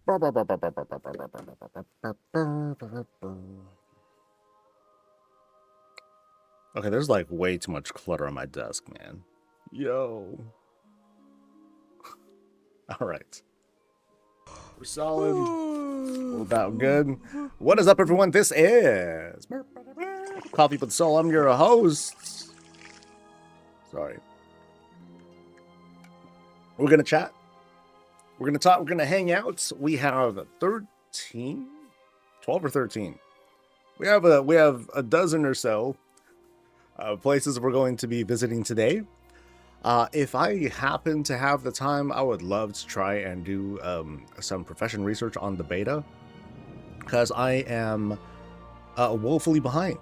Okay, there's like way too much clutter on my desk, man. Yo. All right. We're solid. We're about good. What is up, everyone? This is Coffee with Soul. I'm your host. Sorry. We're going to chat. We're going to talk. We're going to hang out. We have 12 or 13. We have a dozen or so places we're going to be visiting today. If I happen to have the time, I would love to try and do some profession research on the beta, because I am woefully behind.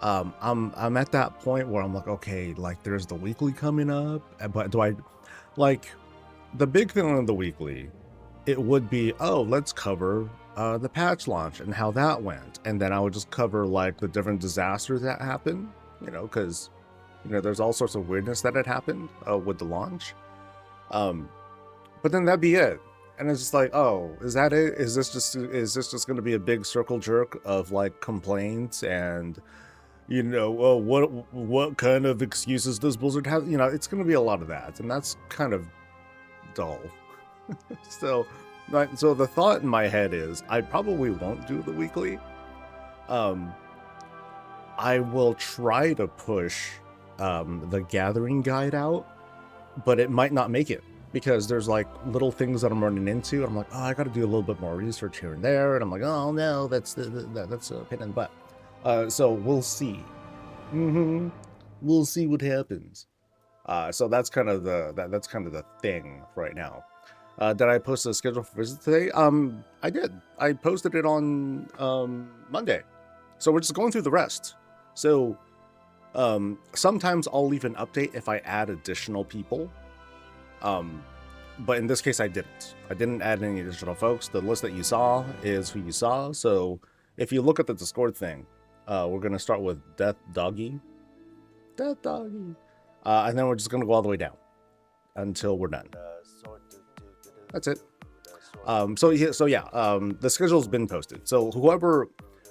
I'm at that point where I'm like, okay, like there's the weekly coming up, but do I like the big thing on the weekly? It would be, oh, let's cover the patch launch and how that went, and then I would just cover like the different disasters that happened, you know, because there's all sorts of weirdness that had happened with the launch. But then that'd be it. And it's just like, oh, is that it? Is this just going to be a big circle jerk of like complaints and, well, what kind of excuses does Blizzard have? It's going to be a lot of that, and that's kind of dull. So the thought in my head is I probably won't do the weekly. I will try to push the gathering guide out, but it might not make it because there's like little things that I'm running into. I'm like, oh, I got to do a little bit more research here and there, and I'm like, oh no, that's a pain in the butt. So we'll see. We'll see what happens. So that's kind of the thing right now. Did I post a schedule for visit today? I did. I posted it on Monday. So we're just going through the rest. So sometimes I'll leave an update if I add additional people. But in this case, I didn't. I didn't add any additional folks. The list that you saw is who you saw. So if you look at the Discord thing, we're going to start with Doggy. And then we're just going to go all the way down until we're done. That's it. So yeah, the schedule's been posted. So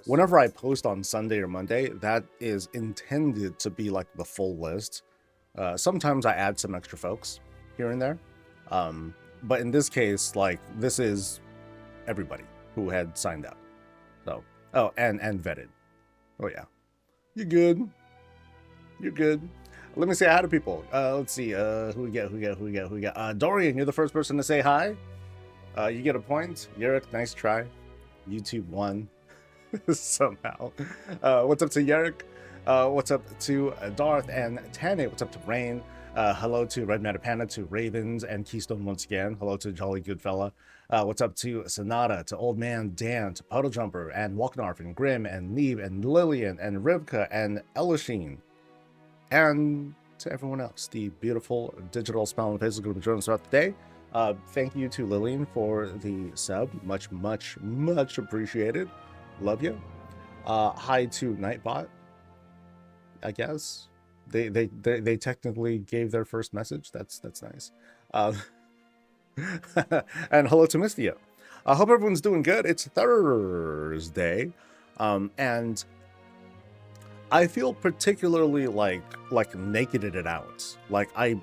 whenever I post on Sunday or Monday, that is intended to be like the full list. Sometimes I add some extra folks here and there. But in this case, like, this is everybody who had signed up. So, oh, and vetted. Oh yeah. You're good. Let me say hi to people. Let's see, who we got? Dorian, you're the first person to say hi. You get a point. Yerrick, nice try. YouTube won. Somehow. What's up to Yerrick? What's up to Darth and Tane? What's up to Rain? Hello to Red Matter Panda, to Ravens and Keystone once again. Hello to Jolly Goodfella. What's up to Sonata, to Old Man Dan, to Puddle Jumper, and Walknarf, and Grim, and Neve, and Lillian, and Rivka, and Elishine, and to everyone else. The beautiful digital smile on the face is going to be joining us throughout the day. Thank you to Lillian for the sub. Much, much, much appreciated. Love you. Hi to Nightbot. I guess they technically gave their first message. That's nice. And hello to Mistia. I hope everyone's doing good. It's Thursday, and I feel particularly like nakeded it out. Like I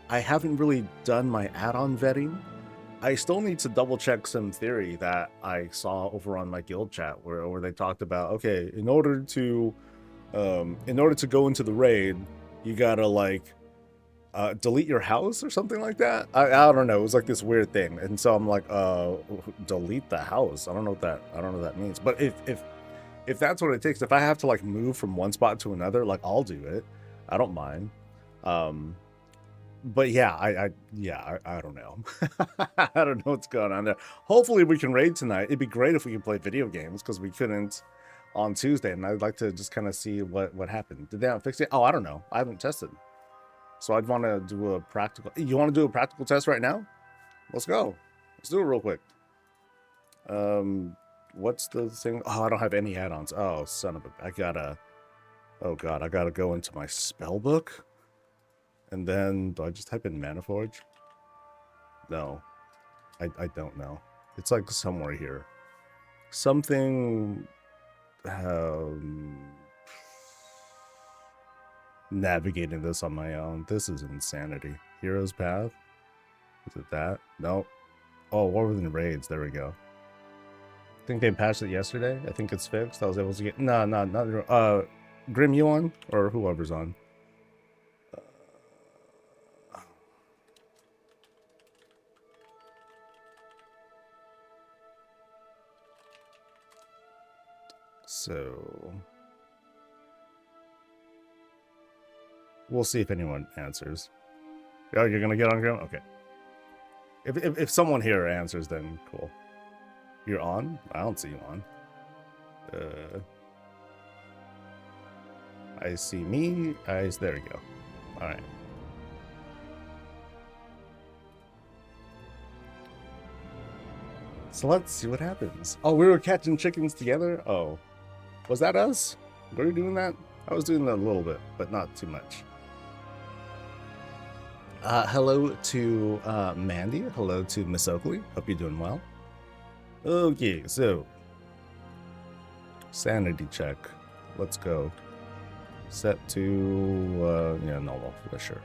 haven't really done my add-on vetting. I still need to double check some theory that I saw over on my guild chat where they talked about, okay, in order to go into the raid, you gotta like delete your house or something like that. I don't know. It was like this weird thing, and so I'm like, delete the house. I don't know what that means. But if that's what it takes, if I have to like move from one spot to another, like I'll do it. I don't mind. But yeah, I don't know. I don't know what's going on there. Hopefully we can raid tonight. It'd be great if we could play video games, because we couldn't on Tuesday, and I'd like to just kind of see what happened. Did they not fix it? Oh, I don't know. I haven't tested. So I'd want to do a practical. You want to do a practical test right now? Let's go. Let's do it real quick. What's the thing? Oh, I don't have any add-ons. Oh, son of a... Oh god, I gotta go into my spell book. And then, do I just type in Mana Forge? No. I don't know. It's like somewhere here. Something... navigating this on my own. This is insanity. Hero's Path? Is it that? Nope. Oh, what were the raids? There we go. I think they patched it yesterday. I think it's fixed. I was able to get... No, not... Grim, you on? Or whoever's on. So... we'll see if anyone answers. Oh, you're gonna get on Grim? Okay. If someone here answers, then cool. You're on? I don't see you on. I see me. There we go. All right. So let's see what happens. Oh, we were catching chickens together? Oh. Was that us? Were we doing that? I was doing that a little bit, but not too much. Hello to Mandy. Hello to Miss Oakley. Hope you're doing well. Okay, so sanity check. Let's go. Set to yeah, normal for sure.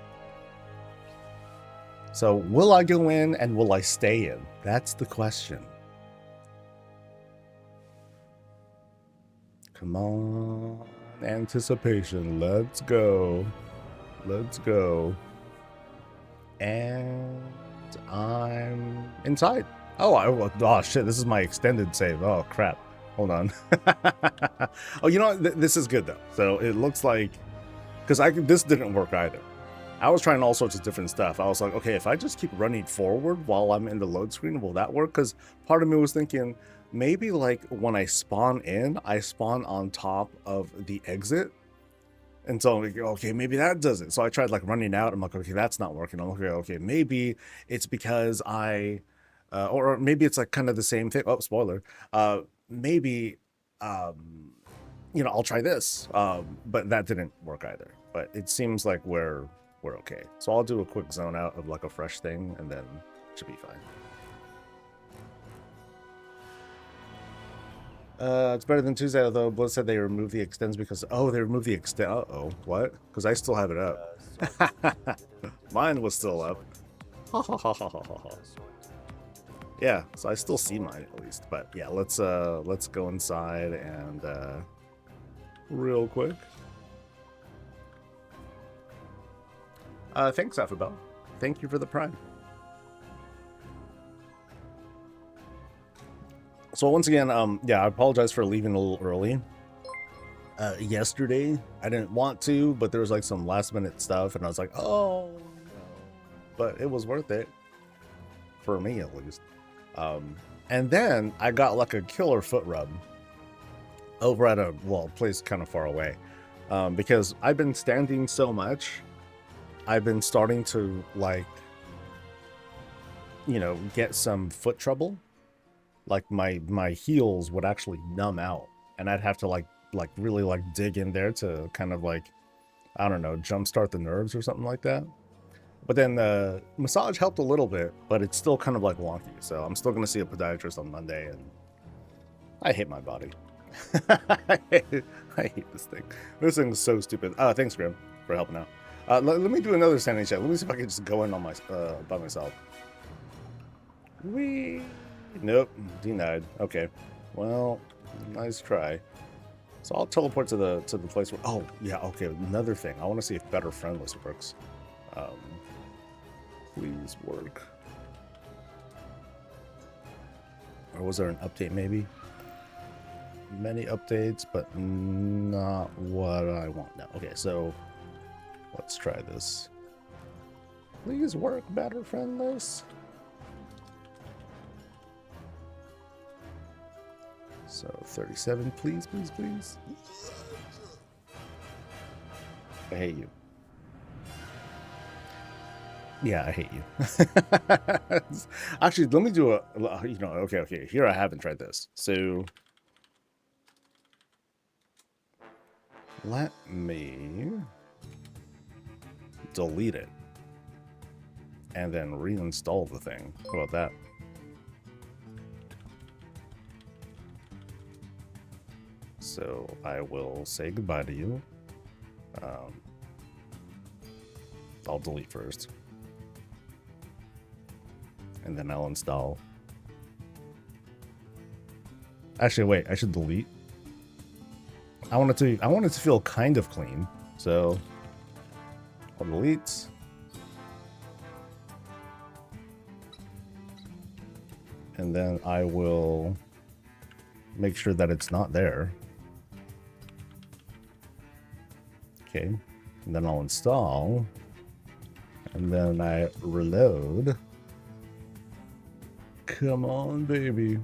So will I go in and will I stay in? That's the question. Come on, anticipation. Let's go. Let's go. And I'm inside. Oh, shit, this is my extended save. Oh, crap. Hold on. Oh, you know what? This is good, though. So it looks like... because this didn't work either. I was trying all sorts of different stuff. I was like, okay, if I just keep running forward while I'm in the load screen, will that work? Because part of me was thinking, maybe like when I spawn in, I spawn on top of the exit. And so I'm like, okay, maybe that does it. So I tried like running out. I'm like, okay, that's not working. I'm like, okay, maybe it's because or maybe it's like kind of the same thing. Oh, spoiler. Maybe, you know, I'll try this. But that didn't work either. But it seems like we're okay. So I'll do a quick zone out of like a fresh thing and then it should be fine. It's better than Tuesday, though. Blood said they removed the extends because... oh, they removed the extend... uh-oh. What? Because I still have it up. Mine was still up. Yeah, so I still see mine at least. But yeah, let's go inside and real quick. Thanks, Affabel. Thank you for the prime. So once again, yeah, I apologize for leaving a little early. Yesterday, I didn't want to, but there was like some last minute stuff, and I was like, oh, no. But it was worth it. For me, at least. And then I got like a killer foot rub over at a, well, place kind of far away. Because I've been standing so much, I've been starting to like, you know, get some foot trouble. Like my heels would actually numb out, and I'd have to like really like dig in there to kind of like, I don't know, jumpstart the nerves or something like that. But then the massage helped a little bit, but it's still kind of like wonky. So I'm still gonna see a podiatrist on Monday, and I hate my body. I hate this thing. This thing's so stupid. Thanks, Grim, for helping out. Let me do another sanity check. Let me see if I can just go in on my by myself. Whee! Nope, denied. Okay, well, nice try. So I'll teleport to the place where... oh yeah, okay. Another thing, I want to see if Better Friendless works. Please work. Or was there an update? Maybe. Many updates, but not what I want now. Okay, so let's try this. Please work, Better Friendless. So 37, please, please, please. I hate you. Yeah, I hate you. Actually, let me do a, you know, okay. Here I haven't tried this. So let me delete it and then reinstall the thing. How about that? So I will say goodbye to you. I'll delete first. And then I'll install. Actually, wait, I should delete. I want it to feel kind of clean. So I'll delete. And then I will make sure that it's not there. Okay. And then I'll install. And then I reload. Come on, baby.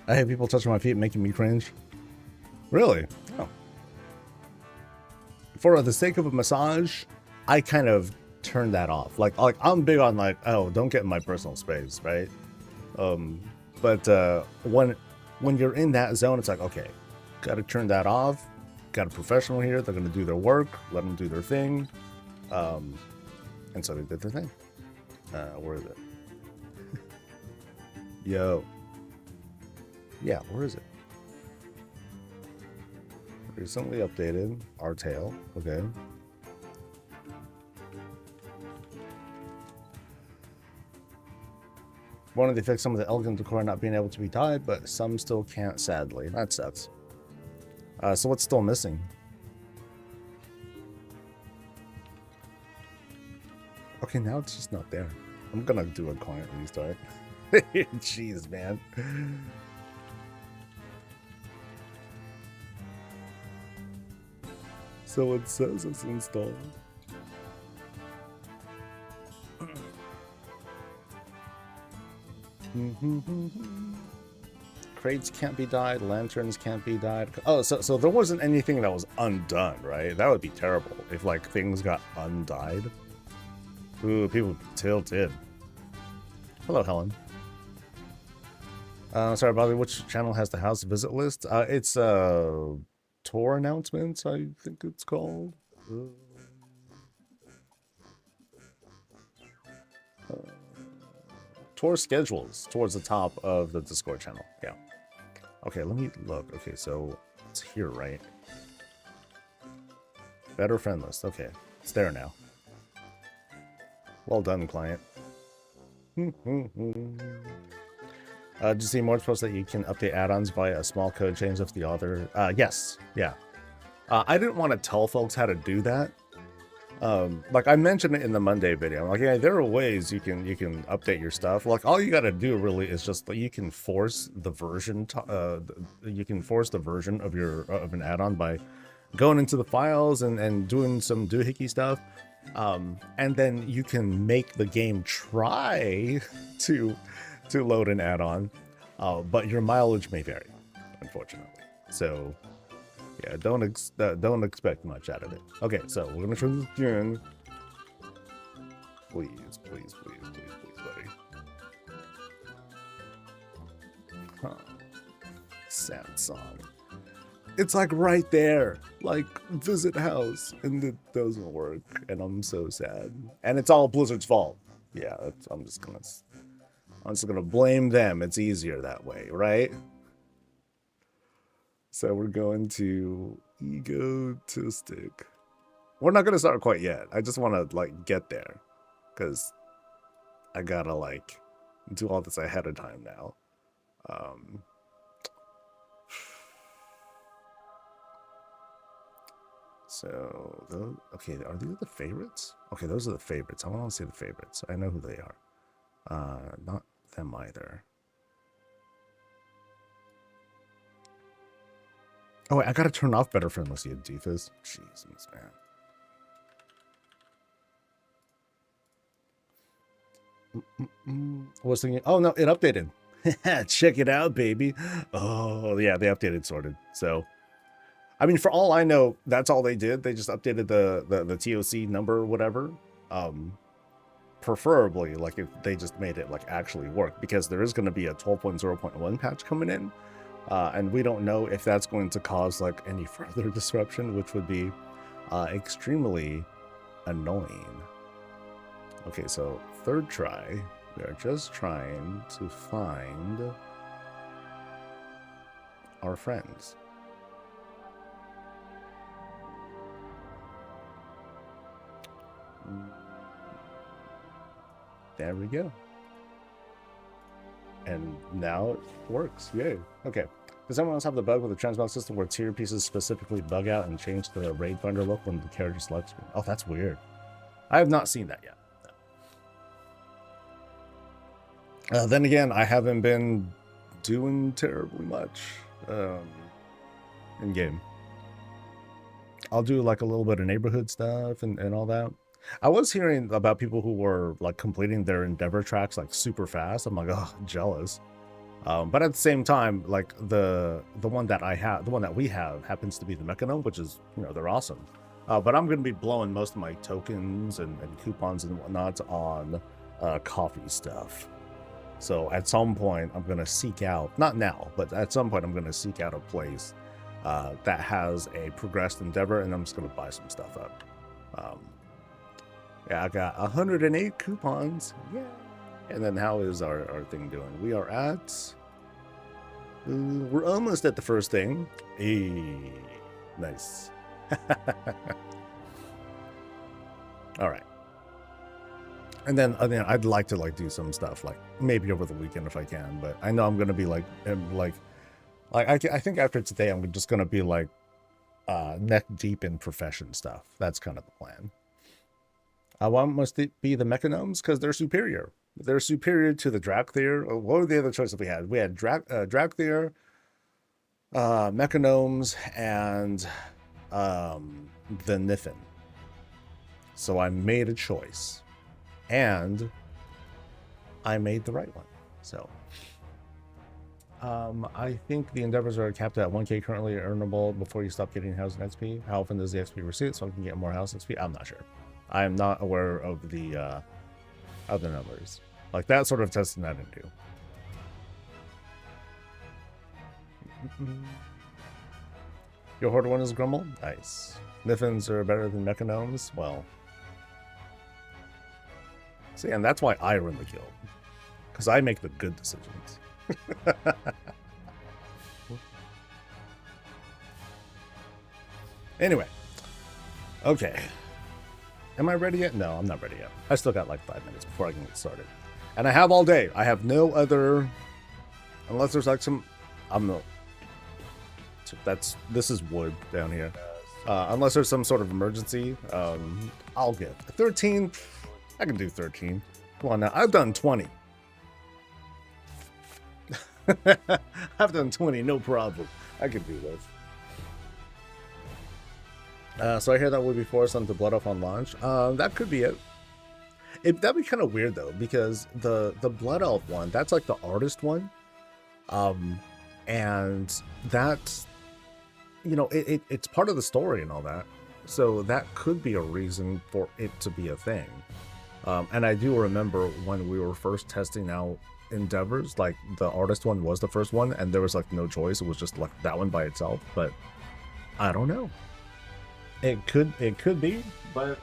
I have people touching my feet making me cringe. Really? Oh. For the sake of a massage, I kind of turn that off. Like I'm big on like, oh, don't get in my personal space, right? But when you're in that zone, it's like, okay, gotta turn that off. Got a professional here. They're gonna do their work. Let them do their thing. And so they did their thing. Where is it? Yo. Yeah, where is it? Recently updated. Our tail. Okay. Wanted to fix some of the elegant decor not being able to be tied, but some still can't, sadly. That sucks. So what's still missing? Okay, now it's just not there. I'm gonna do a client restart. Jeez, man. So it says it's installed. Crates can't be dyed, lanterns can't be dyed. Oh, so there wasn't anything that was undone, right? That would be terrible if like things got undyed. Ooh, people tilted. Hello, Helen. Sorry, Bobby, which channel has the house visit list? It's tour announcements, I think it's called. Tour schedules towards the top of the Discord channel. Yeah. Okay, let me look. Okay, so it's here, right? Better friend list. Okay, it's there now. Well done, client. Did you see more posts that you can update add-ons via a small code change of the author? Yes. Yeah. I didn't want to tell folks how to do that. Like I mentioned it in the Monday video. I'm like, yeah, there are ways you can update your stuff. Like all you got to do really is just you can force the version. You can force the version of an add-on by going into the files and doing some doohickey stuff. And then you can make the game try to load an add-on, but your mileage may vary, unfortunately. So yeah, don't expect much out of it. Okay, so we're gonna try this again. Please, buddy. Huh. Sad song. It's like right there, like visit house, and it doesn't work, and I'm so sad. And it's all Blizzard's fault. Yeah, I'm just gonna blame them. It's easier that way, right? So we're going to egotistic. We're not gonna start quite yet. I just want to like get there, because I gotta like do all this ahead of time now. So, okay, are these the favorites? Okay, those are the favorites. I want to see the favorites. I know who they are. Not them either. Oh, wait, I gotta turn off better friend list, you doofus. Jesus, man. I was thinking, oh no, it updated. Check it out, baby. Oh, yeah, they updated sorted. So, I mean, for all I know, that's all they did. They just updated the TOC number or whatever. Preferably, like, if they just made it, like, actually work. Because there is going to be a 12.0.1 patch coming in. And we don't know if that's going to cause, like, any further disruption, which would be extremely annoying. Okay, so third try. We are just trying to find our friends. There we go. And now it works. Yay. Okay. Does anyone else have the bug with the transmog system where tier pieces specifically bug out and change to the raid finder look when the character selects? Oh, that's weird. I have not seen that yet. Then again, I haven't been doing terribly much in game. I'll do like a little bit of neighborhood stuff and all that. I was hearing about people who were like completing their Endeavor tracks like super fast. I'm like, oh, jealous. But at the same time, like the one that we have happens to be the Mechanome, which is, you know, they're awesome. But I'm going to be blowing most of my tokens and coupons and whatnot on coffee stuff. So at some point, I'm going to seek out, not now, but at some point, I'm going to seek out a place that has a progressed Endeavor, and I'm just going to buy some stuff up. Yeah, I got 108 coupons. Yeah. And then how is our thing doing? We are at... we're almost at the first thing. Hey, nice. All right. And then I'd like to like do some stuff like maybe over the weekend if I can, but I know I'm gonna be like I think after today I'm just gonna be like neck deep in profession stuff. That's kind of the plan. Why must it be the Mechanomes? Because they're superior. They're superior to the Drakthir. What were the other choices we had? We had Drakthir, Mechanomes, and the Niffin. So I made a choice. And I made the right one. So I think the Endeavors are capped at 1K currently earnable before you stop getting housing XP. How often does the XP receipt so I can get more house XP? I'm not sure. I am not aware of the numbers. Like that sort of testing I didn't do. Your Horde one is Grumble? Nice. Niffins are better than Mechanomes? Well. See, and that's why I run the guild. Because I make the good decisions. Anyway. Okay. Am I ready yet? No, I'm not ready yet. I still got like 5 minutes before I can get started. And I have all day. I have no other... Unless there's like some... I'm not... This is wood down here. Unless there's some sort of emergency, I'll get 13. I can do 13. Come on now. I've done 20. I've done 20, no problem. I can do this. So I hear that we'll be forced onto Blood Off on launch. That could be it. That'd be kind of weird though, because the Blood Elf one, that's like the artist one. And that, you know, it's part of the story and all that. So that could be a reason for it to be a thing. And I do remember when we were first testing out Endeavors, like the artist one was the first one, and there was like no choice. It was just like that one by itself. But I don't know. It could be, but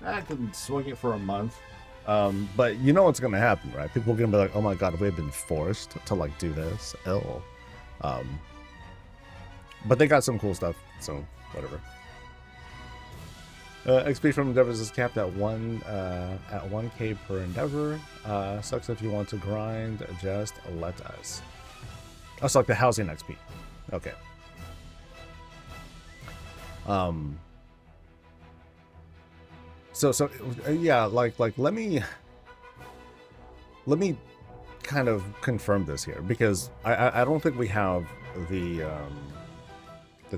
I can swing it for a month. But you know what's gonna happen, right? People are gonna be like, "Oh my god, we've been forced to like do this." Ill. But they got some cool stuff, so whatever. XP from Endeavors is capped at 1K per Endeavor. Sucks if you want to grind. Just let us. Oh, it's like the housing XP. Okay. So yeah, like let me kind of confirm this here, because I don't think we have the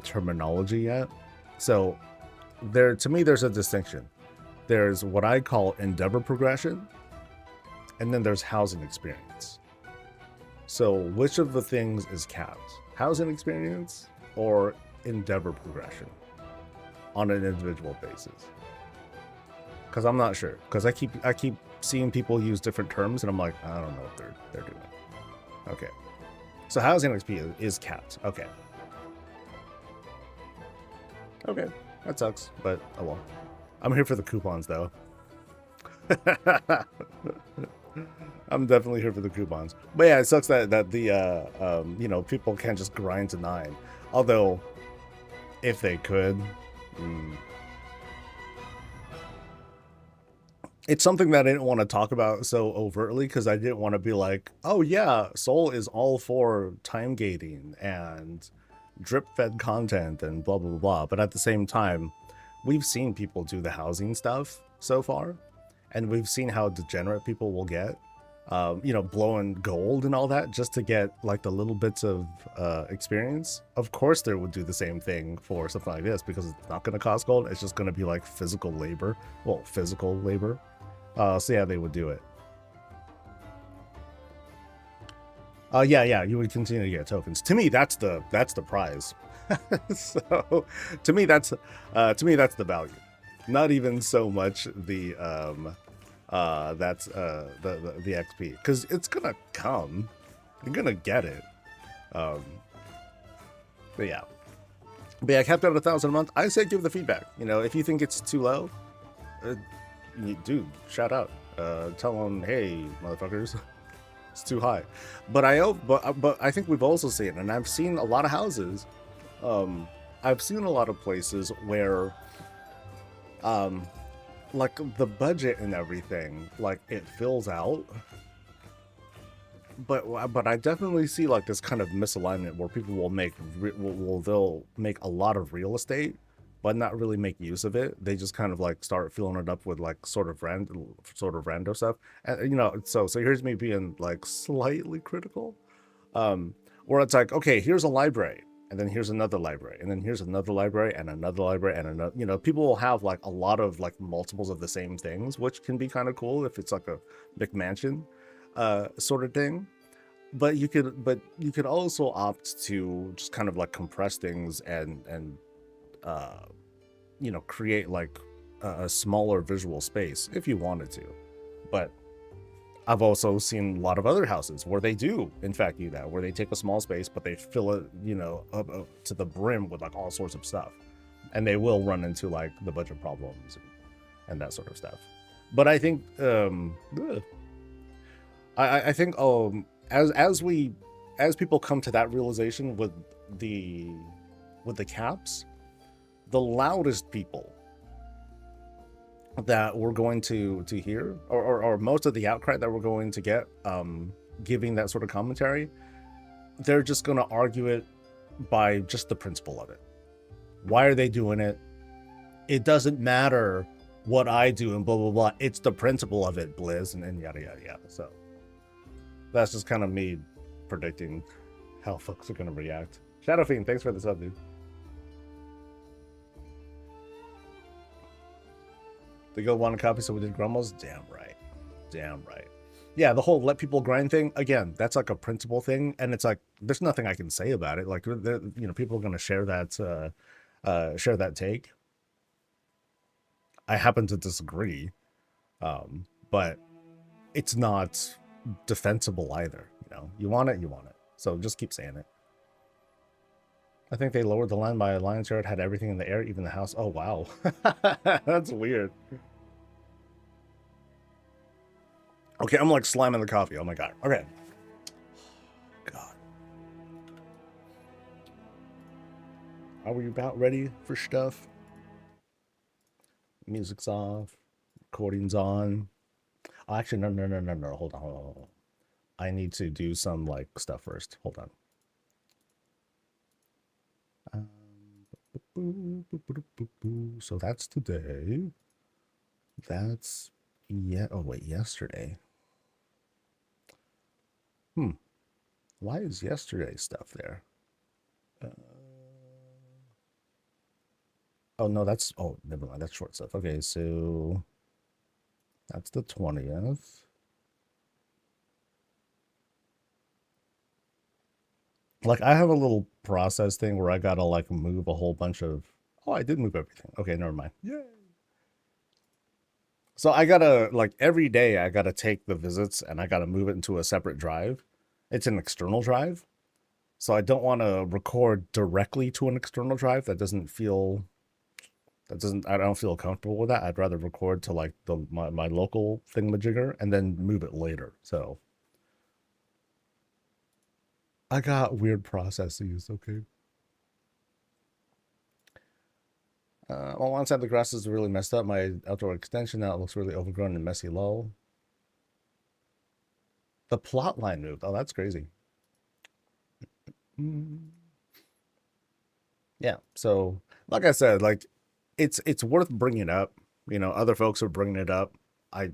terminology yet. So to me there's a distinction. There's what I call Endeavor progression, and then there's housing experience. So which of the things is capped? Housing experience or Endeavor progression on an individual basis? Because I'm not sure. Because I keep seeing people use different terms, and I'm like, I don't know what they're doing. Okay. So housing XP is capped. Okay. Okay. That sucks, but oh well. I'm here for the coupons though. I'm definitely here for the coupons. But yeah, it sucks that the people can't just grind to 9. Although, if they could, it's something that I didn't want to talk about so overtly because I didn't want to be like, oh yeah, Soul is all for time gating and drip fed content and blah blah blah. But at the same time, we've seen people do the housing stuff so far, and we've seen how degenerate people will get, blowing gold and all that just to get like the little bits of experience. Of course, they would do the same thing for something like this because it's not going to cost gold. It's just going to be like physical labor. Well, physical labor. So yeah, they would do it. Yeah, you would continue to get tokens. To me, that's the prize. So to me, that's the value. Not even so much the that's the XP, because it's gonna come. You're gonna get it. But yeah, I kept it at 1,000 a month. I say give the feedback. If you think it's too low, dude, shout out. Tell them, hey, motherfuckers, it's too high. But I think we've also seen, and I've seen a lot of houses. I've seen a lot of places where, like the budget and everything, like it fills out. But I definitely see like this kind of misalignment where people will they'll make a lot of real estate, but not really make use of it. They just kind of like start filling it up with like sort of rando stuff. And so here's me being like slightly critical, where it's like, okay, here's a library, and then here's another library, and then here's another library, and another library, and another. People will have like a lot of like multiples of the same things, which can be kind of cool if it's like a McMansion sort of thing. But you could also opt to just kind of like compress things and create like a smaller visual space if you wanted to. But I've also seen a lot of other houses where they do in fact do that, where they take a small space but they fill it up to the brim with like all sorts of stuff, and they will run into like the budget problems and that sort of stuff. But I think I think as people come to that realization with the caps, the loudest people that we're going to hear, or most of the outcry that we're going to get giving that sort of commentary, they're just going to argue it by just the principle of it. Why are they doing it? It doesn't matter what I do and blah blah blah. It's the principle of it, Blizz, and yada yada yada. So that's just kind of me predicting how folks are going to react. Shadow Fiend, thanks for the sub, dude. They go want a copy, so we did Grumbles. Damn right. Yeah, the whole let people grind thing, again, that's like a principle thing, and it's like there's nothing I can say about it. Like, people are going to share that take. I happen to disagree, but it's not defensible either. You want it, so just keep saying it. I think they lowered the line by a lion's share. It had everything in the air, even the house. Oh wow. That's weird. Okay, I'm like slamming the coffee. Oh my god. Okay. God. Are we about ready for stuff? Music's off. Recording's on. Oh, actually, no. Hold on. I need to do some like stuff first. Hold on. So that's today. That's yesterday. Why is yesterday's stuff there? Never mind. That's short stuff. Okay, so that's the 20th. Like, I have a little process thing where I gotta like move a whole bunch of. Oh, I did move everything. Okay, never mind. Yay. So I gotta, like, every day I gotta take the visits and I gotta move it into a separate drive. It's an external drive, so I don't want to record directly to an external drive. That doesn't feel That doesn't. I don't feel comfortable with that. I'd rather record to like my local thingamajigger and then move it later. So I got weird processes. Okay. On one side, the grass is really messed up. My outdoor extension now it looks really overgrown and messy. Low. The plot line moved. Oh, that's crazy. Yeah. So, like I said, like it's worth bringing up. You know, other folks are bringing it up. I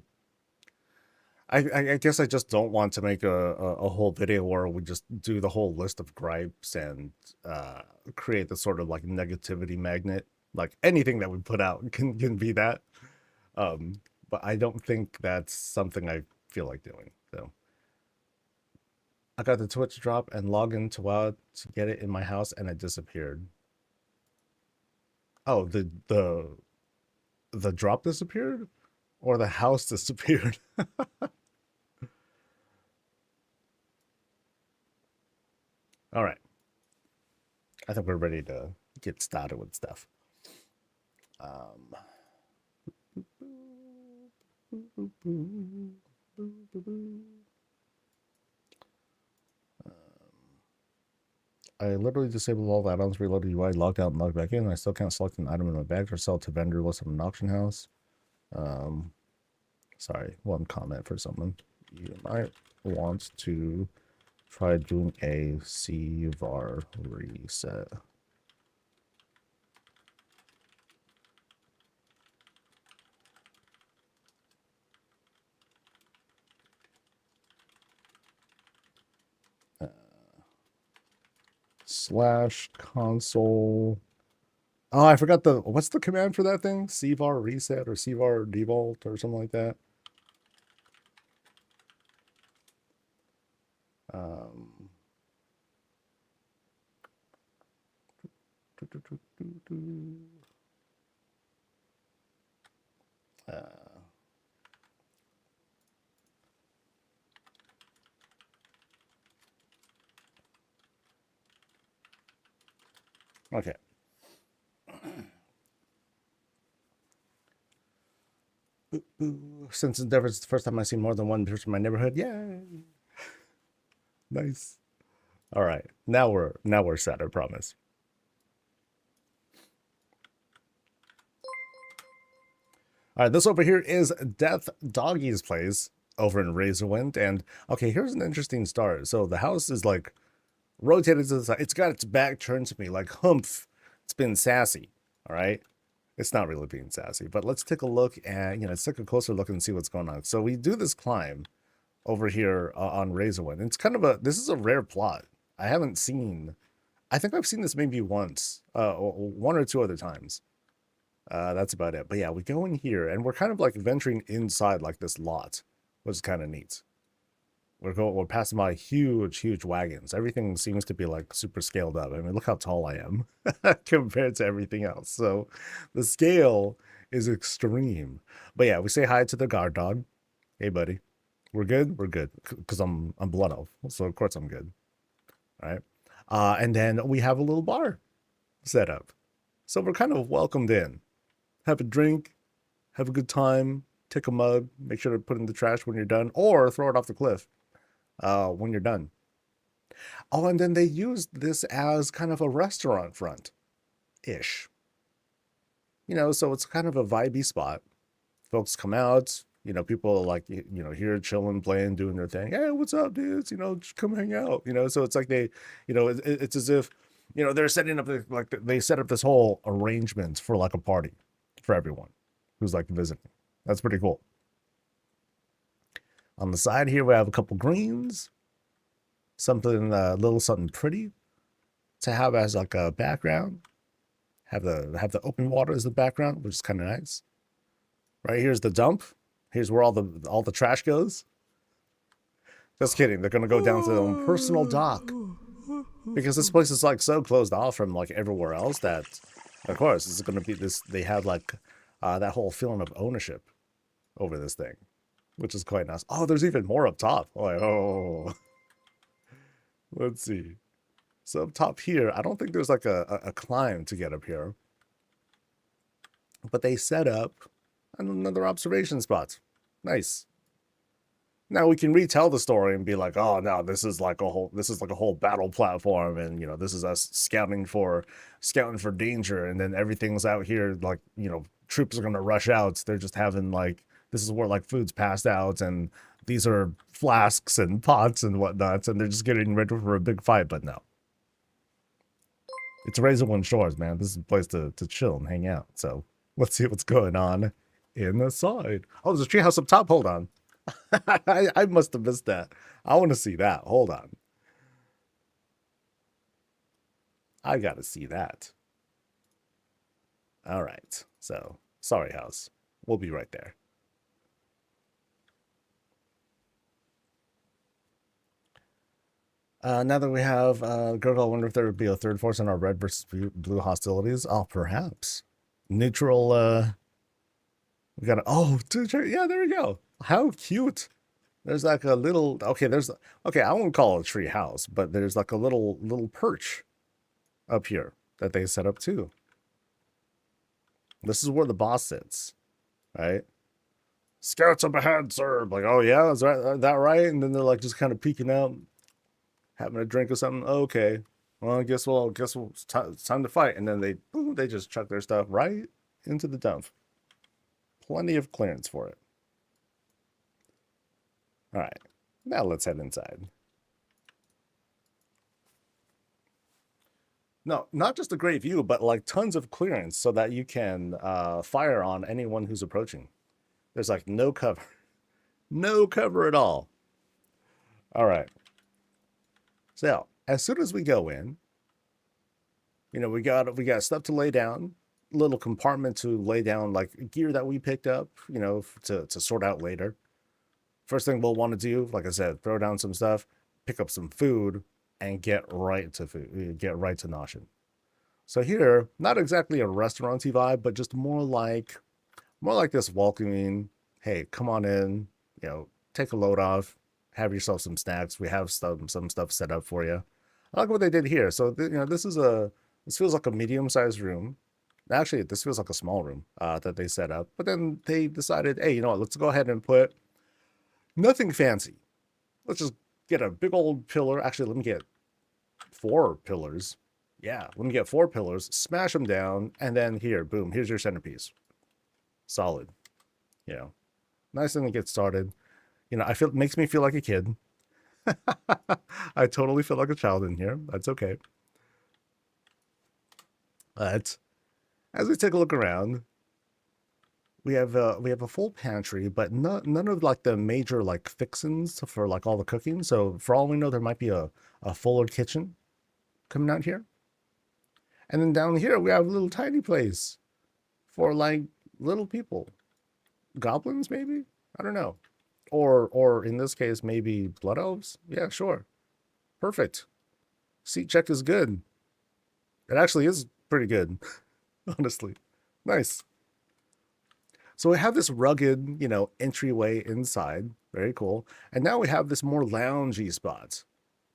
I guess I just don't want to make a whole video where we just do the whole list of gripes and create the sort of like negativity magnet. Like anything that we put out can be that. But I don't think that's something I feel like doing. So I got the Twitch drop and log into WoW to get it in my house and it disappeared. Oh, the drop disappeared? Or the house disappeared? All right. I think we're ready to get started with stuff. I literally disabled all the add-ons, reloaded UI, logged out, and logged back in, and I still can't select an item in my bag or sell to vendor list of an auction house. Sorry, one comment for someone. You might want to try doing a CVAR reset. Slash console. Oh, I forgot what's the command for that thing? CVAR reset or CVAR default or something like that. Okay. Since Endeavor is the first time I see more than one person in my neighborhood, yay! Nice. All right, now we're set. I promise. All right, this over here is Death Doggy's place over in Razorwind, and okay, here's an interesting start. So the house is like rotated to the side. It's got its back turned to me, like humph. It's been sassy. All right. It's not really being sassy, but let's take a look at, let's take a closer look and see what's going on. So we do this climb over here on Razorwind. It's kind of this is a rare plot. I haven't seen, I think I've seen this maybe once, one or two other times. That's about it. But yeah, we go in here and we're kind of like venturing inside like this lot, which is kind of neat. We're passing by huge wagons. Everything seems to be like super scaled up. I mean, look how tall I am compared to everything else. So the scale is extreme. But yeah, we say hi to the guard dog. Hey, buddy. We're good? We're good. Because I'm blood elf. So of course I'm good. All right. And then we have a little bar set up. So we're kind of welcomed in. Have a drink. Have a good time. Take a mug. Make sure to put it in the trash when you're done. Or throw it off the cliff. When you're done. Oh, and then they used this as kind of a restaurant front-ish. So it's kind of a vibey spot. Folks come out, people are like, here chilling, playing, doing their thing. Hey, what's up, dudes? Just come hang out. So it's like they, it's as if, they're setting up, they set up this whole arrangement for like a party for everyone who's like visiting. That's pretty cool. On the side here, we have a couple greens, something a little something pretty to have as like a background. Have the open water as the background, which is kind of nice. Right here's the dump. Here's where all the trash goes. Just kidding. They're gonna go down to their own personal dock because this place is like so closed off from like everywhere else that, of course, this is gonna be this. They have like that whole feeling of ownership over this thing, which is quite nice. Oh, there's even more up top. Oh, let's see. So up top here, I don't think there's like a climb to get up here. but they set up another observation spot. Nice. Now we can retell the story and be like, oh no, this is like a whole battle platform, and you know, this is us scouting for danger, and then everything's out here, like, you know, troops are gonna rush out. They're just having like, this is where like food's passed out, and these are flasks and pots and whatnot, and they're just getting ready for a big fight. But no, it's Razorwind Shores, man. This is a place to chill and hang out. So let's see what's going on in the side. Oh, there's a treehouse up top. Hold on. I must have missed that. I want to see that. Hold on. I got to see that. All right. So, sorry, house. We'll be right there. Now that we have Gurgle, I wonder if there would be a third force in our red versus blue hostilities. Oh, perhaps. Neutral, we got oh, dude, yeah, there we go. How cute. There's like a little, okay, I won't call it a tree house, but there's like a little perch up here that they set up too. This is where the boss sits, right? Scouts up ahead, sir. Like, oh yeah, is that right? And then they're like just kind of peeking out, having a drink or something. Okay, well, I guess it's time to fight. And then they just chuck their stuff right into the dump. Plenty of clearance for it. All right, now let's head inside. No, not just a great view, but like tons of clearance so that you can fire on anyone who's approaching. There's like no cover. No cover at all. All right. So as soon as we go in, you know, we got stuff to lay down, little compartment to lay down like gear that we picked up, you know, to sort out later. First thing we'll want to do, like I said, throw down some stuff, pick up some food, and get right to noshing. So here, not exactly a restaurant-y vibe, but just more like this welcoming, hey, come on in, you know, take a load off, have yourself some snacks. We have some stuff set up for you. I like what they did here. So, you know, this feels like a medium-sized room. Actually, this feels like a small room that they set up. But then they decided, hey, you know what, let's go ahead and put nothing fancy. Let's just get a big old pillar. Actually, let me get 4 pillars. Yeah, let me get 4 pillars, smash them down, and then here, boom, here's your centerpiece. Solid. You know, nice thing to get started. You know, it makes me feel like a kid. I totally feel like a child in here. That's okay. But as we take a look around, we have a full pantry, but none of like the major like fixins for like all the cooking. So for all we know, there might be a fuller kitchen coming out here. And then down here we have a little tiny place for like little people, goblins maybe, I don't know, or in this case maybe blood elves. Yeah, sure, perfect. Seat check is good. It actually is pretty good, honestly. Nice. So we have this rugged, you know, entryway inside. Very cool. And now we have this more loungy spot.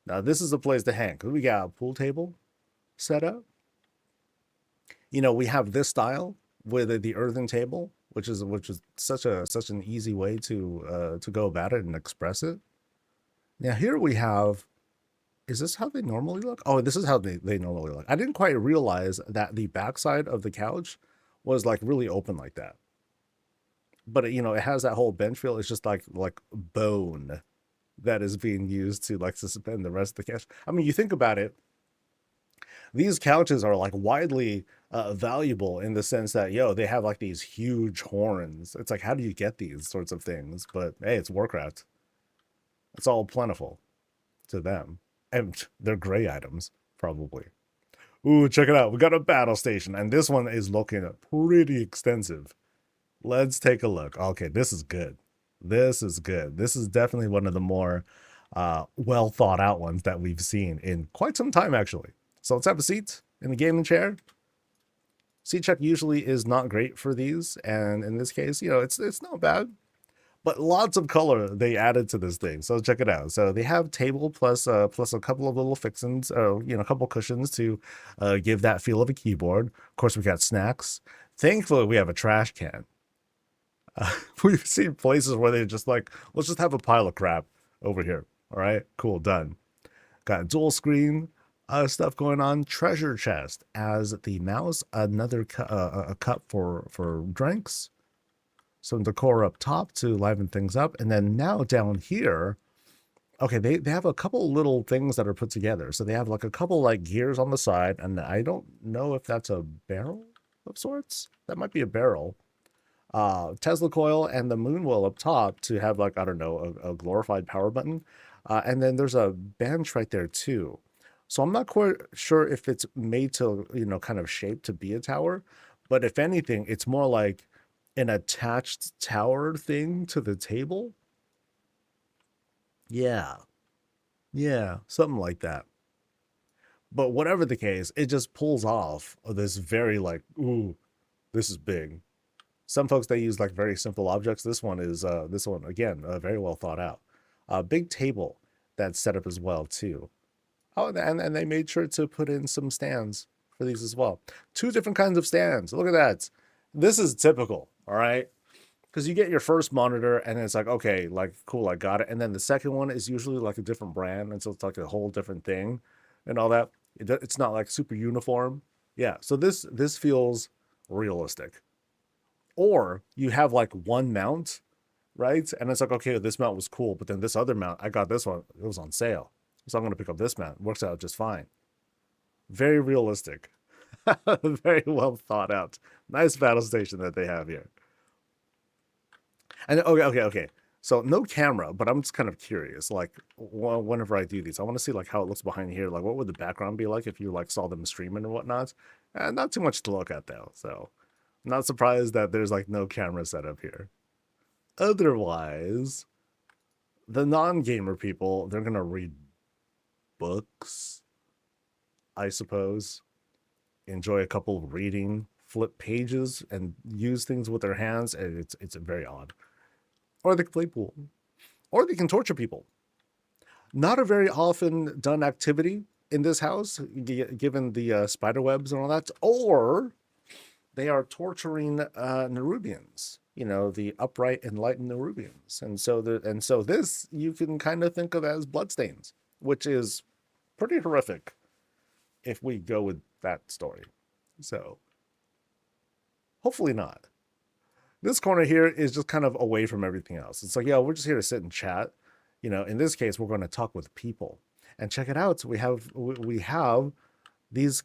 Now this is a place to hang. We got a pool table set up. You know, we have this style with the earthen table, which is such an easy way to go about it and express it. Now here we have, is this how they normally look? Oh, this is how they normally look. I didn't quite realize that the backside of the couch was like really open like that. But you know, it has that whole bench feel. It's just like bone that is being used to like suspend the rest of the couch. I mean, you think about it, these couches are like widely valuable in the sense that, yo, they have like these huge horns. It's like, how do you get these sorts of things? But hey, it's Warcraft. It's all plentiful to them. And they're gray items, probably. Ooh, check it out. We got a battle station, and this one is looking pretty extensive. Let's take a look. Okay, this is good. This is good. This is definitely one of the more well thought out ones that we've seen in quite some time, actually. So let's have a seat in the gaming chair. Seat check usually is not great for these, and in this case, you know, it's not bad. But lots of color they added to this thing. So check it out. So they have table plus a couple of little fixins, you know, a couple cushions to give that feel of a keyboard. Of course, we got snacks. Thankfully, we have a trash can. We've seen places where they're just like, let's just have a pile of crap over here. All right, cool, done. Got dual screen stuff going on. Treasure chest as the mouse. Another a cup for drinks. Some decor up top to liven things up. And then now down here, okay, they have a couple little things that are put together. So they have like a couple like gears on the side. And I don't know if that's a barrel of sorts. That might be a barrel. Tesla coil and the moon wheel up top to have like, I don't know, a glorified power button. And then there's a bench right there too. So I'm not quite sure if it's made to, kind of shape to be a tower, but if anything, it's more like an attached tower thing to the table. Yeah. Yeah, something like that. But whatever the case, it just pulls off this very like, ooh, this is big. Some folks they use like very simple objects. This one again, very well thought out. A big table that's set up as well too. Oh, and they made sure to put in some stands for these as well. Two different kinds of stands. Look at that. This is typical, all right? Because you get your first monitor and it's like, okay, like cool, I got it. And then the second one is usually like a different brand, and so it's like a whole different thing and all that. It's not like super uniform. Yeah, so this feels realistic. Or you have like one mount, right? And it's like, okay, this mount was cool, but then this other mount, I got this one, it was on sale. So I'm going to pick up this mount. Works out just fine. Very realistic. Very well thought out. Nice battle station that they have here. And okay. So no camera, but I'm just kind of curious. Like whenever I do these, I want to see like how it looks behind here. Like what would the background be like if you like saw them streaming and whatnot? Not too much to look at though. So I'm not surprised that there's like no camera setup here. Otherwise, the non-gamer people, they're gonna read books, I suppose. Enjoy a couple of reading, flip pages, and use things with their hands, and it's very odd. Or they can play pool. Or they can torture people. Not a very often done activity in this house, given the spider webs and all that. Or they are torturing Nerubians, the upright enlightened Nerubians. And so this you can kind of think of as bloodstains, which is pretty horrific if we go with that story. So hopefully not. This corner here is just kind of away from everything else. It's like, yeah, we're just here to sit and chat. In this case, we're going to talk with people. And check it out. We have these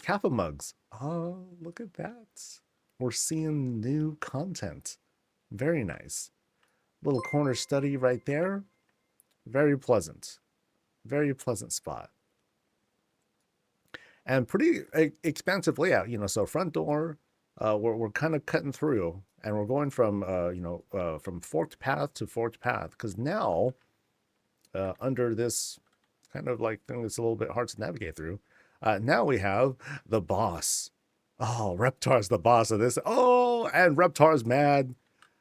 Kappa mugs. Oh, look at that. We're seeing new content. Very nice. Little corner study right there. Very pleasant. Very pleasant spot. And pretty expansive layout, so front door, we're kind of cutting through, and we're going from from forked path to forked path, because now under this kind of like thing that's a little bit hard to navigate through, now we have the boss. Oh, Reptar's the boss of this. Oh, and Reptar's mad.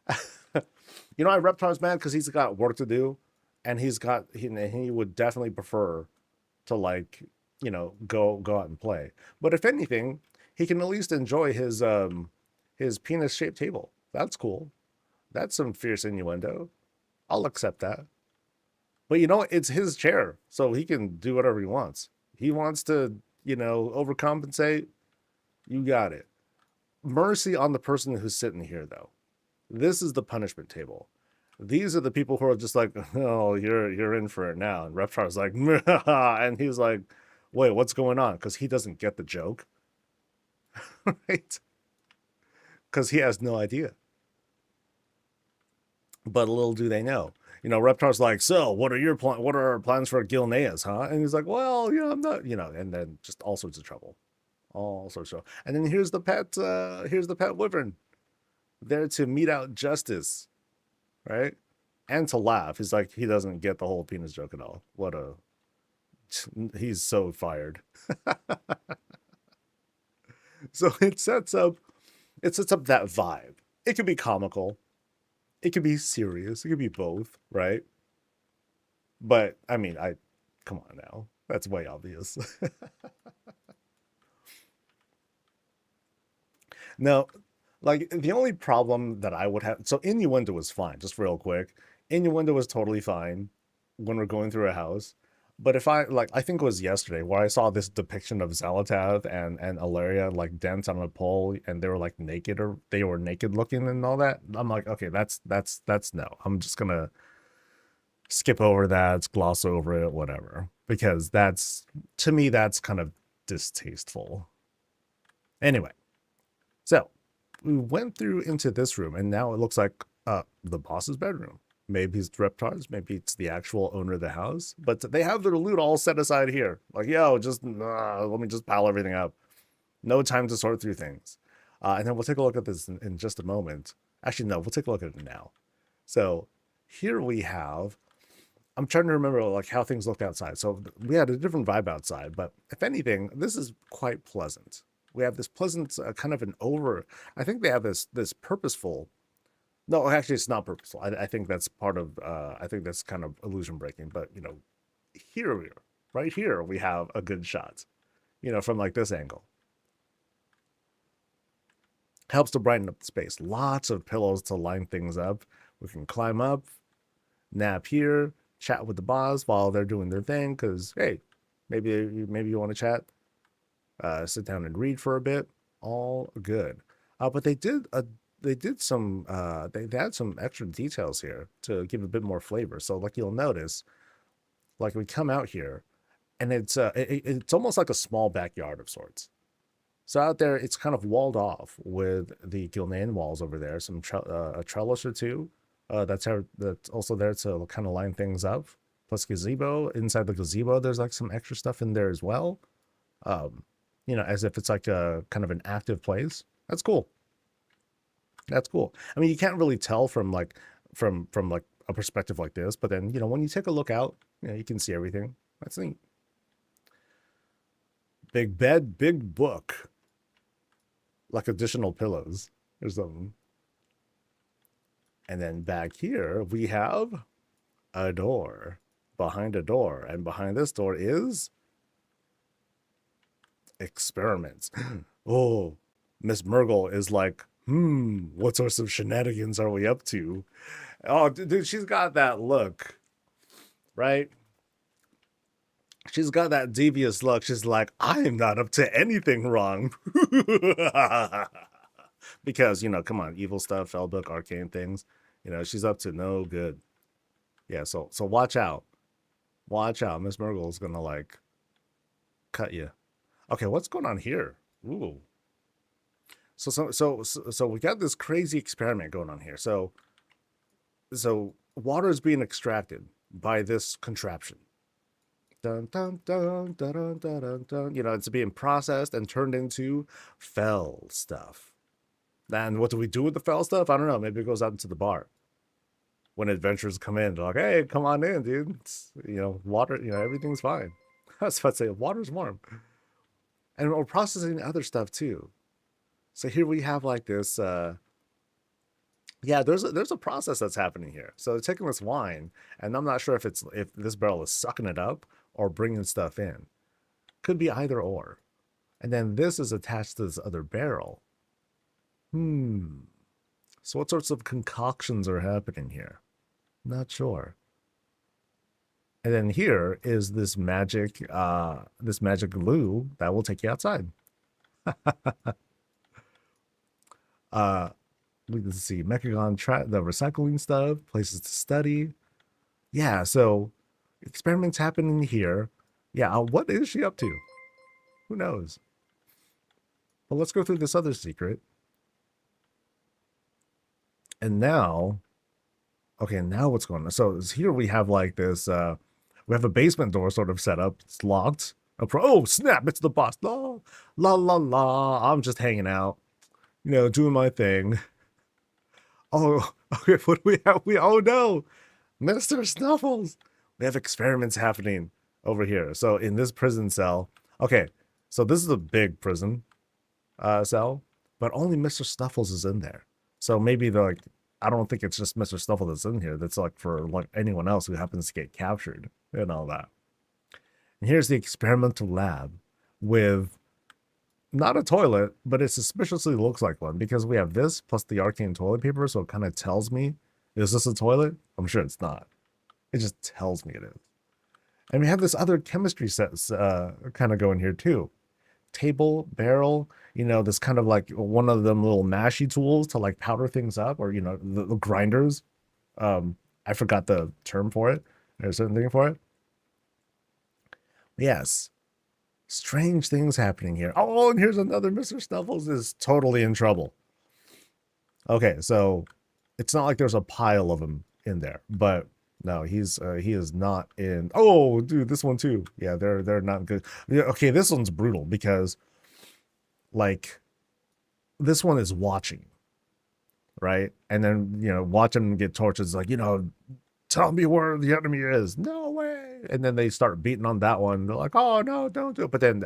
Why Reptar's mad? Because he's got work to do, and he would definitely prefer to like go out and play. But if anything, he can at least enjoy his penis shaped table. That's cool. That's some fierce innuendo. I'll accept that. But it's his chair, so he can do whatever he wants. He wants to overcompensate. You got it. Mercy on the person who's sitting here, though. This is the punishment table. These are the people who are just like, oh, you're in for it now. And Reptar's like, and he's like, wait, what's going on? Because he doesn't get the joke, right? Because he has no idea. But little do they know. Reptar's like, so what are our plans for Gilneas, huh? And he's like, well, I'm not, and then just all sorts of trouble. All sorts of trouble. And then here's the pet wyvern. There to mete out justice, right? And to laugh. He's like, he doesn't get the whole penis joke at all. He's so fired. So it sets up that vibe. It could be comical. It could be serious. It could be both, right? But I mean, come on now. That's way obvious. No, like the only problem that I would have, so innuendo was fine, just real quick. Innuendo was totally fine when we're going through a house. But if I like, I think it was yesterday where I saw this depiction of Zalatath and Alaria like dance on a pole, and they were like naked, or they were naked looking and all that. I'm like, okay, that's no. I'm just gonna skip over that, gloss over it, whatever, because that's, to me, that's kind of distasteful. Anyway, so we went through into this room, and now it looks like the boss's bedroom. Maybe it's Reptar's, maybe it's the actual owner of the house, but they have their loot all set aside here. Like, yo, just let me just pile everything up. No time to sort through things. And then we'll take a look at this in just a moment. Actually, no, we'll take a look at it now. So here we have, I'm trying to remember like how things looked outside. So we had a different vibe outside, but if anything, this is quite pleasant. We have this pleasant kind of an over. I think they have this purposeful. No, actually, it's not purposeful. I think that's part of. I think that's kind of illusion breaking. But you know, here, right here, we have a good shot. You know, from like this angle, helps to brighten up the space. Lots of pillows to line things up. We can climb up, nap here, chat with the boss while they're doing their thing. Because hey, maybe you want to chat. Sit down and read for a bit. All good. But they did some they had some extra details here to give a bit more flavor. So like you'll notice, like we come out here, and it's almost like a small backyard of sorts. So out there, it's kind of walled off with the Gilnean walls over there, some a trellis or two. That's also there to kind of line things up. Plus gazebo. Inside the gazebo, there's like some extra stuff in there as well. You know, as if it's like a kind of an active place. That's cool. That's cool. I mean, you can't really tell from like from like a perspective like this, but then you know when you take a look out, you know you can see everything. That's neat. Big bed, big book, like additional pillows or something. And then back here we have a door. Behind a door, and behind this door is experiments. Oh, Miss Murgle is like, what sorts of shenanigans are we up to? Oh, dude, she's got that look, right? She's got that devious look. She's like, I am not up to anything wrong. Because, you know, come on, evil stuff, Felbook, arcane things. You know, she's up to no good. Yeah, so watch out. Watch out. Miss Murgle is gonna like cut you. Okay, what's going on here? Ooh. So we got this crazy experiment going on here. So water is being extracted by this contraption. Dun, dun, dun, dun, dun, dun, dun, dun. You know, it's being processed and turned into fell stuff. And what do we do with the fell stuff? I don't know. Maybe it goes out into the bar. When adventurers come in, they're like, hey, come on in, dude. It's, you know, water, you know, everything's fine. I was about to say, water's warm. And we're processing other stuff too. So here we have like this, yeah, there's a process that's happening here. So they're taking this wine, and I'm not sure if this barrel is sucking it up or bringing stuff in. Could be either or. And then this is attached to this other barrel. So what sorts of concoctions are happening here? Not sure. And then here is this magic glue that will take you outside. Let's see, Mechagon, the recycling stuff, places to study. Yeah, so experiments happening here. Yeah, what is she up to? Who knows? Well, let's go through this other secret. And now, okay, now what's going on? So here we have like this, we have a basement door sort of set up. It's locked. Oh, snap, it's the boss. La, la, la, la. I'm just hanging out, you know, doing my thing. Oh, okay, what do we have? Oh no, Mr. Snuffles. We have experiments happening over here. So in this prison cell, okay, so this is a big prison cell, but only Mr. Snuffles is in there. So maybe like, I don't think it's just Mr. Snuffles that's in here. That's like for like anyone else who happens to get captured and all that. And here's the experimental lab with not a toilet, but it suspiciously looks like one because we have this plus the arcane toilet paper, so it kind of tells me, is this a toilet? I'm sure it's not. It just tells me it is. And we have this other chemistry sets kind of going here too. Table, barrel, this kind of like one of them little mashy tools to like powder things up, or the grinders. I forgot the term for it. There's a certain thing for it. Yes. Strange things happening here. Oh, and here's another Mr. Snuffles is totally in trouble. Okay, so it's not like there's a pile of them in there, but no, he is not in. Oh, dude, this one too. Yeah, they're not good. Yeah, okay, this one's brutal because like this one is watching, right? And then watch him get tortured. It's like, tell me where the enemy is. No way. And then they start beating on that one. They're like, oh no, don't do it. But then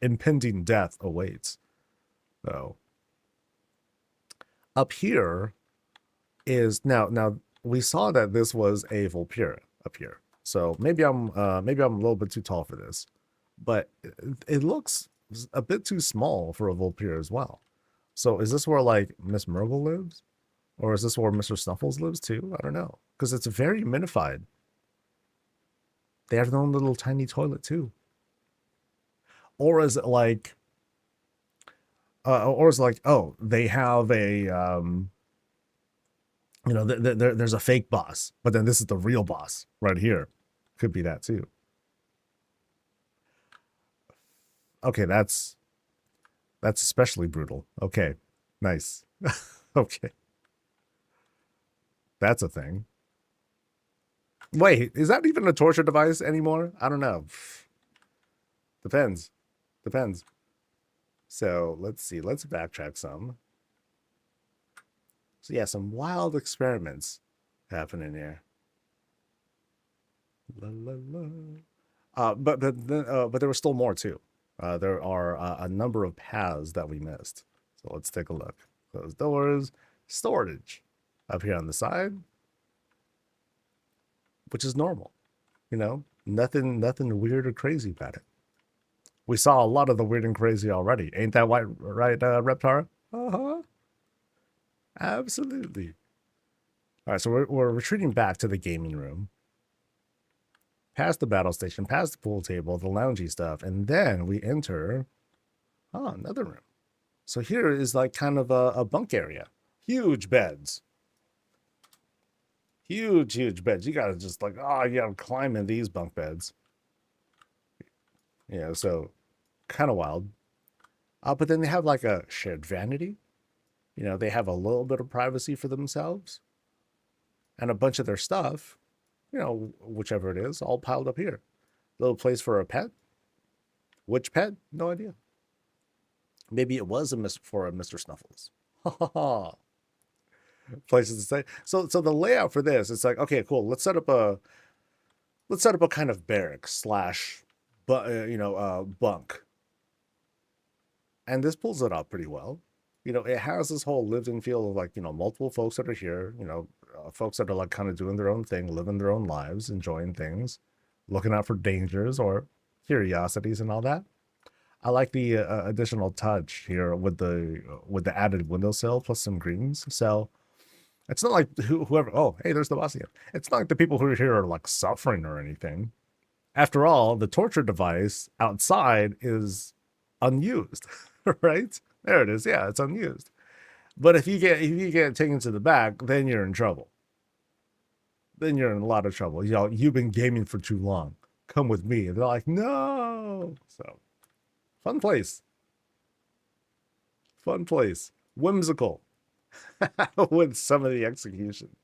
impending death awaits. So up here is now we saw that this was a Valkyria up here. So maybe I'm a little bit too tall for this, but it looks a bit too small for a Valkyria as well. So is this where like Miss Murgle lives? Or is this where Mr. Snuffles lives too? I don't know. Because it's very minified. They have their own little tiny toilet too. Or is it like oh, they have a there's a fake boss, but then this is the real boss right here. Could be that too. Okay, that's especially brutal. Okay, nice. Okay. That's a thing. Wait, is that even a torture device anymore? I don't know. Depends. So let's see. Let's backtrack some. So yeah, some wild experiments happening here. La, la, la. But there was still more too. There are a number of paths that we missed. So let's take a look. Close doors, storage up here on the side, which is normal. Nothing weird or crazy about it. We saw a lot of the weird and crazy already. Ain't that right, Reptar? Uh-huh. Absolutely. All right, so we're retreating back to the gaming room, past the battle station, past the pool table, the loungy stuff, and then we enter another room. So here is like kind of a bunk area. Huge beds. Huge beds. You gotta just like, you gotta climb in these bunk beds. Yeah, so kind of wild. But then they have like a shared vanity. They have a little bit of privacy for themselves. And a bunch of their stuff, whichever it is, all piled up here. Little place for a pet. Which pet? No idea. Maybe it was for a Mr. Snuffles. Ha ha ha. Places to stay. So the layout for this, it's like, okay, cool. Let's set up a kind of barrack slash, bunk. And this pulls it off pretty well. It has this whole lived-in feel of like, multiple folks that are here. Folks that are like kind of doing their own thing, living their own lives, enjoying things, looking out for dangers or curiosities and all that. I like the additional touch here with the added windowsill plus some greens. So it's not like whoever, oh, hey, there's the boss again. It's not like the people who are here are like suffering or anything. After all, the torture device outside is unused, right? There it is. Yeah, it's unused. But if you get taken to the back, then you're in trouble. Then you're in a lot of trouble. You've been gaming for too long. Come with me. And they're like, no. So, fun place. Whimsical. With some of the execution.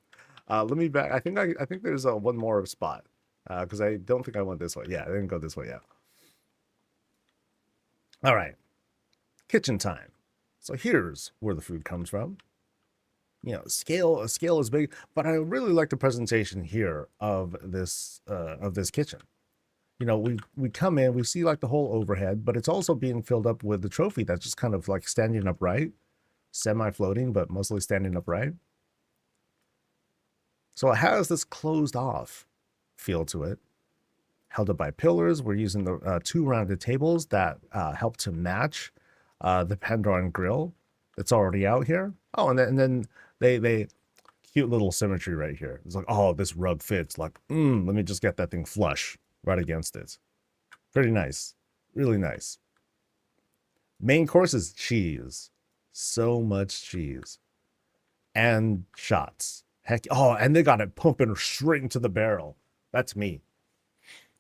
Let me back. I think there's one more spot. Because I don't think I went this way. Yeah, I didn't go this way yet. All right. Kitchen time. So here's where the food comes from. Scale is big, but I really like the presentation here of this kitchen. We come in, we see like the whole overhead, but it's also being filled up with the trophy that's just kind of like standing upright, semi-floating, but mostly standing upright. So it has this closed off feel to it, held up by pillars. We're using the two rounded tables that help to match the Pandoran grill. It's already out here. Oh, and then they cute little symmetry right here. It's like, oh, this rug fits. Like, let me just get that thing flush right against it. Pretty nice. Really nice. Main course is cheese. So much cheese. And shots. Heck, oh, and they got it pumping straight into the barrel. That's me.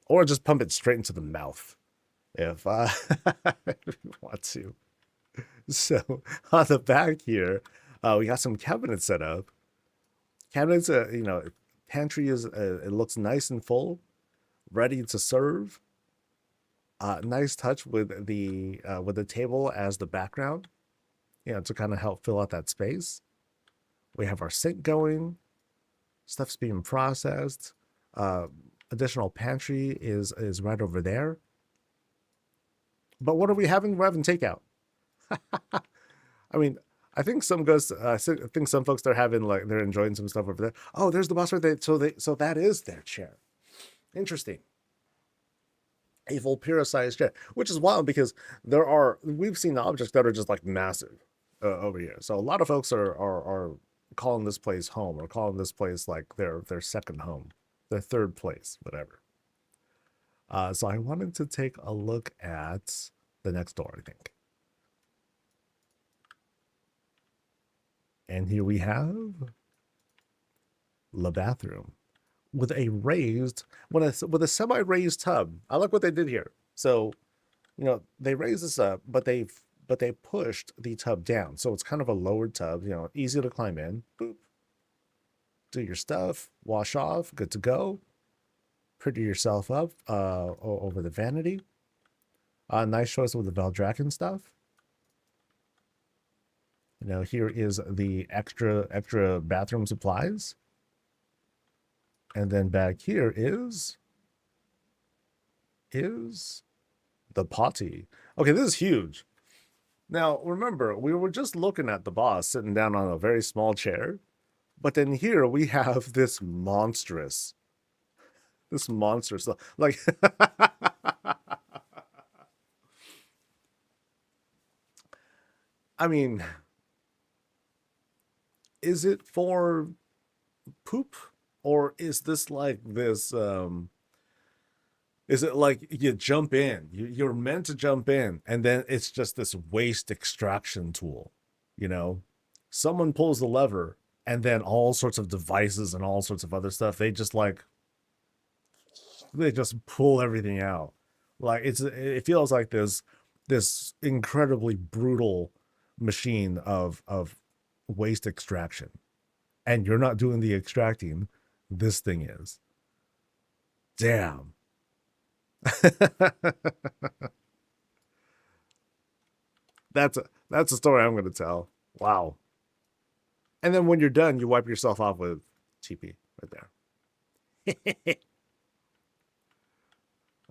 Or just pump it straight into the mouth if if you want to. So on the back here, we got some cabinets set up. Cabinets, pantry is it looks nice and full, ready to serve. Nice touch with the table as the background, to kind of help fill out that space. We have our sink going. Stuff's being processed. Additional pantry is right over there. But what are we having? We're having takeout. I mean, I think some folks they're having they're enjoying some stuff over there. Oh, there's the boss right there. So that is their chair. Interesting. A Valkyrion-sized chair, which is wild because we've seen objects that are just like massive over here. So a lot of folks are calling this place home, or calling this place like their second home, their third place, whatever. So I wanted to take a look at the next door, I think. And here we have the bathroom with a with a semi-raised tub. I like what they did here. So, they raised this up, but they pushed the tub down. So it's kind of a lowered tub, easy to climb in. Boop. Do your stuff, wash off, good to go. Pretty yourself up over the vanity. Nice choice with the Valdraken stuff. Here is the extra bathroom supplies. And then back here is the potty. Okay, this is huge. Now, remember, we were just looking at the boss sitting down on a very small chair. But then here we have this monstrous, like, I mean, is it for poop? Or is this like this, is it like you jump in, you're meant to jump in, and then it's just this waste extraction tool, Someone pulls the lever, and then all sorts of devices and all sorts of other stuff, they just pull everything out. Like it feels like this incredibly brutal machine of waste extraction. And you're not doing the extracting. This thing is. Damn. That's a story I'm going to tell. Wow. And then when you're done, you wipe yourself off with TP right there.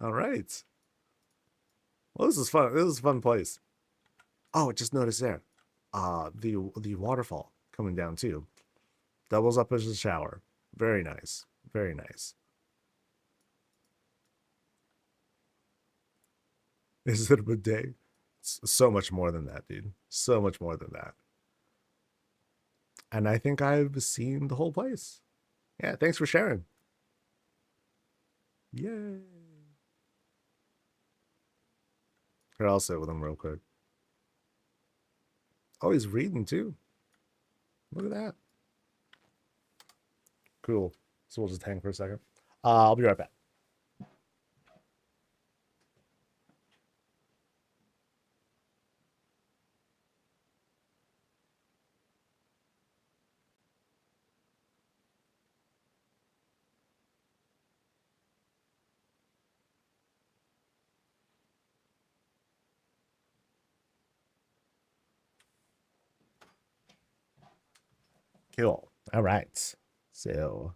All right. Well, this is fun. This is a fun place. Oh, just noticed there. The waterfall coming down too. Doubles up as a shower. Very nice. Very nice. Is it a bidet? It's so much more than that, dude. So much more than that. And I think I've seen the whole place. Yeah, thanks for sharing. Yay. Here, I'll sit with him real quick. Oh, he's reading too. Look at that. Cool. So we'll just hang for a second. I'll be right back. Cool. All right. So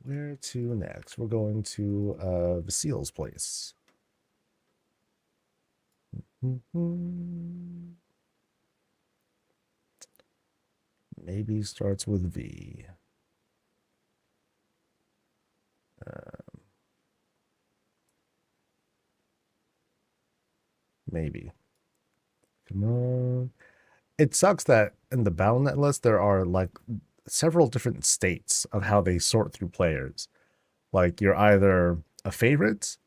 where to next? We're going to Vasile's place. Maybe starts with V. maybe. Come on. It sucks that in the BattleNet list there are like several different states of how they sort through players. Like you're either a favorite,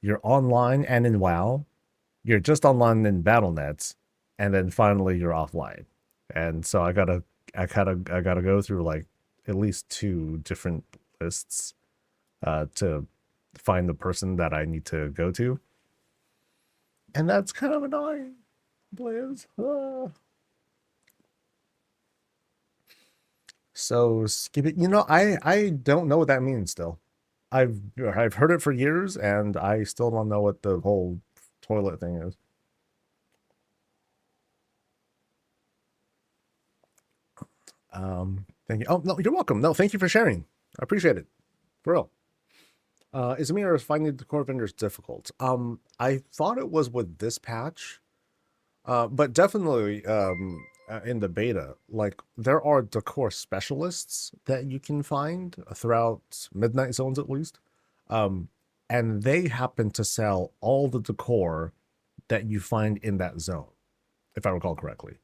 you're online and in WoW, you're just online in BattleNets, and then finally you're offline. And so I gotta go through like at least 2 different lists to find the person that I need to go to. And that's kind of annoying, Blaze. So skip it. I don't know what that means still. I've heard it for years and I still don't know what the whole toilet thing is. Thank you. Oh no, you're welcome. No, thank you for sharing. I appreciate it. For real. Is me or finding the core vendors difficult? I thought it was with this patch. But definitely in the beta, like there are decor specialists that you can find throughout Midnight Zones at least. And they happen to sell all the decor that you find in that zone, if I recall correctly.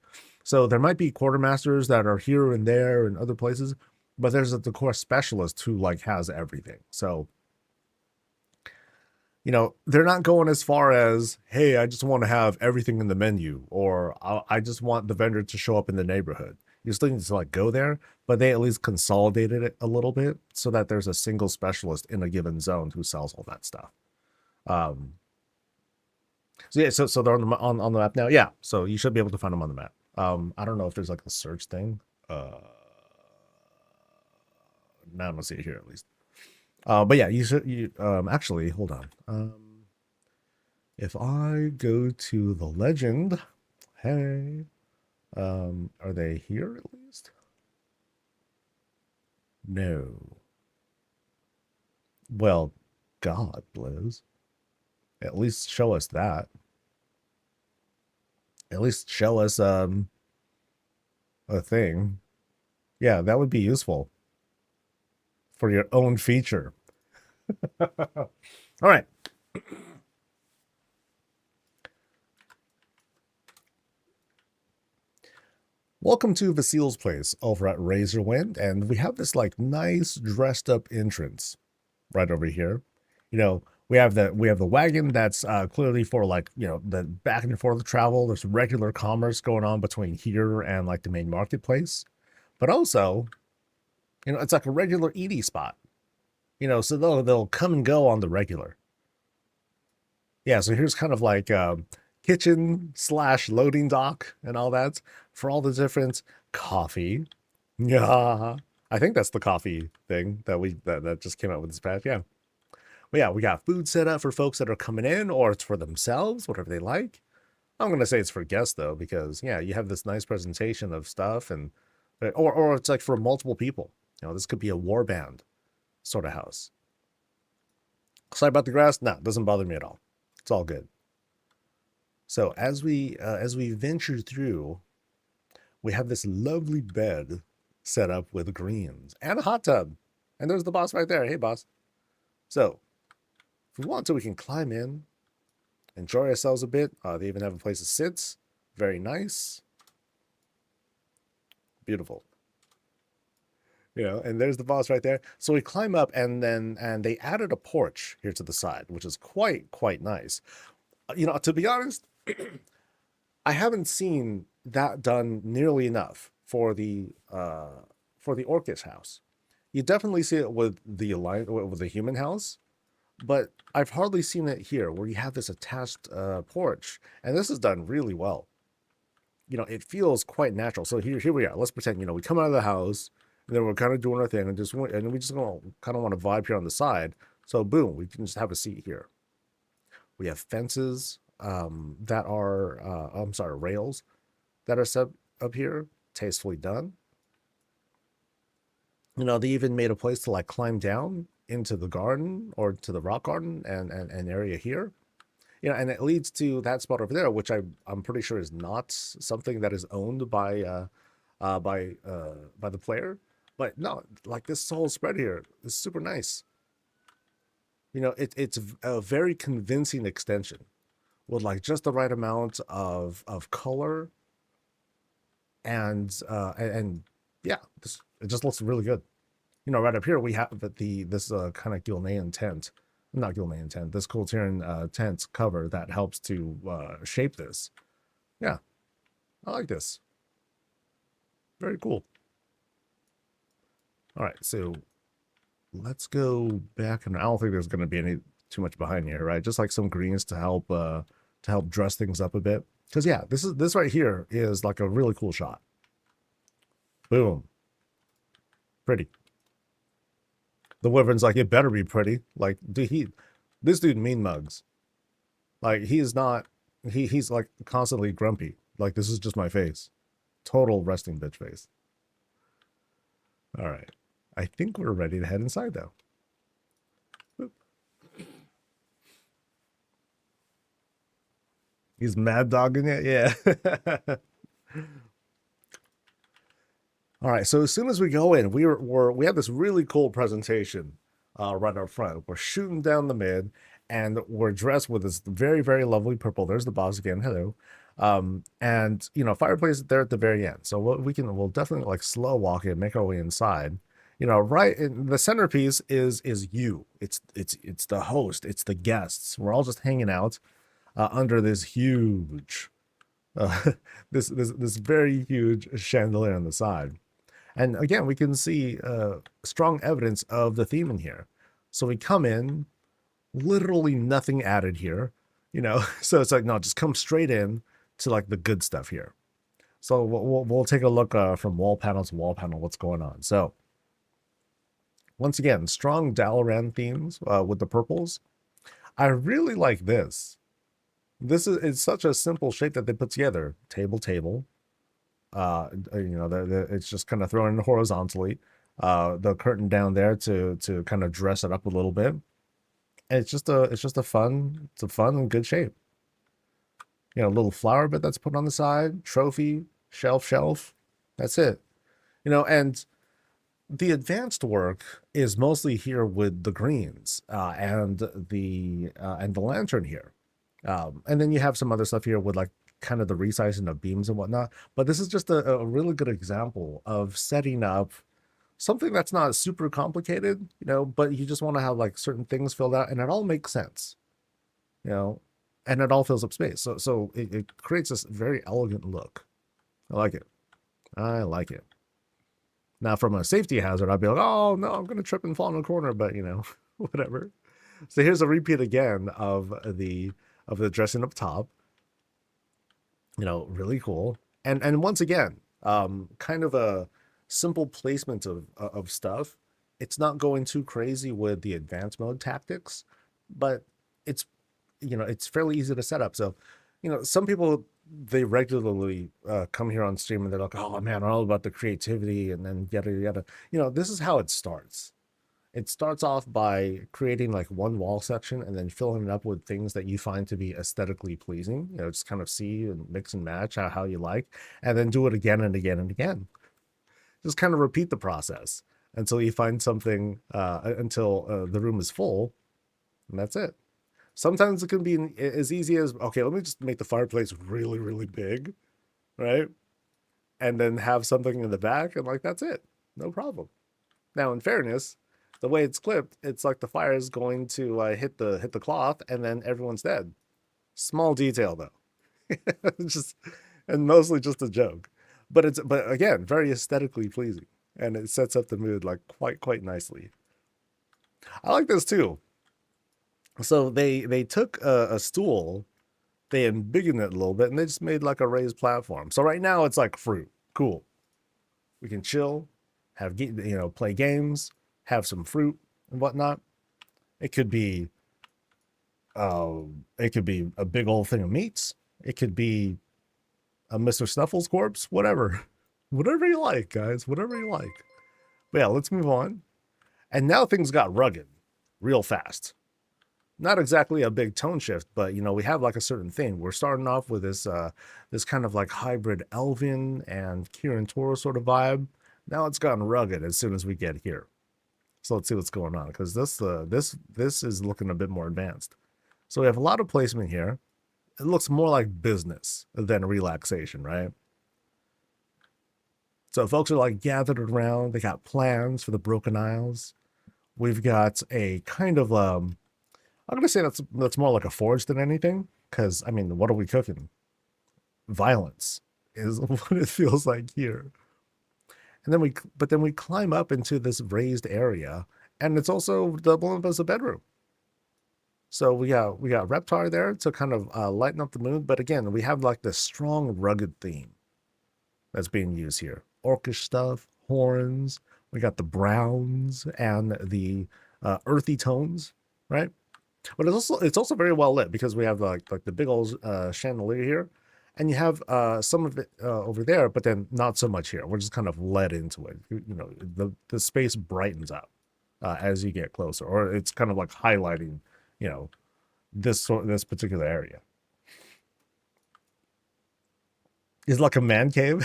So there might be quartermasters that are here and there and other places, but there's a decor specialist who like has everything. So they're not going as far as, hey, I just want to have everything in the menu, or I just want the vendor to show up in the neighborhood. You still need to like go there, but they at least consolidated it a little bit so that there's a single specialist in a given zone who sells all that stuff. So yeah, so they're on the map now. Yeah, so you should be able to find them on the map. I don't know if there's like a search thing. Now I don't see it here at least. But yeah, you actually hold on. If I go to the legend, hey, are they here at least? No. Well, God, Blizz. At least show us that. At least show us a thing. Yeah, that would be useful for your own feature. All right. Welcome to Vasil's place over at Razorwind, and we have this like nice dressed up entrance right over here. We have the wagon that's clearly for like the back and forth travel. There's regular commerce going on between here and like the main marketplace, but also it's like a regular eating spot. So they'll come and go on the regular. Yeah, so here's kind of like kitchen / loading dock and all that for all the different coffee. Yeah, I think that's the coffee thing that just came out with this patch. Yeah. But yeah, we got food set up for folks that are coming in, or it's for themselves, whatever they like. I'm gonna say it's for guests though, because yeah, you have this nice presentation of stuff, and or it's like for multiple people. This could be a warband sort of house. Sorry about the grass. No, it doesn't bother me at all. It's all good. So as we venture through, we have this lovely bed set up with greens and a hot tub, and there's the boss right there. Hey, boss. So if we want to, we can climb in, enjoy ourselves a bit. They even have a place to sit. Very nice. Beautiful. And there's the boss right there. So we climb up, and they added a porch here to the side, which is quite nice. To be honest, I haven't seen that done nearly enough for the Orcish house. You definitely see it with the human house, but I've hardly seen it here where you have this attached porch, and this is done really well. It feels quite natural. So here we are. Let's pretend we come out of the house, and then we're kind of doing our thing, and we just kind of want to vibe here on the side. So boom, we can just have a seat here. We have fences that are rails that are set up here, tastefully done. They even made a place to like climb down into the garden or to the rock garden and an area here. And it leads to that spot over there, which I'm pretty sure is not something that is owned by the player. But no, like this whole spread here is super nice. It's a very convincing extension. with like just the right amount of color and yeah, it just looks really good. Right up here we have this kind of Gilnean tent, not Gilnean tent, this Kultiran tent cover that helps to shape this. Yeah, I like this. Very cool. All right, so let's go back, and I don't think there's going to be any too much behind here, right? Just like some greens to help dress things up a bit. Because yeah, this right here is like a really cool shot. Boom, pretty. The Wyvern's like, it better be pretty. Like, this dude mean mugs. Like, he's not, he's like constantly grumpy. Like, this is just my face. Total resting bitch face. All right. I think we're ready to head inside though. Boop. He's mad dogging it? Yeah. All right, so as soon as we go in, we have this really cool presentation right up front. We're shooting down the mid, and we're dressed with this very, very lovely purple. There's the boss again. Hello. And fireplace there at the very end. So we'll definitely like slow walk in, make our way inside. Right in the centerpiece is you. It's the host. It's the guests. We're all just hanging out under this huge, this very huge chandelier on the side. And again, we can see strong evidence of the theme in here. So we come in, literally nothing added here, So it's like, no, just come straight in to like the good stuff here. So we'll take a look from wall panel to wall panel, what's going on. So once again, strong Dalaran themes with the purples. I really like this. It's such a simple shape that they put together. Table. It's just kind of thrown in horizontally. The curtain down there to kind of dress it up a little bit. And it's just a fun and good shape. A little flower bit that's put on the side, trophy, shelf. That's it. And the advanced work is mostly here with the greens and the lantern here. And then you have some other stuff here with like kind of the resizing of beams and whatnot. But this is just a really good example of setting up something that's not super complicated, but you just want to have like certain things filled out and it all makes sense, and it all fills up space. So it creates this very elegant look. I like it. Now from a safety hazard, I'd be like, oh no, I'm going to trip and fall in a corner, but whatever. So here's a repeat again of the dressing up top. Really cool. And once again, kind of a simple placement of stuff. It's not going too crazy with the advanced mode tactics, but it's fairly easy to set up. So, some people, they regularly come here on stream and they're like, oh man, I'm all about the creativity and then yada yada. This is how it starts. It starts off by creating like one wall section and then filling it up with things that you find to be aesthetically pleasing. Just kind of see and mix and match how you like, and then do it again and again and again. Just kind of repeat the process until you find something, until the room is full, and that's it. Sometimes it can be as easy as, okay, let me just make the fireplace really, really big, right? And then have something in the back, and like, that's it. No problem. Now, in fairness, the way it's clipped, it's like the fire is going to hit the cloth, and then everyone's dead. Small detail though, and mostly just a joke. But again, very aesthetically pleasing, and it sets up the mood like quite nicely. I like this too. So they took a stool, they embiggened it a little bit, and they just made like a raised platform. So right now it's like fruit, cool. We can chill, have play games, have some fruit and whatnot. It could be a big old thing of meats. It could be a Mr. Snuffles corpse, whatever you like, guys, whatever you like. But yeah, let's move on. And now things got rugged real fast. Not exactly a big tone shift, but we have like a certain thing. We're starting off with this kind of like hybrid Elven and Kirin Tor sort of vibe. Now it's gotten rugged as soon as we get here. So let's see what's going on, because this is looking a bit more advanced. So we have a lot of placement here. it looks more like business than relaxation, right? So folks are like gathered around. They got plans for the Broken Isles. We've got a kind of I'm gonna say that's more like a forge than anything. Because I mean, what are we cooking? Violence is what it feels like here. And then we climb up into this raised area, and it's also doubling as a bedroom. So we got Reptar there to kind of lighten up the mood, but again, we have like this strong, rugged theme that's being used here. Orcish stuff, horns. We got the browns and the earthy tones, right? But it's also very well lit because we have like the big old chandelier here, and you have some of it over there, but then not so much here. We're just kind of led into it. You know, the space brightens up as you get closer, or it's kind of like highlighting, you know, this particular area. It's like a man cave.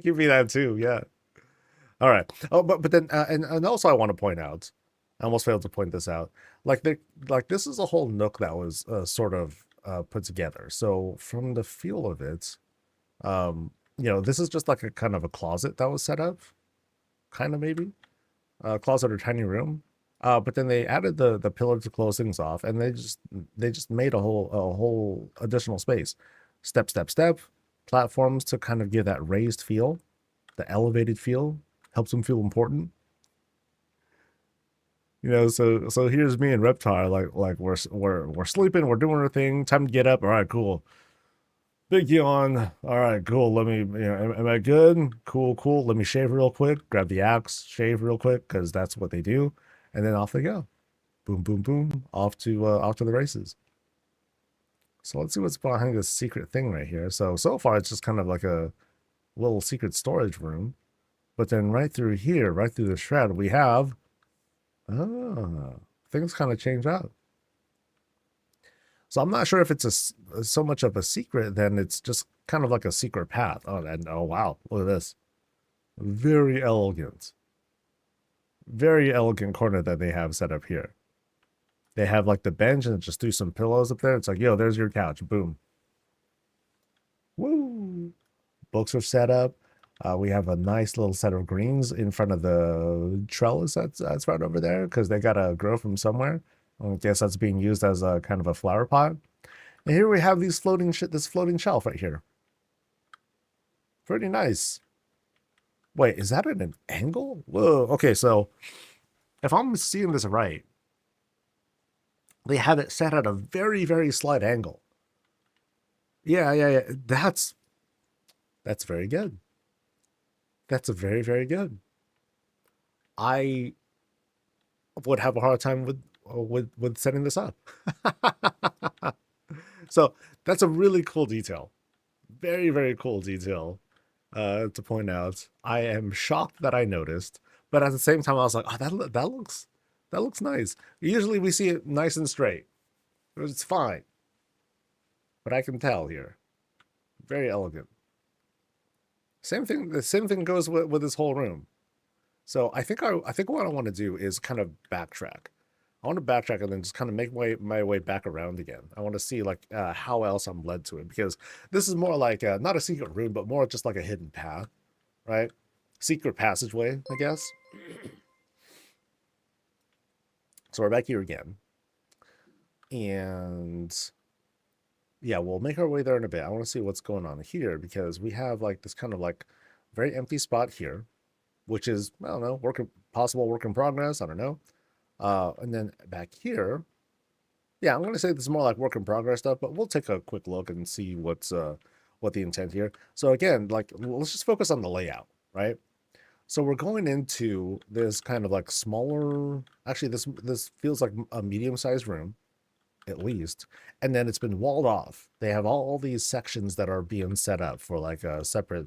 Give me that too. Yeah. All right. Oh, but then and also I want to point out, I almost failed to point this out. Like this is a whole nook that was sort of put together. So from the feel of it, you know, this is just like a kind of a closet that was set up, kind of maybe a closet or tiny room. But then they added the pillar to close things off, and they just made a whole additional space, step, platforms to kind of give that raised feel, the elevated feel, helps them feel important. You know, so here's me and Reptar, like we're sleeping, we're doing our thing, time to get up. All right, cool. Big yawn. All right, cool. Let me, you know, am I good? Cool. Let me shave real quick. Grab the axe, shave real quick, because that's what they do, and then off they go. Boom, off to the races. So let's see what's behind this secret thing right here. So far it's just kind of like a little secret storage room, but then right through here, right through the shroud, we have things kind of change up. So I'm not sure if it's so much of a secret, then it's just kind of like a secret path. Oh wow, look at this. Very elegant. Very elegant corner that they have set up here. They have like the bench and just threw some pillows up there. It's like, yo, there's your couch. Boom. Woo. Books are set up. We have a nice little set of greens in front of the trellis that's right over there because they got to grow from somewhere. I guess that's being used as a kind of a flower pot. And here we have this floating shelf right here. Pretty nice. Wait, is that at an angle? Whoa. Okay, so if I'm seeing this right, they have it set at a very, very slight angle. Yeah. That's very good. That's very, very good. I would have a hard time with setting this up. So that's a really cool detail. Very, very cool detail to point out. I am shocked that I noticed, but at the same time, I was like, oh, that looks nice. Usually we see it nice and straight. It's fine. But I can tell here. Very elegant. The same thing goes with this whole room. So I think what I want to do is kind of backtrack. I want to backtrack and then just kind of make my way back around again. I want to see like how else I'm led to it, because this is more like not a secret room, but more just like a hidden path, right? Secret passageway, I guess. So we're back here again. And yeah, we'll make our way there in a bit. I want to see what's going on here because we have like this kind of like very empty spot here, which is, I don't know, possible work in progress. I don't know. And then back here, yeah, I'm going to say this is more like work in progress stuff, but we'll take a quick look and see what the intent here. So again, like let's just focus on the layout, right? So we're going into this kind of like smaller, actually this feels like a medium-sized room, at least, and then it's been walled off. They have all these sections that are being set up for like a separate,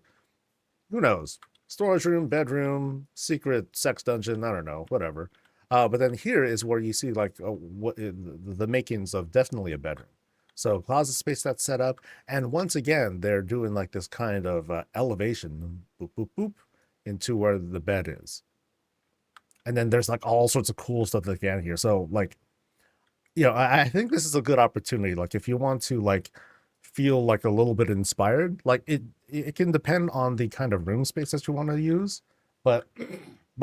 who knows, storage room, bedroom, secret sex dungeon, I don't know, whatever. But then here is where you see like the makings of definitely a bedroom. So closet space that's set up, and once again they're doing like this kind of elevation, boop boop boop, into where the bed is. And then there's like all sorts of cool stuff that can here. So like, you know, I think this is a good opportunity. Like if you want to like feel like a little bit inspired. Like it can depend on the kind of room space that you want to use, but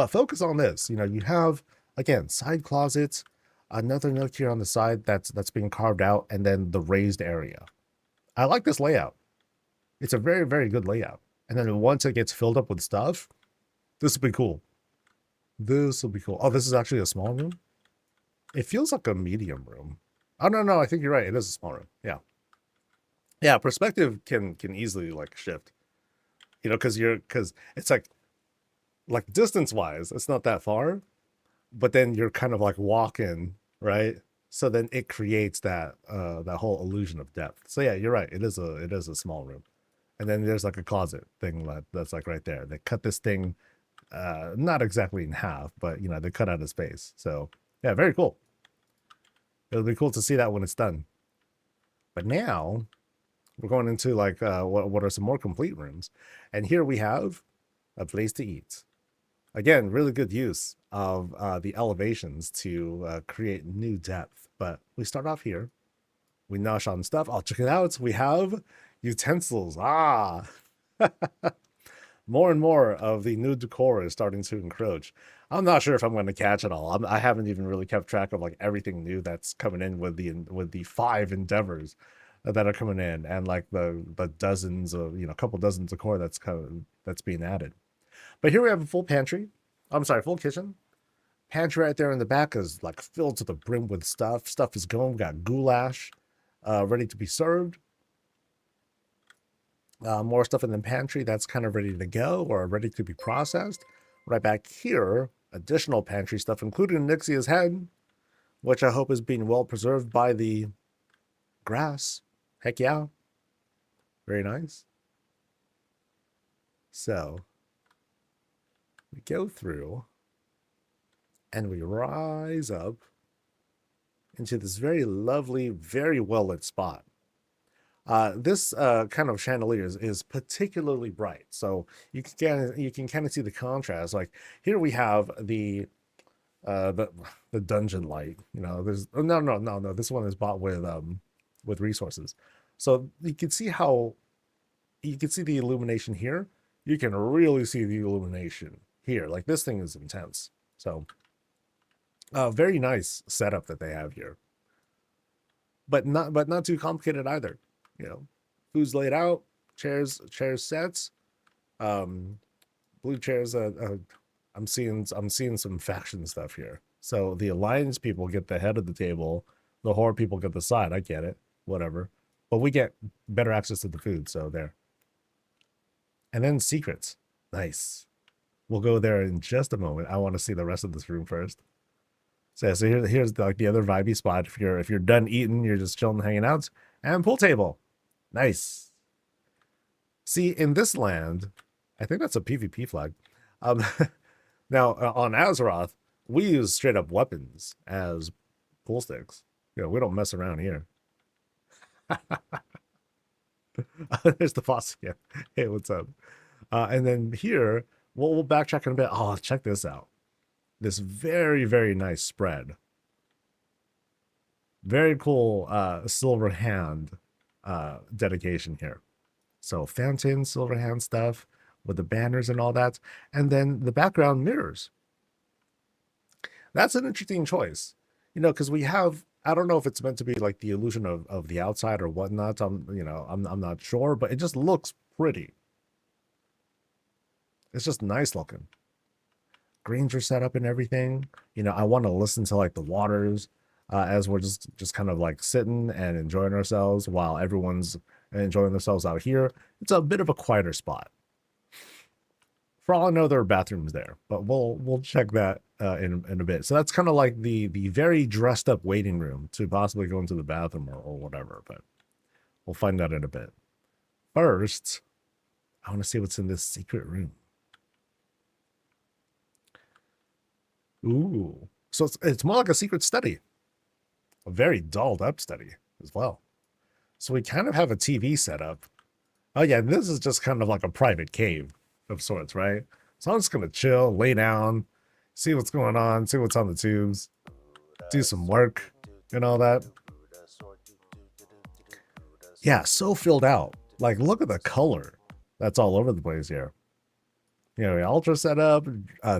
focus on this. You know, you have again side closets, another nook here on the side that's being carved out, and then the raised area. I like this layout. It's a very, very good layout. And then once it gets filled up with stuff, this will be cool. This will be cool. Oh, this is actually a small room. It feels like a medium room. Oh, no, I think you're right. It is a small room. Yeah. Yeah, perspective can easily like shift. You know, because it's like distance-wise, it's not that far, but then you're kind of like walking, right? So then it creates that that whole illusion of depth. So yeah, you're right. It is a small room. And then there's like a closet thing that's like right there. They cut this thing not exactly in half, but you know, they cut out a space. So yeah, very cool. It'll be cool to see that when it's done. But now we're going into like what are some more complete rooms. And here we have a place to eat. Again, really good use of the elevations to create new depth. But we start off here. We nosh on stuff. Oh, check it out. We have utensils. Ah, more and more of the new decor is starting to encroach. I'm not sure if I'm going to catch it all. I haven't even really kept track of like everything new that's coming in with the 5 endeavors that are coming in, and like the dozens of, you know, a couple dozens of decor that's being added. But here we have a full pantry. I'm sorry, full kitchen. Pantry right there in the back is like filled to the brim with stuff. Stuff is going. We got goulash ready to be served. More stuff in the pantry that's kind of ready to go or ready to be processed. Right back here, additional pantry stuff, including Nixia's head, which I hope is being well preserved by the grass. Heck yeah. Very nice. So we go through and we rise up into this very lovely, very well lit spot. This kind of chandelier is particularly bright, so you can kind of see the contrast. Like here we have the dungeon light. You know, there's no. This one is bought with resources, so you can see the illumination here. You can really see the illumination here. Like this thing is intense. So, very nice setup that they have here, but not too complicated either. You know, food's laid out, chairs sets, blue chairs. I'm seeing some faction stuff here. So the alliance people get the head of the table, the horde people get the side. I get it, whatever. But we get better access to the food. So there. And then secrets, nice. We'll go there in just a moment. I want to see the rest of this room first. So here's like the other vibey spot. If you're done eating, you're just chilling, hanging out, and pool table. Nice. See, in this land, I think that's a PvP flag. Now, on Azeroth, we use straight up weapons as pool sticks. You know, we don't mess around here. There's the boss again. Hey, what's up? And then here, we'll backtrack in a bit. Oh, check this out. This very, very nice spread. Very cool silver hand dedication here. So fountain, silver hand stuff with the banners and all that. And then the background mirrors. That's an interesting choice. You know, because we have, I don't know if it's meant to be like the illusion of the outside or whatnot. I'm not sure, but it just looks pretty. It's just nice looking. Greens are set up and everything. You know, I want to listen to like the waters as we're just kind of like sitting and enjoying ourselves while everyone's enjoying themselves out here. It's a bit of a quieter spot. For all I know, there are bathrooms there, but we'll check that in a bit. So that's kind of like the very dressed up waiting room to possibly go into the bathroom or whatever, but we'll find out in a bit. First, I want to see what's in this secret room. Ooh, so it's more like a secret study. A very dolled up study as well. So we kind of have a TV set up. Oh yeah, this is just kind of like a private cave of sorts, right? So I'm just gonna chill, lay down, see what's going on, see what's on the tubes, do some work and all that. Yeah, so filled out. Like, look at the color that's all over the place here. You know, altar set up,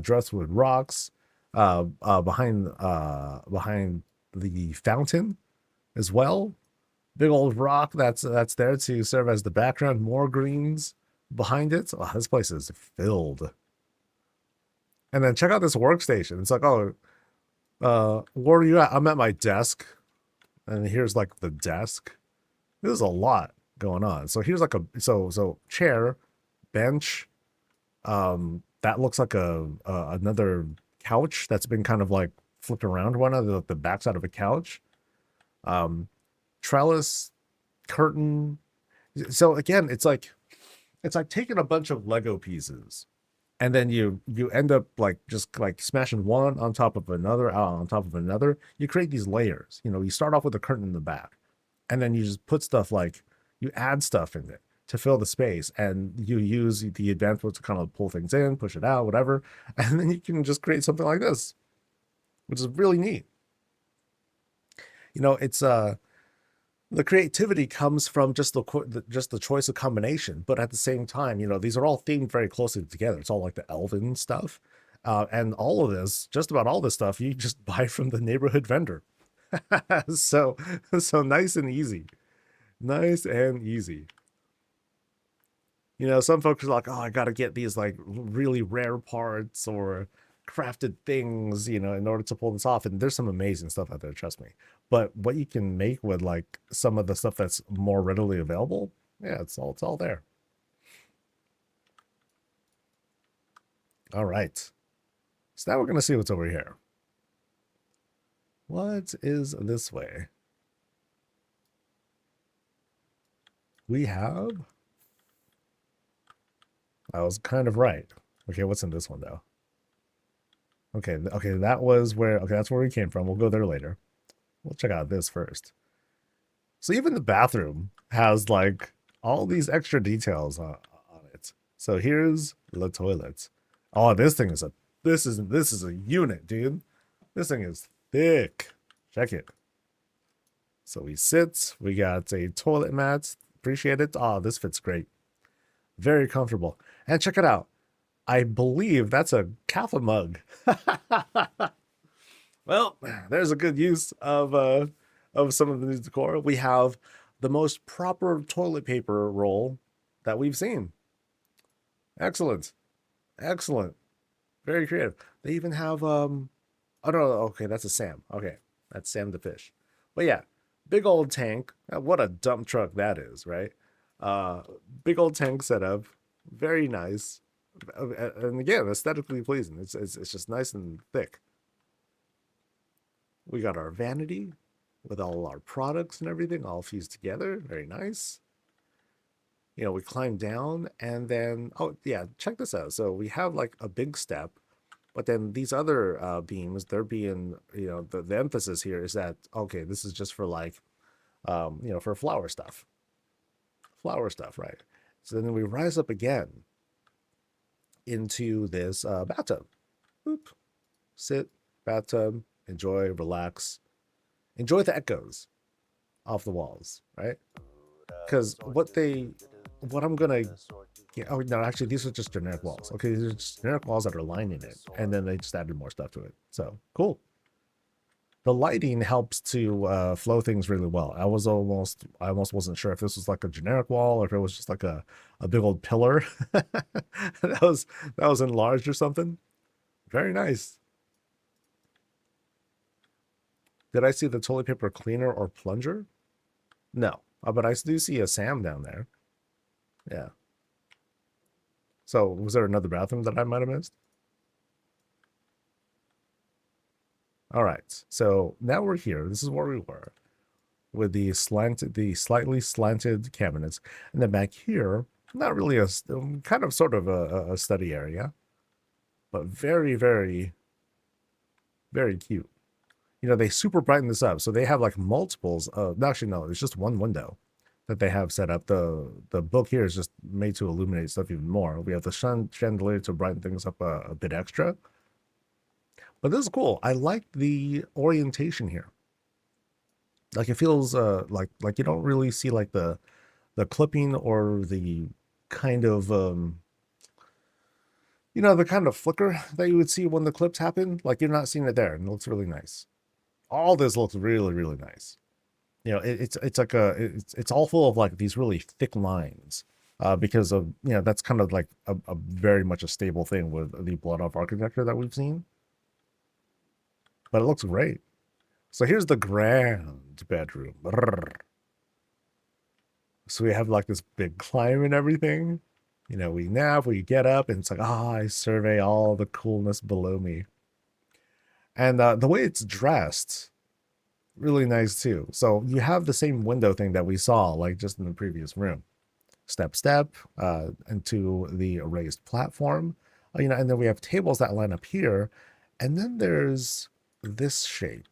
dressed with rocks, behind the fountain as well. Big old rock that's there to serve as the background. More greens behind it. Oh, this place is filled. And then check out this workstation. It's like, oh, where are you at? I'm at my desk. And here's like the desk. There's a lot going on. So here's like so chair, bench. That looks like another couch that's been kind of like flipped around one of the backside of a couch. Trellis, curtain. So again, it's like taking a bunch of Lego pieces, and then you end up like just like smashing one on top of another, on top of another. You create these layers. You know, you start off with a curtain in the back, and then you just put stuff like you add stuff in it to fill the space, and you use the advanced mode to kind of pull things in, push it out, whatever, and then you can just create something like this, which is really neat. You know, it's the creativity comes from just the choice of combination, but at the same time, you know, these are all themed very closely together. It's all like the elven stuff, and all of this, just about all this stuff, you just buy from the neighborhood vendor. so nice and easy, nice and easy. You know, some folks are like, oh, I gotta get these like really rare parts or crafted things, you know, in order to pull this off. And there's some amazing stuff out there, trust me. But what you can make with like some of the stuff that's more readily available, yeah, it's all there. All right. So now we're gonna see what's over here. What is this way? We have. I was kind of right. Okay, what's in this one though? Okay, that was where. Okay, that's where we came from. We'll go there later. We'll check out this first. So even the bathroom has like all these extra details on it. So here's the toilet. Oh, this thing is this is a unit, dude. This thing is thick. Check it. So we sit. We got a toilet mat. Appreciate it. Oh, this fits great. Very comfortable. And check it out. I believe that's a Kappa mug. Well, there's a good use of some of the new decor. We have the most proper toilet paper roll that we've seen. Excellent. Excellent. Very creative. They even have oh no, okay, that's a Sam. Okay. That's Sam the fish. But yeah, big old tank. What a dump truck that is, right? Big old tank setup. Very nice. And again, aesthetically pleasing. It's just nice and thick. We got our vanity with all our products and everything all fused together. Very nice. You know, we climb down and then, oh yeah, check this out. So we have like a big step, but then these other beams, they're being, you know, the emphasis here is that, okay, this is just for like, you know, for flower stuff. Flower stuff, right? So then we rise up again into this bathtub. Boop. Sit, bathtub, enjoy, relax. Enjoy the echoes off the walls, right? Because what I'm gonna get, oh no, actually these are just generic walls. Okay, these are just generic walls that are lining it, and then they just added more stuff to it. So cool. The lighting helps to flow things really well. I almost wasn't sure if this was like a generic wall or if it was just like a big old pillar that was enlarged or something. Very nice. Did I see the toilet paper cleaner or plunger? No, but I do see a Sam down there. Yeah. So was there another bathroom that I might have missed? All right. So now we're here. This is where we were with the slightly slanted cabinets, and then back here, not really a kind of sort of a study area, but very, very, very cute. You know, they super brighten this up. So they have like multiples of, actually, no, it's just one window that they have set up. The book here is just made to illuminate stuff even more. We have the chandelier to brighten things up a bit extra. But this is cool. I like the orientation here. Like it feels like you don't really see like the the clipping or the kind of you know, the kind of flicker that you would see when the clips happen. Like you're not seeing it there, and it looks really nice. All this looks really, really nice. You know, it's like it's all full of like these really thick lines. Because of, you know, that's kind of like a very much a stable thing with the blood off architecture that we've seen. But it looks great. So here's the grand bedroom. Brrr. So we have like this big climb and everything. You know, we nap, we get up, and it's like, I survey all the coolness below me. And the way it's dressed, really nice too. So you have the same window thing that we saw, like just in the previous room. Step into the raised platform, you know, and then we have tables that line up here, and then there's this shape,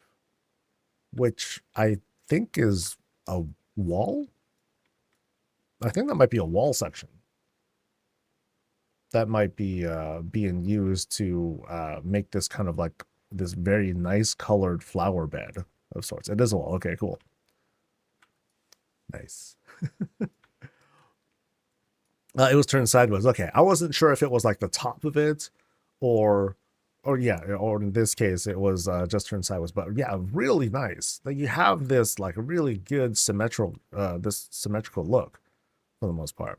which I think is a wall. I think that might be a wall section that might be being used to make this kind of like this very nice colored flower bed of sorts. It is a wall. Okay, cool. Nice. It was turned sideways. Okay, I wasn't sure if it was like the top of it, or yeah, or in this case it was just turned sideways. But yeah, really nice. Like you have this like really good symmetrical, this symmetrical look for the most part.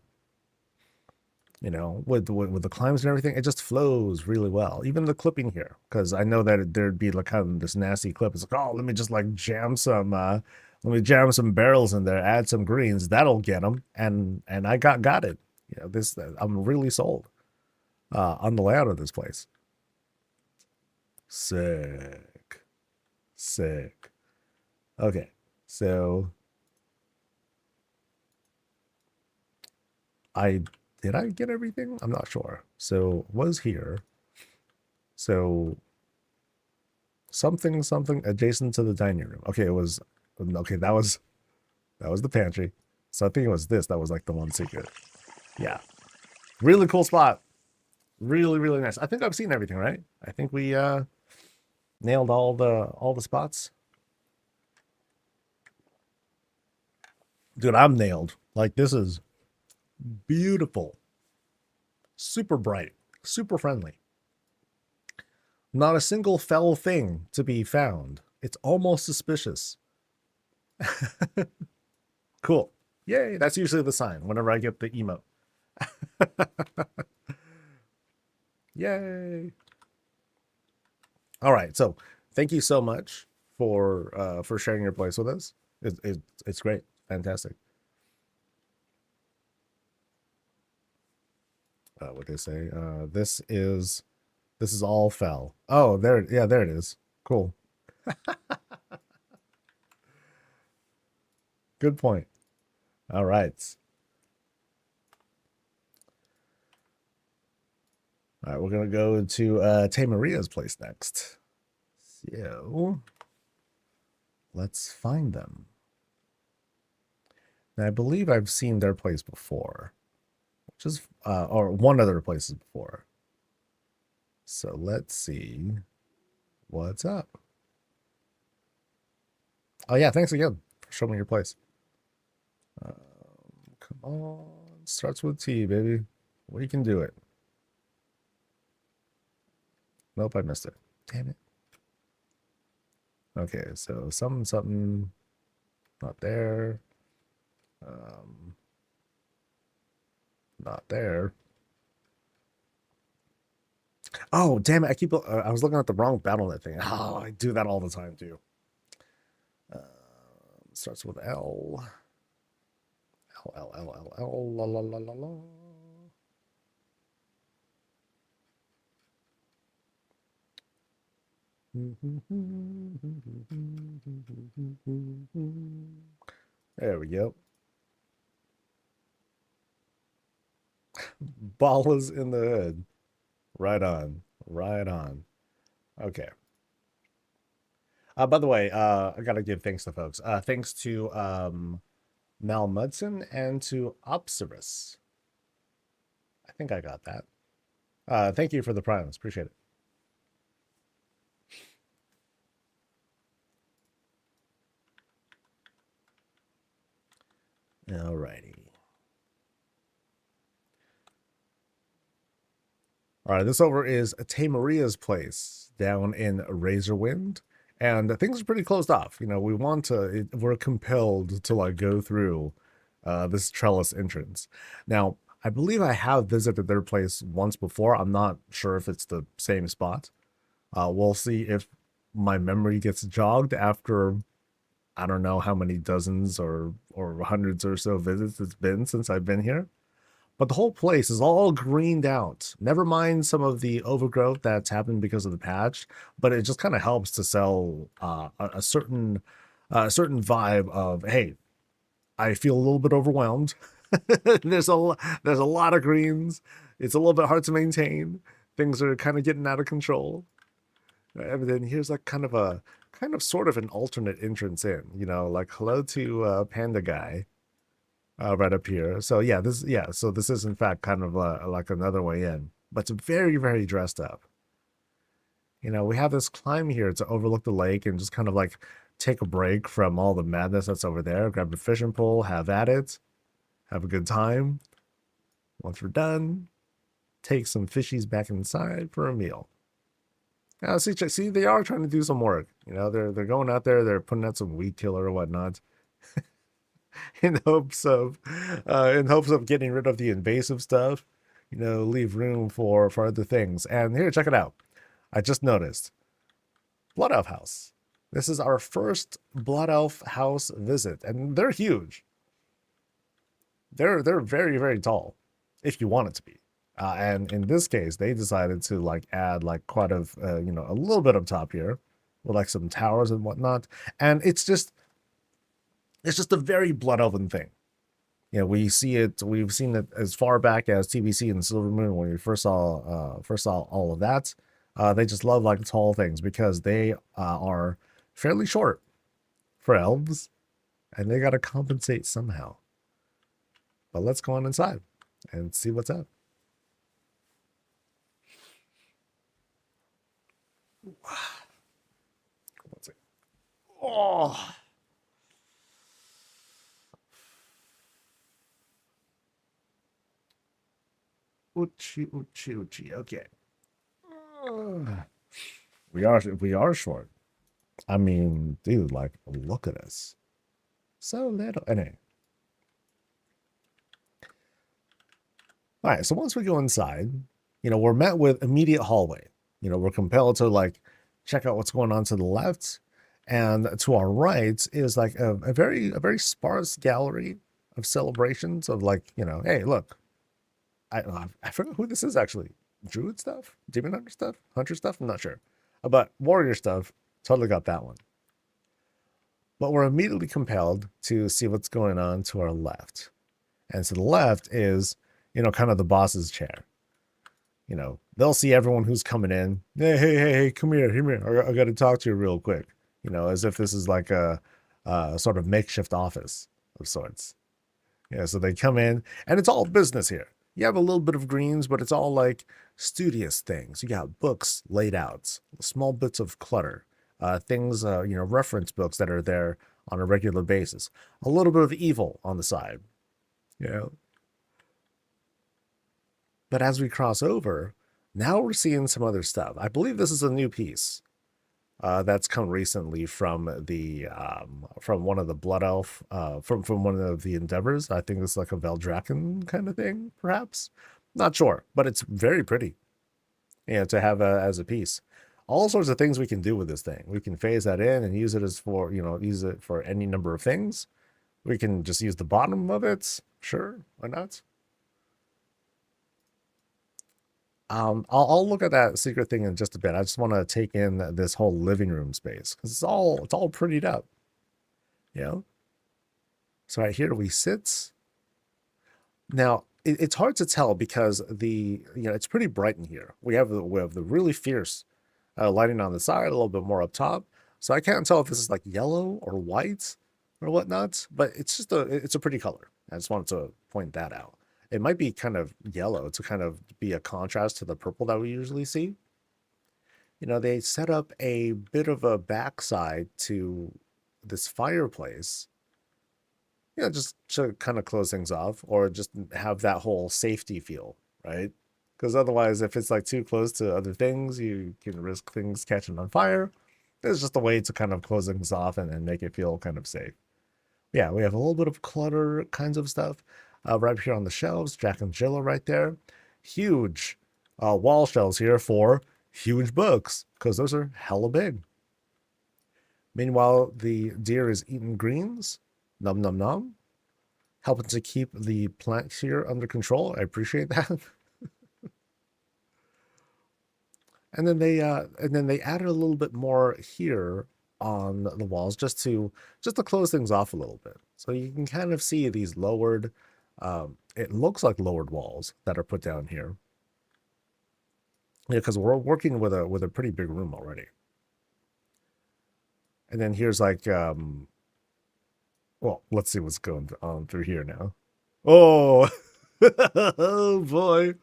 You know, with the climbs and everything, it just flows really well. Even the clipping here, because I know that there'd be like kind of this nasty clip. It's like, oh, let me just like jam some, let me jam some barrels in there, add some greens, that'll get them, and I got it. You know, this I'm really sold on the layout of this place. Sick. Okay, so did I get everything? I'm not sure. So was here. So something adjacent to the dining room. Okay, it was okay. That was the pantry. So I think it was this. That was like the one secret. Yeah, really cool spot. Really nice. I think I've seen everything, right? I think we nailed all the spots. Dude, I'm nailed. Like this is beautiful. Super bright, super friendly. Not a single foul thing to be found. It's almost suspicious. Cool. Yay, that's usually the sign whenever I get the emote. Yay. All right, so thank you so much for sharing your place with us. It's great. Fantastic. What they say? This is all fell. Oh, there, yeah, there it is. Cool. Good point. All right. All right, we're gonna go to Tamaria's place next. So let's find them. Now, I believe I've seen their place before, which is or one other places before. So let's see what's up. Oh yeah, thanks again for showing me your place. Come on, starts with T, baby. We can do it. Nope, I missed it. Damn it. Okay, so something not there. Not there. Oh, damn it. I was looking at the wrong BattleNet thing. Oh, I do that all the time too. Starts with L. L, la, la, la, la, la. There we go. Ball is in the hood. Right on. Right on. Okay. By the way, I gotta give thanks to folks. Thanks to Mal Mudson and to Observus. I think I got that. Thank you for the primes. Appreciate it. Alrighty. All right, this over is Tamaria's place down in Razorwind, and things are pretty closed off. You know, we want to, we're compelled to like go through this trellis entrance. Now, I believe I have visited their place once before. I'm not sure if it's the same spot. We'll see if my memory gets jogged after I don't know how many dozens or hundreds or so visits it's been since I've been here. But the whole place is all greened out. Never mind some of the overgrowth that's happened because of the patch, but it just kind of helps to sell a certain vibe of, hey, I feel a little bit overwhelmed. There's a lot of greens. It's a little bit hard to maintain. Things are kind of getting out of control. And then here's like kind of sort of an alternate entrance in, you know, like hello to Panda Guy right up here. So so this is in fact kind of like another way in, but it's very, very dressed up. You know, we have this climb here to overlook the lake and just kind of like take a break from all the madness that's over there. Grab a fishing pole, have at it, have a good time. Once we're done, take some fishies back inside for a meal. Now, see, they are trying to do some work. You know, they're going out there, they're putting out some weed killer or whatnot, in hopes of getting rid of the invasive stuff. You know, leave room for other things. And here, check it out. I just noticed Blood Elf House. This is our first Blood Elf House visit, and they're huge. They're very, very tall, if you want it to be. And in this case, they decided to like add like quite a you know, a little bit up top here with like some towers and whatnot. And it's just a very Blood Elven thing. You know, we've seen it as far back as TBC and Silver Moon when we first saw all of that. They just love like tall things because they are fairly short for elves, and they got to compensate somehow. But let's go on inside and see what's up. What's it? Oh. Uchi, uchi, uchi. Okay. We are short. I mean, dude, like, look at us. So little. Anyway. All right, so once we go inside, you know, we're met with immediate hallway. You know, we're compelled to like check out what's going on to the left, and to our right is like a very sparse gallery of celebrations of like, you know, hey, look, I forget who this is actually. Druid stuff, demon hunter stuff. I'm not sure, but warrior stuff. Totally got that one. But we're immediately compelled to see what's going on to our left, and to the left is, you know, kind of the boss's chair. You know, they'll see everyone who's coming in. Hey, come here. I got to talk to you real quick. You know, as if this is like a sort of makeshift office of sorts. Yeah, so they come in, and it's all business here. You have a little bit of greens, but it's all like studious things. You got books laid out, small bits of clutter, things, you know, reference books that are there on a regular basis. A little bit of evil on the side, you know. But as we cross over, now we're seeing some other stuff. I believe this is a new piece that's come recently from the from one of the Blood Elf from one of the endeavors. I think it's like a Veldraken kind of thing, perhaps. Not sure, but it's very pretty. You know, to have as a piece. All sorts of things we can do with this thing. We can phase that in and use it as for, you know, use it for any number of things. We can just use the bottom of it. Sure, why not? I'll look at that secret thing in just a bit. I just want to take in this whole living room space because it's all prettied up, you know. So right here we sit. Now it's hard to tell because it's pretty bright in here. We have the really fierce lighting on the side, a little bit more up top. So I can't tell if this is like yellow or white or whatnot, but it's a pretty color. I just wanted to point that out. It might be kind of yellow to kind of be a contrast to the purple that we usually see. You know, they set up a bit of a backside to this fireplace, you know, just to kind of close things off or just have that whole safety feel, right? Because otherwise, if it's like too close to other things, you can risk things catching on fire. It's just a way to kind of close things off and make it feel kind of safe. Yeah, we have a little bit of clutter kinds of stuff right here on the shelves. Jack and Jilla right there. Huge wall shelves here for huge books because those are hella big. Meanwhile, the deer is eating greens. Num num num. Helping to keep the plants here under control. I appreciate that. And then they added a little bit more here on the walls just to close things off a little bit. So you can kind of see these lowered, it looks like lowered walls that are put down here. Yeah, because we're working with a pretty big room already. And then here's like, well, let's see what's going on through here now. Oh, oh boy,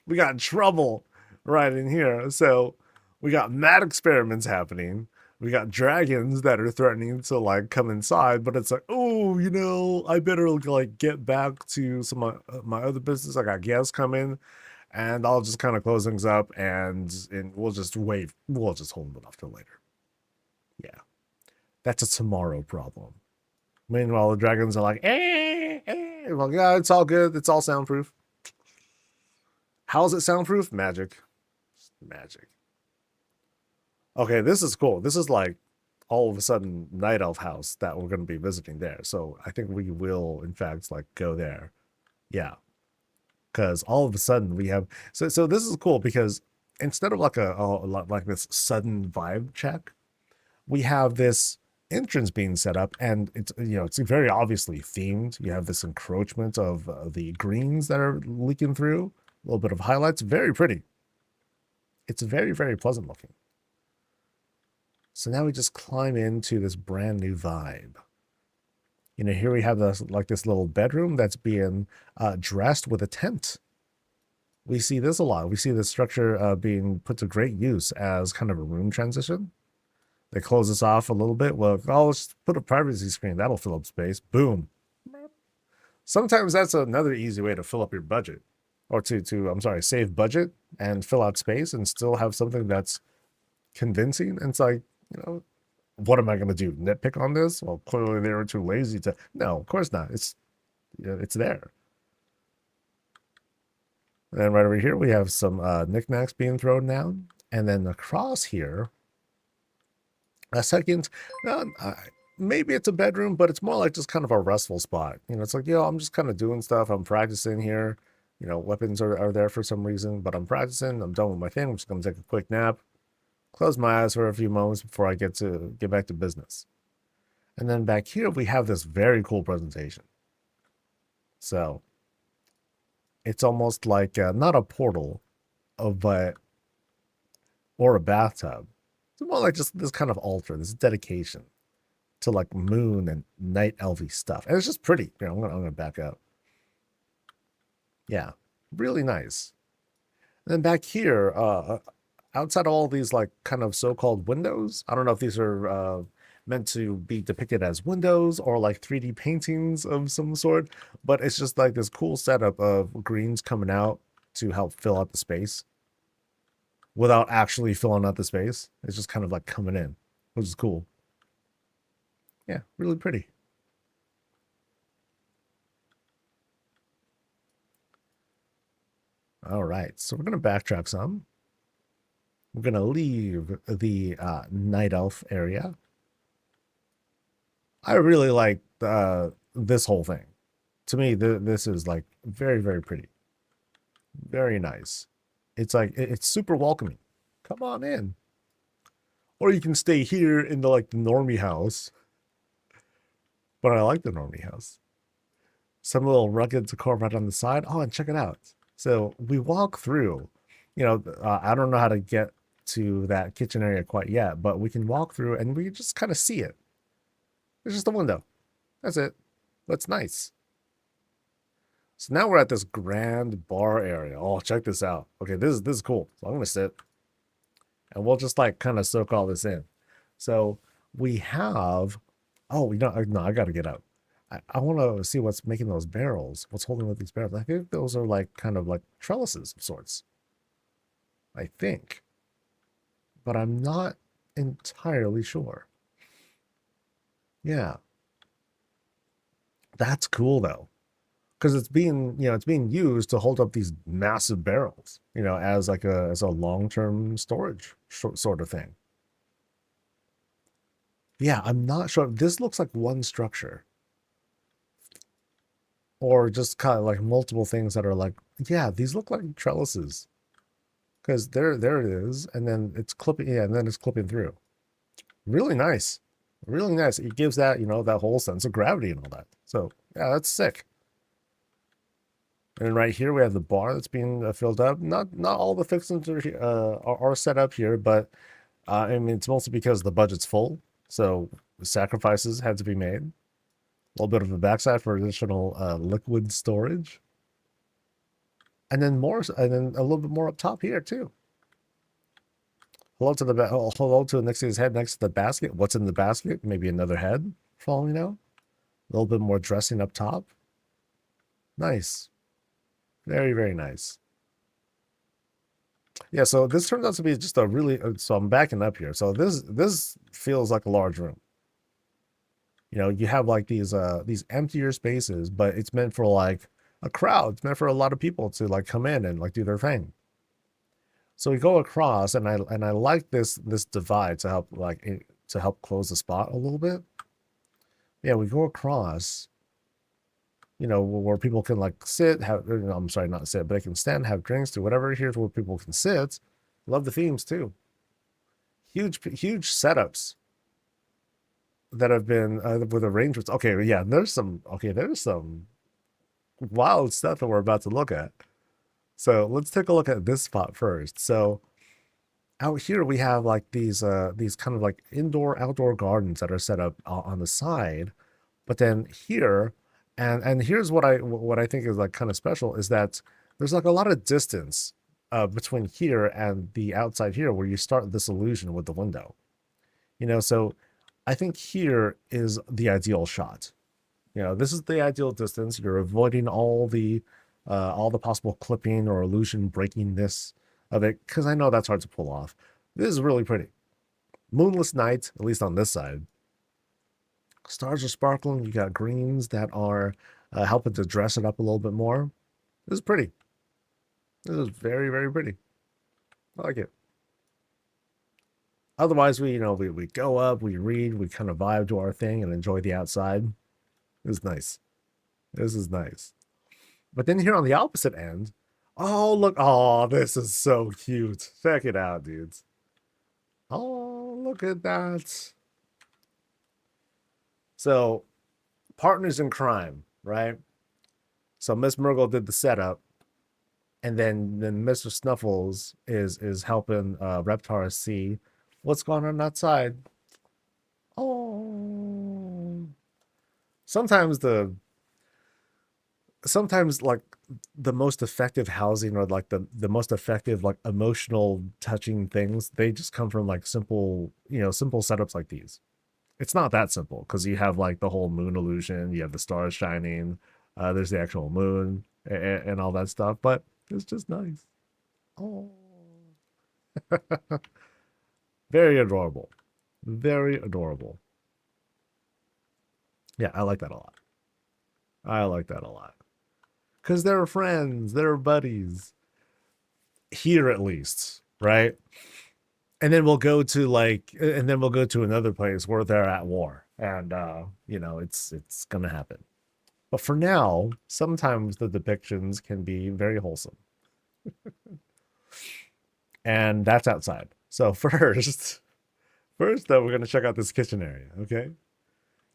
we got trouble right in here. So we got mad experiments happening. We got dragons that are threatening to like come inside, but it's like, oh, you know, I better like get back to some of my other business. I got guests coming, and I'll just kind of close things up, and we'll just wait. We'll just hold it off till later. Yeah, that's a tomorrow problem. Meanwhile, the dragons are like, well, yeah, it's all good. It's all soundproof. How's it soundproof? Magic. Magic. Okay, this is cool. This is like all of a sudden Night Elf house that we're going to be visiting there. So I think we will, in fact, like go there. Yeah. Because all of a sudden we have... So this is cool because instead of like like this sudden vibe check, we have this entrance being set up, and it's, you know, it's very obviously themed. You have this encroachment of the greens that are leaking through, a little bit of highlights. Very pretty. It's very, very pleasant looking. So now we just climb into this brand new vibe. You know, here we have this like this little bedroom that's being dressed with a tent. We see this a lot. We see this structure being put to great use as kind of a room transition. They close this off a little bit. Well, oh, let's put a privacy screen. That'll fill up space. Boom. Sometimes that's another easy way to fill up your budget. Or I'm sorry, save budget and fill out space and still have something that's convincing. And it's like, you know, what am I going to do? Nitpick on this? Well, clearly they were too lazy to. No, of course not. It's there. And then right over here, we have some knickknacks being thrown down. And then across here, a second, maybe it's a bedroom, but it's more like just kind of a restful spot. You know, it's like, I'm just kind of doing stuff. I'm practicing here. You know, weapons are there for some reason, but I'm practicing. I'm done with my thing. I'm just going to take a quick nap, close my eyes for a few moments before I get back to business. And then back here, we have this very cool presentation. So it's almost like not a portal, or a bathtub. It's more like just this kind of altar, this dedication to like moon and night elfy stuff. And it's just pretty. You know, I'm gonna back up. Yeah, really nice. And then back here, outside of all these like kind of so-called windows, I don't know if these are meant to be depicted as windows or like 3D paintings of some sort, but it's just like this cool setup of greens coming out to help fill out the space without actually filling out the space. It's just kind of like coming in, which is cool. Yeah, really pretty. All right, so we're going to backtrack some. We're going to leave the Night Elf area. I really like this whole thing. To me, this is like very, very pretty. Very nice. It's like, it's super welcoming. Come on in. Or you can stay here in the like the normie house. But I like the normie house. Some little rugged decor right on the side. Oh, and check it out. So we walk through, you know, I don't know how to get to that kitchen area quite yet, but we can walk through and we just kind of see it. It's just a window. That's it. But it's nice. So now we're at this grand bar area. Oh, check this out. Okay, this is cool. So I'm going to sit. And we'll just like kind of soak all this in. So we have... Oh, no, I got to get out. I want to see what's making those barrels. What's holding with these barrels. I think those are like kind of like trellises of sorts. I think, but I'm not entirely sure. Yeah, that's cool though, because it's being, it's being used to hold up these massive barrels, as like a long-term storage sort of thing. Yeah, I'm not sure. This looks like one structure, or just kind of like multiple things that are like, yeah, these look like trellises, because there it is, and then it's clipping, yeah, and then it's clipping through. Really nice, really nice. It gives that, that whole sense of gravity and all that. So yeah, that's sick. And right here we have the bar that's being filled up. Not all the fixings are set up here, but I mean, it's mostly because the budget's full, so sacrifices had to be made. A little bit of a backside for additional liquid storage, and then and then a little bit more up top here too. Hello to the hello to next to his head, next to the basket. What's in the basket? Maybe another head, for all we know. A little bit more dressing up top. Nice, very very nice. Yeah, so this turns out to be just a really. So I'm backing up here. So this feels like a large room. You have like these emptier spaces, but it's meant for like a crowd. It's meant for a lot of people to like come in and like do their thing. So we go across, and I like this divide to help to help close the spot a little bit. Yeah, we go across, where people can like sit, have, I'm sorry, not sit, but they can stand, have drinks, do whatever. Here's where people can sit. Love the themes too. Huge setups that have been with arrangements. Okay, yeah, there's some wild stuff that we're about to look at. So let's take a look at this spot first. So out here we have like these kind of like indoor outdoor gardens that are set up on the side, but then here, and here's what I think is like kind of special is that there's like a lot of distance between here and the outside here where you start this illusion with the window. So I think here is the ideal shot. This is the ideal distance. You're avoiding all the possible clipping or illusion breakingness of it, because I know that's hard to pull off. This is really pretty. Moonless night, at least on this side. Stars are sparkling. You got greens that are helping to dress it up a little bit more. This is pretty. This is very, very pretty. I like it. Otherwise, we go up, we read, we kind of vibe to our thing and enjoy the outside. This is nice. This is nice. But then here on the opposite end, oh look, oh, this is so cute. Check it out, dudes. Oh, look at that. So, partners in crime, right? So Miss Murgle did the setup, and then Mr. Snuffles is helping Reptar see what's going on outside. Oh, sometimes like the most effective housing, or like the most effective like emotional touching things, they just come from like simple setups like these. It's not that simple, because you have like the whole moon illusion, you have the stars shining, there's the actual moon and all that stuff, but it's just nice. Oh, very adorable, very adorable. Yeah, I like that a lot. I like that a lot, because they're friends, they're buddies here, at least, right? And then we'll go to another place where they're at war, and it's gonna happen. But for now, sometimes the depictions can be very wholesome, and that's outside. So first though, we're gonna check out this kitchen area. Okay,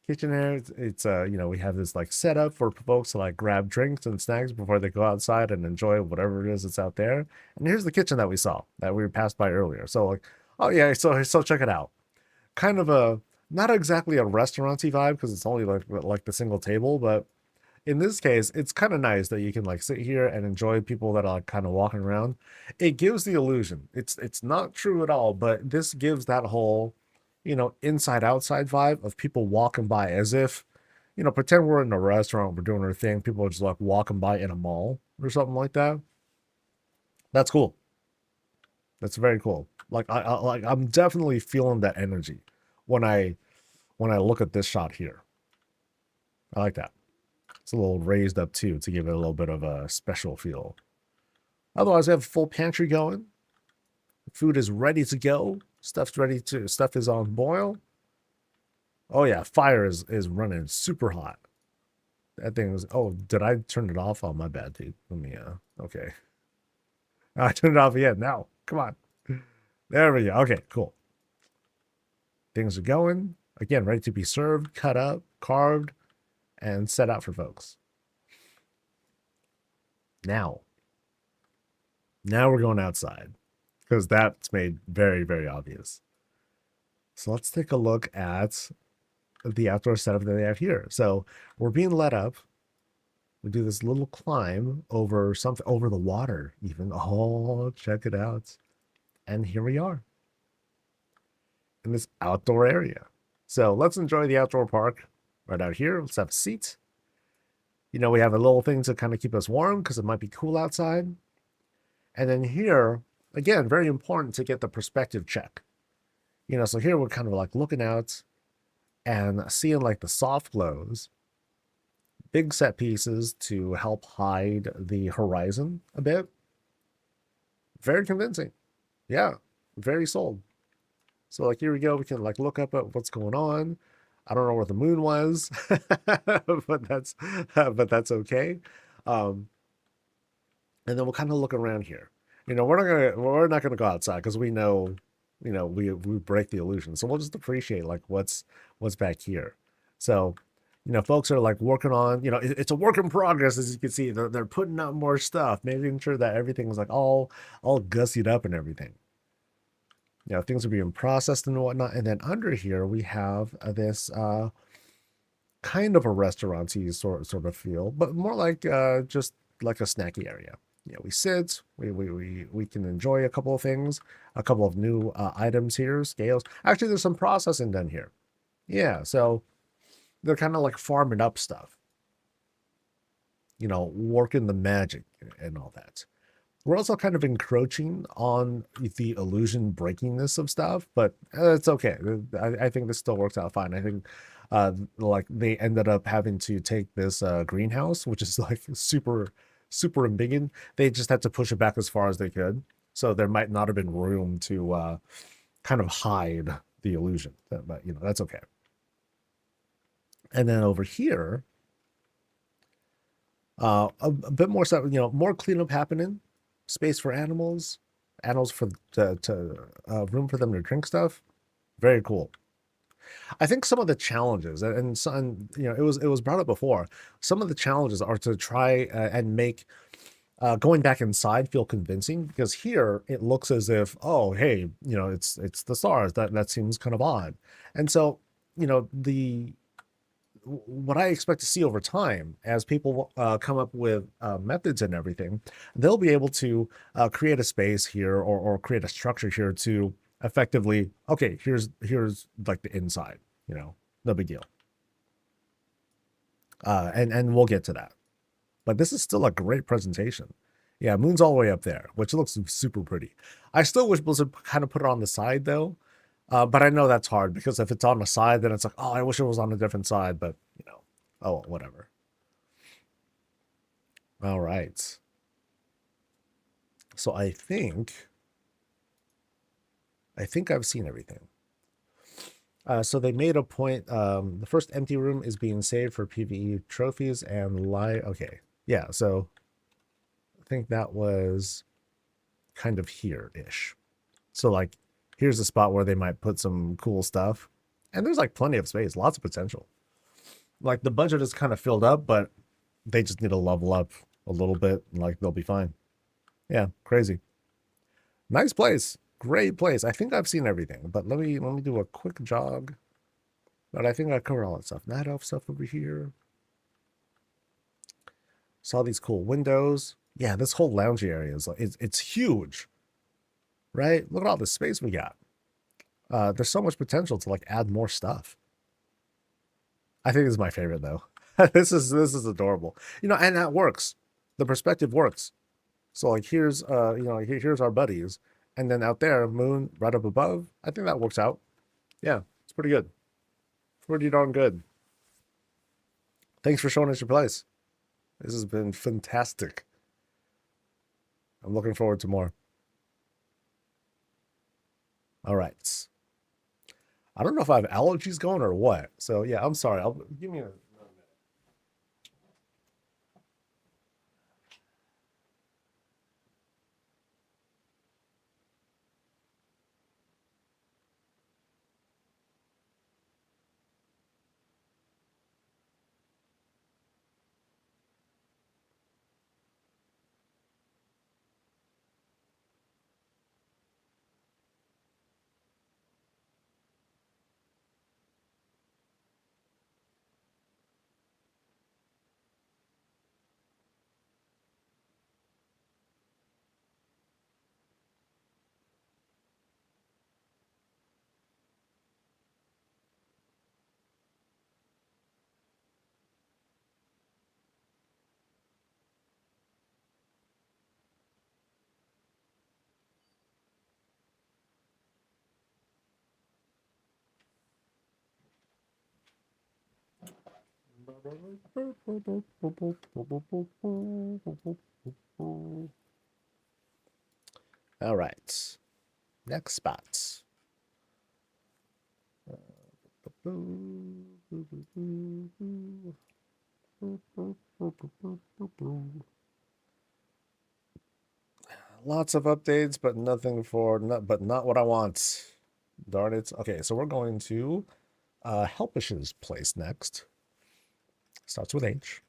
kitchen area. It's we have this like setup for folks to like grab drinks and snacks before they go outside and enjoy whatever it is that's out there. And here's the kitchen that we saw, that we passed by earlier. So like, oh yeah, so check it out. Kind of a, not exactly a restauranty vibe, because it's only like the single table, but in this case, it's kind of nice that you can like sit here and enjoy people that are kind of walking around. It gives the illusion. It's not true at all, but this gives that whole, inside outside vibe of people walking by, as if, pretend we're in a restaurant, we're doing our thing. People are just like walking by in a mall or something like that. That's cool. That's very cool. Like I'm definitely feeling that energy when I look at this shot here. I like that. It's a little raised up too to give it a little bit of a special feel. Otherwise, we have a full pantry going. Food is ready to go. Stuff is on boil. Oh yeah, fire is running super hot. That thing is, oh, did I turn it off? Oh, my bad, dude. Let me okay. I turned it off again. Now, come on. There we go. Okay, cool. Things are going. Again, ready to be served, cut up, carved, and set out for folks. Now we're going outside because that's made very, very obvious. So let's take a look at the outdoor setup that they have here. So we're being led up. We do this little climb over the water even. Oh, check it out. And here we are in this outdoor area. So let's enjoy the outdoor park right out here. Let's have a seat. You know, we have a little thing to kind of keep us warm because it might be cool outside. And then here, again, very important to get the perspective check. You know, so here we're kind of like looking out and seeing like the soft glows, big set pieces to help hide the horizon a bit. Very convincing. Yeah, very sold. So like here we go, we can like look up at what's going on. I don't know where the moon was, but that's okay. And then we'll kind of look around here. You know, we're not gonna go outside because we know, you know, we break the illusion. So we'll just appreciate like what's back here. So, you know, folks are like working on, you know, it's a work in progress, as you can see. They're putting out more stuff, making sure that everything's like all gussied up and everything. You know, things are being processed and whatnot. And then under here we have this kind of a restaurant-y sort of feel, but more like just like a snacky area. You know, we sit, we can enjoy a couple of things, a couple of new items here, scales. Actually, there's some processing done here. Yeah, so they're kind of like farming up stuff. You know, working the magic and all that. We're also kind of encroaching on the illusion breakingness of stuff, but it's okay. I think this still works out fine. I think like they ended up having to take this greenhouse, which is like super embiggen. They just had to push it back as far as they could. So there might not have been room to kind of hide the illusion, but you know, that's okay. And then over here, a bit more stuff, you know, more cleanup happening. Space for animals for room for them to drink stuff. Very cool. I think some of the challenges and you know, it was brought up before. Some of the challenges are to try and make going back inside feel convincing, because here it looks as if, oh, hey, you know, it's the stars. That seems kind of odd. And so, you know, what I expect to see over time as people come up with methods and everything, they'll be able to create a space here or create a structure here to effectively, okay, here's like the inside, you know, no big deal. And we'll get to that. But this is still a great presentation. Yeah, moon's all the way up there, which looks super pretty. I still wish Blizzard kind of put it on the side though. But I know that's hard because if it's on the side, then it's like, oh, I wish it was on a different side, but you know, oh, whatever. All right. So I think I've seen everything. So they made a point. The first empty room is being saved for PvE trophies and okay. Yeah. So I think that was kind of here-ish. So like, here's a spot where they might put some cool stuff. And there's like plenty of space, lots of potential. Like the budget is kind of filled up, but they just need to level up a little bit and like they'll be fine. Yeah, crazy. Nice place. Great place. I think I've seen everything, but let me do a quick jog. But I think I covered all that stuff. Night elf stuff over here. Saw these cool windows. Yeah, this whole lounge area is like it's huge. Right? Look at all the space we got. There's so much potential to like add more stuff. I think this is my favorite though. This is adorable. You know, and that works. The perspective works. So like here's you know, here's our buddies, And then out there, moon right up above. I think that works out. Yeah, it's pretty good. Pretty darn good. Thanks for showing us your place. This has been fantastic. I'm looking forward to more. All right. I don't know if I have allergies going or what. So yeah, I'm sorry. Give me a All right. Next spot. Lots of updates, but nothing for not what I want. Darn it. Okay, so we're going to Helpish's place next. Starts with H.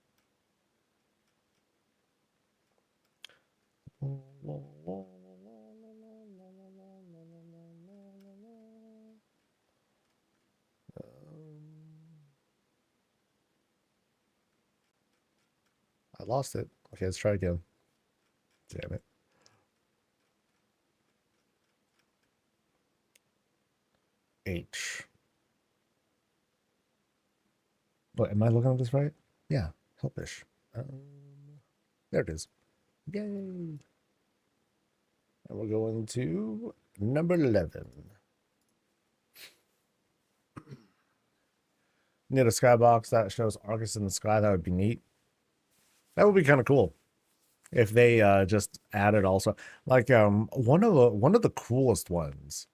I lost it. Okay, let's try again. Damn it. H. What, am I looking at this right? Yeah, Helpish. There it is. Yay. And we're going to number 11. Need a skybox that shows Argus in the sky. That would be neat. That would be kind of cool if they just added also like one of the coolest ones.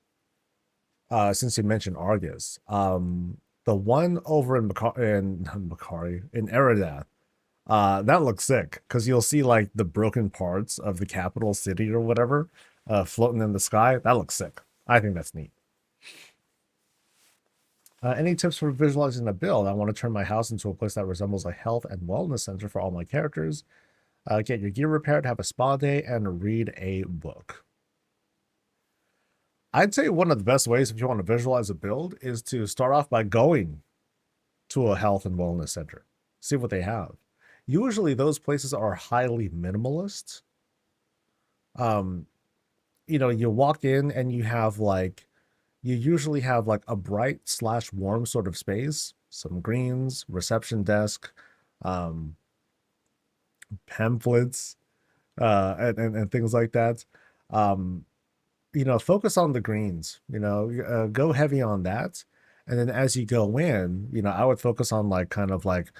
Since you mentioned Argus, the one over in in Eridath, that looks sick because you'll see like the broken parts of the capital city or whatever floating in the sky. That looks sick. I think that's neat. Any tips for visualizing a build? I want to turn my house into a place that resembles a health and wellness center for all my characters. Get your gear repaired, have a spa day, and read a book. I'd say one of the best ways if you want to visualize a build is to start off by going to a health and wellness center. See what they have. Usually those places are highly minimalist. You know, you walk in and you have like, you usually have like a bright / warm sort of space, some greens, reception desk, pamphlets, and things like that. You know, focus on the greens, you know, go heavy on that. And then as you go in, you know, I would focus on like kind of like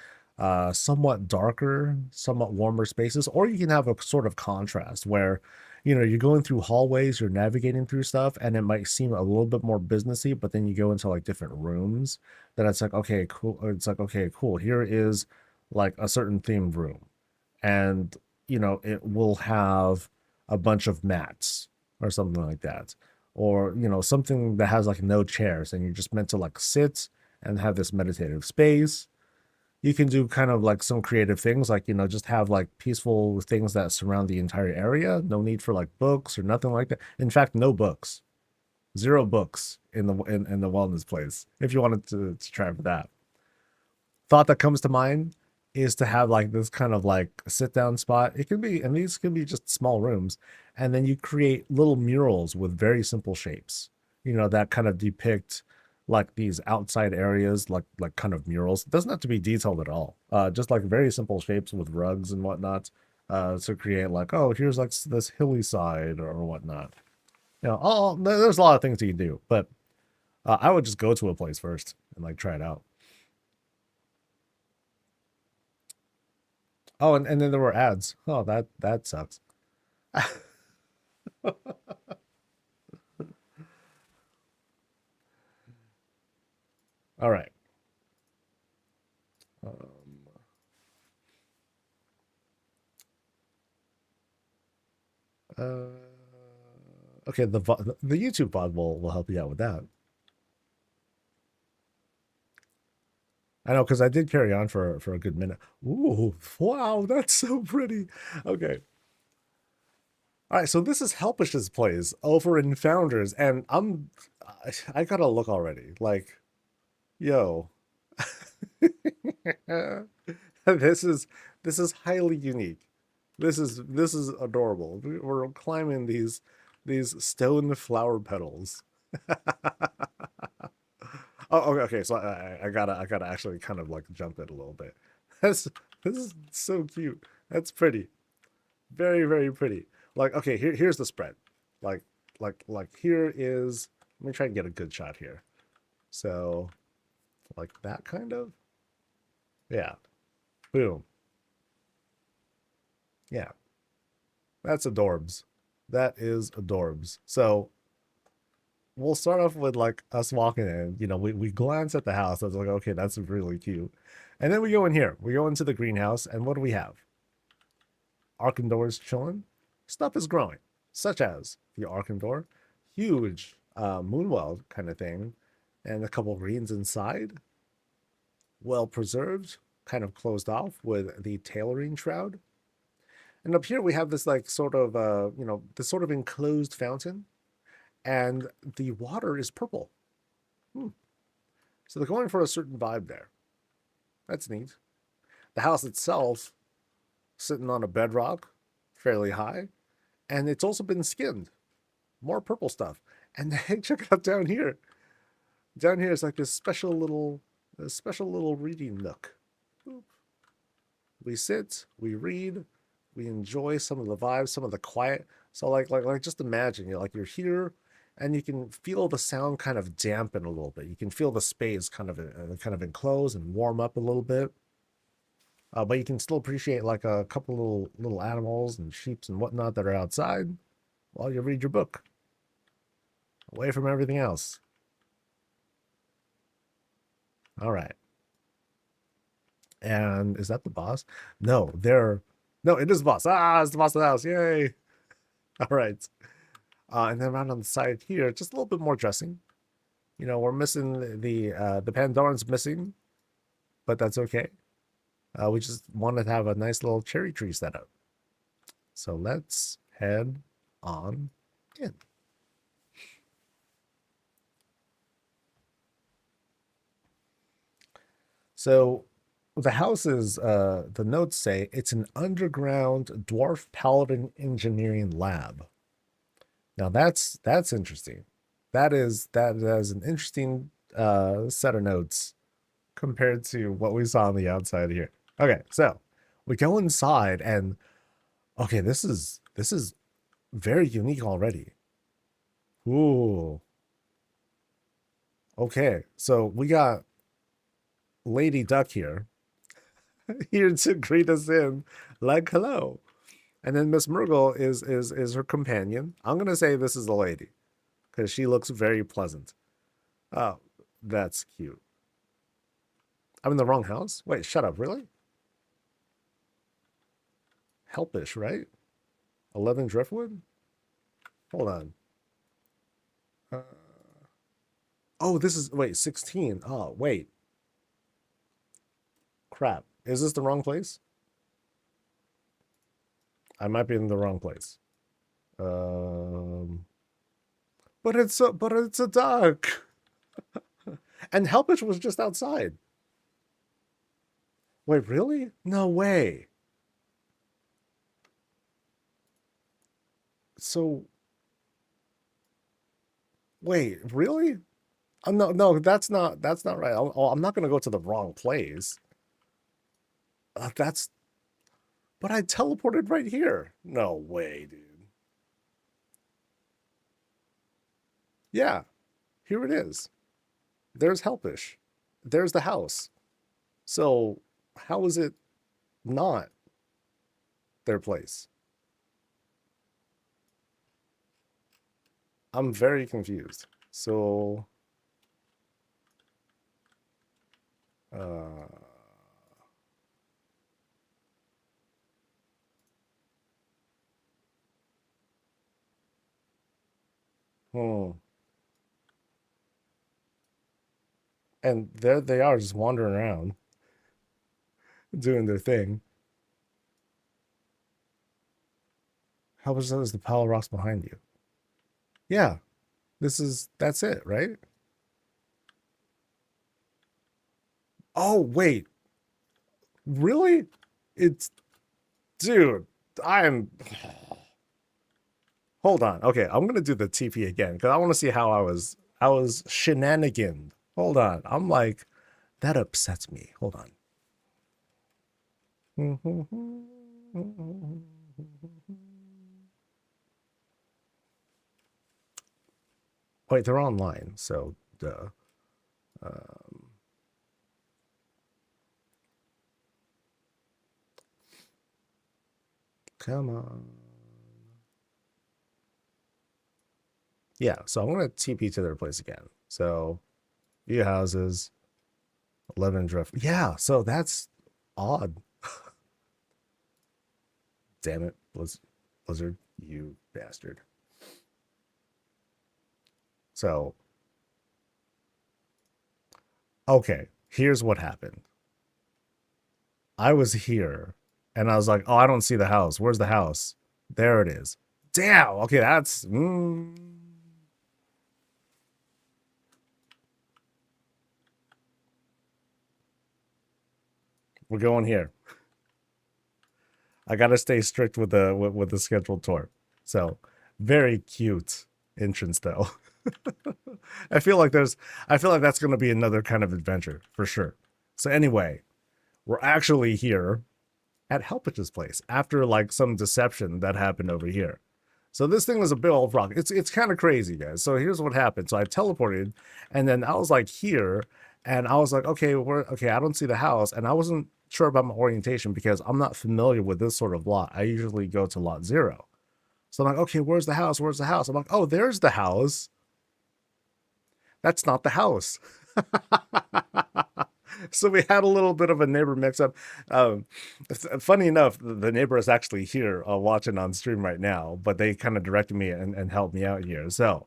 somewhat darker, somewhat warmer spaces, or you can have a sort of contrast where, you know, you're going through hallways, you're navigating through stuff, and it might seem a little bit more businessy, but then you go into like different rooms that it's like, okay, cool. It's like, okay, cool. Here is like a certain themed room. And, you know, it will have a bunch of mats or something like that. Or, you know, something that has like no chairs and you're just meant to like sit and have this meditative space. You can do kind of like some creative things, like, you know, just have like peaceful things that surround the entire area. No need for like books or nothing like that. In fact, no books, 0 books in the wellness place. If you wanted to try for that, thought that comes to mind is to have like this kind of like sit down spot. It can be, and these can be just small rooms, and then you create little murals with very simple shapes, you know, that kind of depict like these outside areas, like kind of murals. It doesn't have to be detailed at all. Just like very simple shapes with rugs and whatnot, to create like, oh, here's like this hilly side or whatnot. You know, there's a lot of things you can do, but I would just go to a place first and like try it out. Oh, and then there were ads. Oh, that sucks. All right. Um, okay, the YouTube pod will help you out with that. I know because I did carry on for a good minute. Ooh, wow, that's so pretty. Okay. All right, so this is Helpish's plays over in Founders, and I gotta look already. Like, yo, this is this is highly unique. This is adorable. We're climbing these stone flower petals. Oh, okay. So I gotta actually kind of like jump it a little bit. That's this is so cute. That's pretty. Very, very pretty. Like, okay, here's the spread. Like, like here is. Let me try and get a good shot here. So, like that kind of. Yeah. Boom. Yeah. That's adorbs. That is adorbs. So we'll start off with like us walking in. You know, we glance at the house. I was like, okay, that's really cute. And then we go in here. We go into the greenhouse, and what do we have? Arkandor's chilling. Stuff is growing, such as the Arkandor, huge moonwell kind of thing, and a couple greens inside. Well preserved, kind of closed off with the tailoring shroud. And up here we have this like sort of this sort of enclosed fountain, and the water is purple. Hmm. So they're going for a certain vibe there. That's neat. The house itself sitting on a bedrock, fairly high, and it's also been skinned. More purple stuff. And then check it out down here. Down here is like this special little reading nook. We sit, we read, we enjoy some of the vibes, some of the quiet. So like just imagine you're here, and you can feel the sound kind of dampen a little bit. You can feel the space kind of enclose and warm up a little bit. But you can still appreciate like a couple little animals and sheeps and whatnot that are outside while you read your book, away from everything else. All right. And is that the boss? No, no, it is the boss. Ah, it's the boss of the house. Yay. All right. And then around on the side here, just a little bit more dressing. You know, we're missing the Pandoran's missing, but that's okay. We just wanted to have a nice little cherry tree set up. So let's head on in. So the house is, the notes say it's an underground dwarf paladin engineering lab. Now that's interesting. That is an interesting set of notes compared to what we saw on the outside here. Okay, so we go inside, and okay, this is very unique already. Ooh. Okay, so we got Lady Duck here, here to greet us in, like hello. And then Miss Murgle is her companion. I'm gonna say this is the lady because she looks very pleasant. Oh, that's cute. I'm in the wrong house. Wait, shut up. Really? Helpish, right? 11 Driftwood. Hold on. Uh, oh, this is wait 16. Oh, wait. Crap. Is this the wrong place? I might be in the wrong place. Um, but it's a duck. And Helpish was just outside. Wait, really? No way. So wait, really? No, no, that's not right. I'm not gonna go to the wrong place. That's but I teleported right here. No way, dude. Yeah, here it is. There's Helpish. There's the house. So how is it not their place? I'm very confused. So, uh, hmm. And there they are just wandering around, doing their thing. How much is the pile of rocks behind you? Yeah, that's it, right? Oh, wait. Really? It's, dude, I'm, hold on. Okay, I'm gonna do the TP again because I want to see how I was shenanigan. Hold on. I'm like, that upsets me. Hold on. Wait, they're online, so duh. Um, come on. Yeah, so I'm gonna TP to their place again. So view houses, 11 drift. Yeah, so that's odd. Damn it, Blizzard, you bastard. So, okay, here's what happened. I was here and I was like, oh, I don't see the house. Where's the house? There it is. Damn. Okay, that's. We're going here. I gotta stay strict with the scheduled tour. So, very cute entrance though. I feel like that's gonna be another kind of adventure for sure. So anyway, we're actually here at Helpish's place after like some deception that happened over here. So this thing was a big old rock. It's kind of crazy, guys. So here's what happened. So I teleported, and then I was like here, and I was like, okay, okay, I don't see the house, and I wasn't sure about my orientation because I'm not familiar with this sort of lot. I usually go to lot 0. So I'm like, okay, where's the house? Where's the house? I'm like, oh, there's the house. That's not the house. So we had a little bit of a neighbor mix up. Funny enough, the neighbor is actually here watching on stream right now, but they kind of directed me and helped me out here. So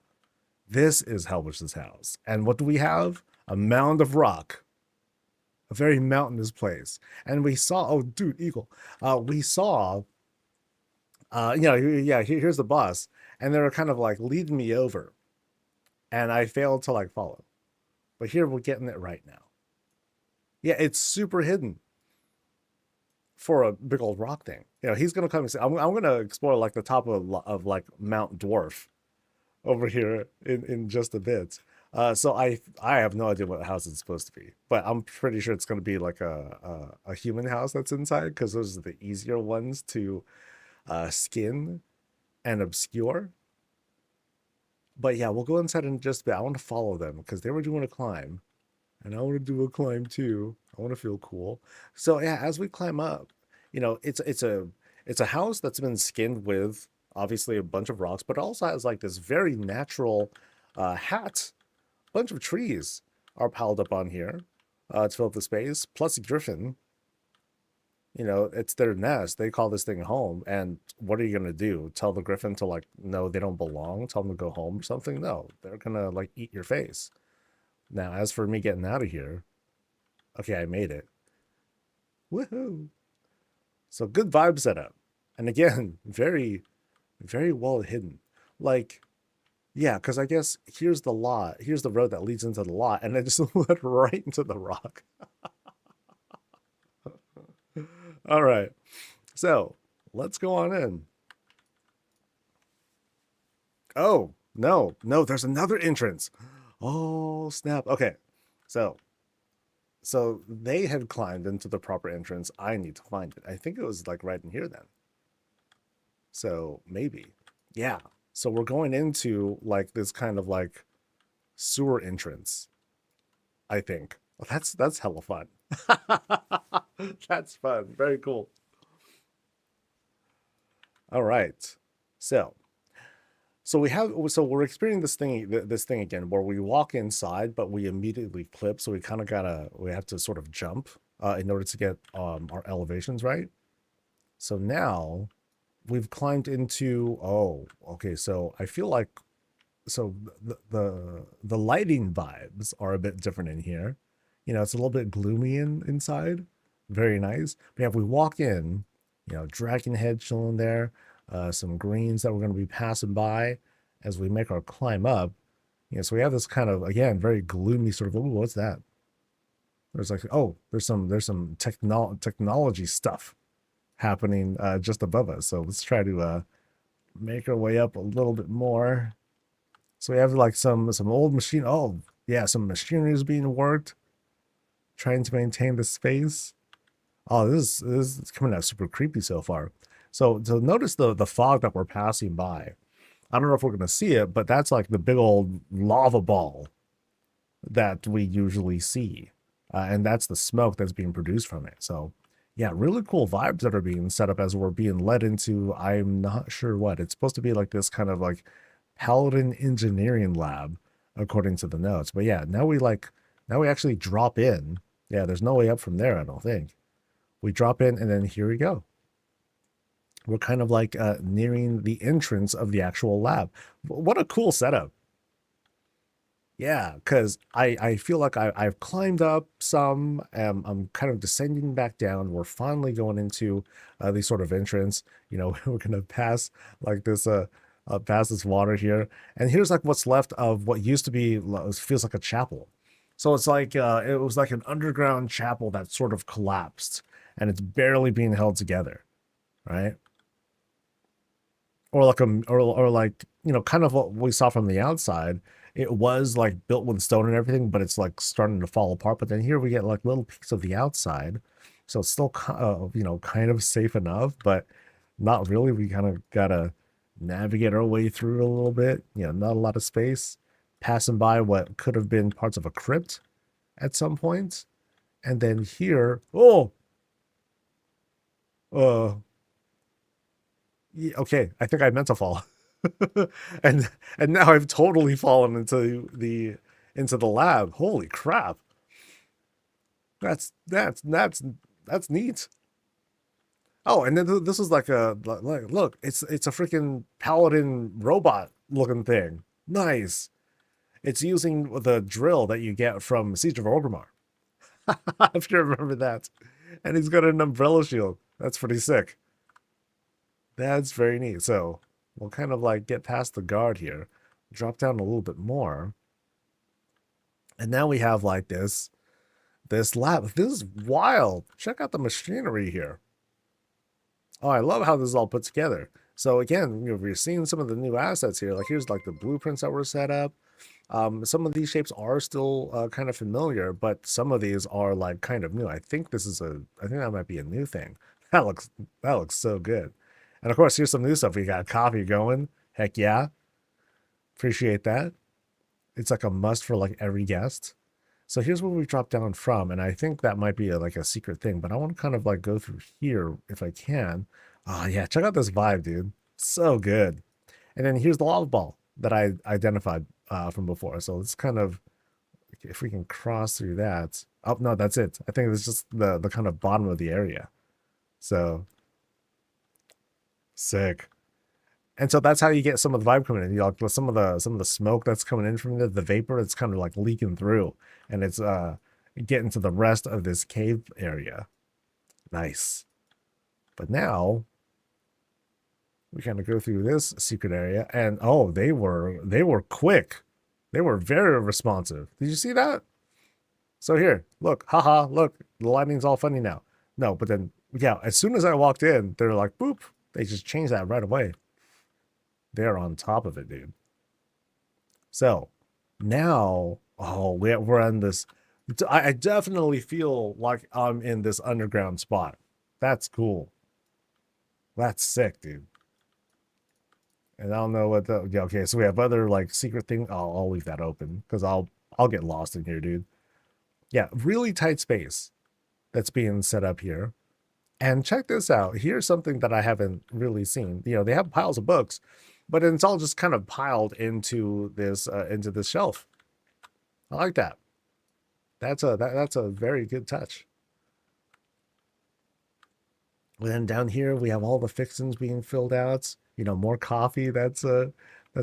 this is Helpish's house. And what do we have? A mound of rock. A very mountainous place. And we saw, oh, dude, eagle. We saw, yeah, here's the boss. And they were kind of like leading me over. And I failed to like follow. But here we're getting it right now. Yeah, it's super hidden for a big old rock thing. You know, he's gonna come and say, I'm gonna explore like the top of like Mount Dwarf over here in just a bit. So I have no idea what house it's supposed to be, but I'm pretty sure it's gonna be like a human house that's inside because those are the easier ones to skin and obscure. But yeah, we'll go inside in just a bit. I want to follow them because they were doing a climb. And I want to do a climb too. I want to feel cool. So yeah, as we climb up, you know, it's a house that's been skinned with obviously a bunch of rocks, but it also has like this very natural hat. A bunch of trees are piled up on here to fill up the space. Plus a griffin. You know, it's their nest. They call this thing home. And what are you gonna do? Tell the griffin to like, no, they don't belong. Tell them to go home or something? No, they're gonna like eat your face. Now, as for me getting out of here, okay, I made it. Woohoo! So good vibe setup. And again, very, very well hidden. Like, yeah, because I guess here's the lot. Here's the road that leads into the lot. And I just went right into the rock. All right. So let's go on in. Oh, no, there's another entrance. Oh, snap. Okay. So they had climbed into the proper entrance. I need to find it. I think it was like right in here then. So maybe. Yeah. So we're going into like this kind of like sewer entrance, I think. Well, that's hella fun. That's fun. Very cool. All right. So we're experiencing this thing again where we walk inside, but we immediately clip. So we have to sort of jump in order to get our elevations right. So now we've climbed into, oh, okay. So I feel like, so the lighting vibes are a bit different in here. You know, it's a little bit gloomy inside. Very nice. But yeah, if we walk in, you know, dragon head chilling there, some greens that we're going to be passing by as we make our climb up. You know, so we have this kind of, again, very gloomy sort of, ooh, what's that? There's like, oh, there's some technology stuff happening just above us. So let's try to make our way up a little bit more. So we have like some old machine. Oh, yeah, some machinery is being worked, trying to maintain the space. Oh, this is coming out super creepy so far. So notice the fog that we're passing by. I don't know if we're gonna see it, but that's like the big old lava ball that we usually see, and that's the smoke that's being produced from it. So yeah, really cool vibes that are being set up as we're being led into, I'm not sure what. It's supposed to be like this kind of like Paladin engineering lab, according to the notes. But yeah, now we actually drop in. Yeah, there's no way up from there, I don't think. We drop in and then here we go. We're kind of like nearing the entrance of the actual lab. What a cool setup. Yeah, because I feel like I've climbed up some. I'm kind of descending back down. We're finally going into the sort of entrance. You know, we're gonna pass like this past this water here, and here's like what's left of what used to be feels like a chapel. So it's like it was like an underground chapel that sort of collapsed, and it's barely being held together, right? Or like or like, you know, kind of what we saw from the outside. It was like built with stone and everything, but it's like starting to fall apart. But then here we get like little peeks of the outside, so it's still you know, kind of safe enough, but not really. We kind of gotta navigate our way through a little bit. You know, not a lot of space, passing by what could have been parts of a crypt at some point, and then here, oh, uh, yeah, okay, I think I meant to fall. and now I've totally fallen into the lab. Holy crap. That's neat. Oh, and then this is like look, it's a freaking paladin robot looking thing. Nice. It's using the drill that you get from Siege of Orgrimmar. If you remember that. And he's got an umbrella shield. That's pretty sick. That's very neat. So we'll kind of like get past the guard here, drop down a little bit more. And now we have like this lab. This is wild. Check out the machinery here. Oh, I love how this is all put together. So again, you know, we're seeing some of the new assets here. Like here's like the blueprints that were set up. Some of these shapes are still kind of familiar, but some of these are like kind of new. I think that might be a new thing. That looks so good. And of course, here's some new stuff. We got coffee going. Heck yeah. Appreciate that. It's like a must for like every guest. So here's where we drop down from. And I think that might be like a secret thing, but I want to kind of like go through here if I can. Oh yeah, check out this vibe, dude. So good. And then here's the lava ball that I identified from before. So let's kind of, if we can cross through that. Oh, no, that's it. I think it's just the kind of bottom of the area. So sick. And so that's how you get some of the vibe coming in. You know, some of the smoke that's coming in from the vapor, it's kind of like leaking through, and it's getting to the rest of this cave area. Nice. But now we kind of go through this secret area, and oh, they were quick. They were very responsive. Did you see that? So here, look, haha, look, the lighting's all funny now. No, but then yeah, as soon as I walked in, they're like, boop. They just changed that right away. They're on top of it, dude. So now, oh, we're on this. I definitely feel like I'm in this underground spot. That's cool. That's sick, dude. And I don't know what the yeah, okay, so we have other like secret thing. I'll leave that open because I'll get lost in here, dude. Yeah, really tight space that's being set up here. And check this out. Here's something that I haven't really seen. You know, they have piles of books, but it's all just kind of piled into this shelf. I like that. That's a very good touch. And then down here we have all the fixings being filled out. You know, more coffee. That's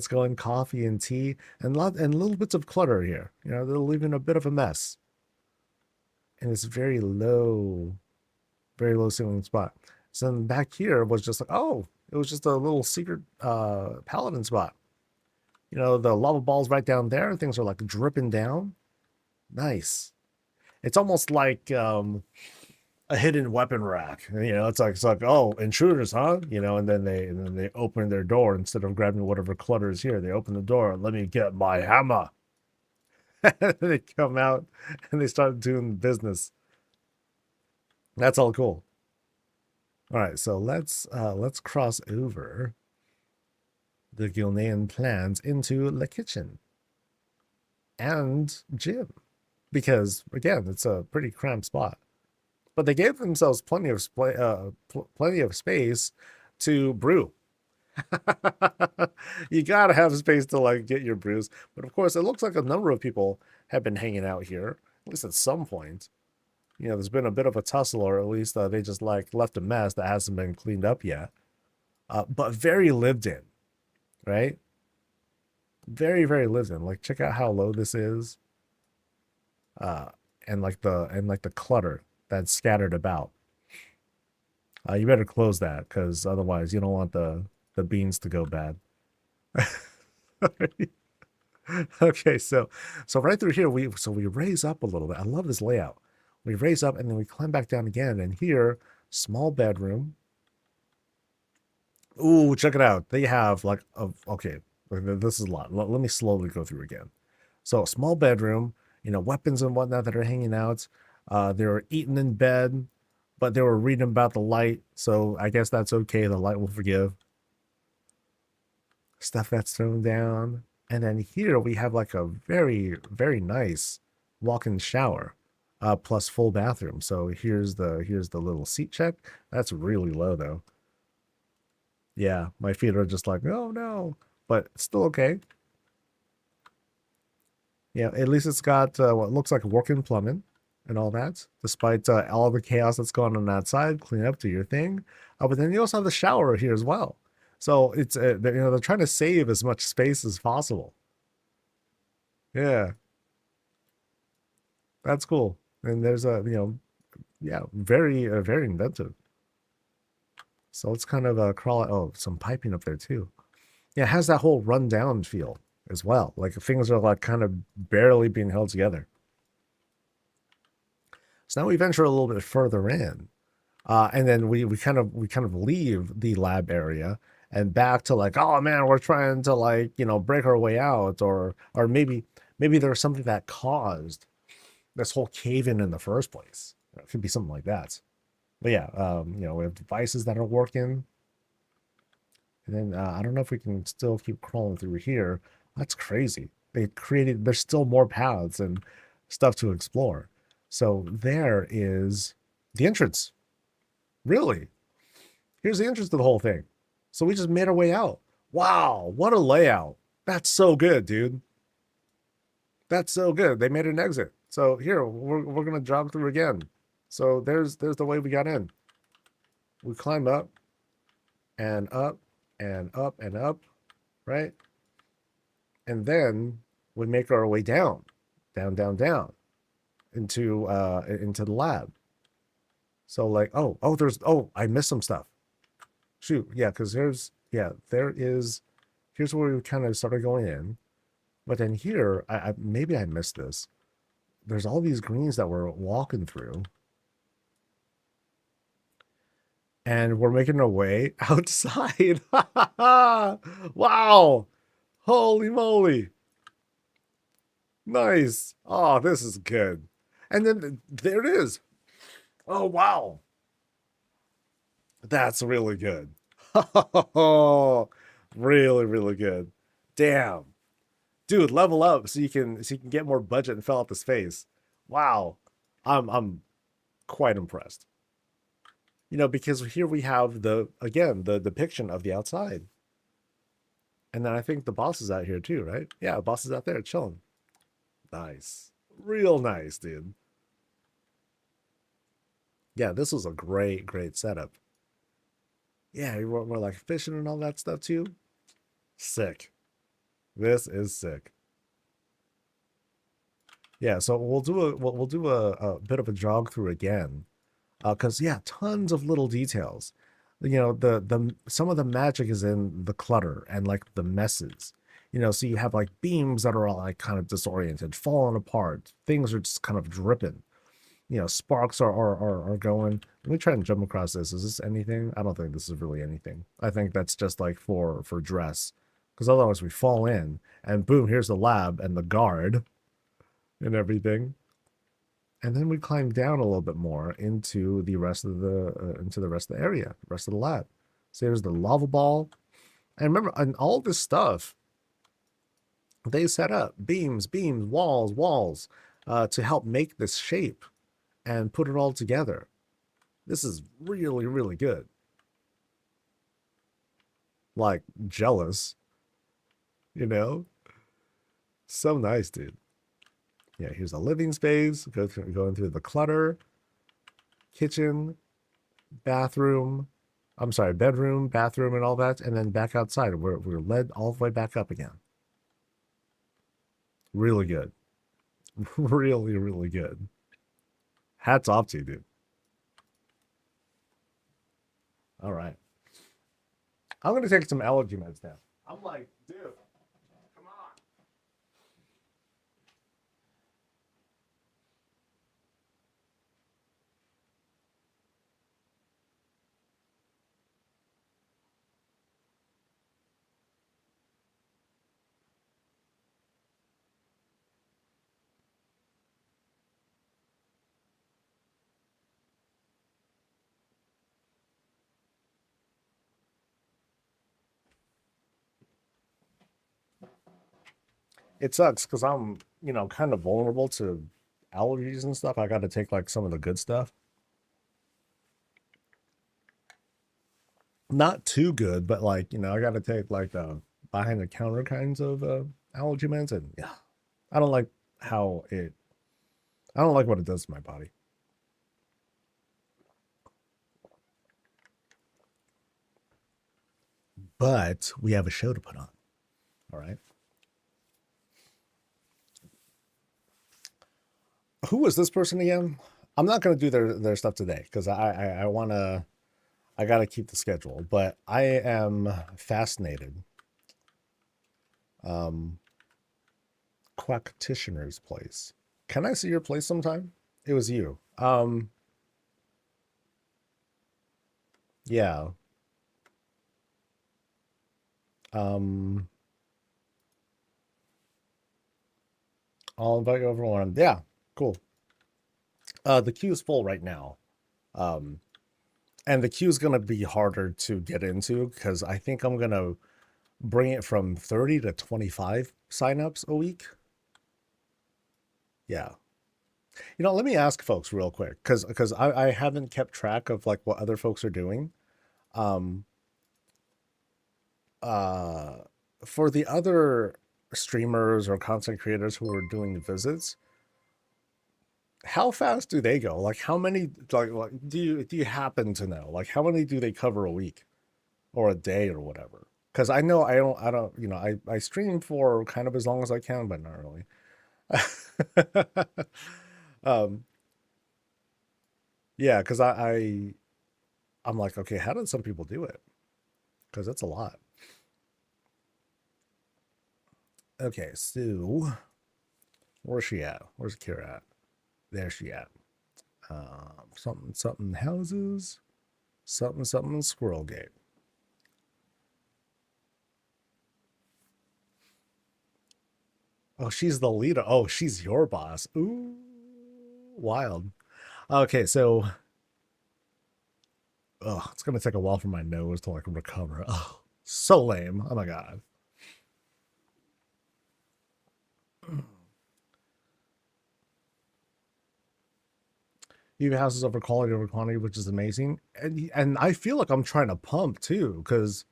going coffee and tea and little bits of clutter here. You know, they're leaving a bit of a mess. And it's very low ceiling spot. So then back here was just like, oh, it was just a little secret paladin spot. You know, the lava balls right down there. Things are like dripping down. Nice. It's almost like a hidden weapon rack. You know, it's like oh, intruders, huh? You know, and then they open their door instead of grabbing whatever clutter is here. They open the door. Let me get my hammer. They come out and they start doing business. That's all cool. All right, so let's cross over the Gilnean plans into the kitchen and gym because again, it's a pretty cramped spot. But they gave themselves plenty of space to brew. You gotta have space to like get your brews. But of course, it looks like a number of people have been hanging out here, at least at some point. You know, there's been a bit of a tussle, or at least they just like left a mess that hasn't been cleaned up yet. But very lived in, right? Very lived in. Like, check out how low this is, uh, and like the clutter that's scattered about. You better close that because otherwise you don't want the beans to go bad. Okay, so right through here we raise up a little bit. I love this layout. We raise up and then we climb back down again, and here, small bedroom. Ooh, check it out. They have like okay, this is a lot. Let me slowly go through again. So small bedroom, you know, weapons and whatnot that are hanging out. They were eating in bed, but they were reading about the light, so I guess that's okay. The light will forgive. Stuff that's thrown down. And then here we have like a very nice walk-in shower, plus full bathroom. So here's the little seat check. That's really low though. Yeah, my feet are just like, oh no, but it's still okay. Yeah, at least it's got what looks like working plumbing and all that, despite all the chaos that's going on outside. Clean up, do your thing. But then you also have the shower here as well. So it's you know, they're trying to save as much space as possible. Yeah, that's cool. And there's a you know, yeah, very inventive. So let's kind of crawl. Oh, some piping up there too. Yeah, it has that whole rundown feel as well. Like things are like kind of barely being held together. So now we venture a little bit further in, and then we kind of leave the lab area and back to like, oh man, we're trying to like you know break our way out, or maybe there's something that caused this whole cave in the first place. It could be something like that. But yeah, you know, we have devices that are working. And then I don't know if we can still keep crawling through here. That's crazy. There's still more paths and stuff to explore. So there is the entrance. Really? Here's the entrance to the whole thing. So we just made our way out. Wow, what a layout. That's so good, dude. That's so good. They made an exit. So here, we're gonna jog through again. So there's the way we got in. We climb up and up and up and up, right? And then we make our way down down into the lab. So like, oh, I missed some stuff. Shoot, yeah, because here's where we kind of started going in. But then here, I maybe I missed this. There's all these greens that we're walking through. And we're making our way outside. Wow. Holy moly. Nice. Oh, this is good. And then there it is. Oh, wow. That's really good. Really, really good. Damn. Dude, level up so you can get more budget and fill out the space. Wow. I'm quite impressed. You know, because here we have the depiction of the outside. And then I think the boss is out here too, right? Yeah, the boss is out there chilling. Nice. Real nice, dude. Yeah, this was a great, great setup. Yeah, you want more like fishing and all that stuff too? Sick. This is sick. Yeah, so we'll do a bit of a jog through again. Because yeah, tons of little details. You know, the some of the magic is in the clutter and like the messes. You know, so you have like beams that are all like kind of disoriented, falling apart. Things are just kind of dripping. You know, sparks are going. Let me try and jump across this. Is this anything? I don't think this is really anything. I think that's just like for dress. Because otherwise we fall in and boom, here's the lab and the guard and everything. And then we climb down a little bit more into the rest of the area, rest of the lab. So there's the lava ball. And remember, and all this stuff they set up beams, walls, to help make this shape and put it all together. This is really, really good. Like jealous, you know? So nice, dude. Yeah, here's a living space. Going through the clutter, kitchen, bathroom. I'm sorry, bedroom, bathroom, and all that, and then back outside. We're led all the way back up again. Really good. Really, really good. Hats off to you, dude. All right. I'm gonna take some allergy meds now. I'm like, dude, come on. It sucks because I'm, you know, kind of vulnerable to allergies and stuff. I got to take like some of the good stuff. Not too good, but like, you know, I got to take like behind the counter kinds of allergy meds. And yeah, I don't like how it, I don't like what it does to my body. But we have a show to put on. All right. Who was this person again? I'm not going to do their stuff today because I want to, I got to keep the schedule, but I am fascinated. Um, Quackticianer's place. Can I see your place sometime? It was you. Yeah. Um, I'll invite you over one. Yeah, cool. The queue is full right now. Um, and the queue is gonna be harder to get into because I think I'm gonna bring it from 30 to 25 signups a week. Yeah. You know, let me ask folks real quick because I haven't kept track of like what other folks are doing. Um, uh, for the other streamers or content creators who are doing visits, how fast do they go? Like how many like do you happen to know? Like how many do they cover a week or a day or whatever? Because I know I don't you know I stream for kind of as long as I can, but not really. um yeah, because I'm like, okay, how did some people do it? Because that's a lot. Okay, so where's she at? Where's Kira at? There she at. Something something houses, something something squirrel gate. Oh, she's the leader. Oh, she's your boss. Ooh, wild. Okay, so oh, it's gonna take a while for my nose to like recover. Oh. So lame. Oh my god. Even houses over quality over quantity, which is amazing. And I feel like I'm trying to pump too, because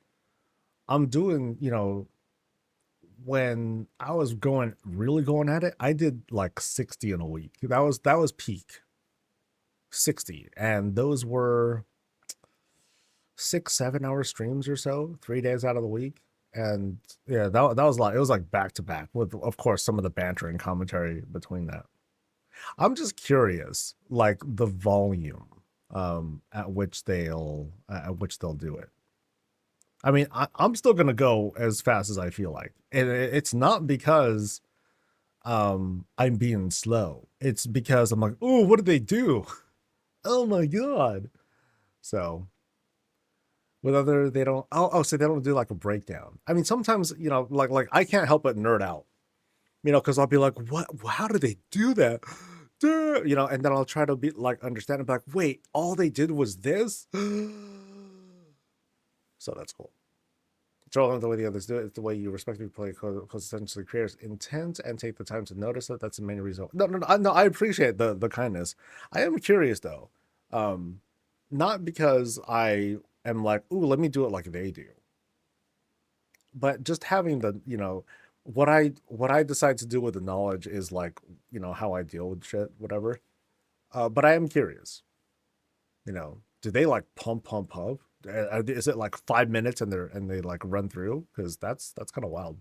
I'm doing, when I was going really going at it, I did like 60 in a week. That was peak 60. And those were 6, 7 hour streams or so, 3 days out of the week. And yeah, that was like, it was like back to back with, of course, some of the banter and commentary between that. I'm just curious, like the volume at which they'll do it. I mean, I'm still gonna go as fast as I feel like, and it's not because I'm being slow. It's because I'm like, oh, what did they do? Oh my god! So with other, they don't. So they don't do like a breakdown. I mean, sometimes like I can't help but nerd out, because I'll be like, what? How did they do that? And then I'll try to be like understand and be like, wait, all they did was this. So that's cool. It's all the way the others do it. It's the way you respectively play because essentially creators intent and take the time to notice it. That's the main reason. No, I appreciate the kindness. I am curious though, not because I am like, ooh, let me do it like they do, but just having the what I decide to do with the knowledge is like how I deal with shit, whatever. But I am curious. Do they like pump? Is it like 5 minutes and they like run through? Because that's kind of wild.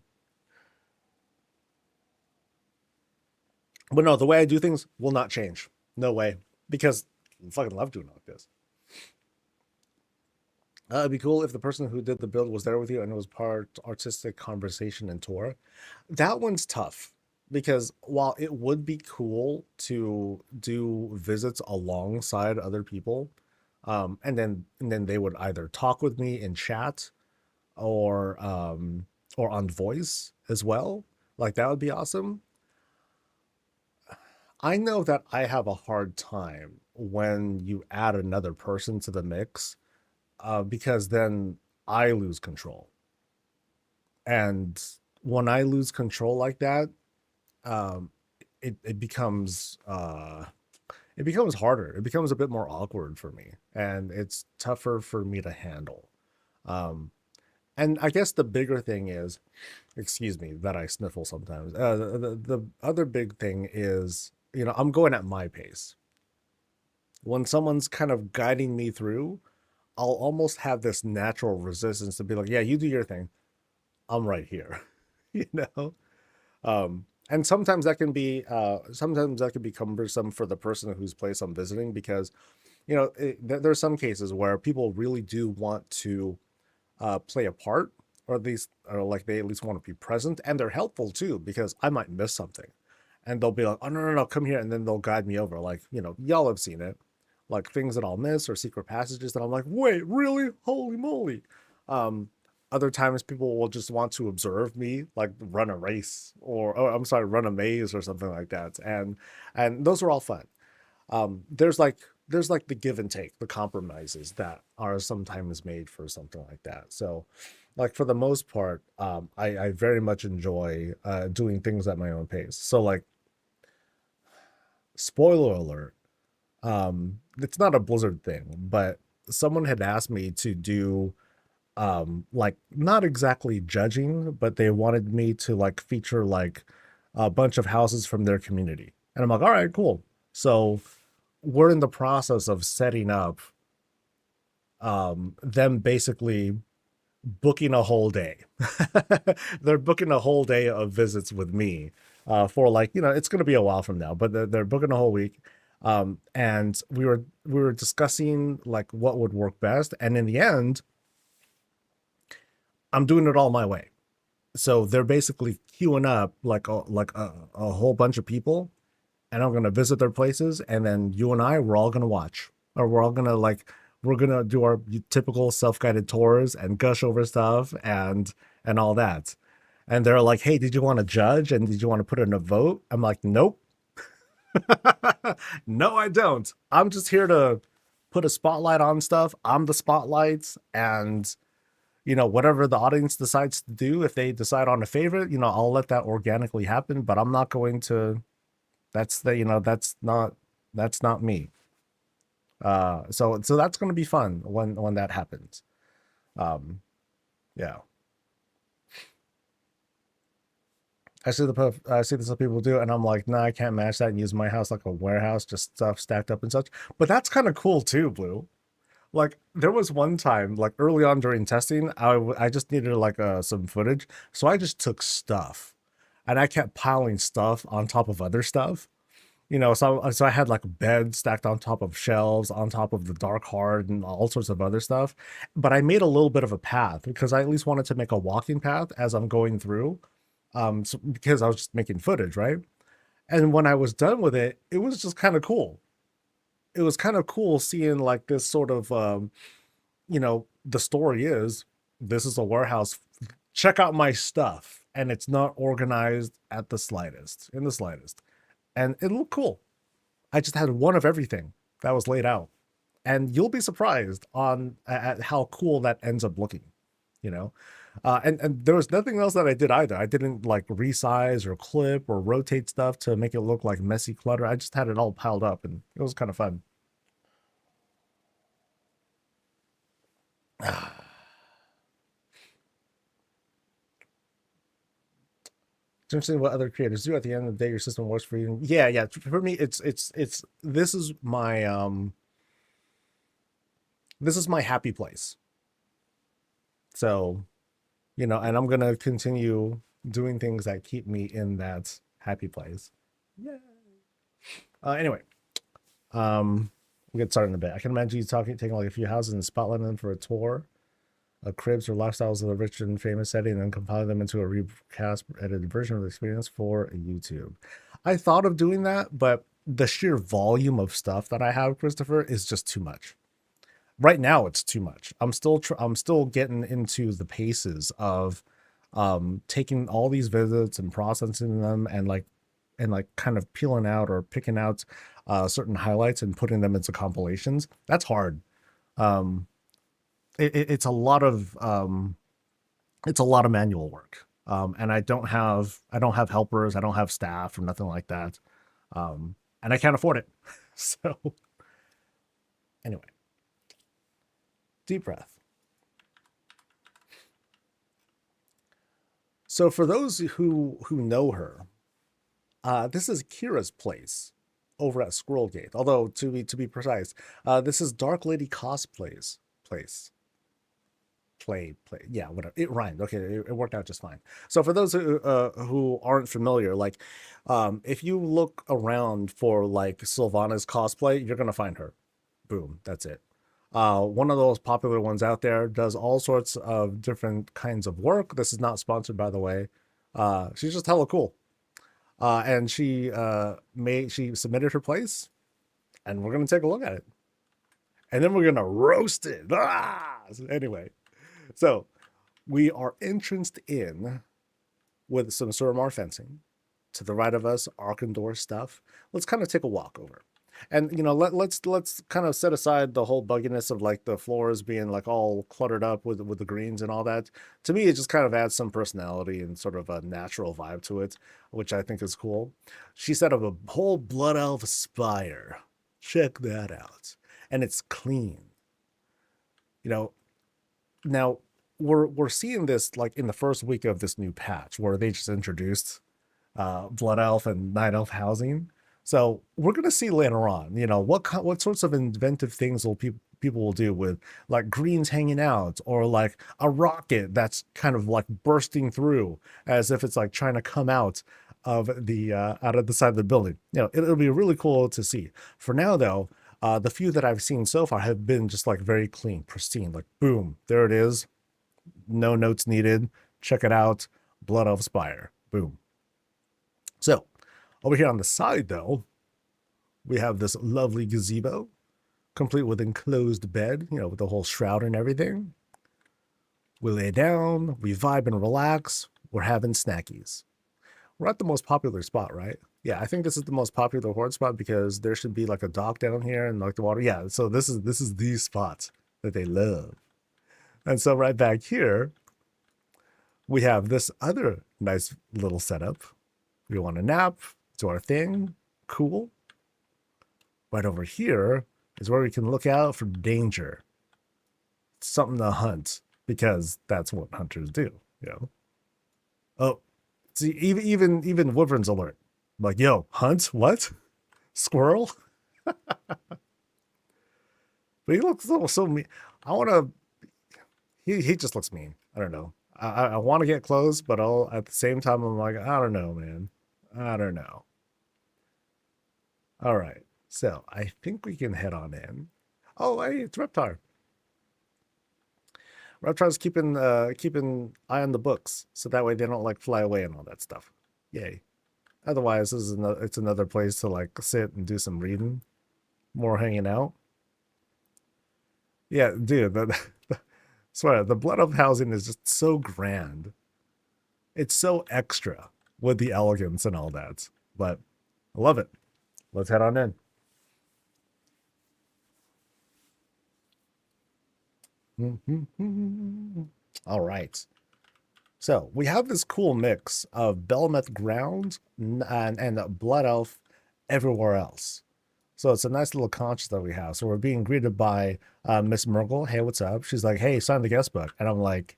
But no, the way I do things will not change. No way, because I fucking love doing it like this. It'd be cool if the person who did the build was there with you and it was part artistic conversation and tour. That one's tough because while it would be cool to do visits alongside other people, and then they would either talk with me in chat or on voice as well. Like that would be awesome. I know that I have a hard time when you add another person to the mix, because then I lose control. And when I lose control like that, um, it becomes harder. It becomes a bit more awkward for me, and it's tougher for me to handle. Um, and I guess the bigger thing is, excuse me, that I sniffle sometimes. The other big thing is, I'm going at my pace. When someone's kind of guiding me through, I'll almost have this natural resistance to be like, yeah, you do your thing. I'm right here, you know? And sometimes that can be cumbersome for the person whose place I'm visiting because, there's some cases where people really do want to play a part, or at least, or like they at least want to be present, and they're helpful too because I might miss something, and they'll be like, "Oh no, no, no, come here," and then they'll guide me over. Like y'all have seen it, like things that I'll miss or secret passages that I'm like, "Wait, really? Holy moly!" Um, Other times people will just want to observe me, like run a race or I'm sorry, run a maze or something like that, and those are all fun. There's like the give and take, the compromises that are sometimes made for something like that. So like for the most part, I very much enjoy doing things at my own pace. So like, spoiler alert, it's not a Blizzard thing, but someone had asked me to do like not exactly judging, but they wanted me to like feature like a bunch of houses from their community. And I'm like, all right, cool. So we're in the process of setting up them basically booking a whole day. They're booking a whole day of visits with me, for like, it's going to be a while from now, but they're booking a whole week. And we were discussing like what would work best, and in the end, I'm doing it all my way. So they're basically queuing up like a whole bunch of people, and I'm gonna visit their places, and then you and I, we're all gonna watch, or we're gonna do our typical self-guided tours and gush over stuff and all that. And they're like, "Hey, did you want to judge and did you want to put in a vote?" I'm like, "Nope, no, I don't. I'm just here to put a spotlight on stuff. I'm the spotlight, and whatever the audience decides to do, if they decide on a favorite, I'll let that organically happen, but I'm not going to, that's not me. So that's going to be fun when that happens. Um, yeah. I see this what people do, and I'm like, nah, I can't match that and use my house like a warehouse, just stuff stacked up and such. But that's kind of cool too, Blue. Like there was one time, like early on during testing, I just needed like some footage, so I just took stuff, and I kept piling stuff on top of other stuff. So I had like a bed stacked on top of shelves, on top of the dark hard, and all sorts of other stuff. But I made a little bit of a path because I at least wanted to make a walking path as I'm going through, because I was just making footage, right? And when I was done with it, it was just kind of cool. It was kind of cool seeing like this sort of, the story is this is a warehouse. Check out my stuff, and it's not organized at the slightest, in the slightest, and it looked cool. I just had one of everything that was laid out, and you'll be surprised at how cool that ends up looking. You know, and there was nothing else that I did either. I didn't like resize or clip or rotate stuff to make it look like messy clutter. I just had it all piled up, and it was kind of fun. It's interesting what other creators do. At the end of the day, your system works for you. Yeah, yeah. For me, it's this is my happy place. So, and I'm gonna continue doing things that keep me in that happy place. Yeah. Anyway, we'll get started in a bit. I can imagine you taking like a few houses and spotlighting them for a tour of cribs or lifestyles of a rich and famous setting, and then compiling them into a recast edited version of the experience for YouTube. I thought of doing that, but the sheer volume of stuff that I have, Christopher, is just too much. Right now, it's too much. I'm still getting into the paces of taking all these visits and processing them, and kind of peeling out or picking out certain highlights and putting them into compilations. That's hard. Um, it's a lot of manual work, and I don't have helpers, I don't have staff or nothing like that, and I can't afford it. So anyway, deep breath. So for those who know her, this is Kira's place over at Squirrelgate. Although to be precise, this is Dark Lady Cosplay's place. Play, yeah, whatever, it rhymed. Okay, it worked out just fine. So for those who aren't familiar, like if you look around for like Sylvana's cosplay, you're gonna find her. Boom, that's it. One of those popular ones out there, does all sorts of different kinds of work. This is not sponsored, by the way. She's just hella cool. And she submitted her place, and we're gonna take a look at it, and then we're gonna roast it. Anyway, so we are entranced in with some Suramar fencing. To the right of us, Arkandor stuff. Let's kind of take a walk over. And let's kind of set aside the whole bugginess of like the floors being like all cluttered up with the greens and all that. To me, it just kind of adds some personality and sort of a natural vibe to it, which I think is cool. She set up a whole blood elf spire. Check that out. And it's clean. Now we're seeing this like in the first week of this new patch where they just introduced blood elf and night elf housing. So we're gonna see later on, what sorts of inventive things people will do with like greens hanging out, or like a rocket that's kind of like bursting through as if it's like trying to come out of the side of the building. It'll be really cool to see. For now, though, the few that I've seen so far have been just like very clean, pristine. Like boom, there it is. No notes needed. Check it out. Blood Elf Spire. Boom. So over here on the side, though, we have this lovely gazebo, complete with enclosed bed, with the whole shroud and everything. We lay down, we vibe and relax. We're having snackies. We're at the most popular spot, right? Yeah, I think this is the most popular horde spot because there should be like a dock down here and like the water. Yeah, so this is the spot that they love. And so right back here, we have this other nice little setup. We want to nap, do our thing, cool. Right over here is where we can look out for danger, something to hunt, because that's what hunters do, you know. Oh, see, even Wyvern's alert. Like, yo, hunt? What? Squirrel? But he looks so mean. I want to. He just looks mean. I don't know. I want to get close, but all at the same time, I'm like, I don't know, man. I don't know. All right. So I think we can head on in. Oh, hey, it's Reptar. Reptar's keeping eye on the books, so that way they don't like fly away and all that stuff. Yay. Otherwise, it's another place to like sit and do some reading, more hanging out. Yeah, dude, swear the Blood Elf housing is just so grand. It's so extra with the elegance and all that. But I love it. Let's head on in. All right. So we have this cool mix of Belmeth ground and Blood Elf everywhere else. So it's a nice little contrast that we have. So we're being greeted by Miss Mergle. Hey, what's up? She's like, hey, sign the guest book. And I'm like,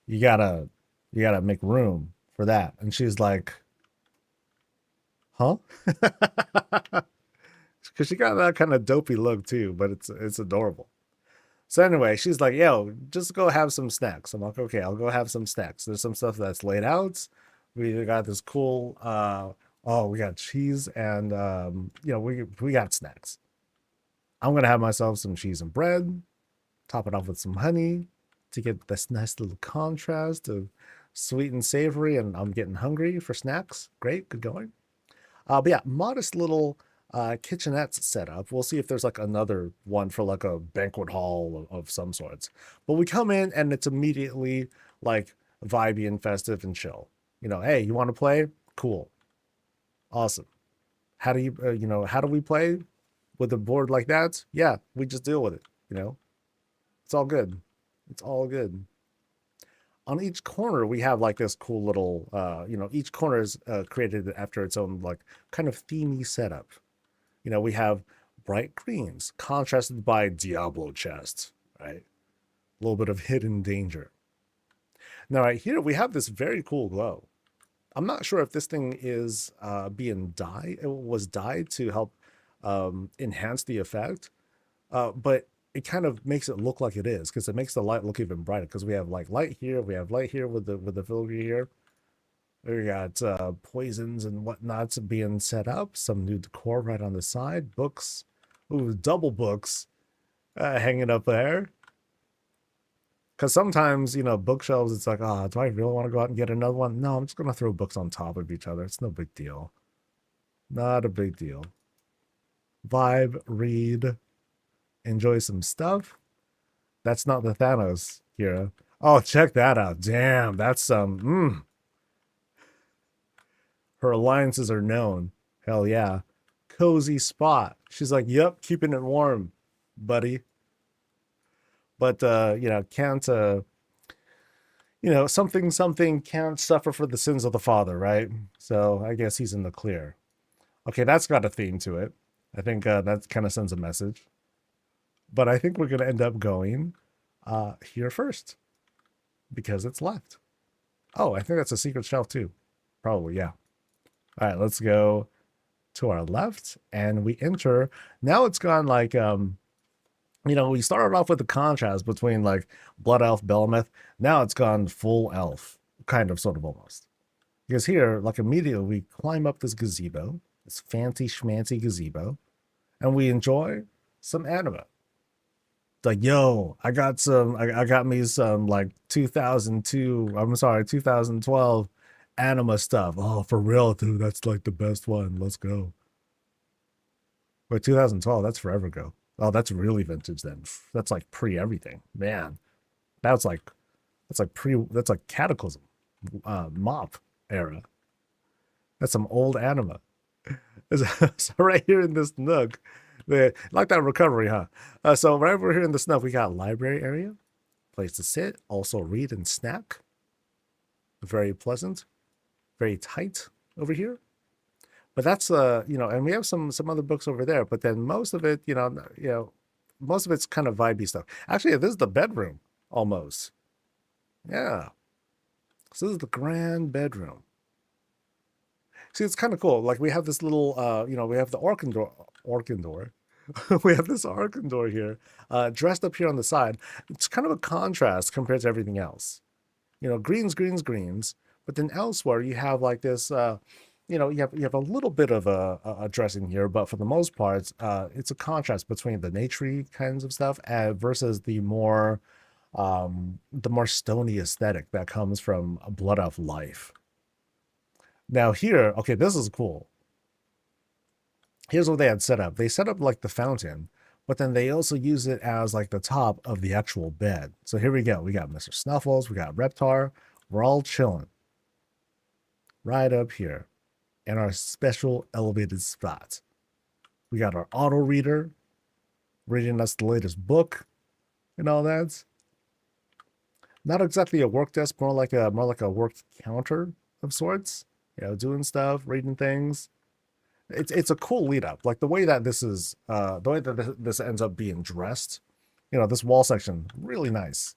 you gotta make room for that. And she's like, huh? Because she got that kind of dopey look too, but it's adorable. So anyway, she's like, yo, just go have some snacks. I'm like, okay, I'll go have some snacks. There's some stuff that's laid out. We got this cool oh, we got cheese and we got snacks. I'm gonna have myself some cheese and bread, top it off with some honey to get this nice little contrast of sweet and savory, and I'm getting hungry for snacks. Great, good going. But yeah, modest little kitchenettes set up. We'll see if there's like another one for like a banquet hall of some sorts. But we come in and it's immediately like vibey and festive and chill. You know, hey, you want to play? Cool, awesome. How do you how do we play with a board like that? Yeah, we just deal with it. You know, it's all good. It's all good. On each corner we have like this cool little each corner is created after its own like kind of themey setup. We have bright greens contrasted by Diablo chests, right? A little bit of hidden danger. Now right here we have this very cool glow. I'm not sure if this thing is being dyed. It was dyed to help enhance the effect, but it kind of makes it look like it is because it makes the light look even brighter. Because we have like light here, we have light here with the filigree here. We got poisons and whatnots being set up. Some new decor right on the side. Books, ooh, double books hanging up there. Because sometimes, bookshelves, it's like, oh, do I really want to go out and get another one? No, I'm just going to throw books on top of each other. It's no big deal. Not a big deal. Vibe, read, enjoy some stuff. That's not the Thanos, Kira. Oh, check that out. Damn, that's some, Her alliances are known. Hell yeah. Cozy spot. She's like, yep, keeping it warm, buddy. But can't something can't suffer for the sins of the father, right? So I guess he's in the clear. Okay, that's got a theme to it. I think that kind of sends a message. But I think we're gonna end up going here first because it's left. Oh, I think that's a secret shelf too. Probably, yeah. All right, let's go to our left and we enter. Now it's gone like we started off with the contrast between like Blood Elf, Belmeth. Now it's gone full elf, kind of, sort of, almost. Because here, like immediately, we climb up this gazebo, this fancy schmancy gazebo, and we enjoy some anime. It's like, yo, I got me some like 2012 anime stuff. Oh, for real, dude, that's like the best one. Let's go. Wait, 2012, that's forever ago. Oh, that's really vintage then. That's like pre everything, man. That's like Cataclysm, Mop era. That's some old anime. So right here in this nook, like that recovery, huh? So right over here in this nook, we got library area. place to sit, also read and snack. Very pleasant, very tight over here. But that's and we have some other books over there, but then most of it, most of it's kind of vibey stuff. Actually, this is the bedroom almost. Yeah. So this is the grand bedroom. See, it's kind of cool. Like we have this little we have the Orkin door. We have this Orkin door here, dressed up here on the side. It's kind of a contrast compared to everything else. Greens, but then elsewhere you have like this you have a little bit of a dressing here, but for the most part, it's a contrast between the naturey kinds of stuff versus the more stony aesthetic that comes from Blood Elf life. Now here, okay, this is cool. Here's what they had set up. They set up like the fountain, but then they also use it as like the top of the actual bed. So here we go. We got Mr. Snuffles, we got Reptar. We're all chilling right up here in our special elevated spot. We got our auto reader reading us the latest book and all that. Not exactly a work desk, more like a work counter of sorts. Doing stuff, reading things. It's a cool lead up. Like the way that this is, the way that this ends up being dressed. This wall section, really nice.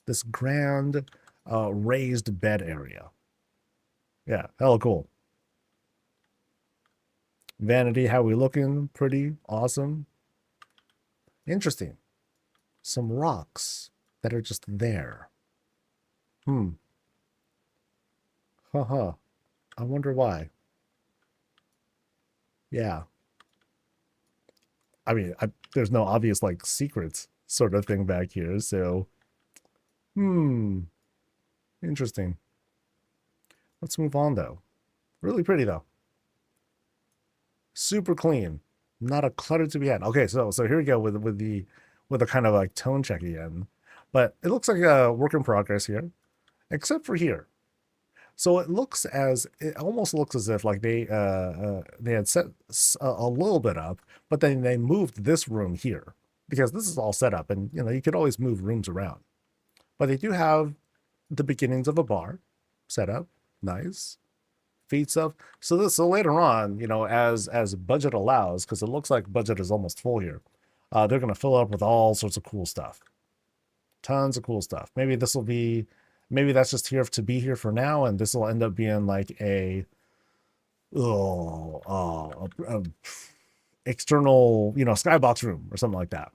This grand raised bed area. Yeah, hella cool. Vanity, how we looking? Pretty awesome. Interesting. Some rocks that are just there. Haha. I wonder why. Yeah. I mean, there's no obvious like secrets sort of thing back here, so interesting. Let's move on though. Really pretty though. Super clean. Not a clutter to be had. Okay, so here we go with a kind of like tone check again. But it looks like a work in progress here, except for here. So it almost looks as if like they had set a little bit up, but then they moved this room here because this is all set up, and you could always move rooms around. But they do have the beginnings of a bar set up, nice. Feed stuff. So later on, as budget allows, because it looks like budget is almost full here, they're gonna fill up with all sorts of cool stuff. Tons of cool stuff. Maybe that's just here to be here for now, and this will end up being like a external, skybox room or something like that.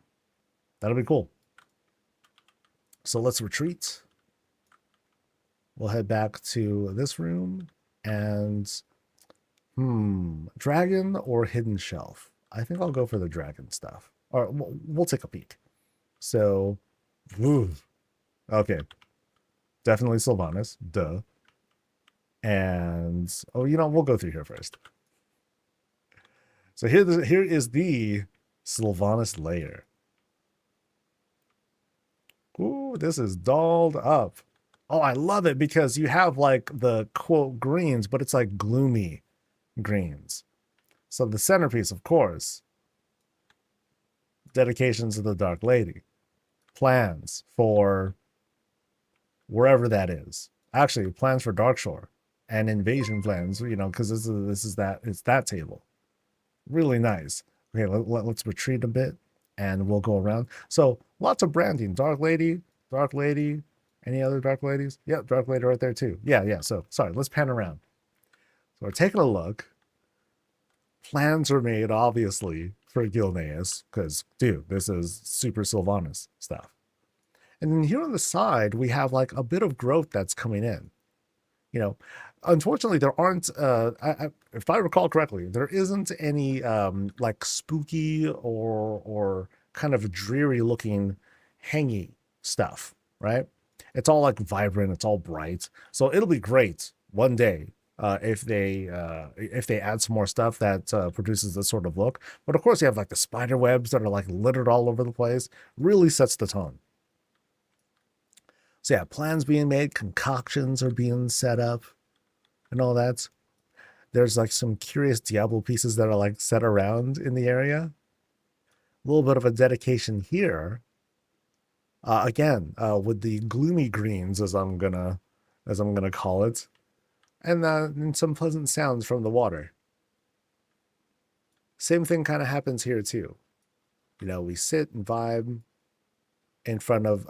That'll be cool. So let's retreat. We'll head back to this room and dragon or hidden shelf. I think I'll go for the dragon stuff. Or we'll take a peek. So, okay. Definitely Sylvanas, duh. And we'll go through here first. So here is the Sylvanas layer. Ooh, this is dolled up. Oh, I love it because you have like the quote greens, but it's like gloomy greens. So the centerpiece, of course, dedications to the Dark Lady, plans for wherever that is. Actually, plans for Darkshore and invasion plans, because it's that table. Really nice. Okay, let's retreat a bit and we'll go around. So lots of branding. Dark Lady. Any other Dark Ladies? Yep, Dark Lady right there too. Yeah. So sorry, let's pan around. So we're taking a look. Plans are made, obviously, for Gilneas, because dude, this is super Sylvanas stuff. And then here on the side, we have like a bit of growth that's coming in. Unfortunately, there aren't, if I recall correctly, there isn't any like spooky or kind of dreary looking hangy stuff, right? It's all like vibrant, it's all bright. So it'll be great one day if they add some more stuff that produces this sort of look. But of course, you have like the spider webs that are like littered all over the place. Really sets the tone. So yeah, plans being made, concoctions are being set up and all that. There's like some curious Diablo pieces that are like set around in the area. A little bit of a dedication here Again, with the gloomy greens, as I'm gonna call it, and some pleasant sounds from the water. Same thing kind of happens here too. You know, we sit and vibe in front of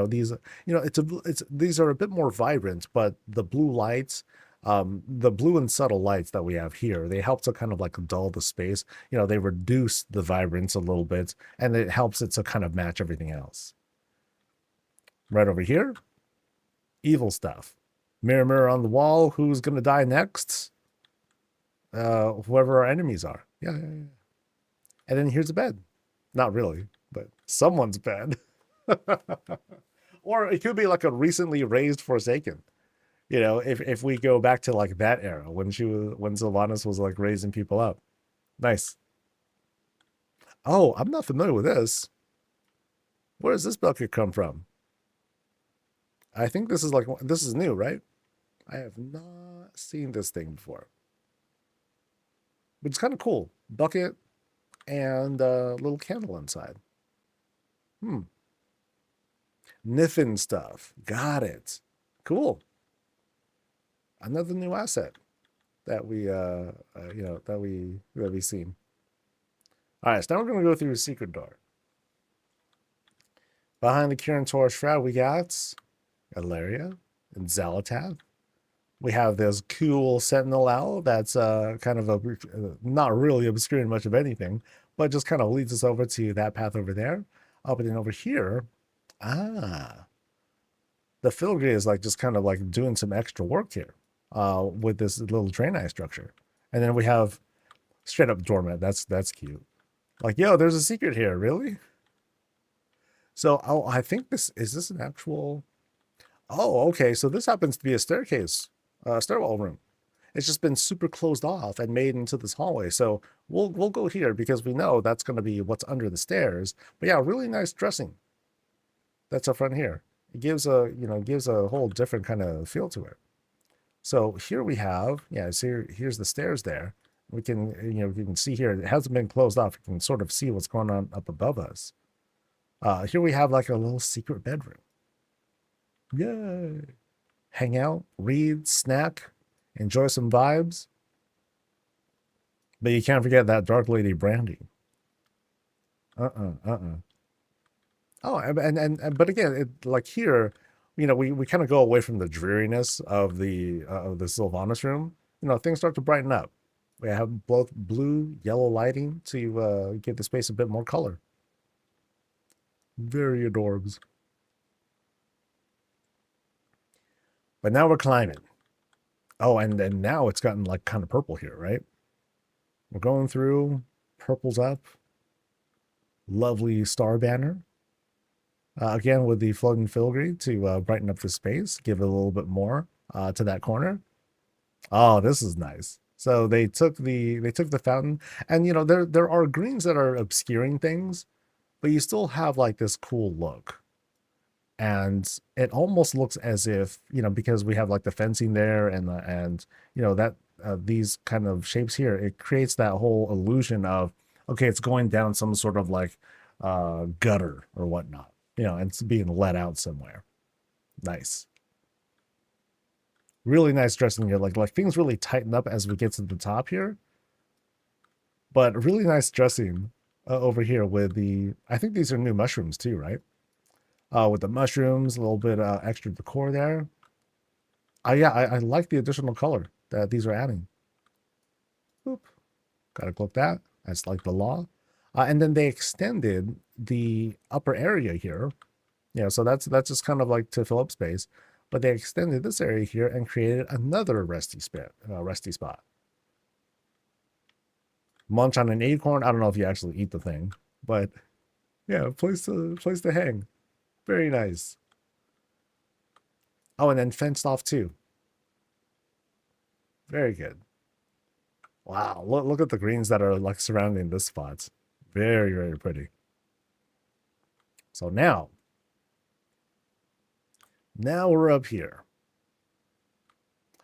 these. You know, it's these are a bit more vibrant, but the blue lights, the blue and subtle lights that we have here, they help to kind of like dull the space. You know, they reduce the vibrance a little bit, and it helps it to kind of match everything else. Right over here, evil stuff. Mirror, mirror on the wall, who's gonna die next? Whoever our enemies are. Yeah, yeah, yeah. And then here's a bed. Not really, but someone's bed. Or it could be like a recently raised Forsaken. You know, if we go back to like that era when Sylvanas was like raising people up. Nice. Oh, I'm not familiar with this. Where does this bucket come from? I think this is new, right? I have not seen this thing before. But it's kind of cool. Bucket and a little candle inside. Niffin stuff. Got it. Cool. Another new asset that we that we've seen. All right, so now we're gonna go through a secret door. Behind the Kirin Tor Shroud, we got Ilaria and Zalatath. We have this cool Sentinel Owl that's kind of not really obscuring much of anything, but just kind of leads us over to that path over there. Up and then over here, the filigree is like just kind of like doing some extra work here with this little draenei structure. And then we have straight up dormant. That's cute. Like, yo, there's a secret here, really? So I think this an actual. Oh, okay. So this happens to be a staircase, stairwell room. It's just been super closed off and made into this hallway. So we'll go here because we know that's going to be what's under the stairs. But yeah, really nice dressing. That's up front here. It gives a whole different kind of feel to it. So here we have, yeah, so here's the stairs there. We can, you can see here, it hasn't been closed off. You can sort of see what's going on up above us. Here we have like a little secret bedroom. Yay! Hang out, read, snack, enjoy some vibes. But you can't forget that Dark Lady brandy. Oh, but again, like here, we kind of go away from the dreariness of the Sylvanas room. Things start to brighten up. We have both blue, yellow lighting to give the space a bit more color. Very adorbs. But now we're climbing. Oh, and now it's gotten like kind of purple here, right? We're going through, purple's up. Lovely star banner. Again, with the floating filigree to brighten up the space, give it a little bit more to that corner. Oh, this is nice. So they took the fountain, and there are greens that are obscuring things, but you still have like this cool look. And it almost looks as if, because we have like the fencing there and that these kind of shapes here, it creates that whole illusion of, okay, it's going down some sort of like gutter or whatnot, and it's being let out somewhere. Nice. Really nice dressing here. Like things really tighten up as we get to the top here. But really nice dressing over here with I think these are new mushrooms too, right? With the mushrooms, a little bit extra decor there. Yeah, I like the additional color that these are adding. Oop. Gotta click that. That's like the law. And then they extended the upper area here. So that's just kind of like to fill up space. But they extended this area here and created another resty spot. Munch on an acorn. I don't know if you actually eat the thing, but yeah, place to hang. Very nice. Oh, and then fenced off too. Very good. Wow, look at the greens that are like surrounding this spot. Very, very pretty. So now we're up here.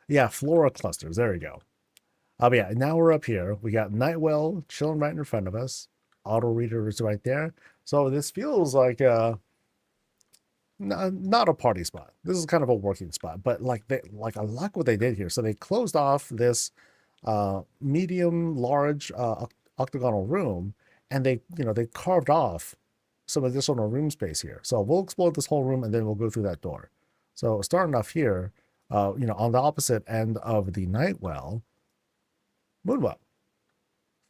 Yeah, flora clusters. There we go. But yeah, now we're up here. We got Nightwell chilling right in front of us. Auto reader is right there. So this feels like not a party spot. This is kind of a working spot, but I like what they did here. So they closed off this medium large octagonal room, and they carved off some additional room space here. So we'll explore this whole room and then we'll go through that door. So starting off here, on the opposite end of the night well, moonwell.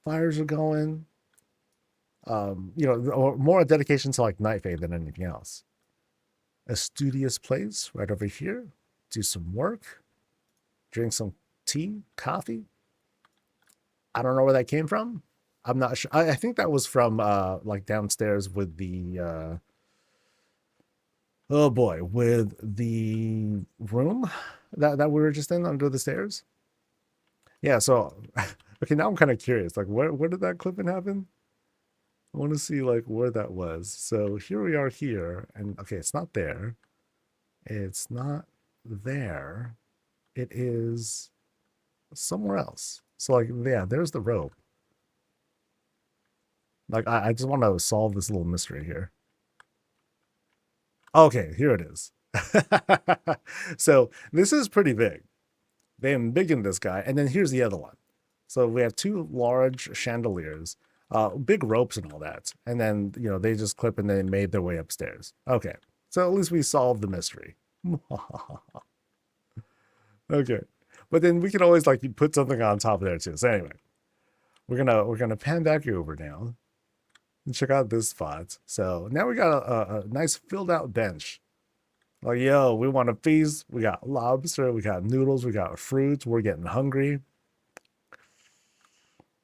Fires are going. More a dedication to like Night Fae than anything else. A studious place right over here. Do some work. Drink some tea, coffee. I don't know where that came from. I'm not sure. I think that was from like downstairs with the with the room that we were just in under the stairs. Yeah, so okay, now I'm kind of curious. Like where did that clipping happen? I want to see like where that was. So here we are here, and okay, it's not there. It's not there. It is somewhere else. So like, yeah, there's the rope. Like I just want to solve this little mystery here. Okay, here it is. So this is pretty big. They embiggened this guy, and then here's the other one. So we have two large chandeliers, big ropes and all that, and then they just clip and they made their way upstairs. Okay, so at least we solved the mystery. Okay, but then we can always like put something on top of there too. So anyway, we're gonna pan back over now and check out this spot. So now we got a nice filled out bench. Like, yo, we want to feast. We got lobster, we got noodles, we got fruits. We're getting hungry.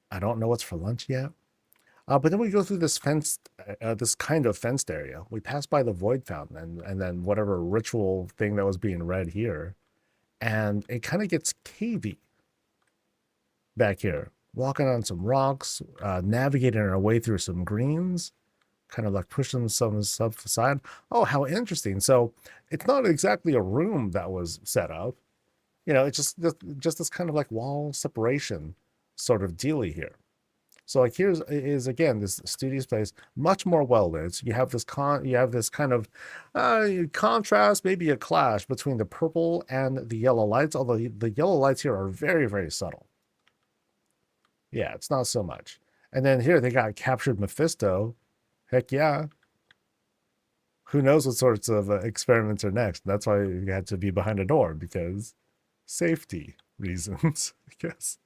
I don't know what's for lunch yet. But then we go through this this kind of fenced area. We pass by the void fountain and then whatever ritual thing that was being read here. And it kind of gets cavey back here. Walking on some rocks, navigating our way through some greens, kind of like pushing some stuff aside. Oh, how interesting. So it's not exactly a room that was set up. It's just this kind of like wall separation sort of dealy here. So like is again this studious place, much more well lit. You have this kind of contrast, maybe a clash between the purple and the yellow lights, although the yellow lights here are very, very subtle. Yeah, it's not so much. And then here they got captured Mephisto. Heck yeah. Who knows what sorts of experiments are next? That's why you had to be behind a door, because safety reasons, I guess.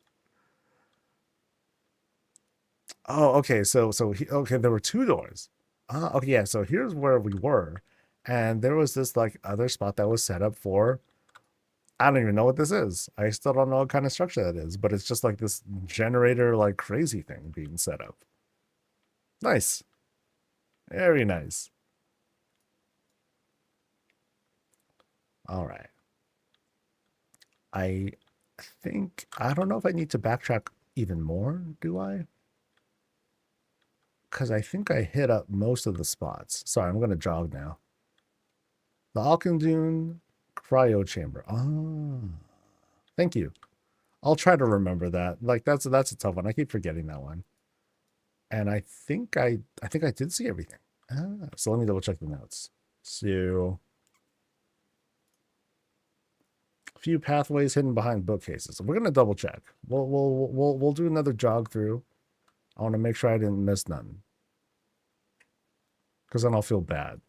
Oh, okay. Okay, there were two doors. Okay, yeah. So here's where we were, and there was this like other spot that was set up for. I don't even know what this is. I still don't know what kind of structure that is, but it's just like this generator, like crazy thing being set up. Nice. Very nice. All right. I don't know if I need to backtrack even more, do I? Because I think I hit up most of the spots. Sorry, I'm going to jog now. The Alkandune cryo chamber. Thank you. I'll try to remember that. Like that's a tough one. I keep forgetting that one. And I think I did see everything. So let me double check the notes. So a few pathways hidden behind bookcases. We're gonna double check. We'll do another jog through. I want to make sure I didn't miss none, because then I'll feel bad.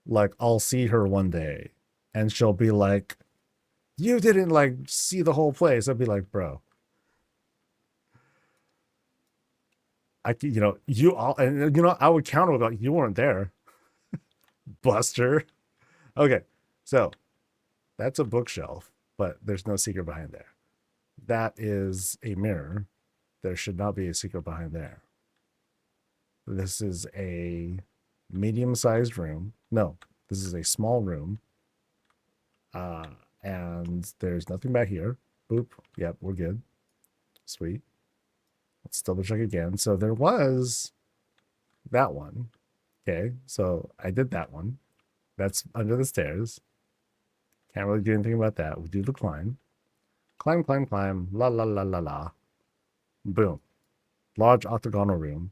Like I'll see her one day and she'll be like, you didn't like see the whole place. I'll be like, bro, I would counter with like, you weren't there. Buster. Okay, so that's a bookshelf, but there's no secret behind there. That is a mirror. There should not be a secret behind there. This is a medium-sized room. No, this is a small room. And there's nothing back here. Boop. Yep, we're good. Sweet. Let's double check again. So there was that one. Okay, so I did that one. That's under the stairs. Can't really do anything about that. We do the climb. Climb, climb, climb. La, la, la, la, la. Boom. Large octagonal room.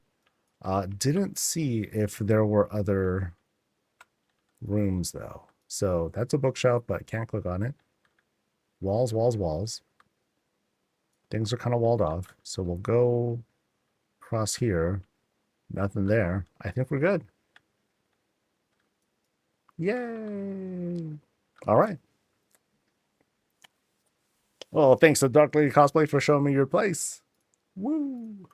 Didn't see if there were other rooms though. So that's a bookshelf, but can't click on it. Walls, walls, walls. Things are kind of walled off. So we'll go across here. Nothing there. I think we're good. Yay! All right. Well, thanks to Dark Lady Cosplay for showing me your place. Woo!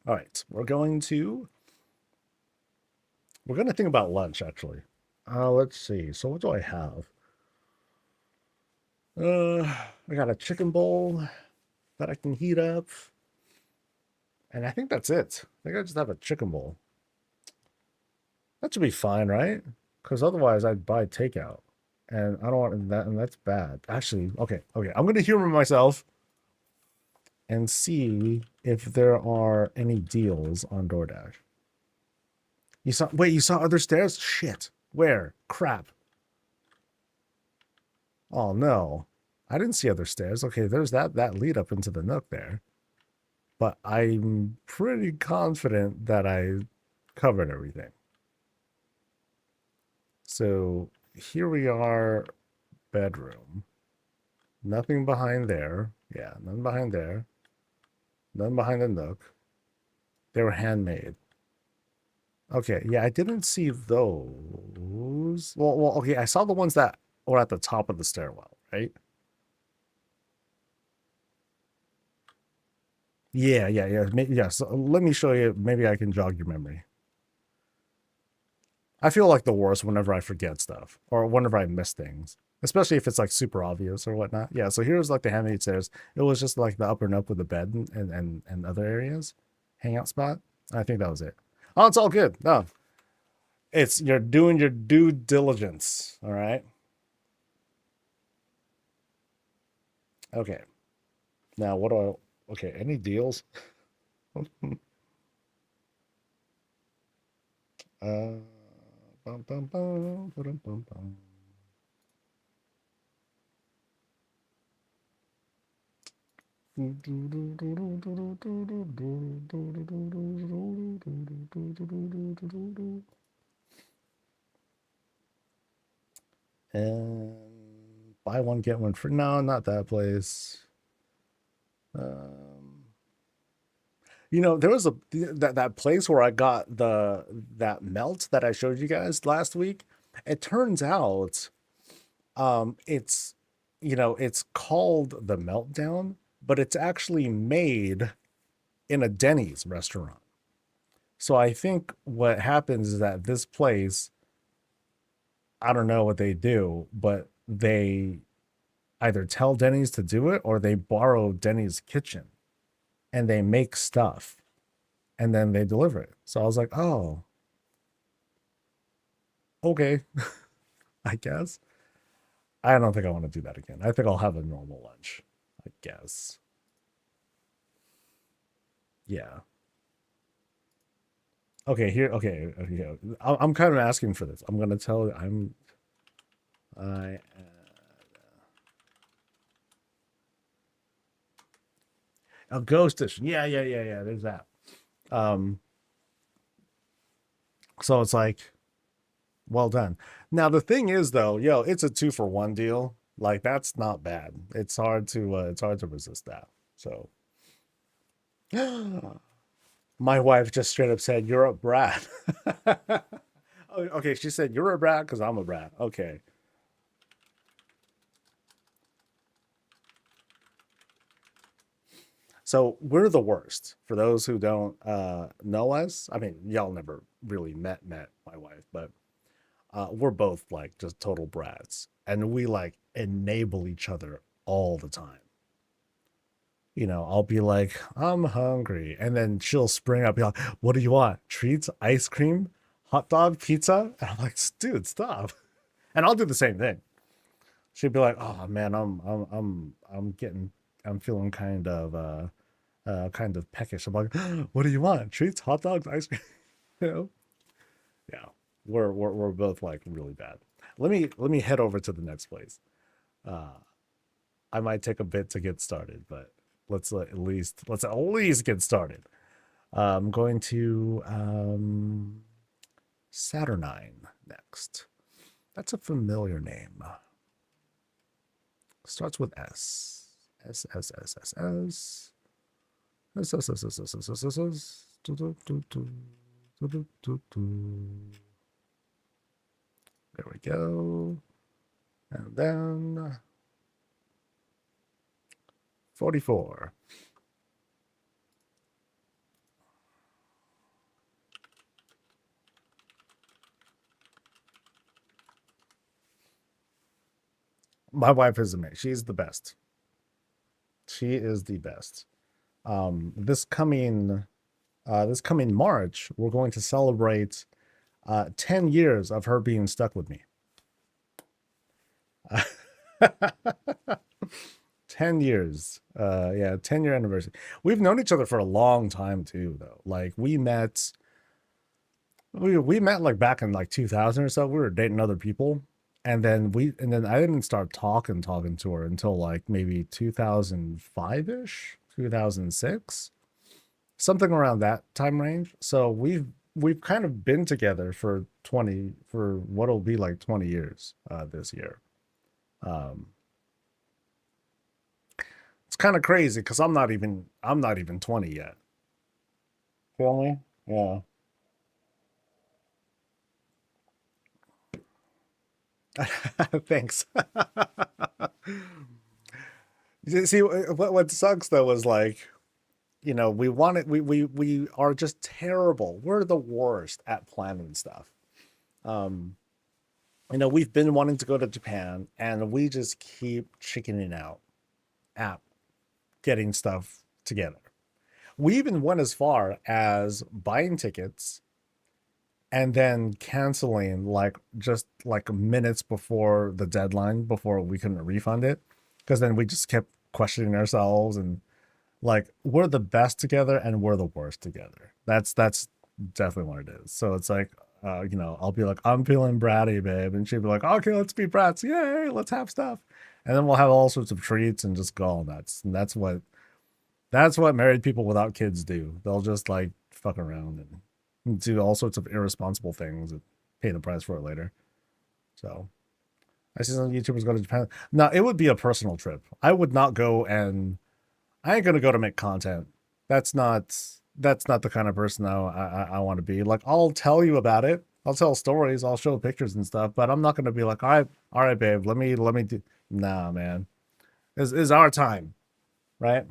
All right, we're going to think about lunch actually. Let's see. So what do I have? I got a chicken bowl that I can heat up, and I think that's it. I think I just have a chicken bowl. That should be fine, right? Because otherwise I'd buy takeout, and I don't want that, and that's bad. Actually, okay. I'm gonna humor myself and see if there are any deals on DoorDash. You saw other stairs? Shit. Where? Crap. Oh no. I didn't see other stairs. Okay, there's that lead up into the nook there. But I'm pretty confident that I covered everything. So here we are, bedroom. Nothing behind there. Yeah, none behind there. None behind the nook. They were handmade. Okay, yeah, I didn't see those. Well, okay, I saw the ones that were at the top of the stairwell, right? Yeah. Yeah, so let me show you. Maybe I can jog your memory. I feel like the worst whenever I forget stuff or whenever I miss things, especially if it's like super obvious or whatnot. Yeah, so here's like the handmade stairs. It was just like the upper nook with the bed and other areas, hangout spot. I think that was it. Oh, it's all good. No, you're doing your due diligence. All right. Okay. Now what do I? Okay, any deals? uh, bum, bum, bum, bum, bum, bum. And buy one get one free. No, not that place. There was that place where I got that melt that I showed you guys last week. It turns out, it's it's called the Meltdown, but it's actually made in a Denny's restaurant. So I think what happens is that this place, I don't know what they do, but they either tell Denny's to do it or they borrow Denny's kitchen and they make stuff and then they deliver it. So I was like, oh, okay, I guess. I don't think I want to do that again. I think I'll have a normal lunch, I guess. Yeah. Okay, here. Okay. I'm kind of asking for this. I'm gonna tell. I. A ghost edition. Yeah. There's that. Um. So it's like, well done. Now the thing is, though, it's a 2-for-1 deal. Like that's not bad. It's hard to resist that. So. My wife just straight up said, "You're a brat." Oh, okay, she said, "You're a brat because I'm a brat." Okay. So we're the worst. For those who don't know us, I mean, y'all never really met my wife, but we're both like just total brats, and we like enable each other all the time. I'll be like, I'm hungry. And then she'll spring up, be like, what do you want? Treats, ice cream, hot dog, pizza? And I'm like, dude, stop. And I'll do the same thing. She'd be like, oh man, I'm feeling kind of peckish. I'm like, what do you want? Treats, hot dogs, ice cream? You know? Yeah. We're both like really bad. Let me head over to the next place. Uh I might take a bit to get started, but let's at least get started. I'm going to Saturnine next. That's a familiar name. Starts with S. S, S, S, S, S. S, S, S, S, S, S, S, S, S. There we go. And then 44. My wife is amazing. She's the best. She is the best. This coming March, we're going to celebrate 10 years of her being stuck with me. 10 years. Yeah, 10-year anniversary. We've known each other for a long time too, though. Like we met like back in like 2000 or so. We were dating other people. And then I didn't start talking to her until like maybe 2005-ish, 2006. Something around that time range. So we've kind of been together for what'll be like 20 years this year. Um it's kind of crazy because I'm not even 20 yet. Feel me? Yeah. Thanks. See, what sucks though is like, we want it. We are just terrible. We're the worst at planning stuff. Um, we've been wanting to go to Japan, and we just keep chickening out at getting stuff together. We even went as far as buying tickets and then canceling like just like minutes before the deadline before we couldn't refund it because then we just kept questioning ourselves and like we're the best together and we're the worst together. That's definitely what it is. So it's like I'll be like, I'm feeling bratty, babe, and she'll be like, okay, let's be brats, yay, let's have stuff, and then we'll have all sorts of treats and just go all nuts. And that's what married people without kids do. They'll just like fuck around and do all sorts of irresponsible things and pay the price for it later. So I see some YouTubers go to Japan. Now it would be a personal trip. I would not go, and I ain't gonna go to make content. That's not that's not the kind of person I want to be. Like I'll tell you about it. I'll tell stories. I'll show pictures and stuff. But I'm not gonna be like, all right, babe. Let me do. Nah, man. This is our time, right?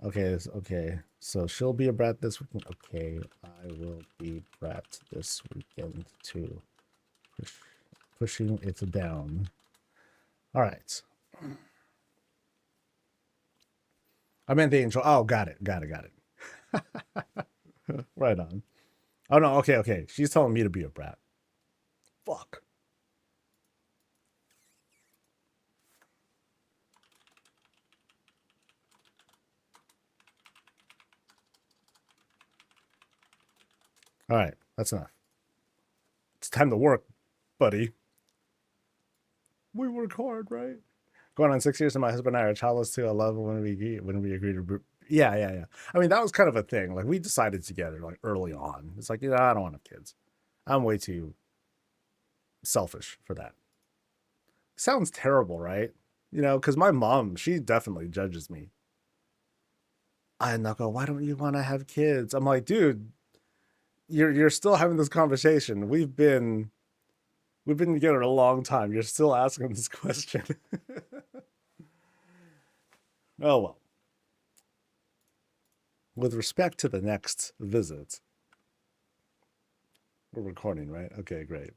Okay, okay. So she'll be a brat this weekend. Okay, I will be brat this weekend too. Pushing it down. All right. I meant the intro. Oh, got it. Got it. Got it. Right on. Oh no. Okay. Okay. She's telling me to be a brat. Fuck. All right. That's enough. It's time to work, buddy. We work hard, right? Going on 6 years, and my husband and I are childless too. I love when we agree to. Yeah, yeah, yeah. I mean, that was kind of a thing. Like we decided together, like early on. It's like, I don't want to have kids. I'm way too selfish for that. Sounds terrible, right? Because my mom, she definitely judges me. And they'll go, "Why don't you want to have kids?" I'm like, dude, you're still having this conversation. We've been together a long time. You're still asking this question. Oh well. With respect to the next visit, we're recording, right? Okay, great.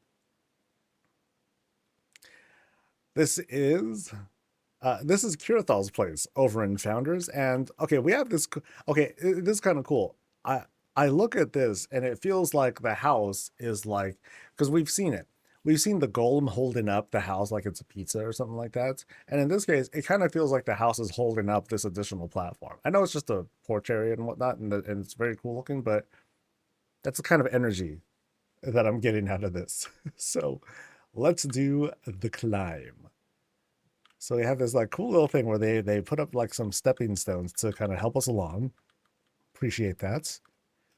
This is Kirithal's place over in Founders, and okay, we have this. Okay, this is kind of cool. I look at this, and it feels like the house is like because we've seen it. We've seen the golem holding up the house like it's a pizza or something like that. And in this case, it kind of feels like the house is holding up this additional platform. I know it's just a porch area and whatnot, and it's very cool looking, but that's the kind of energy that I'm getting out of this. So let's do the climb. So we have this like cool little thing where they put up like some stepping stones to kind of help us along. Appreciate that.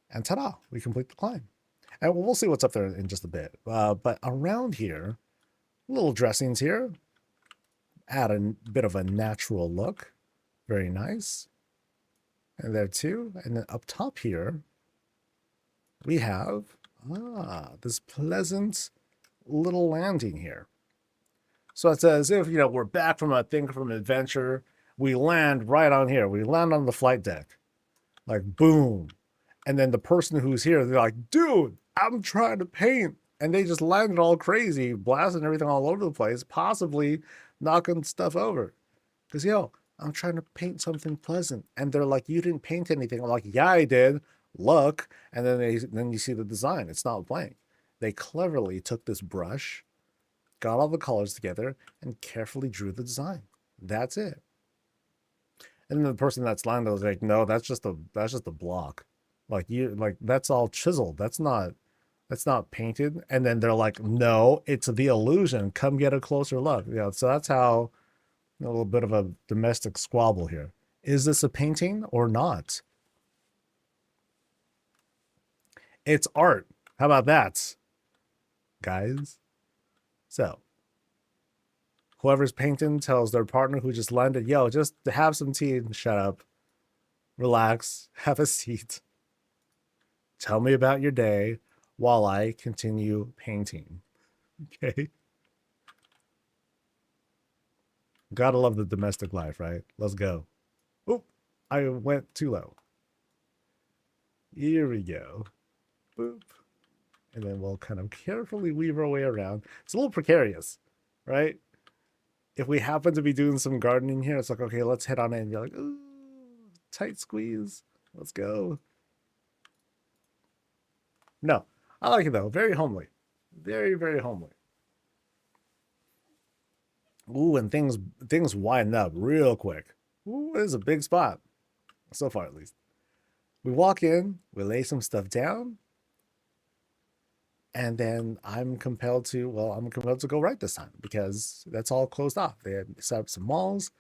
And ta-da, we complete the climb. And we'll see what's up there in just a bit. But around here, little dressings here. Add a bit of a natural look. Very nice. And there too. And then up top here, we have this pleasant little landing here. So it's as if, we're back from from an adventure. We land right on here. We land on the flight deck. Like, boom. And then the person who's here, they're like, dude, I'm trying to paint. And they just landed all crazy, blasting everything all over the place, possibly knocking stuff over. Because, I'm trying to paint something pleasant. And they're like, you didn't paint anything. I'm like, yeah, I did. Look. And then you see the design. It's not blank. They cleverly took this brush, got all the colors together, and carefully drew the design. That's it. And then the person that's landed was like, no, that's just a block. That's all chiseled. That's not painted. And then they're like, no, it's the illusion. Come get a closer look. So that's how a little bit of a domestic squabble here. Is this a painting or not? It's art. How about that, guys? So whoever's painting tells their partner who just landed, yo, just have some tea and shut up. Relax. Have a seat. Tell me about your day while I continue painting. Okay? Gotta love the domestic life, right? Let's go. Oop, I went too low. Here we go. Boop. And then we'll kind of carefully weave our way around. It's a little precarious, right? If we happen to be doing some gardening here, it's like, okay, let's hit on it. And you're like, ooh, tight squeeze. Let's go. No, I like it though. Very homely. Very, very homely. Ooh, and things widen up real quick. Ooh, this is a big spot. So far, at least. We walk in, we lay some stuff down, and then I'm compelled to go right this time because that's all closed off. They had set up some malls,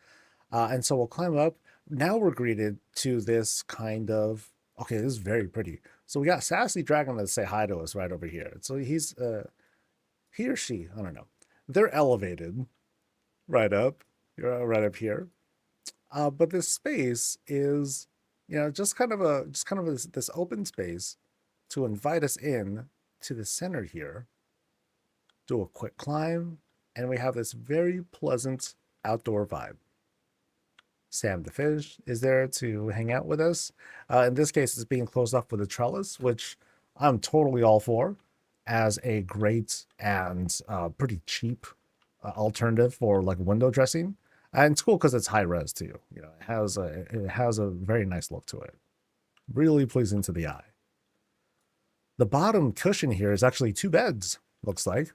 and so we'll climb up. Now we're greeted to this kind of, okay, this is very pretty. So we got Sassy Dragon to say hi to us right over here. So he's, he or she, I don't know. They're elevated right up here. But this space is, just kind of this open space to invite us in to the center here. Do a quick climb, and we have this very pleasant outdoor vibe. Sam the fish is there to hang out with us. In this case, it's being closed off with a trellis, which I'm totally all for as a great and pretty cheap alternative for like window dressing. And it's cool because it's high res too. It has a very nice look to it. Really pleasing to the eye. The bottom cushion here is actually 2 beds, looks like.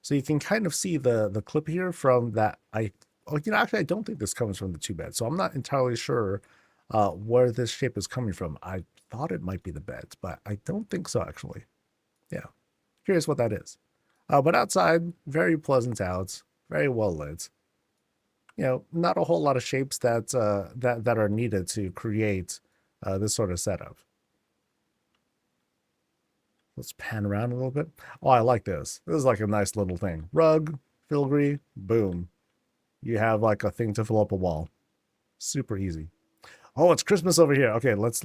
So you can kind of see the clip here from that. Actually, I don't think this comes from the 2 beds. So I'm not entirely sure where this shape is coming from. I thought it might be the beds, but I don't think so, actually. Yeah. Curious what that is. But outside, very pleasant out, very well lit. Not a whole lot of shapes that are needed to create this sort of setup. Let's pan around a little bit. Oh, I like this. This is like a nice little thing. Rug, filigree, boom. You have like a thing to fill up a wall. Super easy. Oh, it's Christmas over here. Okay, let's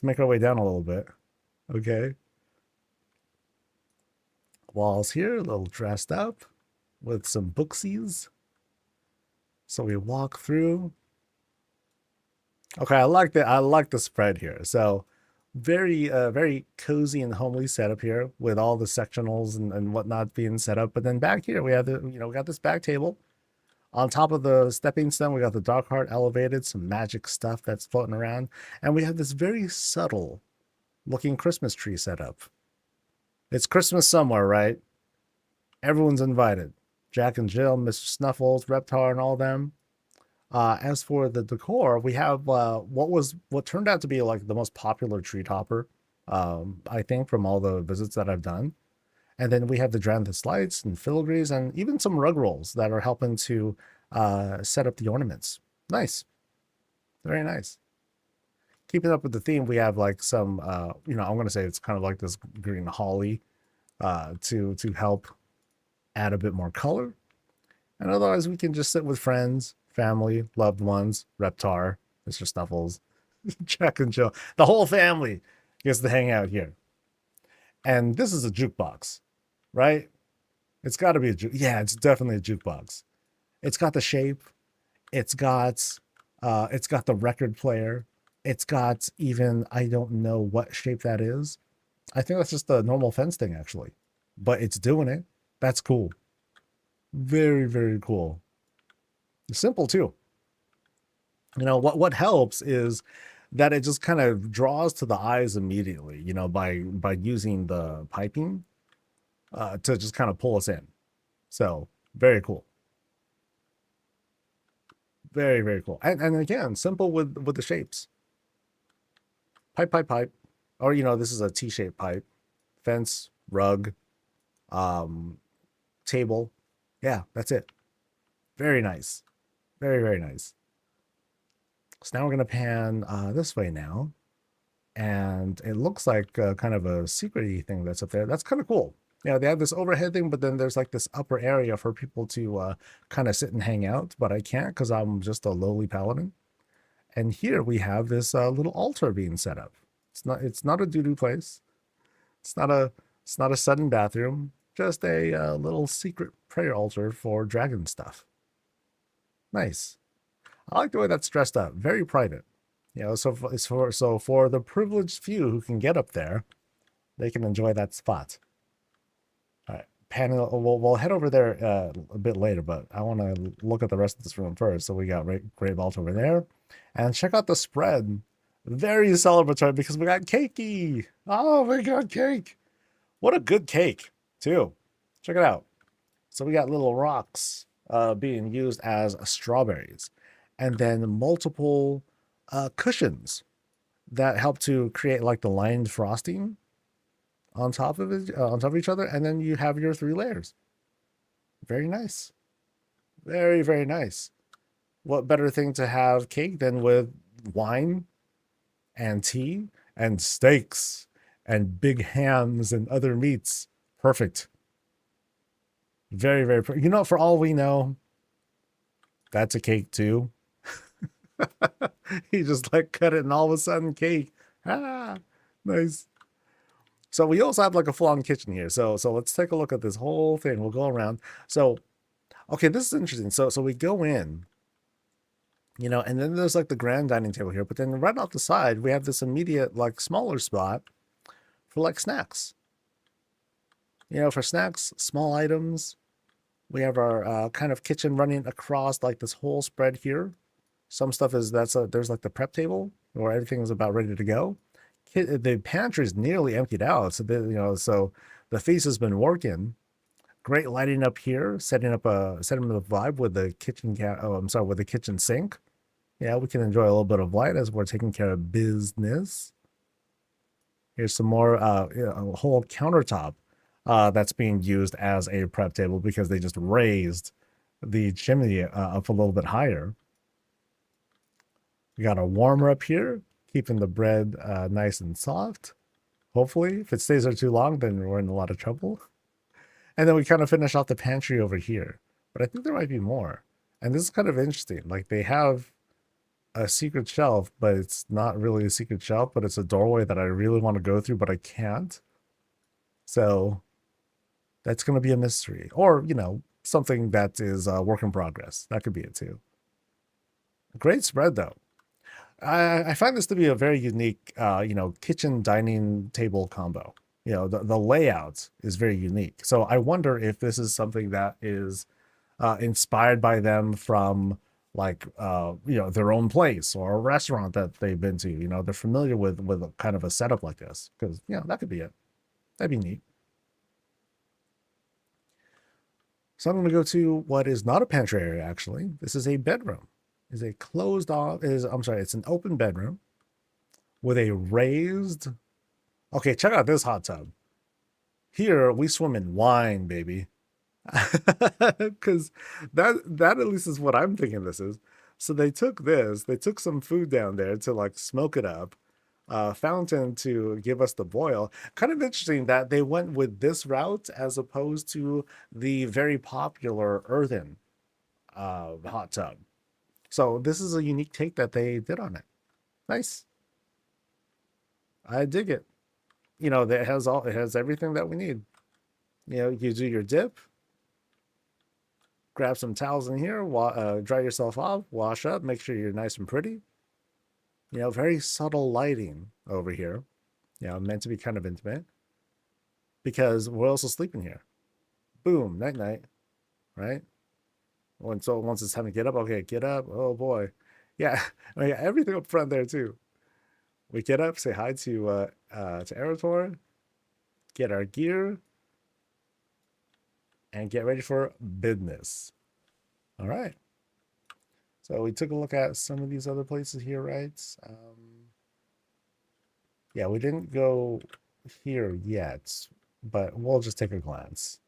make our way down a little bit. Okay. Walls here, a little dressed up with some booksies. So we walk through. Okay, I like the spread here. So very cozy and homely setup here with all the sectionals and whatnot being set up. But then back here we have we got this back table. On top of the stepping stone, we got the Dark Heart elevated, some magic stuff that's floating around. And we have this very subtle looking Christmas tree set up. It's Christmas somewhere, right? Everyone's invited. Jack and Jill, Mr. Snuffles, Reptar, and all them. As for the decor, we have what turned out to be like the most popular tree topper, I think, from all the visits that I've done. And then we have the Dranthus lights and filigrees and even some rug rolls that are helping to set up the ornaments. Nice. Very nice. Keeping up with the theme, we have like some, I'm going to say it's kind of like this green holly to help add a bit more color. And otherwise, we can just sit with friends, family, loved ones, Reptar, Mr. Snuffles, Jack and Jill. The whole family gets to hang out here. And this is a jukebox, right? It's got to be a juke. Yeah, it's definitely a jukebox. It's got the shape. It's got the record player. It's got even, I don't know what shape that is. I think that's just a normal fence thing, actually. But it's doing it. That's cool. Very, very cool. Simple, too. What helps is that it just kind of draws to the eyes immediately, by using the piping to just kind of pull us in. So, very cool. Very, very cool. And again, simple with the shapes. Pipe, pipe, pipe. Or, this is a T-shaped pipe. Fence, rug, table. Yeah, that's it. Very nice. Very, very nice. So now we're going to pan this way now. And it looks like kind of a secret-y thing that's up there. That's kind of cool. They have this overhead thing, but then there's like this upper area for people to kind of sit and hang out. But I can't because I'm just a lowly paladin. And here we have this little altar being set up. It's not a doo-doo place. It's not a sudden bathroom. Just a little secret prayer altar for dragon stuff. Nice. I like the way that's dressed up. Very private. So for the privileged few who can get up there, they can enjoy that spot. All right, panel. We'll head over there a bit later, but I want to look at the rest of this room first. So we got Great Vault over there, and check out the spread. Very celebratory because we got cakey. Oh, we got cake. What a good cake, too. Check it out. So we got little rocks being used as strawberries, and then multiple cushions that help to create like the lined frosting on top of it, on top of each other, and then you have your 3 layers. Very nice. Very, very nice. What better thing to have cake than with wine and tea and steaks and big hams and other meats? Perfect. Very, very, for all we know, that's a cake too. He just like cut it and all of a sudden cake. Nice. So we also have like a full-on kitchen here. So let's take a look at this whole thing. We'll go around. So, okay, this is interesting. So we go in, and then there's like the grand dining table here. But then right off the side, we have this immediate like smaller spot for like snacks. For snacks, small items. We have our kind of kitchen running across like this whole spread here. Some stuff there's like the prep table where everything is about ready to go. The pantry is nearly emptied out. So, so the feast has been working. Great lighting up here, setting up the vibe with the kitchen with the kitchen sink. Yeah, we can enjoy a little bit of light as we're taking care of business. Here's some more, a whole countertop that's being used as a prep table because they just raised the chimney up a little bit higher. We got a warmer up here, keeping the bread nice and soft. Hopefully, if it stays there too long, then we're in a lot of trouble. And then we kind of finish off the pantry over here. But I think there might be more. And this is kind of interesting. Like they have a secret shelf, but it's not really a secret shelf, but it's a doorway that I really want to go through, but I can't. So that's going to be a mystery. Or, something that is a work in progress. That could be it too. Great spread though. I find this to be a very unique, kitchen dining table combo. The layout is very unique. So I wonder if this is something that is inspired by them from like, their own place or a restaurant that they've been to. They're familiar with a kind of a setup like this because, that could be it. That'd be neat. So I'm going to go to what is not a pantry area, actually. This is a bedroom. It's an open bedroom with a raised... Okay, check out this hot tub. Here, we swim in wine, baby. Because that at least is what I'm thinking this is. So they took this, they took some food down there to like smoke it up, fountain to give us the boil. Kind of interesting that they went with this route as opposed to the very popular earthen hot tub. So this is a unique take that they did on it. Nice. I dig it. You know, it has everything that we need. You know, you do your dip, grab some towels in here, dry yourself off, wash up, make sure you're nice and pretty. You know, very subtle lighting over here. You know, meant to be kind of intimate because we're also sleeping here. Boom, night night, right? Once it's time to get up, okay, get up. Oh boy, yeah, I mean, everything up front there too. We get up, say hi to Erator, get our gear, and get ready for business. All right. So we took a look at some of these other places here, right? Yeah, we didn't go here yet, but we'll just take a glance.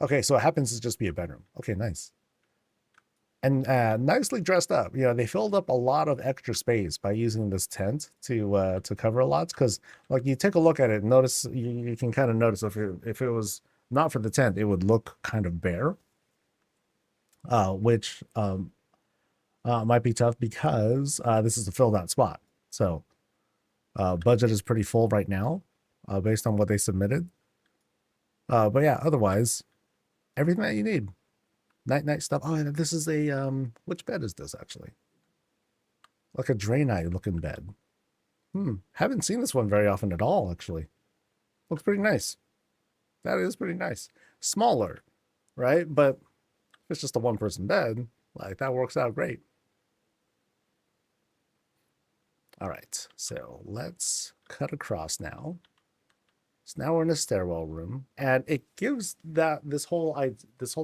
Okay, so it happens to just be a bedroom. Okay, nice. And nicely dressed up. You know, they filled up a lot of extra space by using this tent to cover a lot. Because like you take a look at it, notice you can kind of notice if it was not for the tent, it would look kind of bare, which might be tough because this is a filled out spot. So budget is pretty full right now, based on what they submitted. But yeah, otherwise, everything that you need. Night stuff. Oh, and this is a which bed is this actually? Like a Draenei looking bed. Haven't seen this one very often at all, actually. Looks pretty nice. That is pretty nice. Smaller, right? But it's just a one-person bed. Like that works out great. All right, so let's cut across now. So now we're in a stairwell room, and it gives this whole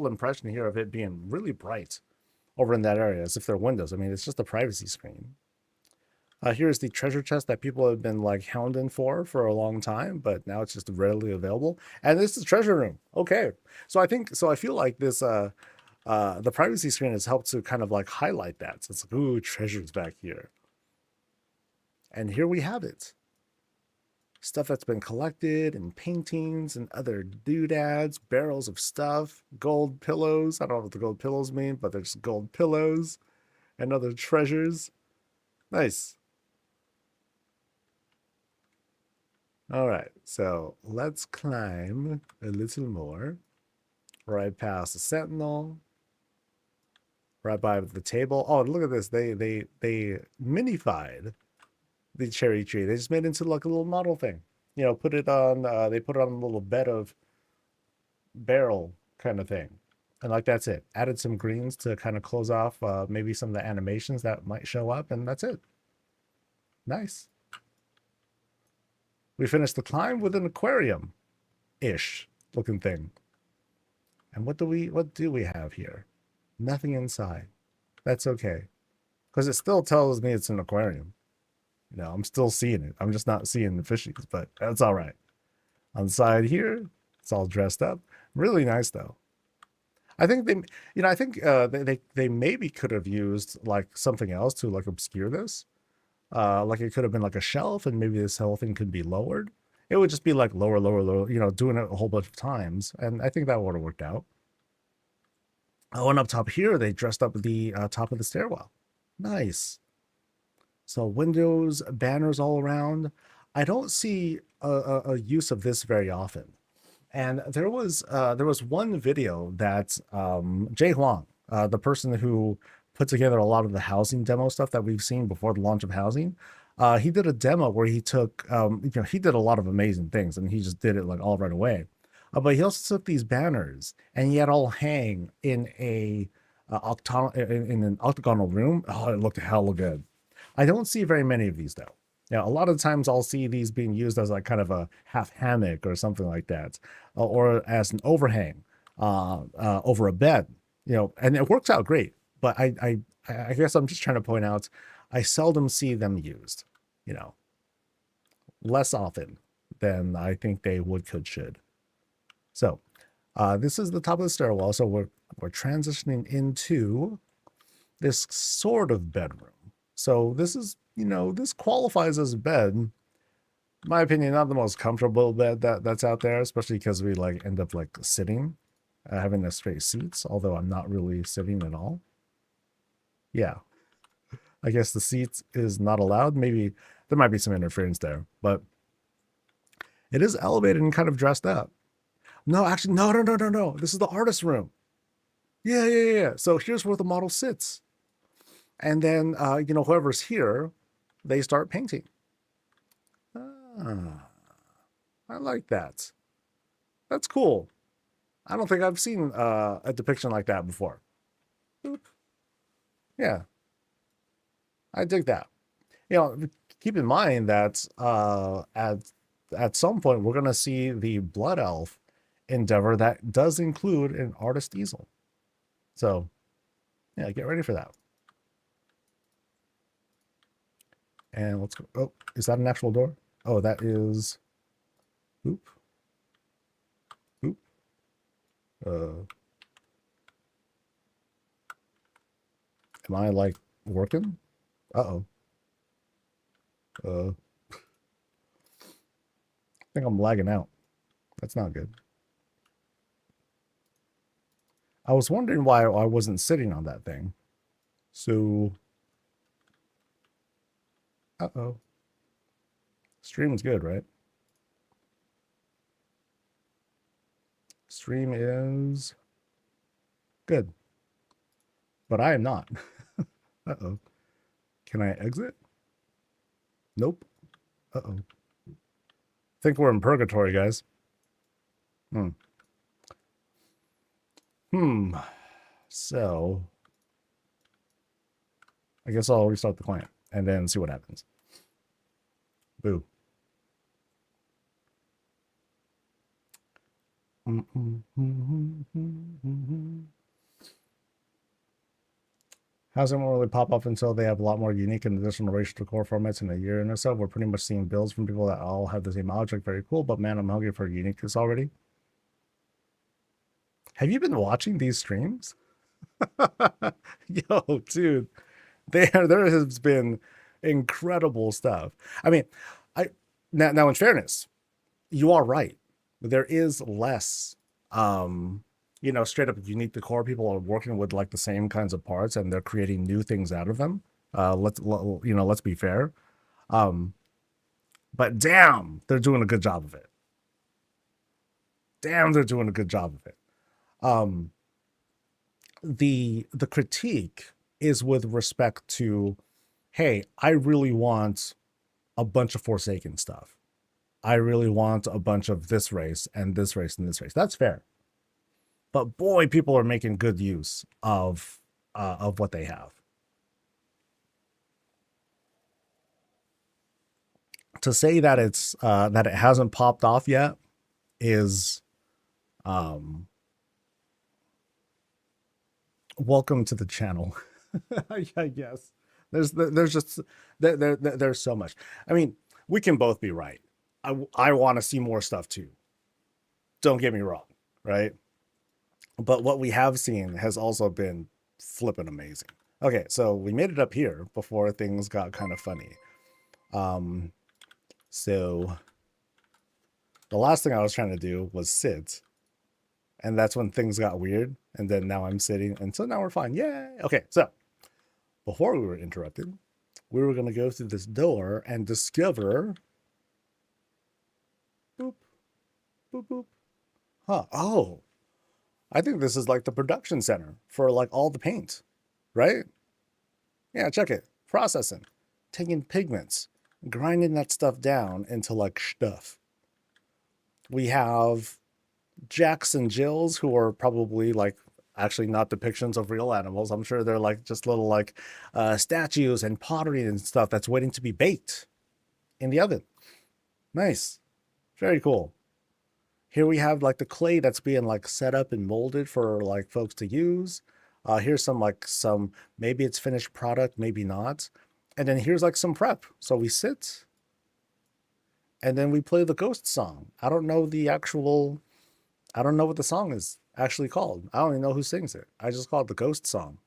impression here of it being really bright over in that area, as if they're windows. I mean, it's just a privacy screen. Here's the treasure chest that people have been like hounding for a long time, but now it's just readily available. And this is treasure room. Okay, so I feel like this the privacy screen has helped to kind of like highlight that. So it's like, ooh, treasures back here. And here we have it. Stuff that's been collected and paintings and other doodads, barrels of stuff, gold pillows. I don't know what the gold pillows mean, but there's gold pillows and other treasures. Nice. All right, so let's climb a little more. Right past the sentinel. Right by the table. Oh, look at this. They minified the cherry tree. They just made it into like a little model thing. You know, put it on. They put it on a little bed of barrel kind of thing, and like that's it. Added some greens to kind of close off maybe some of the animations that might show up, and that's it. Nice. We finished the climb with an aquarium-ish looking thing. And what do we have here? Nothing inside. That's okay, because it still tells me it's an aquarium. You know, I'm still seeing it. I'm just not seeing the fishies, but that's all right. On the side here, it's all dressed up. Really nice though. I think they maybe could have used like something else to like obscure this. Like it could have been like a shelf, and maybe this whole thing could be lowered. It would just be like lower, lower, lower. You know, doing it a whole bunch of times, and I think that would have worked out. Oh, and up top here, they dressed up the top of the stairwell. Nice. So windows, banners all around. I don't see a use of this very often. And there was one video that Jay Huang, the person who put together a lot of the housing demo stuff that we've seen before the launch of housing, he did a demo where he took, he did a lot of amazing things, and he just did it like all right away. But he also took these banners and he had all hang in in an octagonal room. Oh, it looked hella good. I don't see very many of these though. Now, a lot of times I'll see these being used as like kind of a half hammock or something like that, or as an overhang over a bed, you know, and it works out great. But I guess I'm just trying to point out, I seldom see them used, you know, less often than I think they would, could, should. So This is the top of the stairwell, so we're transitioning into this sort of bedroom. So this is, this qualifies as a bed. In my opinion, not the most comfortable bed that's out there, especially because we like end up like sitting, having the straight seats, although I'm not really sitting at all. Yeah. I guess the seats is not allowed. Maybe there might be some interference there, but it is elevated and kind of dressed up. No, actually, no. This is the artist room. Yeah. So here's where the model sits. And then, whoever's here, they start painting. Ah, I like that. That's cool. I don't think I've seen a depiction like that before. Oop. Yeah, I dig that. Keep in mind that at some point we're gonna see the Blood Elf endeavor that does include an artist easel. So, yeah, get ready for that. And let's go. Oh, is that an actual door? Oh, that is. Oop. Am I like working? Uh-oh. I think I'm lagging out. That's not good. I was wondering why I wasn't sitting on that thing. So, uh-oh. Stream is good, right? Stream is good. But I am not. Uh-oh. Can I exit? Nope. Uh-oh. I think we're in purgatory, guys. So, I guess I'll restart the client and then see what happens. Boo. Hasn't really pop up until they have a lot more unique and additional racial core formats in a year and so. We're pretty much seeing builds from people that all have the same object. Very cool, but man, I'm hungry for uniqueness already. Have you been watching these streams? Yo, dude, there has been incredible stuff. I mean, now in fairness, you are right. There is less straight up unique decor. People are working with like the same kinds of parts and they're creating new things out of them. Let's be fair. But damn, they're doing a good job of it. The critique is with respect to, hey, I really want a bunch of Forsaken stuff. I really want a bunch of this race and this race and this race. That's fair. But boy, people are making good use of what they have. To say that it's that it hasn't popped off yet is welcome to the channel. I guess there's so much. I mean, we can both be right. I want to see more stuff too. Don't get me wrong, right? But what we have seen has also been flipping amazing. Okay, so we made it up here before things got kind of funny. So the last thing I was trying to do was sit, and that's when things got weird. And then now I'm sitting, and so now we're fine. Yay! Okay, so before we were interrupted, we were going to go through this door and discover. Boop, boop, boop. Huh? Oh, I think this is like the production center for like all the paint, right? Yeah, check it. Processing, taking pigments, grinding that stuff down into like stuff. We have Jacks and Jills, who are probably like actually not depictions of real animals. I'm sure they're like just little like statues and pottery and stuff that's waiting to be baked in the oven. Nice. Very cool. Here we have like the clay that's being like set up and molded for like folks to use. Here's some maybe it's finished product, maybe not. And then here's like some prep. So we sit and then we play the ghost song. I don't know the actual I don't know what the song is actually called. I don't even know who sings it. I just call it the Ghost song.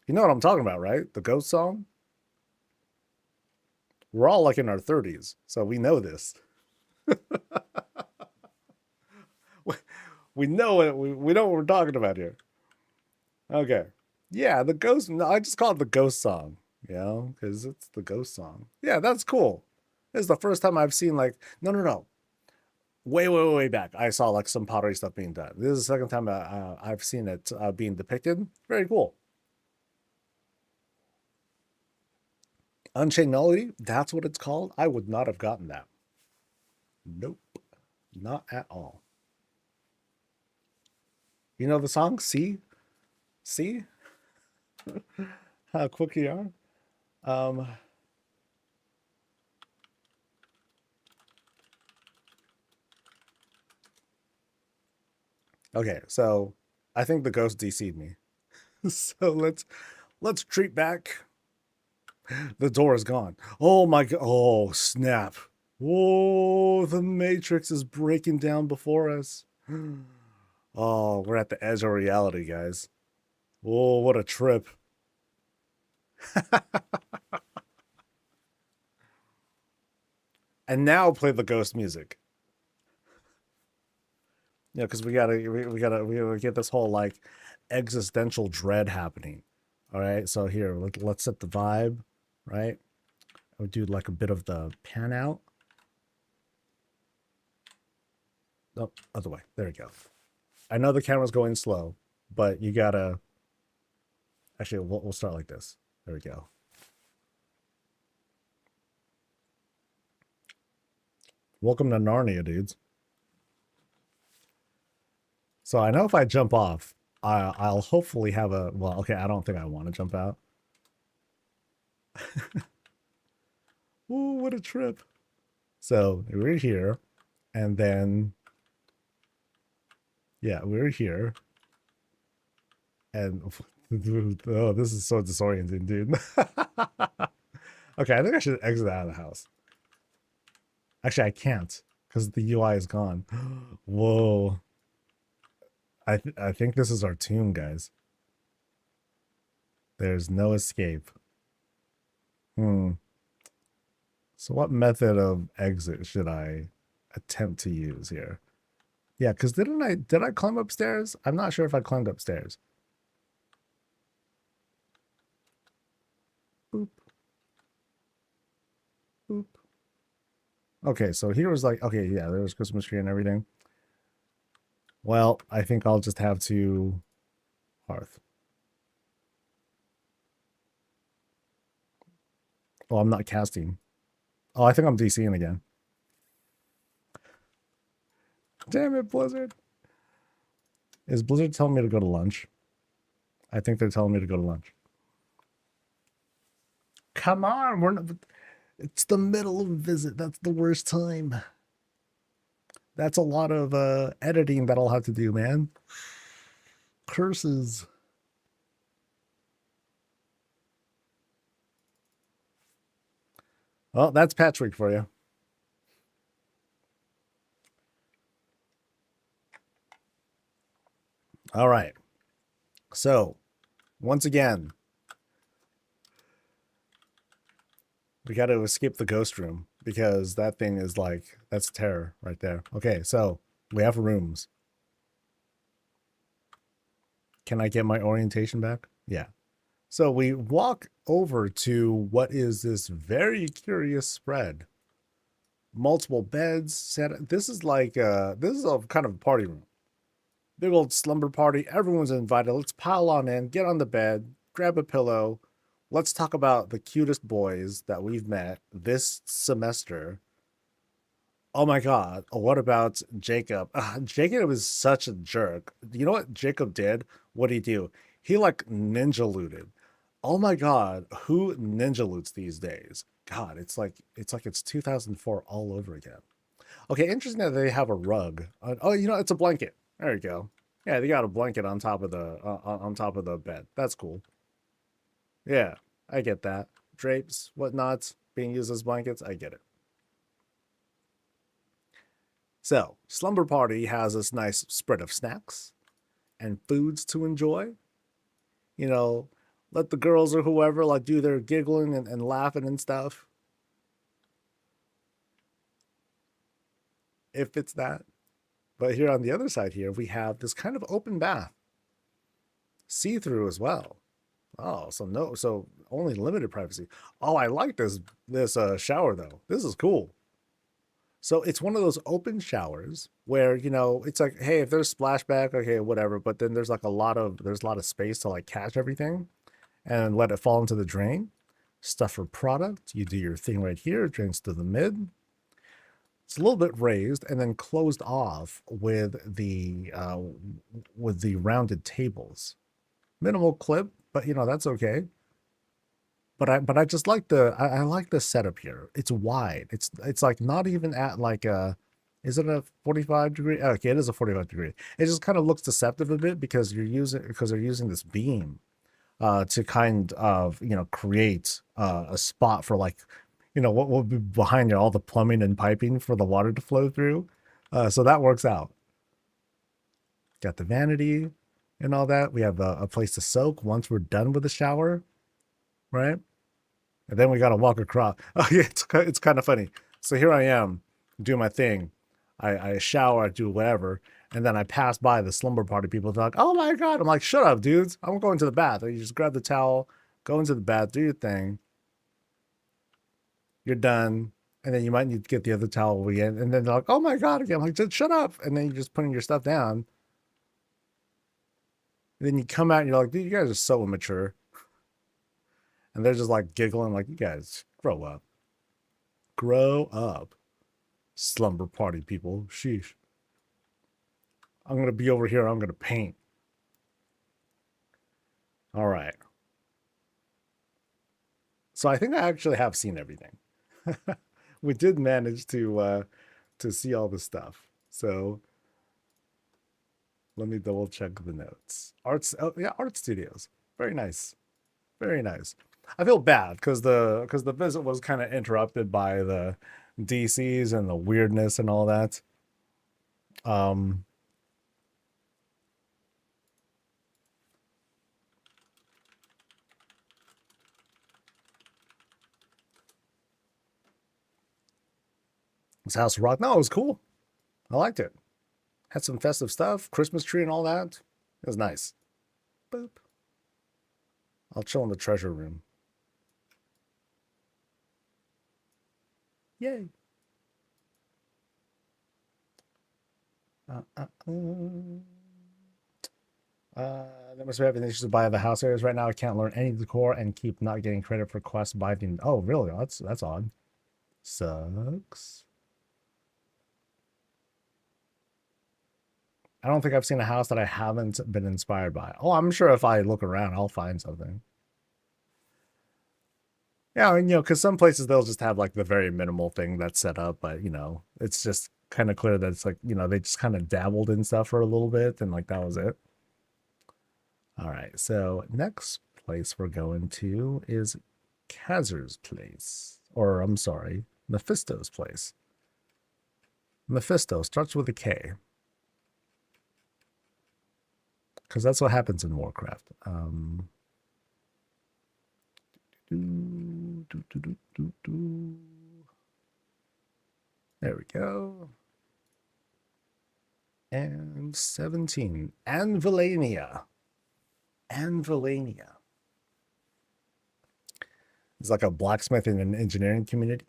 You know what I'm talking about, right? The Ghost song? We're all like in our 30s, so we know this. We know it. We know what we're talking about here. Okay. Yeah, the Ghost. No, I just call it the Ghost song, you know, because it's the Ghost song. Yeah, that's cool. This is the first time I've seen like, no. Way back. I saw like some pottery stuff being done. This is the second time I've seen it being depicted. Very cool. Unchained Melody, that's what it's called. I would not have gotten that. Nope, not at all. You know the song? See how quick you are. Um, okay, so I think the ghost DC'd me. So let's treat back. The door is gone. Oh my god! Oh snap! Whoa! The Matrix is breaking down before us. Oh, we're at the edge of reality, guys. Whoa! What a trip! And now play the ghost music. Yeah, because we gotta get this whole like existential dread happening. All right, so here let's set the vibe, right? I would do like a bit of the pan out. Oh, other way. There we go. I know the camera's going slow, but you gotta. Actually, we'll start like this. There we go. Welcome to Narnia, dudes. So I know if I jump off, I'll hopefully have a. Well, okay, I don't think I want to jump out. Ooh, what a trip! So we're here, and then yeah, we're here, and oh, this is so disorienting, dude. Okay, I think I should exit out of the house. Actually, I can't because the UI is gone. Whoa. I think this is our tomb, guys. There's no escape. Hmm. So what method of exit should I attempt to use here? Yeah, because did I climb upstairs? I'm not sure if I climbed upstairs. Boop. Boop. Okay, so here was like, okay, yeah, there was Christmas tree and everything. Well, I think I'll just have to hearth. Oh, I'm not casting. Oh, I think I'm DCing again. Damn it, Blizzard. Is Blizzard telling me to go to lunch? I think they're telling me to go to lunch. Come on, we're not. It's the middle of a visit. That's the worst time. That's a lot of editing that I'll have to do, man. Curses. Well, that's Patrick for you. All right. So, once again, we got to escape the ghost room because that thing is like, that's terror right there. Okay, so we have rooms. Can I get my orientation back? Yeah. So we walk over to what is this very curious spread. Multiple beds set. This is like this is a kind of a party room. Big old slumber party. Everyone's invited. Let's pile on in, get on the bed, grab a pillow. Let's talk about the cutest boys that we've met this semester. Oh my God. What about Jacob? Jacob is such a jerk. You know what Jacob did? What did he do? He like ninja looted. Oh my God. Who ninja loots these days? God, it's 2004 all over again. Okay, interesting that they have a rug. Oh, you know, it's a blanket. There you go. Yeah, they got a blanket on top of the on top of the bed. That's cool. Yeah, I get that. Drapes, whatnot, being used as blankets. I get it. So, Slumber Party has this nice spread of snacks and foods to enjoy. You know, let the girls or whoever like do their giggling and laughing and stuff. If it's that. But here on the other side here, we have this kind of open bath. See-through as well. Oh, so only limited privacy. Oh, I like this shower though. This is cool. So it's one of those open showers where, you know, it's like, hey, if there's splashback, okay, whatever. But then there's a lot of space to like catch everything and let it fall into the drain. Stuff for product. You do your thing right here, drains to the mid. It's a little bit raised and then closed off with the rounded tables. Minimal clip, but you know, that's okay. But I just like I like the setup here. It's wide. It's like not even at like a, is it a 45 degree? Okay, it is a 45 degree. It just kind of looks deceptive a bit because they're using this beam to kind of, you know, create a spot for like, you know, what will be behind you, all the plumbing and piping for the water to flow through. So that works out. Got the vanity and all that. We have a place to soak once we're done with the shower, right? And then we got to walk across. Oh yeah, it's kind of funny. So here I am doing my thing. I shower, I do whatever, and then I pass by the slumber party people. They're like, "Oh my god!" I'm like, "Shut up, dudes! I'm going to the bath." And you just grab the towel, go into the bath, do your thing. You're done, and then you might need to get the other towel again. And then they're like, "Oh my god!" Again, I'm like, "Just shut up!" And then you're just putting your stuff down. And then you come out and you're like, "Dude, you guys are so immature." And they're just like giggling, like, "You guys grow up, grow up." Slumber party people. Sheesh. I'm going to be over here. I'm going to paint. All right. So I think I actually have seen everything. We did manage to see all the stuff. So let me double check the notes. Arts, oh yeah, art studios. Very nice. Very nice. I feel bad because the visit was kind of interrupted by the DCs and the weirdness and all that. Um this House of Rock. No, it was cool. I liked it. Had some festive stuff, Christmas tree and all that. It was nice. Boop. I'll chill in the treasure room. Yay. Uh, uh, uh. There must be having issues to buy the house areas right now. I can't learn any decor and keep not getting credit for quests by the. Oh, really? That's odd. Sucks. I don't think I've seen a house that I haven't been inspired by. Oh, I'm sure if I look around, I'll find something. Yeah, I mean, you know, because some places they'll just have like the very minimal thing that's set up, but you know, it's just kind of clear that it's like, you know, they just kind of dabbled in stuff for a little bit and like that was it. All right, so next place we're going to is Kazer's place. Or I'm sorry, Mephisto's place. Mephisto starts with a K. Because that's what happens in Warcraft. There we go. And 17. Anvilania. Anvilania. It's like a blacksmithing and engineering community.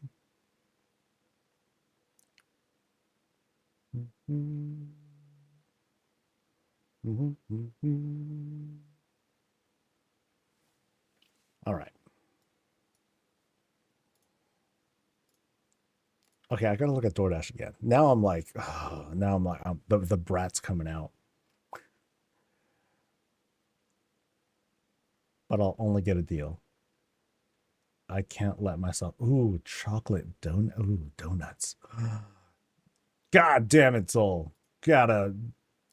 All right. Okay, I gotta look at DoorDash again. Now I'm like, oh, now I'm like, the brat's coming out. But I'll only get a deal. I can't let myself. Ooh, chocolate donut. Ooh, donuts. God damn it, Soul. Gotta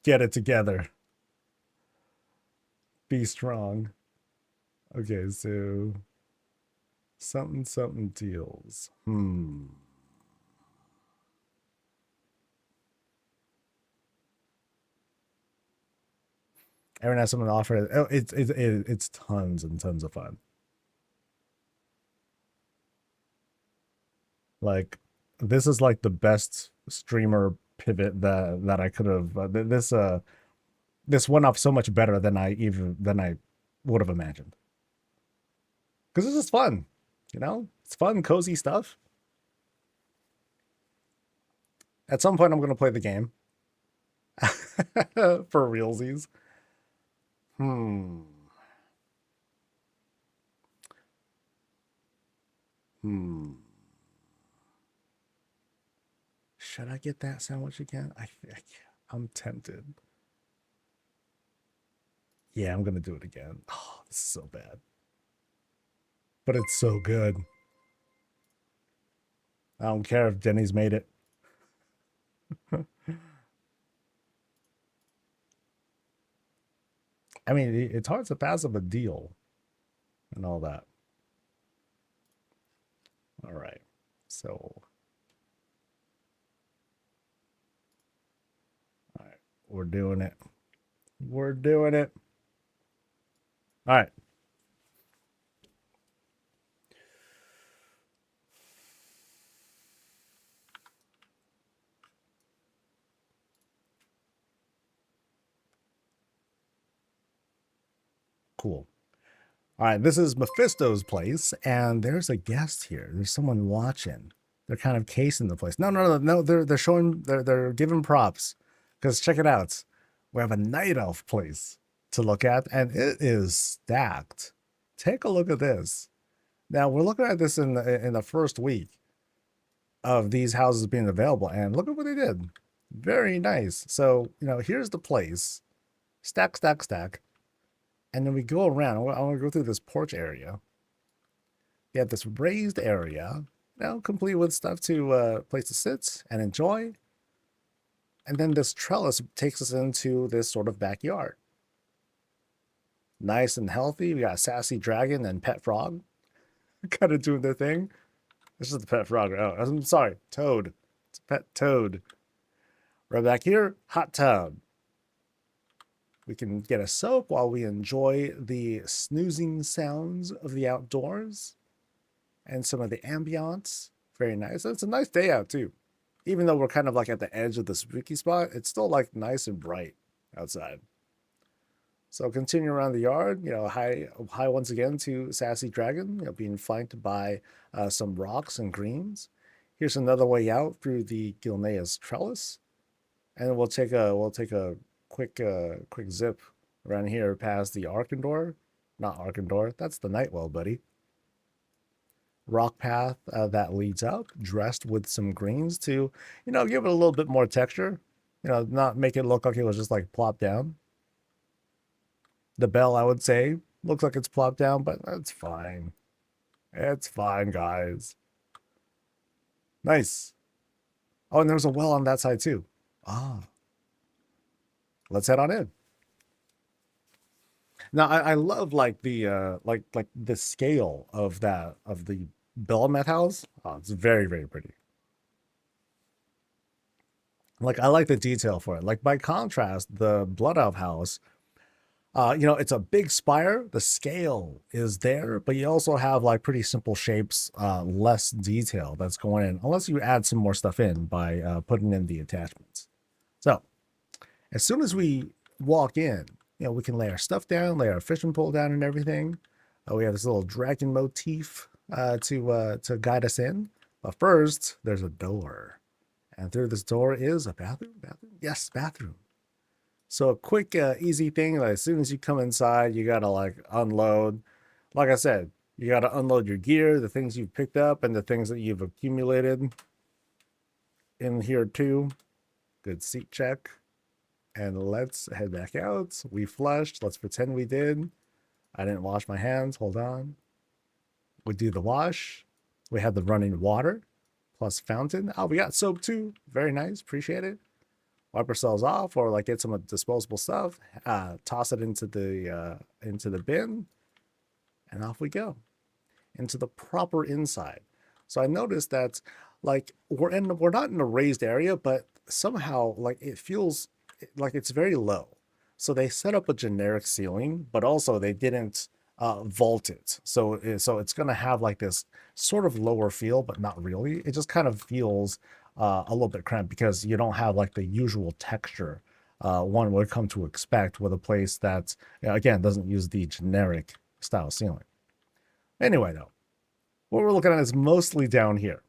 get it together. Be strong. Okay, so something deals. Everyone has something to offer. Oh, it's tons and tons of fun. Like, this is like the best streamer pivot that I could have. This went off so much better than I would have imagined. Because this is fun, you know. It's fun, cozy stuff. At some point, I'm gonna play the game for realsies. Hmm. Hmm. Should I get that sandwich again? I'm tempted. Yeah, I'm gonna do it again. Oh, this is so bad. But it's so good. I don't care if Jenny's made it. I mean, it's hard to pass up a deal and all that. All right. So, all right, we're doing it. We're doing it. All right. Cool. All right, this is Mephisto's place, and there's a guest here. There's someone watching. They're kind of casing the place. No. They're showing. They're giving props, because check it out. We have a night elf place to look at, and it is stacked. Take a look at this. Now we're looking at this in the first week of these houses being available, and look at what they did. Very nice. So here's the place. Stack, stack, stack. And then we go around. I want to go through this porch area. You have this raised area, complete with stuff to place to sit and enjoy. And then this trellis takes us into this sort of backyard. Nice and healthy. We got Sassy Dragon and Pet Frog kind of doing their thing. This is the Pet Frog. Oh, I'm sorry. Toad. It's a pet toad. Right back here, hot tub. We can get a soak while we enjoy the snoozing sounds of the outdoors and some of the ambiance. Very nice. It's a nice day out too. Even though we're kind of like at the edge of the spooky spot, it's still like nice and bright outside. So continue around the yard, hi once again to Sassy Dragon, being flanked by some rocks and greens. Here's another way out through the Gilnea's trellis. And we'll take a quick zip around here past the Arkandor. Not Arkandor, that's the Nightwell, buddy. Rock path that leads up, dressed with some greens to, give it a little bit more texture. Not make it look like it was just like plopped down. The bell, I would say, looks like it's plopped down, but that's fine. It's fine, guys. Nice. Oh, and there's a well on that side too. Ah. Let's head on in. Now I love like the like the scale of the Bellameth house. Oh, it's very, very pretty. Like I like the detail for it. Like by contrast, the Blood Elf house, it's a big spire. The scale is there, but you also have like pretty simple shapes, less detail that's going in, unless you add some more stuff in by putting in the attachments. So as soon as we walk in, we can lay our stuff down, lay our fishing pole down and everything. We have this little dragon motif to guide us in. But first, there's a door. And through this door is a bathroom. Yes, bathroom. So a quick, easy thing. Like as soon as you come inside, you got to like unload. Like I said, you got to unload your gear, the things you've picked up and the things that you've accumulated in here too. Good seat check. And let's head back out. We flushed. Let's pretend we did. I didn't wash my hands. Hold on. We do the wash. We have the running water plus fountain. Oh, we got soap too. Very nice. Appreciate it. Wipe ourselves off or like get some disposable stuff. Toss it into the bin. And off we go. Into the proper inside. So I noticed that like we're not in a raised area, but somehow like it feels like it's very low. So they set up a generic ceiling, but also they didn't vault it. So it's going to have like this sort of lower feel, but not really. It just kind of feels a little bit cramped because you don't have like the usual texture one would come to expect with a place that, again, doesn't use the generic style ceiling. Anyway, though, what we're looking at is mostly down here.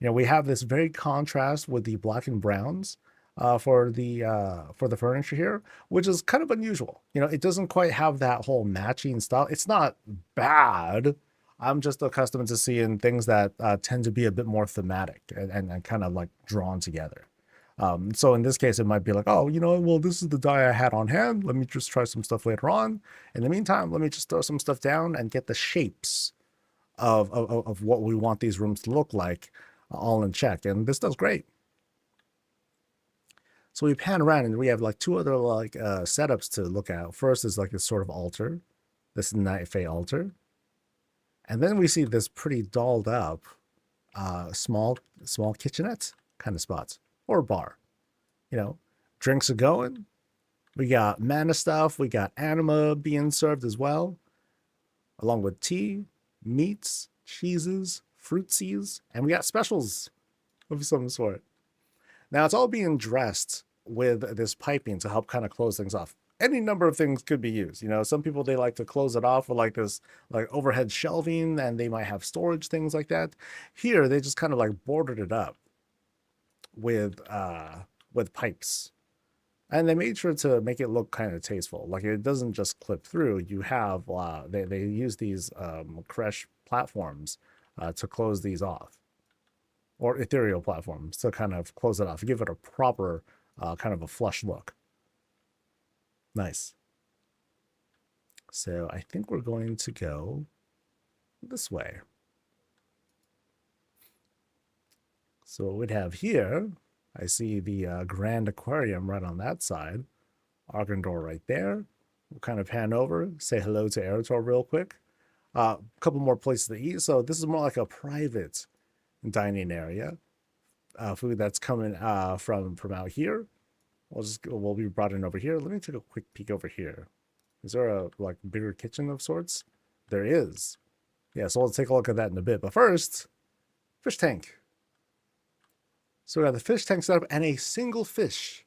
We have this very contrast with the black and browns for the furniture here, which is kind of unusual. It doesn't quite have that whole matching style. It's not bad. I'm just accustomed to seeing things that tend to be a bit more thematic and kind of like drawn together. So in this case, it might be like, oh, well, this is the die I had on hand. Let me just try some stuff later on. In the meantime, let me just throw some stuff down and get the shapes of what we want these rooms to look like all in check. And this does great. So we pan around and we have like two other like setups to look at. First is like this sort of altar. This Night Fae altar. And then we see this pretty dolled up small kitchenette kind of spots. Or bar. Drinks are going. We got mana stuff. We got anima being served as well. Along with tea, meats, cheeses, fruitsies, and we got specials of some sort. Now it's all being dressed with this piping to help kind of close things off. Any number of things could be used. Some people, they like to close it off with like this like overhead shelving, and they might have storage, things like that. Here, they just kind of like bordered it up with pipes, and they made sure to make it look kind of tasteful. Like it doesn't just clip through. You have they use these creche platforms to close these off, or ethereal platforms to kind of close it off, give it a proper kind of a flush look. Nice. So I think we're going to go this way. So what we'd have here, I see the Grand Aquarium right on that side. Argon door right there. We'll kind of pan over, say hello to Eritol real quick. A couple more places to eat. So this is more like a private dining area. Food that's coming from out here. We'll be brought in over here. Let me take a quick peek over here. Is there a like bigger kitchen of sorts? There is. Yeah, so we'll take a look at that in a bit. But first, fish tank. So we got the fish tank set up and a single fish.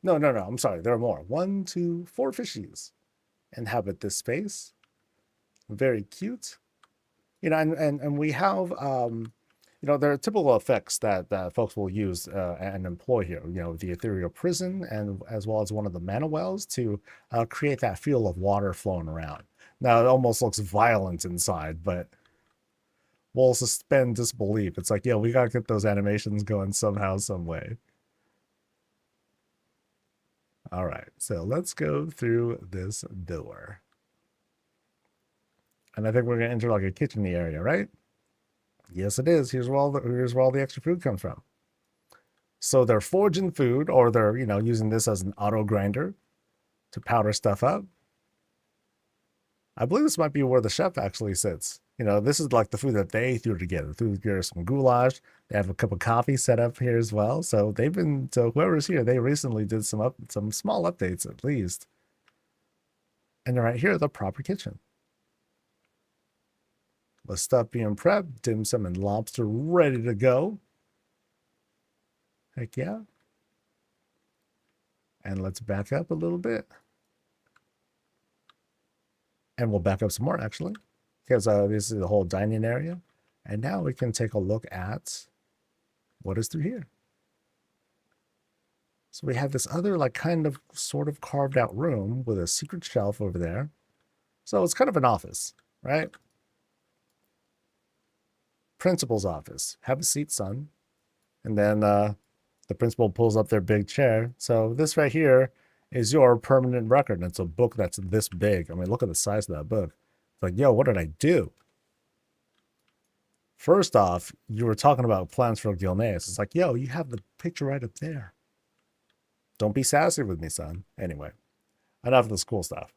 No, I'm sorry. There are more. 1, 2, 4 fishies inhabit this space. Very cute. And we have, there are typical effects that folks will use and employ here. The ethereal prison, and as well as one of the mana wells to create that feel of water flowing around. Now, it almost looks violent inside, but we'll suspend disbelief. It's like, we got to get those animations going somehow, some way. All right, so let's go through this door. And I think we're going to enter like a kitchen-y area, right? Yes, it is. Here's where all the extra food comes from. So they're forging food, or they're, using this as an auto grinder to powder stuff up. I believe this might be where the chef actually sits. This is like the food that they threw together. Threw together some goulash. They have a cup of coffee set up here as well. So whoever's here, they recently did some small updates at least. And right here, the proper kitchen. The stuff being prepped, dim sum and lobster ready to go. Heck yeah. And let's back up a little bit. And we'll back up some more, actually, because this is the whole dining area. And now we can take a look at what is through here. So we have this other, like, kind of sort of carved out room with a secret shelf over there. So it's kind of an office, right? Principal's office. Have a seat, son. And then the principal pulls up their big chair. So this right here is your permanent record. And it's a book that's this big. I mean, look at the size of that book. It's like, yo, what did I do? First off, you were talking about plans for Gilneas. It's like, yo, you have the picture right up there. Don't be sassy with me, son. Anyway, enough of this cool stuff.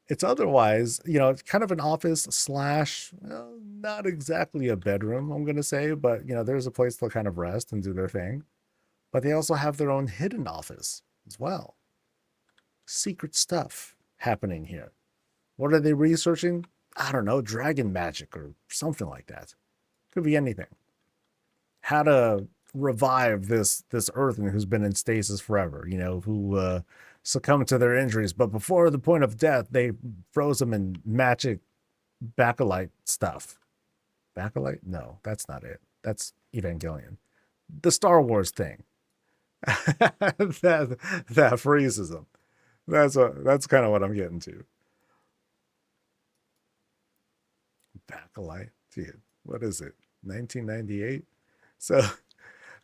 It's otherwise, it's kind of an office slash, not exactly a bedroom, I'm going to say, but, there's a place to kind of rest and do their thing. But they also have their own hidden office. as well. Secret stuff happening here. What are they researching? I don't know, dragon magic or something like that. Could be anything. How to revive this earthling who's been in stasis forever, you know, who succumbed to their injuries, but before the point of death, they froze them in magic bakelite stuff. Bakelite? No, that's not it. That's Evangelion. The Star Wars thing. that freezes them. That's kind of what I'm getting to. Bakelite, dude. What is it? 1998. So,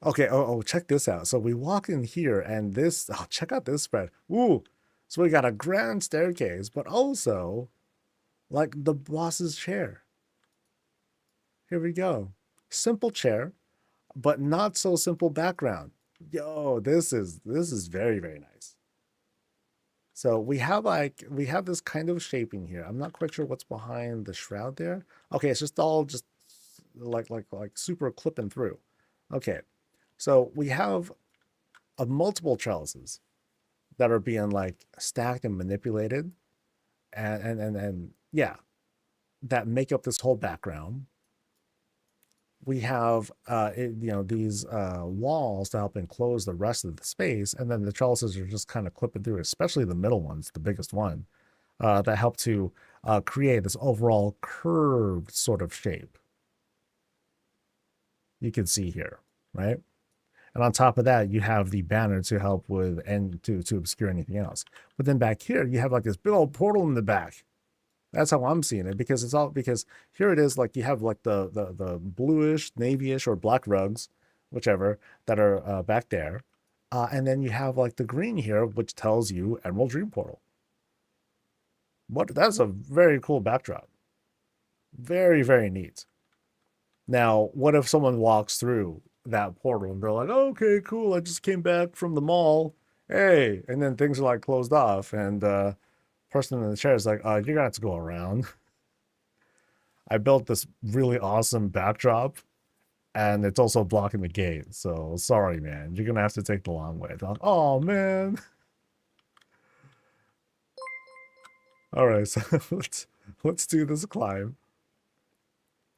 okay. Oh, check this out. So we walk in here, and this. Oh, check out this spread. Ooh. So we got a grand staircase, but also like the boss's chair. Here we go. Simple chair, but not so simple background. Yo, this is very, very nice. So we have this kind of shaping here. I'm not quite sure what's behind the shroud there. Okay, it's just all just like super clipping through. Okay. So we have multiple trellises that are being like stacked and manipulated and yeah, that make up this whole background. We have these walls to help enclose the rest of the space, and then the trellises are just kind of clipping through, especially the middle ones, the biggest one, that help to create this overall curved sort of shape. You can see here, right? And on top of that, you have the banner to help with and to obscure anything else. But then back here, you have like this big old portal in the back. That's how I'm seeing it, because because here it is, like you have like the bluish, navyish, or black rugs, whichever, that are back there. And then you have like the green here, which tells you Emerald Dream Portal. That's a very cool backdrop. Very, very neat. Now, what if someone walks through that portal and they're like, okay, cool, I just came back from the mall. Hey, and then things are like closed off, and person in the chair is like, you're gonna have to go around. I built this really awesome backdrop, and it's also blocking the gate. So sorry, man. You're gonna have to take the long way. Like, oh man. All right, so let's do this climb.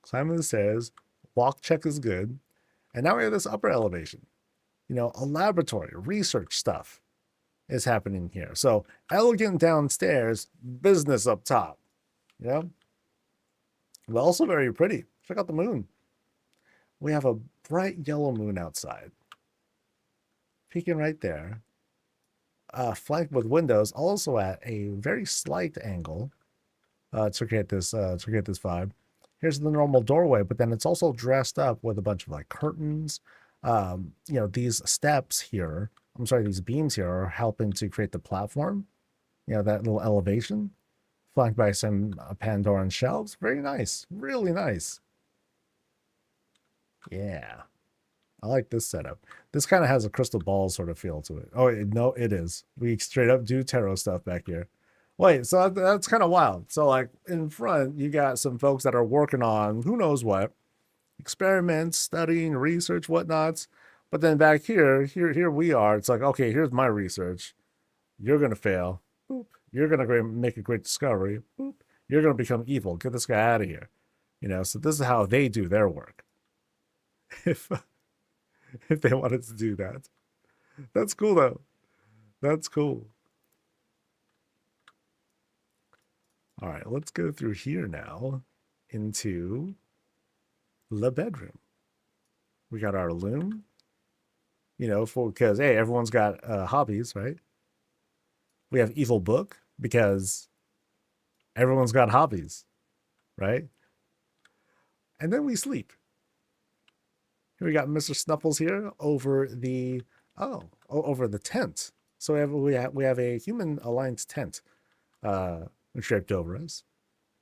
Climbing the stairs. Walk check is good. And now we have this upper elevation. You know, a laboratory, research stuff is happening here. So elegant downstairs, business up top. You know? But also very pretty. Check out the moon. We have a bright yellow moon outside. Peeking right there. Flanked with windows, also at a very slight angle to create this vibe. Here's the normal doorway, but then it's also dressed up with a bunch of like curtains. These steps here, these beams here are helping to create the platform. That little elevation, flanked by some Pandoran shelves. Very nice, really nice. Yeah, I like this setup. This kind of has a crystal ball sort of feel to it. Oh, no, it is. We straight up do tarot stuff back here. Wait, so that's kind of wild. So like in front, you got some folks that are working on who knows what, experiments, studying, research, whatnots. But then back here we are. It's like, okay, here's my research. You're gonna fail. Boop. You're gonna make a great discovery. Boop. You're gonna become evil. Get this guy out of here. So this is how they do their work. If they wanted to do that, that's cool though. That's cool. All right, let's go through here now into the bedroom. We got our loom, because hey, everyone's got hobbies, right? We have evil book because everyone's got hobbies, right? And then we sleep. Here we got Mr. Snuffles here over the tent. So we have a human aligned tent draped over us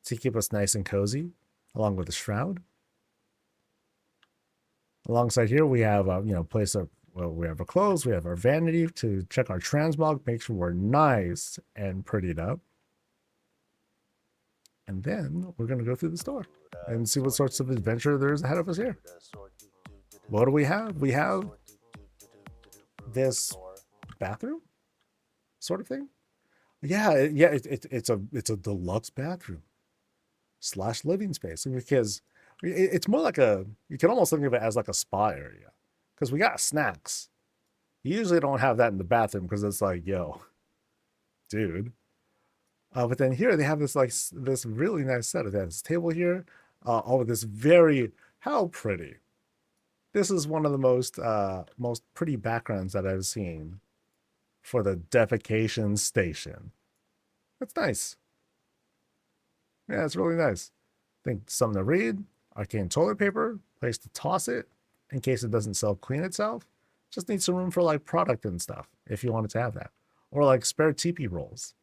to keep us nice and cozy, along with the shroud. Alongside here, we have we have our clothes, we have our vanity to check our transmog, make sure we're nice and prettied up. And then we're going to go through the store and see what sorts of adventure there is ahead of us here. What do we have? We have this bathroom. sort of thing. Yeah, it's a deluxe bathroom slash living space because it's more like you can almost think of it as like a spa area because we got snacks. You usually don't have that in the bathroom because it's like, yo, dude. But then here they have this like this really nice setup. They have this table here. Oh, this very how pretty. This is one of the most pretty backgrounds that I've seen for the defecation station. That's nice. Yeah, it's really nice. Think something to read, arcane toilet paper, place to toss it in case it doesn't self-clean itself. Just need some room for like product and stuff if you wanted to have that. Or like spare TP rolls.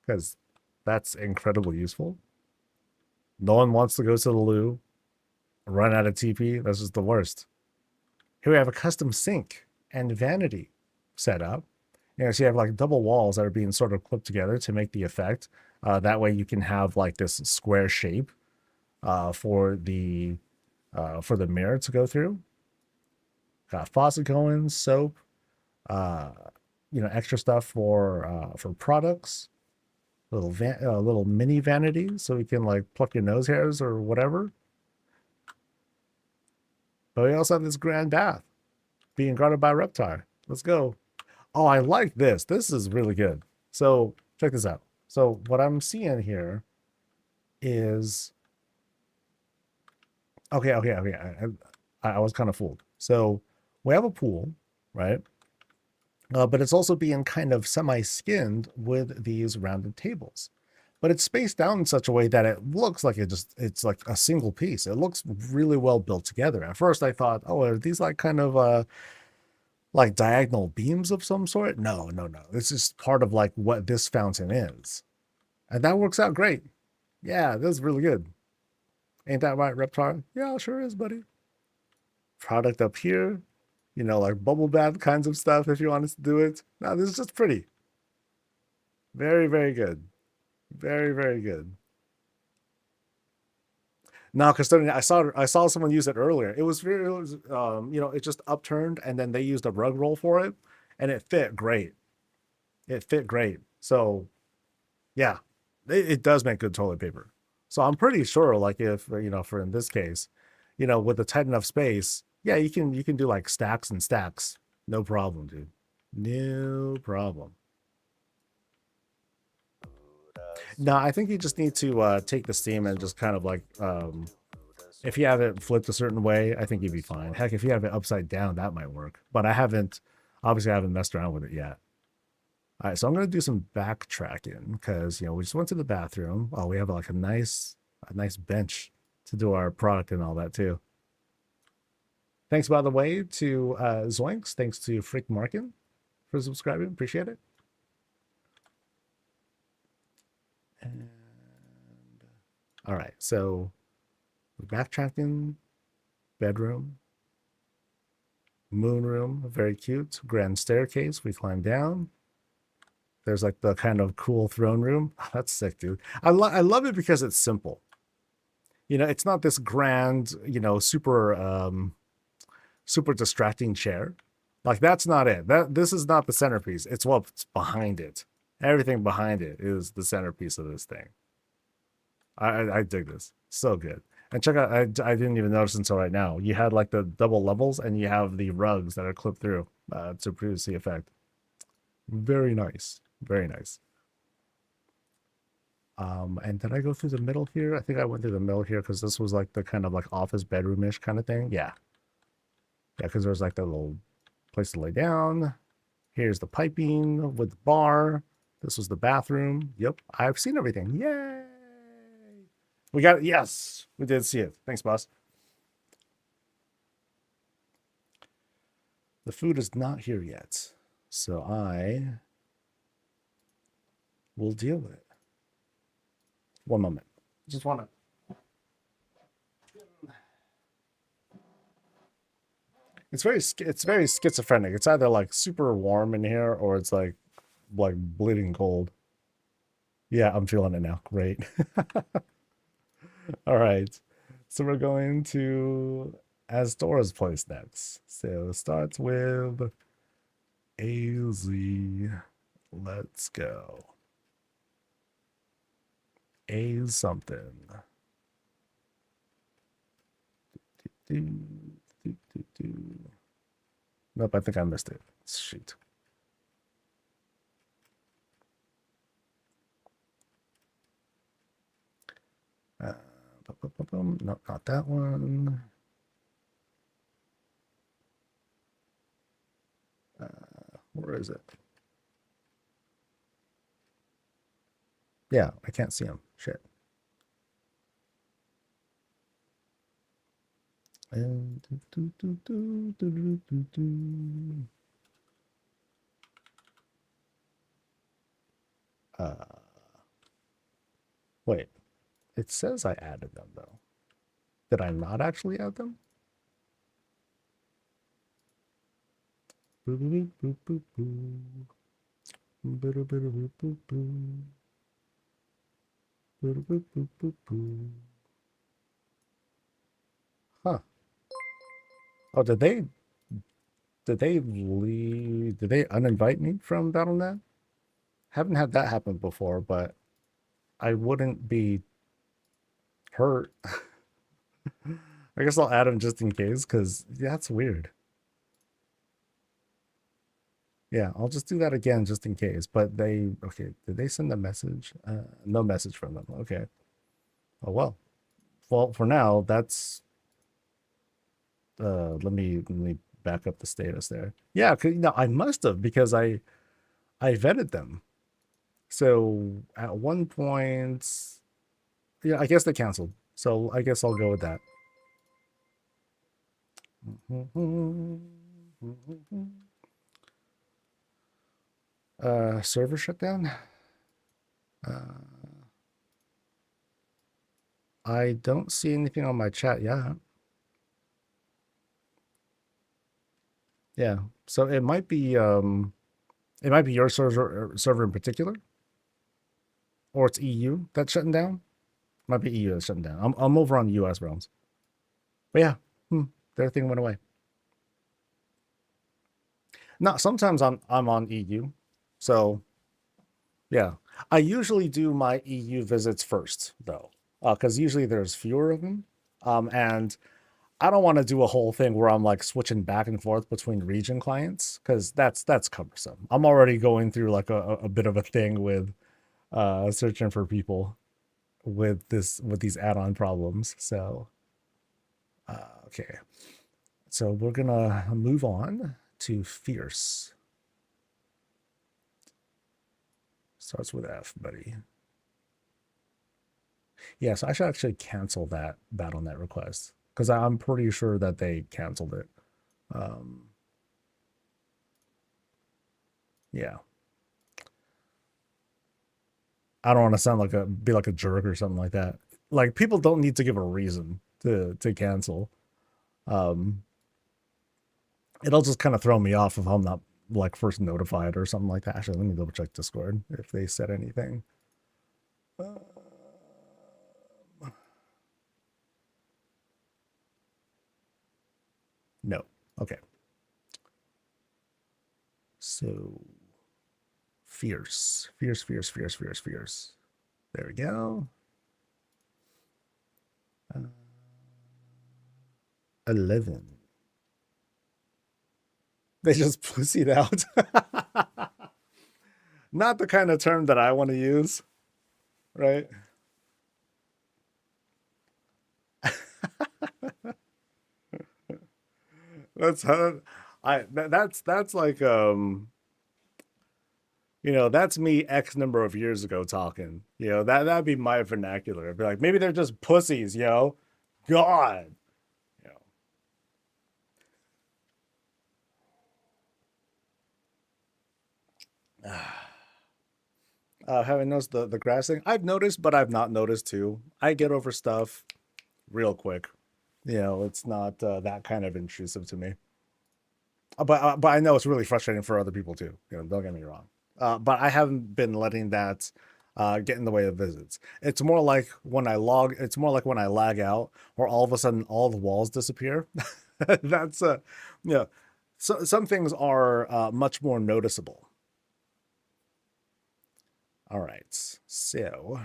Because that's incredibly useful. No one wants to go to the loo, run out of TP. That's just the worst. Here we have a custom sink and vanity set up. So you have like double walls that are being sort of clipped together to make the effect. That way you can have like this square shape for the mirror to go through. Got faucet going, soap, extra stuff for products. Little mini vanity so we can like pluck your nose hairs or whatever. But we also have this grand bath being guarded by Reptar. Let's go. Oh, I like this. This is really good. So check this out. So what I'm seeing here is okay. I was kind of fooled. So we have a pool, right? But it's also being kind of semi-skinned with these rounded tables. But it's spaced out in such a way that it looks like it's like a single piece. It looks really well built together. At first I thought, oh, are these like kind of like diagonal beams of some sort? No. It's just part of like what this fountain is. And that works out great. Yeah, this is really good. Ain't that right, Reptar? Yeah, sure is, buddy. Product up here. Like bubble bath kinds of stuff if you want us to do it. No, this is just pretty. Very, very good. Very, very good. No, because I saw someone use it earlier. It was it just upturned and then they used a rug roll for it, and it fit great. It fit great. So, yeah, it does make good toilet paper. So I'm pretty sure, like if for in this case, with a tight enough space, yeah, you can do like stacks and stacks, no problem, dude. No problem. No, I think you just need to take the steam and just kind of like if you have it flipped a certain way, I think you'd be fine. Heck, if you have it upside down, that might work. But I haven't messed around with it yet. All right, so I'm gonna do some backtracking because we just went to the bathroom. Oh, we have like a nice bench to do our product and all that too. Thanks, by the way, to Zoinks. Thanks to Frick Markin for subscribing. Appreciate it. And all right, so backtracking, bedroom, moon room, very cute. Grand staircase. We climb down. There's like the kind of cool throne room. Oh, that's sick, dude. I love it because it's simple. It's not this grand, super distracting chair. Like that's not it. This is not the centerpiece. It's what's behind it. Everything behind it is the centerpiece of this thing. I dig this. So good. And check out, I didn't even notice until right now. You had like the double levels and you have the rugs that are clipped through to produce the effect. Very nice. Very nice. And did I go through the middle here? I think I went through the middle here because this was like the kind of like office bedroom-ish kind of thing. Yeah. Yeah, because there's like that little place to lay down. Here's the piping with the bar. This was the bathroom. Yep, I've seen everything. Yay! We got it. Yes, we did see it. Thanks, boss. The food is not here yet, so I will deal with it. One moment. Just want to. It's very schizophrenic. It's either like super warm in here or it's like bleeding cold. Yeah, I'm feeling it now. Great. All right. So we're going to Astora's place next. So it starts with AZ. Let's go. A something. Nope, I think I missed it. Shoot. No, not that one. Where is it? Yeah, I can't see him. Shit. And wait, it says I added them though. Did I not actually add them? Huh. Oh, did they leave? Did they uninvite me from Battle.net? Haven't had that happen before, but I wouldn't be hurt. I guess I'll add them just in case, because that's weird. Yeah, I'll just do that again just in case. But okay, did they send a message? No message from them. Okay. Oh well. Well, for now, that's let me back up the status there. Yeah, I must have, because I vetted them. So at one point, yeah, I guess they canceled. So I guess I'll go with that. Server shutdown. I don't see anything on my chat yet. Yeah, so it might be your server in particular, or it's EU that's shutting down. Might be EU that's shutting down. I'm over on US realms. But yeah, their thing went away. No, sometimes I'm on EU. So yeah, I usually do my EU visits first though, because usually there's fewer of them. And I don't want to do a whole thing where I'm like switching back and forth between region clients, because that's cumbersome. I'm already going through like a bit of a thing with searching for people with these add-on problems. So okay, so we're gonna move on to Fierce. Starts with F, buddy. Yeah, so I should actually cancel that Battle.net request, because I'm pretty sure that they canceled it. Yeah. I don't want to sound like be like a jerk or something like that. Like, people don't need to give a reason to cancel. It'll just kind of throw me off if I'm not like first notified or something like that. Actually, let me double check Discord if they said anything. No. Okay. So fierce. There we go. 11. They just pussied out. Not the kind of term that I want to use, right? That's how that's like that's me X number of years ago talking. That'd be my vernacular. I'd be like, maybe they're just pussies, God. Having noticed the grass thing, I've noticed, but I've not noticed too. I get over stuff real quick. It's not that kind of intrusive to me. But I know it's really frustrating for other people too. Don't get me wrong. But I haven't been letting that get in the way of visits. It's more like when I lag out, or all of a sudden all the walls disappear. That's so some things are much more noticeable. All right, so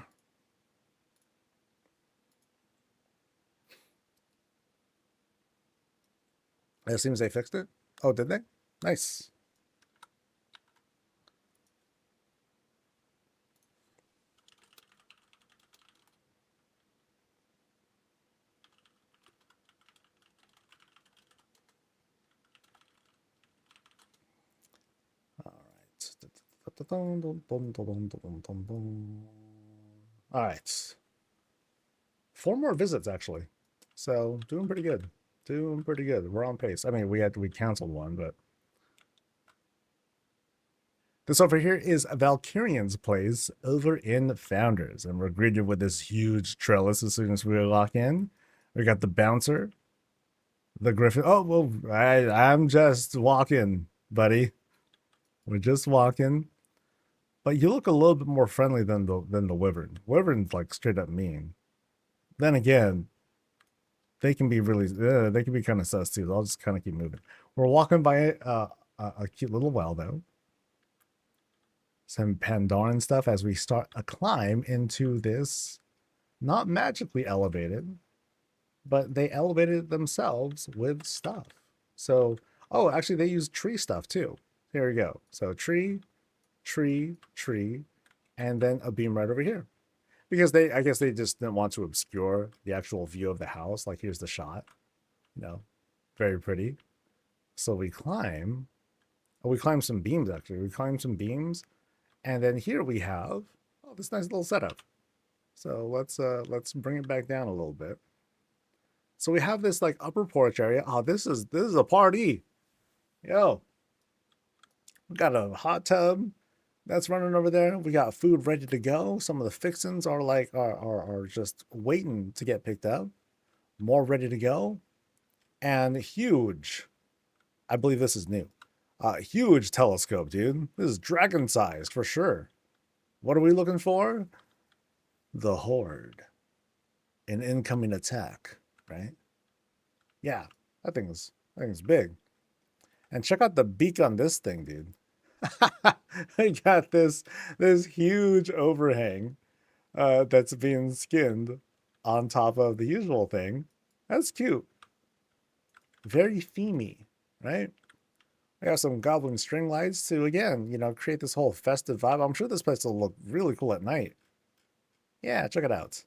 it seems they fixed it. Oh, did they? Nice. All right. All right. 4 more visits actually. So doing pretty good. Doing pretty good. We're on pace. I mean, we canceled one, but this over here is Valkyrion's place over in Founders, and we're greeted with this huge trellis as soon as we lock in. We got the bouncer, the griffin. Oh well, I'm just walking, buddy. We're just walking. But you look a little bit more friendly than the wyvern. Wyvern's like straight up mean. Then again, they can be really they can be kind of sus too. So I'll just kind of keep moving. We're walking by a cute little well though. Some Pandoran stuff as we start a climb into this, not magically elevated, but they elevated it themselves with stuff. So, oh, actually they use tree stuff too. Here we go. So tree, tree, tree, and then a beam right over here. Because I guess they just didn't want to obscure the actual view of the house. Like here's the shot, you know, very pretty. So we climb, oh, we climb some beams actually. We climb some beams, and then here we have, oh, this nice little setup. So let's bring it back down a little bit. So we have this like upper porch area. Oh, this is a party. Yo, we got a hot tub that's running over there. We got food ready to go. Some of the fixins are like are just waiting to get picked up. More ready to go. And huge. I believe this is new. Huge telescope, dude. This is dragon sized for sure. What are we looking for? The Horde. An incoming attack, right? Yeah, that thing is big. And check out the beak on this thing, dude. I got this huge overhang that's being skinned on top of the usual thing. That's cute. Very themey, right? I got some goblin string lights to, again, you know, create this whole festive vibe. I'm sure this place will look really cool at night. Yeah, check it out.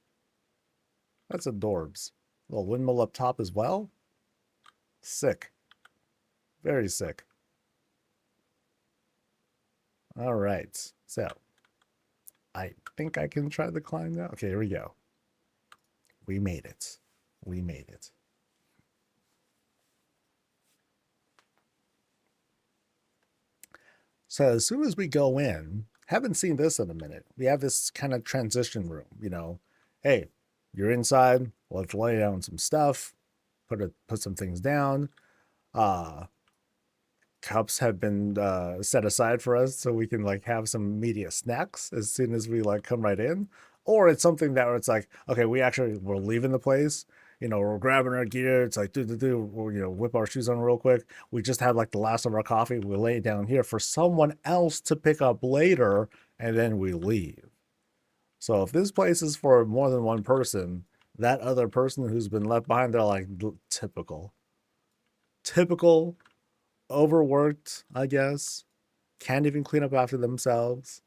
That's adorbs. A little windmill up top as well. Sick. Very sick. All right. So, I think I can try the climb now. Okay, here we go. We made it. We made it. So as soon as we go in, haven't seen this in a minute. We have this kind of transition room, you know. Hey, you're inside, let's lay down some stuff, put some things down. Cups have been set aside for us so we can like have some immediate snacks as soon as we like come right in. Or it's something that where it's like, okay, we're leaving the place, you know, we're grabbing our gear. It's like, we'll, you know, whip our shoes on real quick. We just had like the last of our coffee. We lay it down here for someone else to pick up later, and then we leave. So if this place is for more than one person, that other person who's been left behind, they're like typical, overworked, I guess. Can't even clean up after themselves.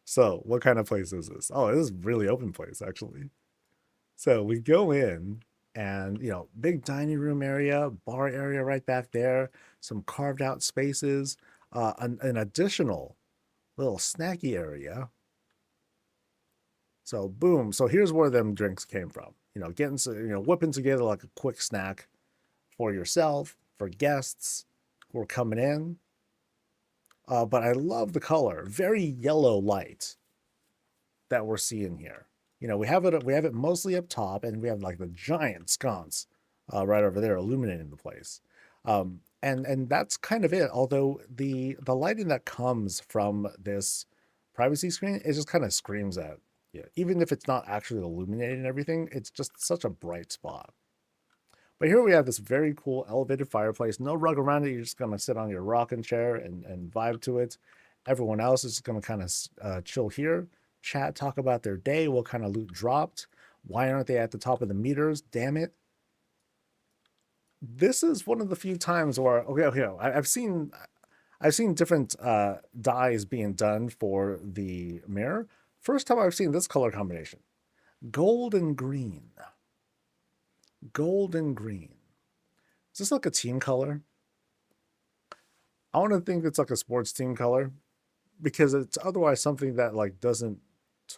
So what kind of place is this? Oh, this is really open place actually. So we go in and, you know, big dining room area, bar area right back there, some carved out spaces, an additional little snacky area. So boom. So here's where them drinks came from. You know, whipping together like a quick snack for yourself, for guests who are coming in. But I love the color, very yellow light that we're seeing here. You know, we have it mostly up top, and we have like the giant sconce right over there illuminating the place. And that's kind of it. Although the lighting that comes from this privacy screen, it just kind of screams at you. Even if it's not actually illuminating everything, it's just such a bright spot. But here we have this very cool elevated fireplace. No rug around it. You're just going to sit on your rocking chair and vibe to it. Everyone else is going to kind of chill here, chat, talk about their day, what kind of loot dropped. Why aren't they at the top of the meters? Damn it. This is one of the few times where, okay, I've seen different dyes being done for the mirror. First time I've seen this color combination. Gold and green. Gold and green. Is this like a team color? I want to think it's like a sports team color because it's otherwise something that like doesn't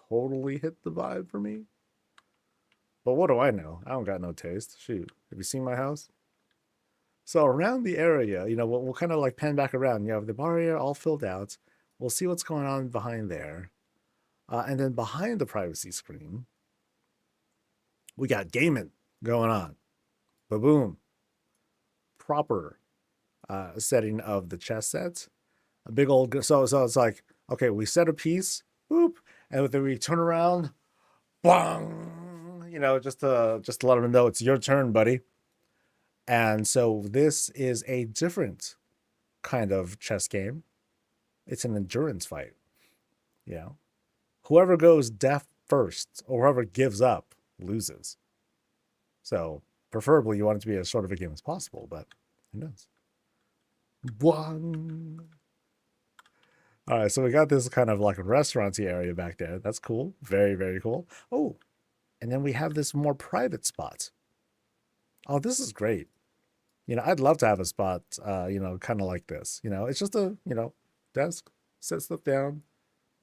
totally hit the vibe for me. But what do I know? I don't got no taste. Shoot. Have you seen my house? So around the area, we'll kind of like pan back around. You have the bar area all filled out. We'll see what's going on behind there. And then behind the privacy screen, we got gaming going on. Ba-boom. Proper setting of the chess sets. A big old, so it's like, okay, we set a piece, boop, and then we turn around, bang, just to let them know it's your turn, buddy. And so this is a different kind of chess game. It's an endurance fight. Whoever goes deaf first or whoever gives up loses. So preferably you want it to be as short of a game as possible, but who knows? One. All right, so we got this kind of like restaurant-y area back there. That's cool. Very, very cool. Oh, and then we have this more private spot. Oh, this is great. I'd love to have a spot, kind of like this. It's just a, desk, set stuff down,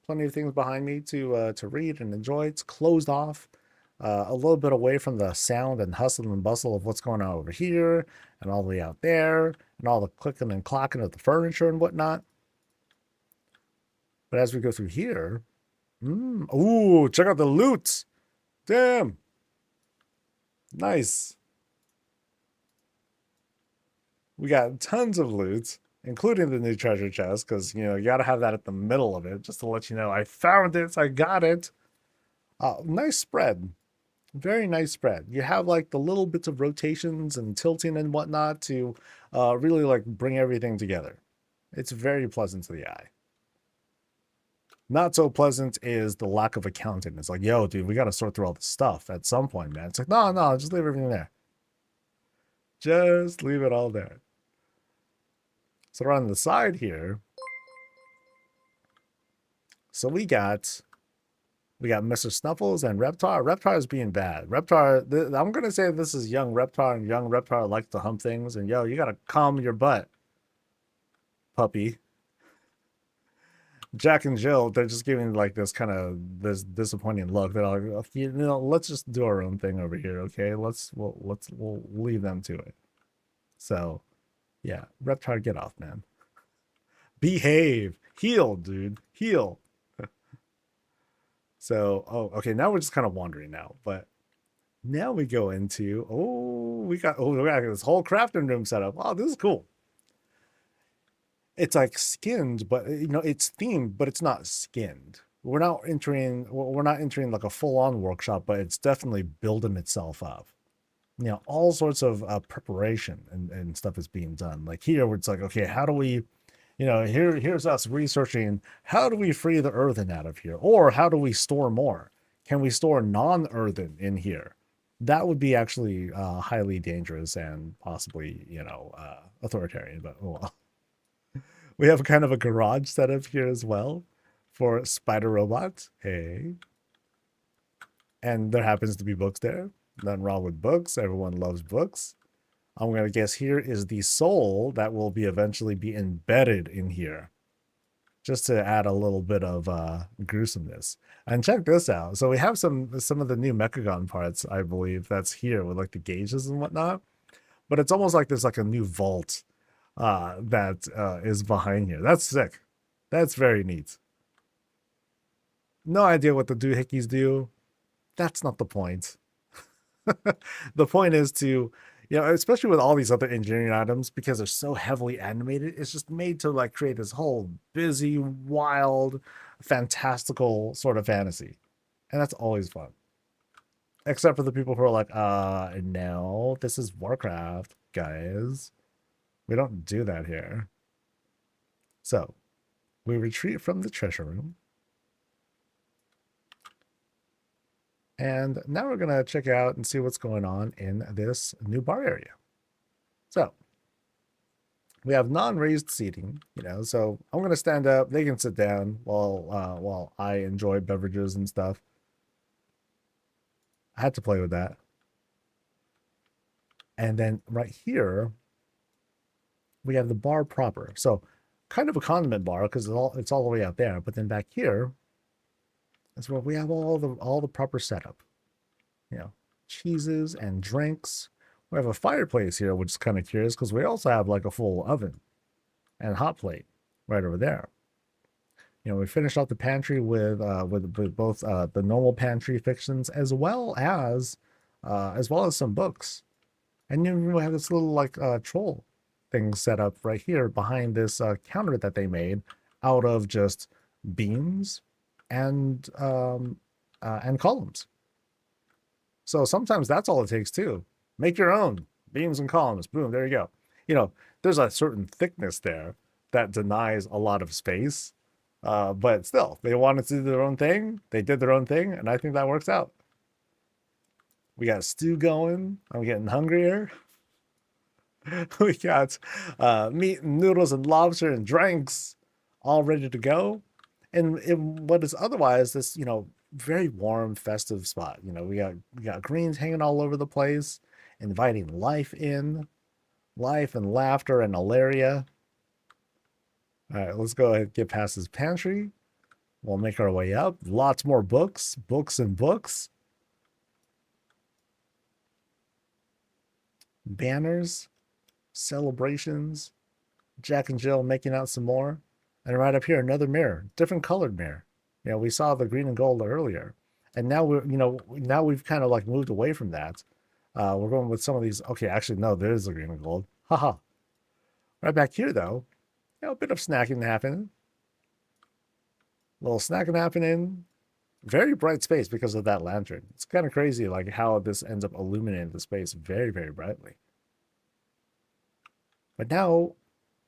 plenty of things behind me to read and enjoy. It's closed off, a little bit away from the sound and hustle and bustle of what's going on over here and all the way out there and all the clicking and clocking of the furniture and whatnot. But as we go through here, ooh, check out the loot. Damn. Nice. We got tons of loot, including the new treasure chest, because, you got to have that at the middle of it, just to let you know, I found it, I got it. Nice spread. Very nice spread. You have, like, the little bits of rotations and tilting and whatnot to really, like, bring everything together. It's very pleasant to the eye. Not so pleasant is the lack of accounting. It's like, yo, dude, we got to sort through all this stuff at some point, man. It's like, no, just leave everything there. Just leave it all there. So around the side here, so we got Mr. Snuffles and Reptar. Reptar is being bad. Reptar, I'm going to say this is young Reptar, and young Reptar likes to hump things. And yo, you got to calm your butt, puppy. Jack and Jill, they're just giving like this kind of this disappointing look. They're like, let's just do our own thing over here, okay? We'll leave them to it. So, yeah, Reptar, get off, man. Behave, heal, dude, heal. So, okay, now we're just kind of wandering now, but now we go into we got this whole crafting room set up. Oh, this is cool. It's like skinned, but it's themed, but it's not skinned. We're not entering like a full-on workshop, but it's definitely building itself up. All sorts of preparation and stuff is being done. Like here, where it's like, okay, how do we, here's us researching how do we free the earthen out of here, or how do we store more? Can we store non-earthen in here? That would be actually highly dangerous and possibly, authoritarian. But oh well. We have kind of a garage setup here as well for Spider Robot. Hey. And there happens to be books there. Nothing wrong with books. Everyone loves books. I'm going to guess here is the soul that will eventually be embedded in here. Just to add a little bit of gruesomeness. And check this out. So we have some of the new Mechagon parts, I believe, that's here with like the gauges and whatnot. But it's almost like there's like a new vault that is behind here. That's sick. That's very neat. No idea what the doohickeys do. That's not the point. The point is to, especially with all these other engineering items, because they're so heavily animated, it's just made to like create this whole busy, wild, fantastical sort of fantasy. And that's always fun. Except for the people who are like, no, this is Warcraft, guys. We don't do that here. So, We retreat from the treasure room. And now we're going to check out and see what's going on in this new bar area. So we have non-raised seating, so I'm going to stand up. They can sit down while I enjoy beverages and stuff. I had to play with that. And then right here, we have the bar proper. So kind of a condiment bar because it's all the way out there. But then back here is where we have all the proper setup. Cheeses and drinks. We have a fireplace here, which is kind of curious because we also have like a full oven and hot plate right over there. We finished off the pantry with both the normal pantry fixings as well as some books. And then we have this little like troll thing set up right here behind this counter that they made out of just beams and columns. So sometimes that's all it takes too. Make your own beams and columns. Boom, there you go. There's a certain thickness there that denies a lot of space. But still, they wanted to do their own thing. They did their own thing, and I think that works out. We got stew going. I'm getting hungrier. We got meat and noodles and lobster and drinks all ready to go. And in what is otherwise this, very warm, festive spot. We got greens hanging all over the place, inviting life in, life and laughter and hilaria. All right, let's go ahead and get past this pantry. We'll make our way up. Lots more books and books. Banners, celebrations, Jack and Jill making out some more. And right up here, another mirror, different colored mirror. We saw the green and gold earlier. And now we've kind of like moved away from that. We're going with some of these. Okay, actually, no, there is the green and gold. Haha. Right back here, though, a bit of snacking happening. A little snacking happening. Very bright space because of that lantern. It's kind of crazy, like how this ends up illuminating the space very, very brightly. But now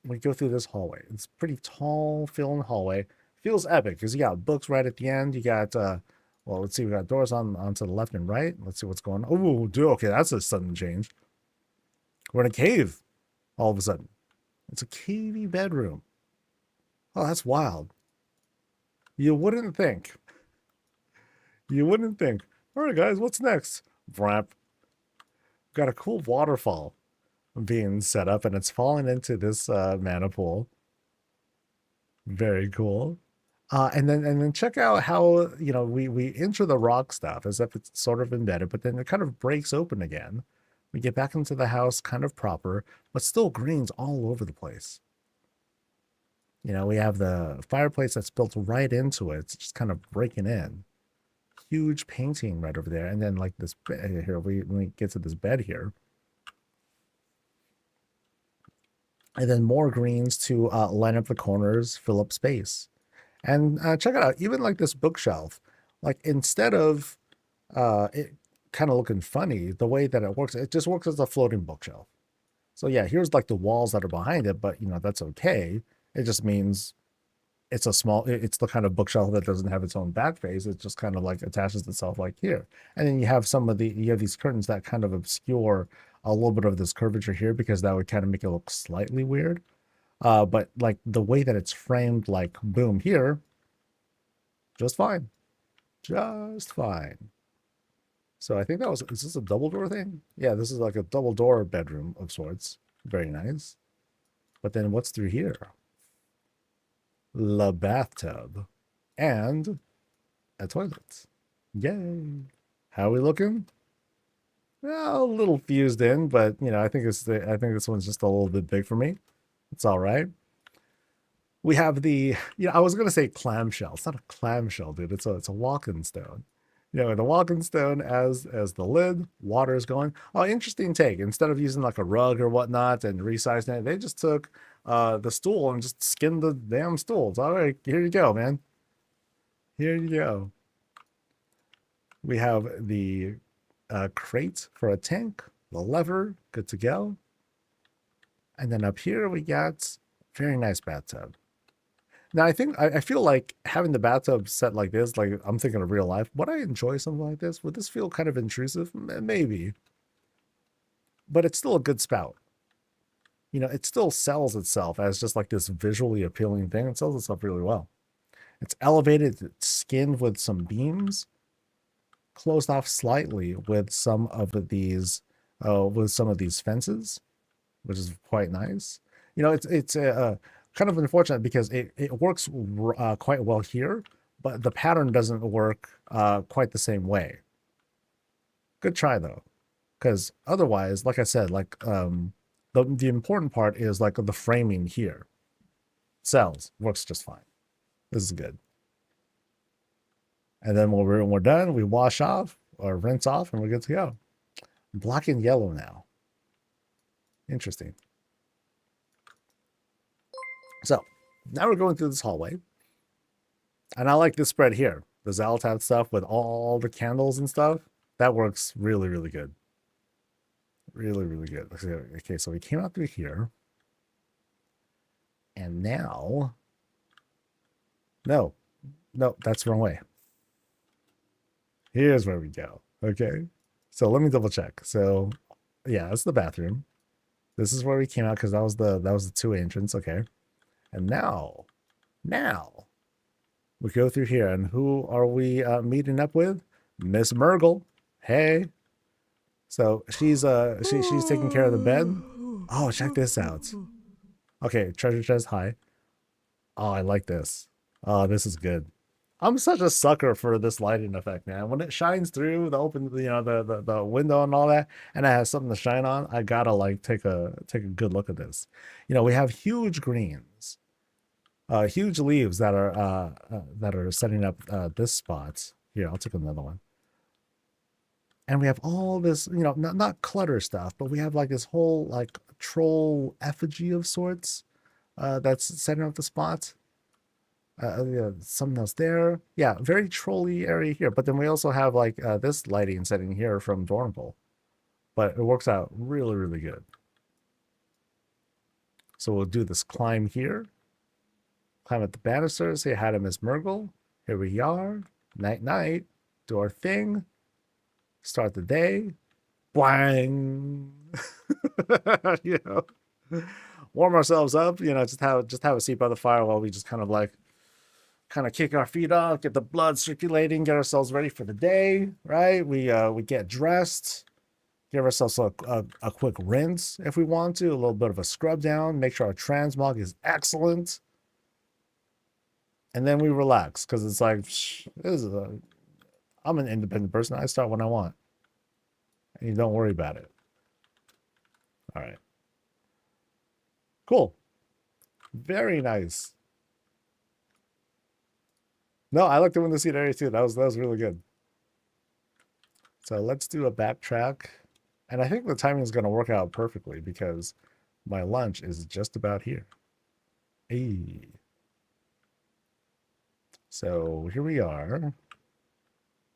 we go through this hallway. It's pretty tall, filling hallway. Feels epic because you got books right at the end. You got, well, let's see, we got doors onto the left and right. Let's see what's going on. Oh, dude, okay, that's a sudden change. We're in a cave all of a sudden. It's a cavey bedroom. Oh, that's wild. You wouldn't think. You wouldn't think. All right, guys, what's next? Vramp. Got a cool waterfall being set up, and it's falling into this mana pool. Very cool. And then check out how we enter the rock stuff as if it's sort of embedded, but then it kind of breaks open again. We get back into the house kind of proper, but still greens all over the place. We have the fireplace that's built right into it. It's just kind of breaking in. Huge painting right over there. And then like this bed here, we get to this bed here. And then more greens to line up the corners, fill up space. And check it out. Even like this bookshelf, like instead of it kind of looking funny, the way that it works, it just works as a floating bookshelf. So yeah, here's like the walls that are behind it, but that's okay. It just means it's the kind of bookshelf that doesn't have its own back face. It just kind of like attaches itself like here. And then you have these curtains that kind of obscure a little bit of this curvature here because that would kind of make it look slightly weird. But like the way that it's framed, like boom here, just fine. Just fine. So I think is this a double door thing? Yeah, this is like a double door bedroom of sorts. Very nice. But then what's through here? The bathtub and a toilet. Yay. How are we looking? Well, a little fused in, but I think this one's just a little bit big for me. It's all right. We have the, I was gonna say clamshell. It's not a clamshell, dude. It's a walking stone. The walking stone as the lid. Water is going. Oh, interesting take. Instead of using like a rug or whatnot and resizing it, they just took the stool and just skinned the damn stool. It's all right. Here you go, man. Here you go. We have the crate for a tank. The lever, good to go. And then up here we got very nice bathtub. Now I feel like having the bathtub set like this, like I'm thinking of real life. Would I enjoy something like this? Would this feel kind of intrusive? Maybe, but it's still a good spout. You know, it still sells itself as just like this visually appealing thing. It sells itself really well. It's elevated, it's skinned with some beams, closed off slightly with some of these fences, which is quite nice. You know, it's kind of unfortunate because it works quite well here, but the pattern doesn't work quite the same way. Good try though, because otherwise, like I said, like the important part is like the framing here. Sells, works just fine. This is good. And then when we're done, we wash off or rinse off, and we're good to go. Black and yellow now. Interesting. So now we're going through this hallway. And I like this spread here. The Zaltab stuff with all the candles and stuff. That works really, really good. Really, really good. Okay, so we came out through here. And now... No, that's the wrong way. Here's where we go. Okay, so let me double check. So yeah, that's the bathroom. This is where we came out because that was the 2 entrance. Okay, and now we go through here, and who are we meeting up with? Miss Murgle. Hey, so she's taking care of the bed. Oh, check this out. Okay, treasure chest. Hi. Oh, I like this. Oh, this is good. I'm such a sucker for this lighting effect, man. When it shines through the open, you know, the window and all that, and it has something to shine on, I gotta like take a good look at this. You know, we have huge greens, huge leaves that are setting up this spot. Here, I'll take another one. And we have all this, you know, not clutter stuff, but we have like this whole like troll effigy of sorts that's setting up the spot. Yeah, something else there. Yeah, very trolly area here. But then we also have like this lighting setting here from Dornville. But it works out really, really good. So we'll do this climb here. Climb up the banister, say hi to Miss Murgle. Here we are. Night, night. Do our thing. Start the day. Bang! You know, warm ourselves up. You know, just have a seat by the fire while we just kind of kick our feet off, get the blood circulating, get ourselves ready for the day. Right? We get dressed, give ourselves a quick rinse if we want to, a little bit of a scrub down, make sure our transmog is excellent, and then we relax because it's like I'm an independent person. I start when I want. And you don't worry about it. All right. Cool. Very nice. No, I like the window seat area too. That was really good. So let's do a backtrack. And I think the timing is going to work out perfectly because my lunch is just about here. Hey. So here we are.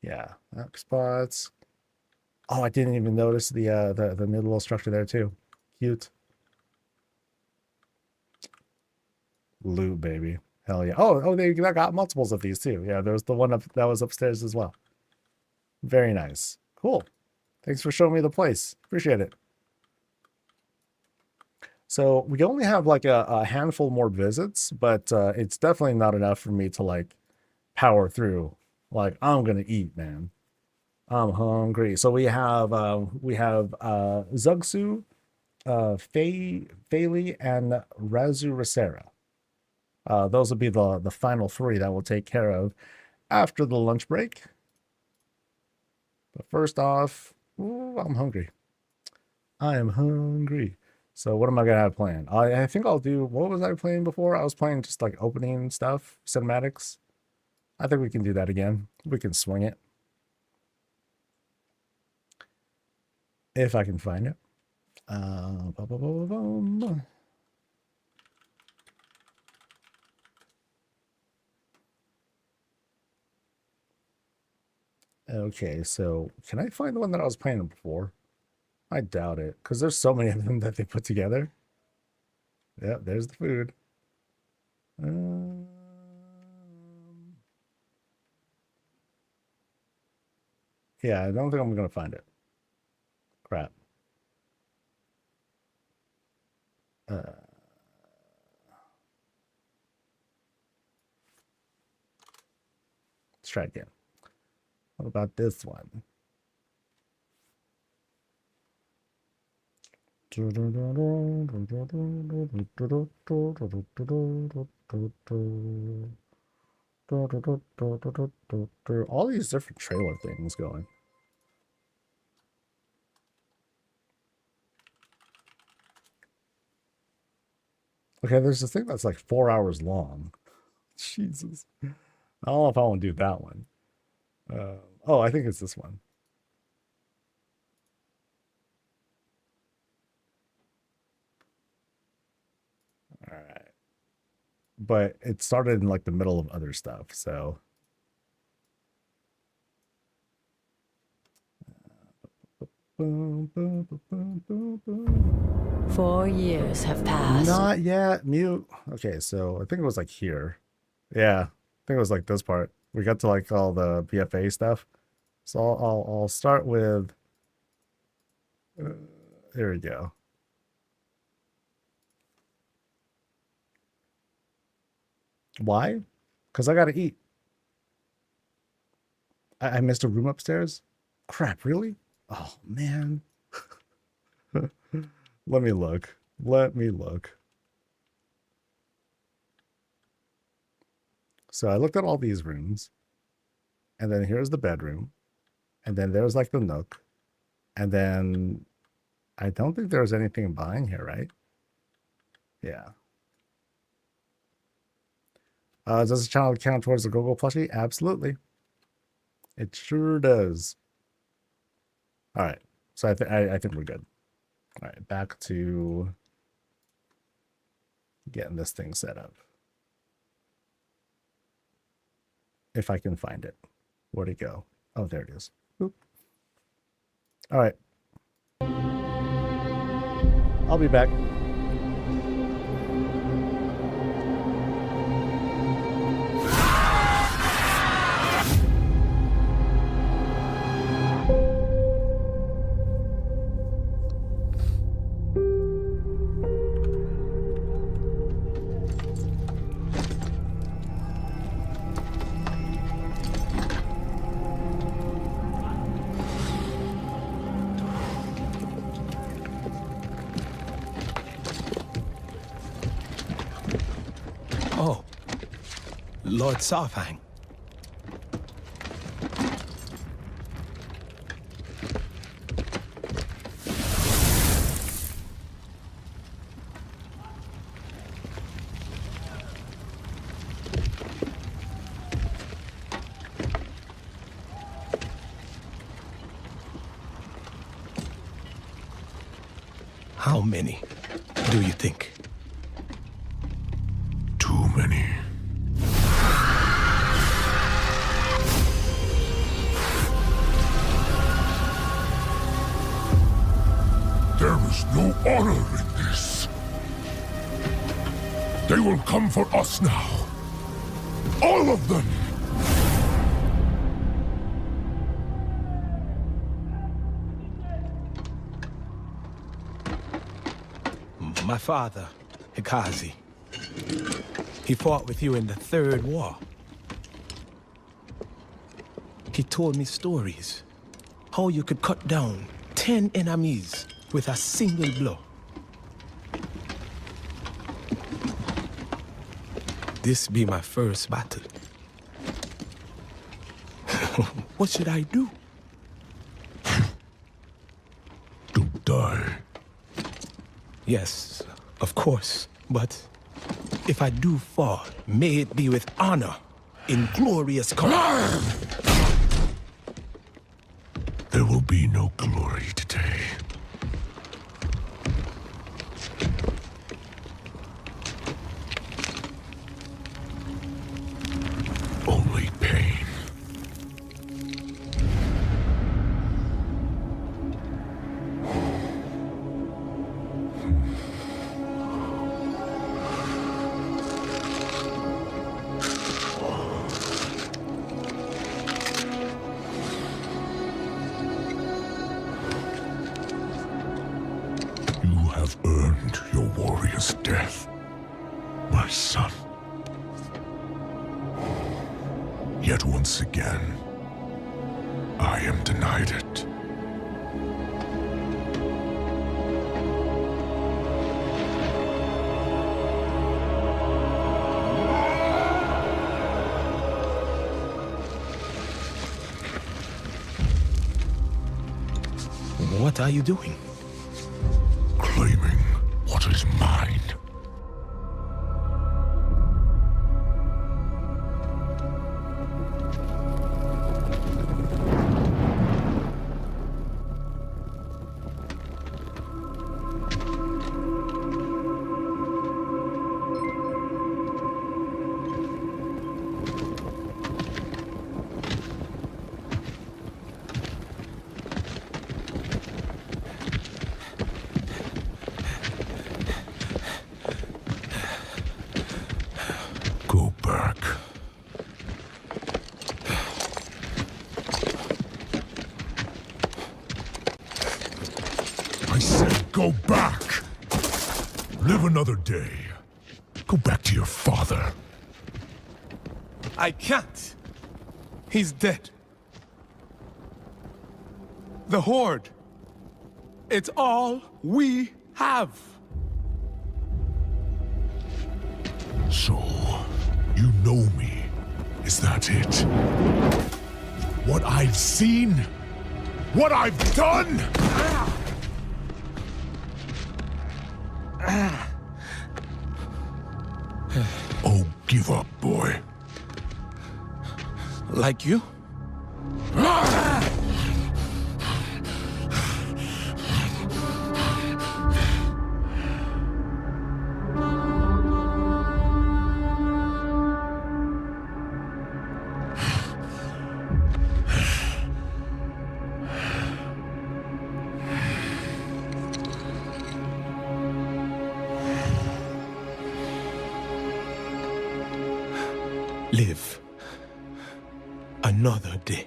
Yeah, map spots. Oh, I didn't even notice the new little structure there too. Cute. Loot, baby. Hell yeah. Oh, they got multiples of these too. Yeah, there's the one that was upstairs as well. Very nice. Cool. Thanks for showing me the place. Appreciate it. So we only have like a handful more visits, but it's definitely not enough for me to like power through. Like, I'm gonna eat, man. I'm hungry. So we have Zugsu, Failey, and Razuera. Those will be the final 3 that we'll take care of after the lunch break. But first off, ooh, I'm hungry. I am hungry. So what am I gonna have planned? I think I'll do, what was I playing before? I was playing just like opening stuff, cinematics. I think we can do that again. We can swing it. If I can find it. Okay, so can I find the one that I was playing before? I doubt it, because there's so many of them that they put together. Yeah, there's the food. Yeah, I don't think I'm gonna find it. Crap. Let's try again. What about this one? All these different trailer things going. Okay, there's this thing that's like 4 hours long. Jesus. I don't know if I want to do that one. Oh, I think it's this one. All right. But it started in like the middle of other stuff, so. 4 years have passed. Not yet. Mute. Okay, so I think it was like here. Yeah, I think it was like this part. We got to like all the PFA stuff. So I'll start with. There we go. Why? Because I gotta eat. I missed a room upstairs. Crap! Really? Oh man. Let me look. Let me look. So I looked at all these rooms, and then here's the bedroom, and then there's like the nook, and then I don't think there's anything behind here, right? Yeah. Does the channel count towards the Google plushie? Absolutely. It sure does. All right. So I think we're good. All right, back to getting this thing set up. If I can find it. Where'd it go? Oh, there it is. Boop. All right. I'll be back. Oh, Lord Sarfang. How many do you think? Too many. There is no honor in this. They will come for us now. All of them! My father, Hikazi. He fought with you in the Third War. He told me stories. How you could cut down 10 enemies with a single blow. This be my first battle. What should I do? Don't die. Yes, of course, but if I do fall, may it be with honor, in glorious command. There will be no glory today. Only pain. earned your warrior's death, my son. Yet once again, I am denied it. What are you doing? Claiming what is mine. Go back. I said go back! Live another day. Go back to your father. I can't. He's dead. The Horde. It's all we have. So, you know me. Is that it? What I've seen? What I've done? Oh, give up, boy. Like you? Live another day.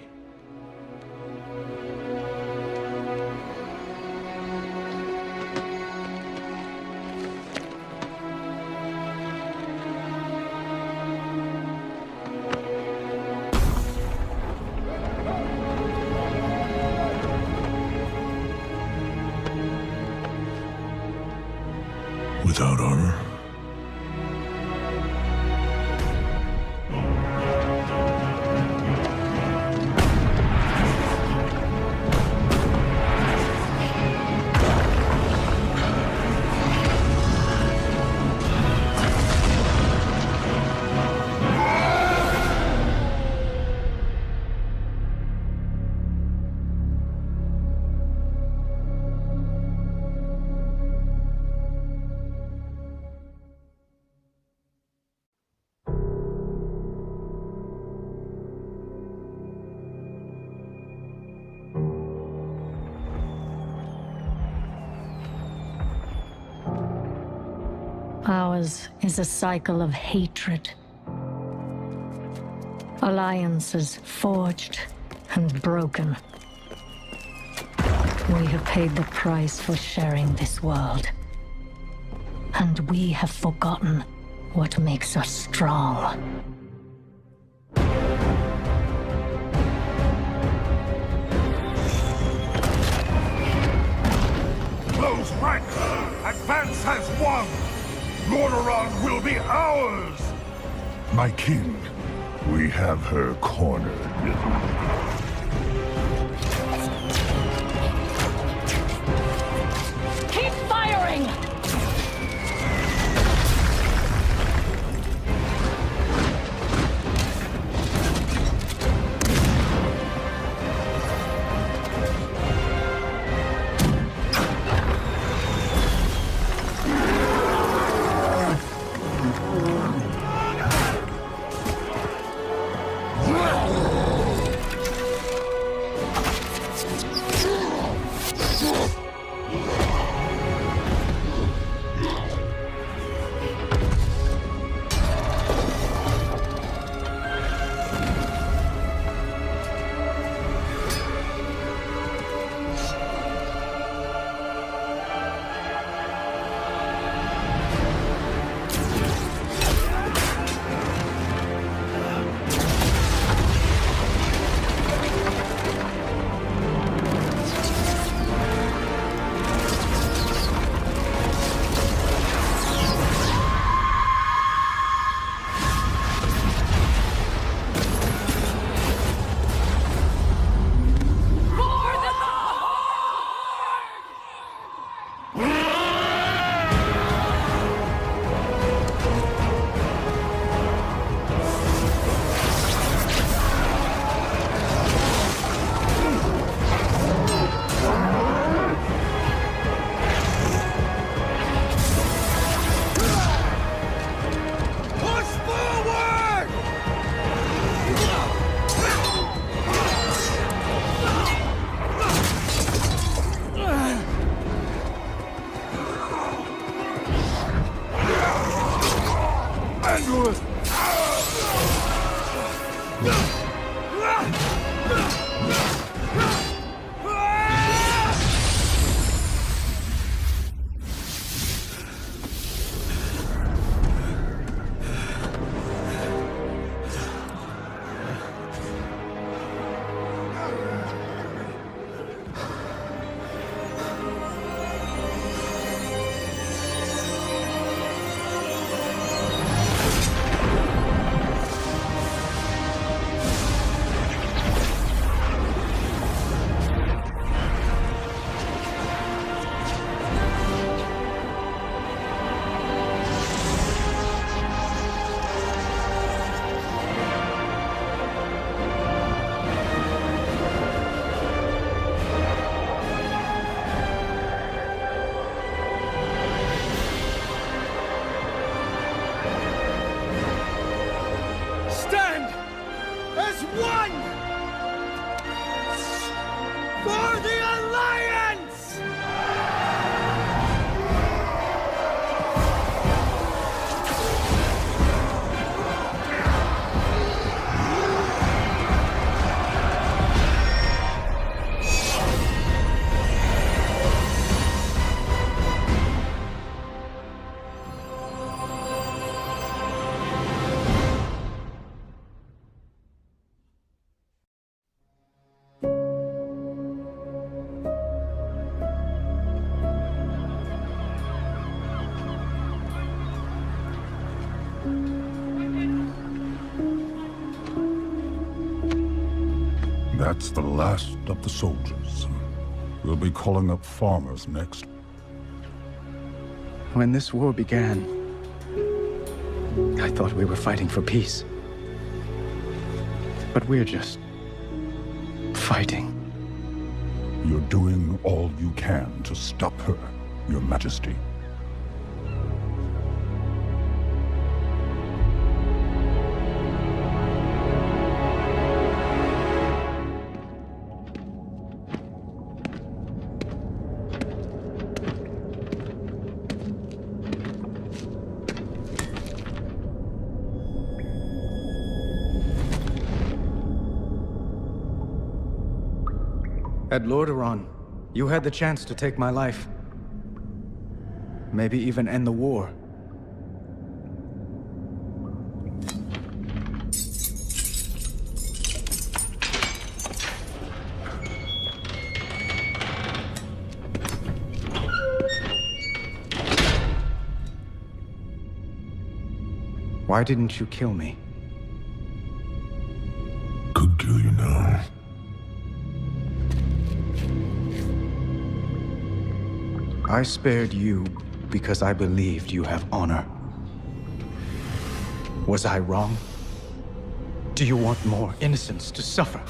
Without honor? Ours is a cycle of hatred. Alliances forged and broken. We have paid the price for sharing this world. And we have forgotten what makes us strong. Close ranks! Advance has won! Lordaeron will be ours! My king, we have her cornered. Keep firing! That's the last of the soldiers. We'll be calling up farmers next. When this war began, I thought we were fighting for peace. But we're just fighting. You're doing all you can to stop her, Your Majesty. At Lordaeron, you had the chance to take my life. Maybe even end the war. Why didn't you kill me? Could kill you now. I spared you because I believed you have honor. Was I wrong? Do you want more innocents to suffer?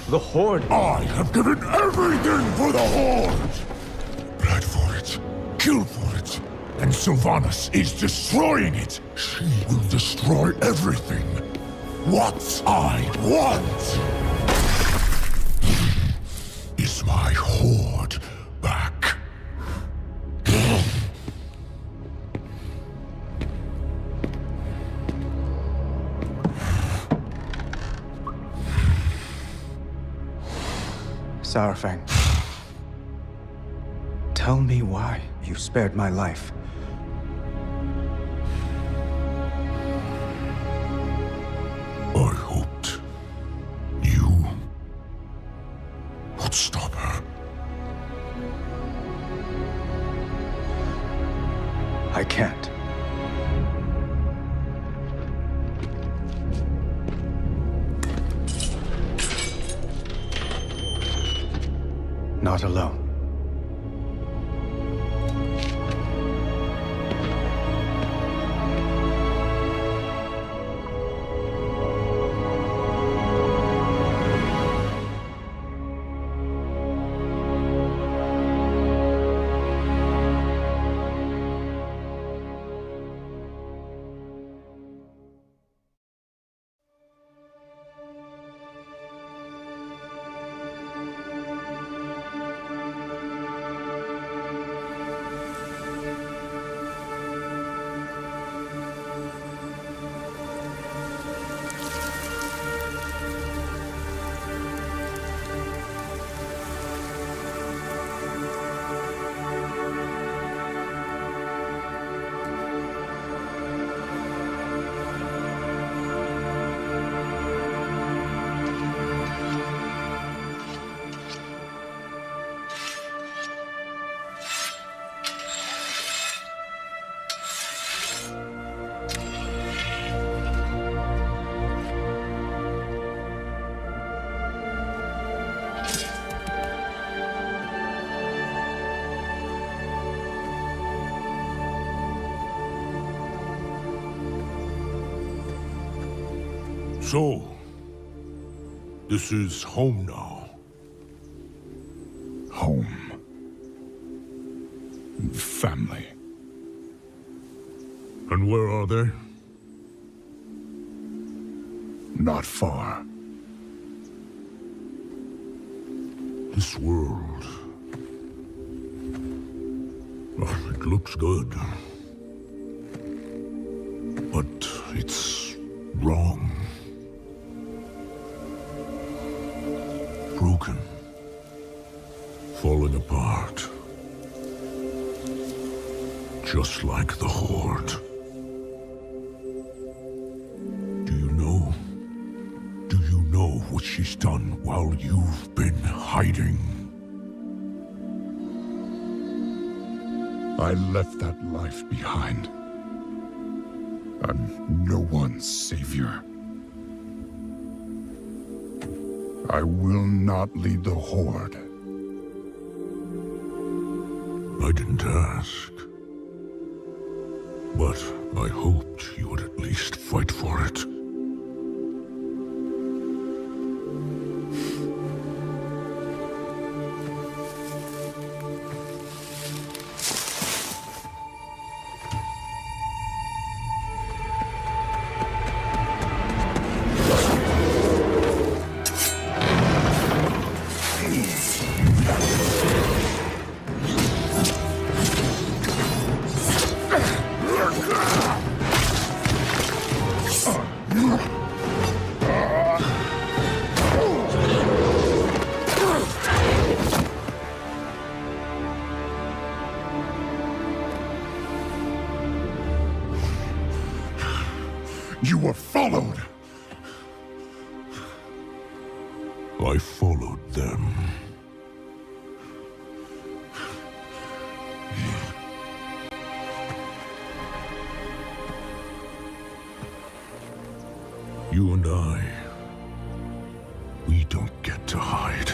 The Horde... I have given everything for the Horde! Bled for it, killed for it, and Sylvanas is destroying it! She will destroy everything! What I want is my Horde back. Saurfang, tell me why you spared my life. I hoped you would stop her. I can't. Not alone. So, this is home now. Home. Family. And where are they? Not far. This world... well, it looks good. But it's wrong. Broken. Falling apart. Just like the Horde. Do you know? Do you know what she's done while you've been hiding? I left that life behind. I'm no one's savior. I will not lead the Horde. I didn't ask. But I hoped you would at least fight for it. You were followed! I followed them. You and I, we don't get to hide.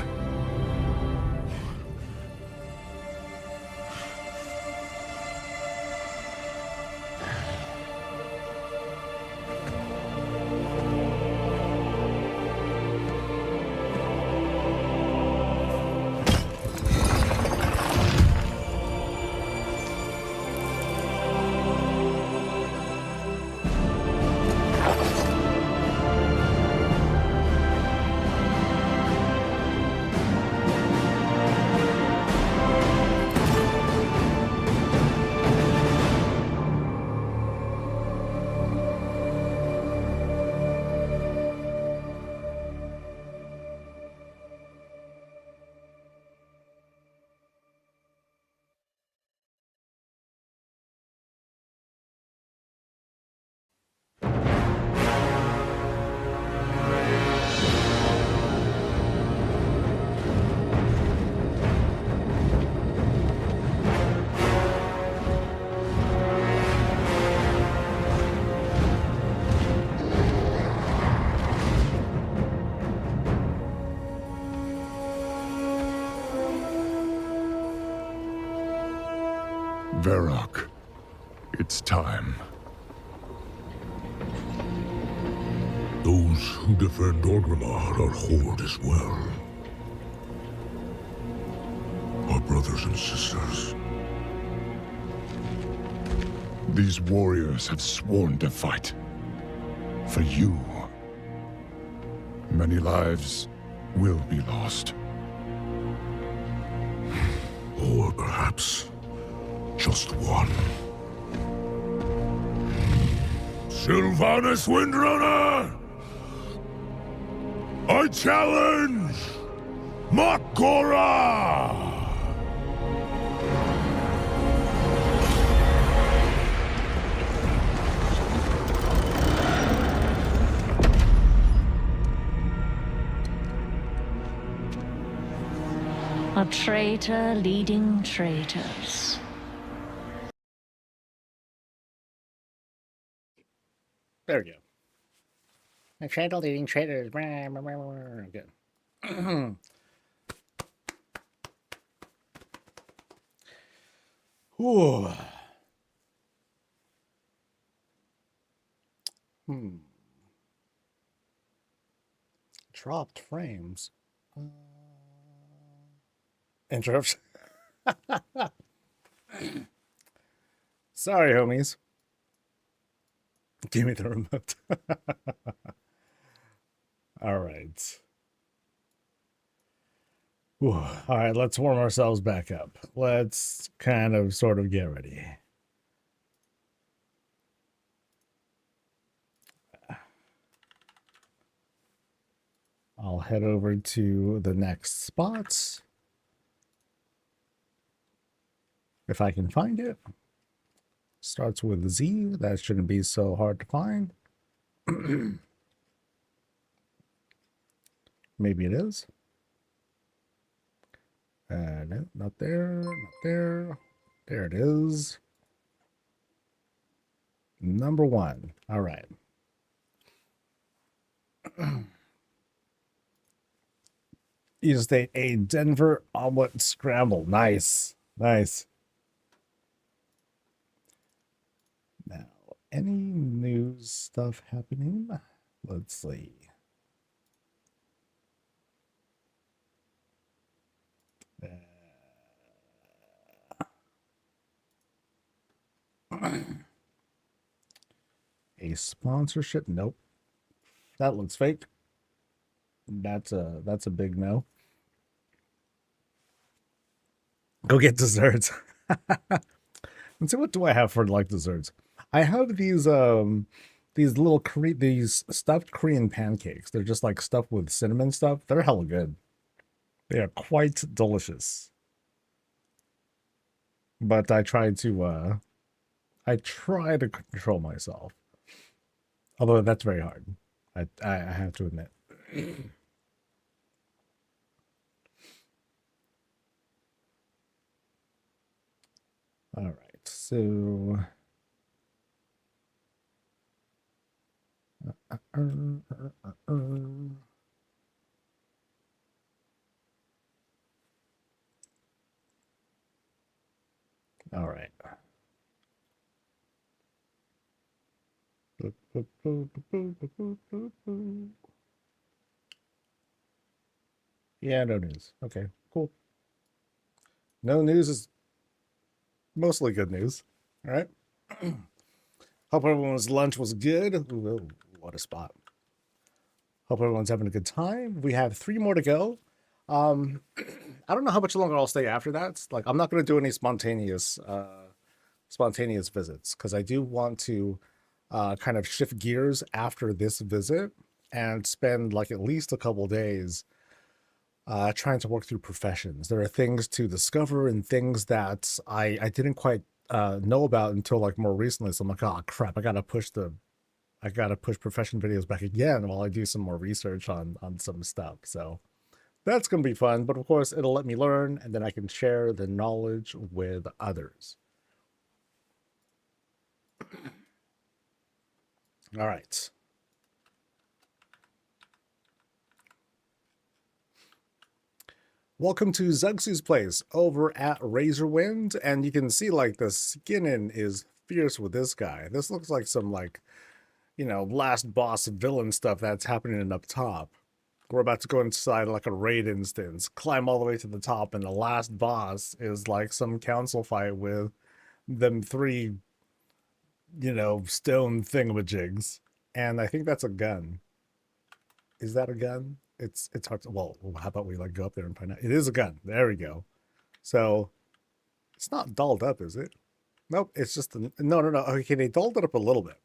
Varrock, it's time. Those who defend Orgrimmar are Horde as well. Our brothers and sisters. These warriors have sworn to fight. For you. Many lives will be lost. Or perhaps just one. Sylvanas Windrunner! I challenge Makora! A traitor leading traitors. There we go. A traitor leading traitors. Good. Ooh. dropped frames. Interrupt. Sorry, homies. Give me the remote. All right. Whew. All right, let's warm ourselves back up. Let's kind of sort of get ready. I'll head over to the next spots. If I can find it. Starts with Z. That shouldn't be so hard to find. Maybe it is. No, not there. Not there. There it is. Number 1. All right. You state a Denver omelet scramble. Nice. Nice. Now, any news stuff happening? Let's see. A sponsorship? Nope. That looks fake. That's a big no. Go get desserts. Let's see, what do I have for like desserts? I have these little these stuffed Korean pancakes. They're just like stuffed with cinnamon stuff. They're hella good. They are quite delicious. But I try to control myself. Although that's very hard. I have to admit. All right. So all right. Yeah, no news. Okay, cool. No news is mostly good news. All right. Hope everyone's lunch was good. Ooh, what a spot. Hope everyone's having a good time. We have 3 more to go. I don't know how much longer I'll stay after that. Like, I'm not going to do any spontaneous visits because I do want to kind of shift gears after this visit and spend like at least a couple days trying to work through professions. There are things to discover and things that I didn't quite know about until like more recently. So I'm like, oh crap, I gotta push profession videos back again while I do some more research on some stuff. So that's gonna be fun. But of course, it'll let me learn, and then I can share the knowledge with others. All right. Welcome to Zugsu's place over at Razorwind, and you can see like the skinning is fierce with this guy. This looks like some like, last boss villain stuff that's happening up top. We're about to go inside like a raid instance, climb all the way to the top, and the last boss is like some council fight with them 3, stone thingamajigs. And I think that's a gun. Is that a gun? It's hard to, well, how about we like go up there and find out? It is a gun. There we go. So it's not dolled up, is it? Nope. It's just no. Okay, they dolled it up a little bit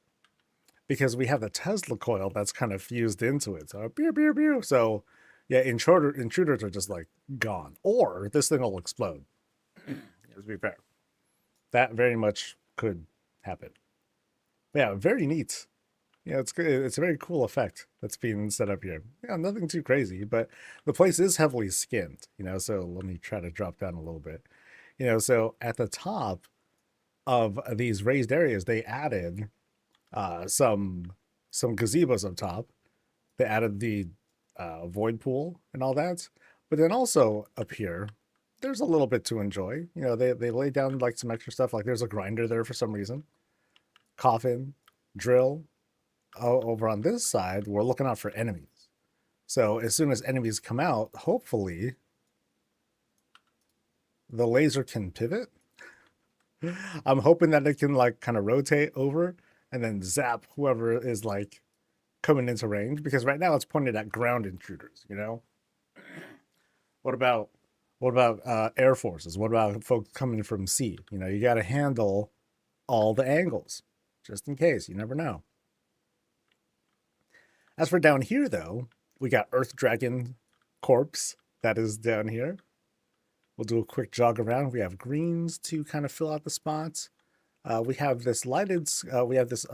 because we have the Tesla coil that's kind of fused into it. So pew, pew, pew. So yeah, intruders are just like gone, or this thing will explode. Let's be fair. That very much could happen. Yeah, very neat. Yeah, it's good. It's a very cool effect that's being set up here. Yeah, nothing too crazy, but the place is heavily skinned, so let me try to drop down a little bit. So at the top of these raised areas, they added some gazebos up top. They added the void pool and all that. But then also up here, there's a little bit to enjoy. They lay down like some extra stuff. Like there's a grinder there for some reason. Coffin, drill. Over on this side, we're looking out for enemies. So as soon as enemies come out, hopefully the laser can pivot. I'm hoping that it can like kind of rotate over and then zap whoever is like coming into range, because right now it's pointed at ground intruders, you know? What about air forces? What about folks coming from sea? You know, you got to handle all the angles just in case. You never know. As for down here, though, we got Earth Dragon Corpse that is down here. We'll do a quick jog around. We have greens to kind of fill out the spots. We have this lighted. We have this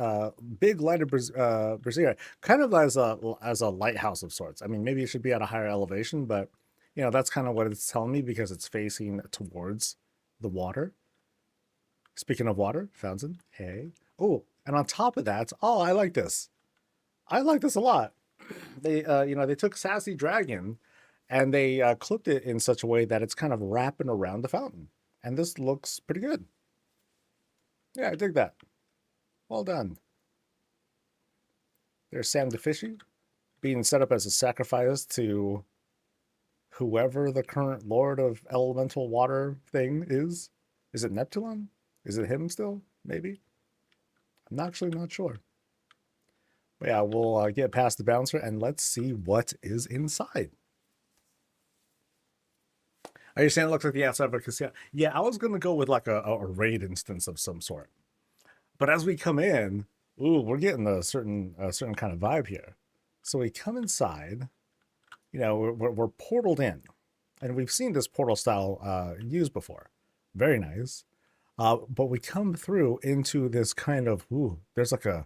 big lighted brazier, kind of as a lighthouse of sorts. I mean, maybe it should be at a higher elevation, but you know that's kind of what it's telling me because it's facing towards the water. Speaking of water, fountain. Hey. Oh, and on top of that, oh, I like this. I like this a lot. They, they took Sassy Dragon and they clipped it in such a way that it's kind of wrapping around the fountain. And this looks pretty good. Yeah, I dig that. Well done. There's Sam the Fishy being set up as a sacrifice to whoever the current Lord of Elemental Water thing is. Is it Neptulon? Is it him still? Maybe? I'm actually not sure. But yeah, we'll get past the bouncer and let's see what is inside. Are you saying it looks like the outside of a casino? Yeah, I was going to go with like a raid instance of some sort. But as we come in, ooh, we're getting a certain kind of vibe here. So we come inside, you know, we're portaled in. And we've seen this portal style used before. Very nice. But we come through into this kind of, ooh, there's like a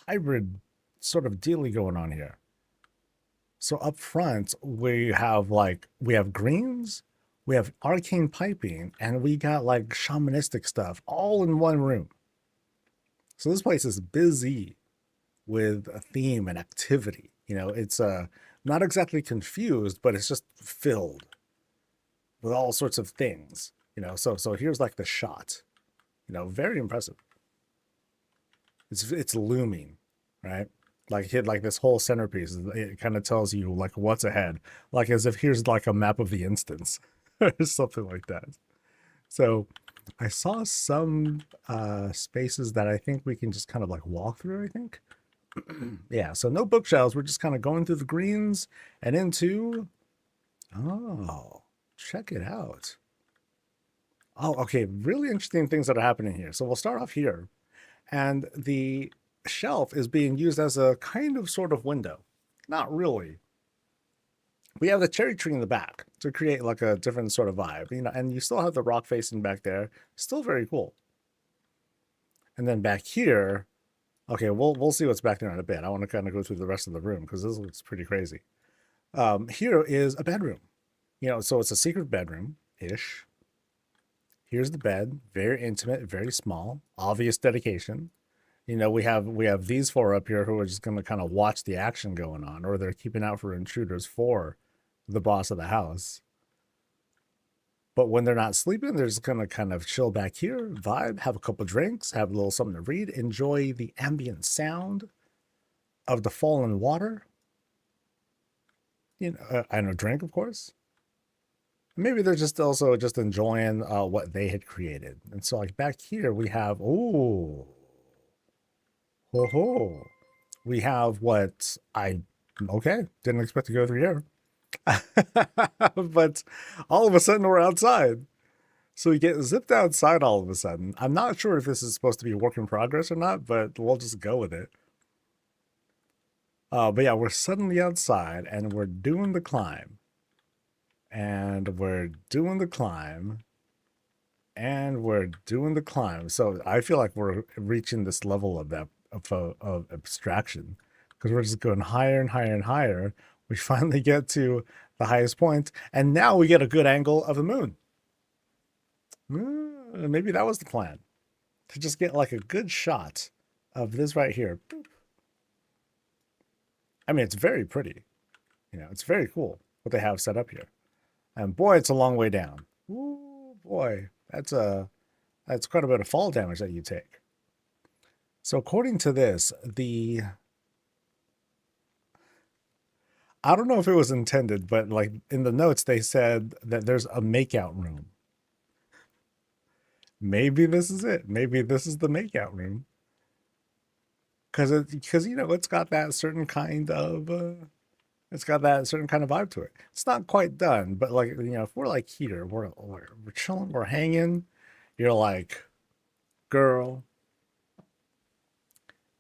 hybrid sort of dealy going on here. So up front, we have greens, we have arcane piping, and we got like shamanistic stuff all in one room. So this place is busy with a theme and activity. You know, it's not exactly confused, but it's just filled with all sorts of things. You know, so here's like the shot. You know, very impressive. It's looming, right? Like this whole centerpiece, it kind of tells you like what's ahead, like as if here's like a map of the instance or something like that. So I saw some spaces that I think we can just kind of like walk through, I think. Yeah, so no bookshelves. We're just kind of going through the greens and into, oh, check it out. Oh, okay, really interesting things that are happening here. So we'll start off here. And the shelf is being used as a kind of sort of window. Not really. We have the cherry tree in the back to create like a different sort of vibe, you know, and you still have the rock facing back there. Still very cool. And then back here, okay, we'll see what's back there in a bit. I want to kind of go through the rest of the room because this looks pretty crazy. Here is a bedroom. You know, so it's a secret bedroom-ish. Here's the bed, very intimate, very small, obvious dedication. You know, we have these four up here who are just going to kind of watch the action going on, or they're keeping out for intruders for the boss of the house. But when they're not sleeping, they're just going to kind of chill back here, vibe, have a couple drinks, have a little something to read, enjoy the ambient sound of the falling water. You know, and a drink, of course. Maybe they're just also just enjoying what they had created. And so like back here we have, oh, we have what okay, didn't expect to go through here. But all of a sudden we're outside. So we get zipped outside all of a sudden. I'm not sure if this is supposed to be a work in progress or not, but we'll just go with it. But yeah, we're suddenly outside and we're doing the climb. And we're doing the climb. And we're doing the climb. So I feel like we're reaching this level of that of abstraction. Because we're just going higher and higher and higher. We finally get to the highest point. And now we get a good angle of the moon. Maybe that was the plan. To just get like a good shot of this right here. I mean, it's very pretty. You know, it's very cool what they have set up here. And boy, it's a long way down. Ooh, boy, that's quite a bit of fall damage that you take. So according to this, I don't know if it was intended, but like in the notes they said that there's a makeout room. Maybe this is it. Maybe this is the makeout room. Because you know it's got that certain kind of vibe to it. It's not quite done, but like you know, if we're like here, we're chilling, we're hanging. You're like, girl,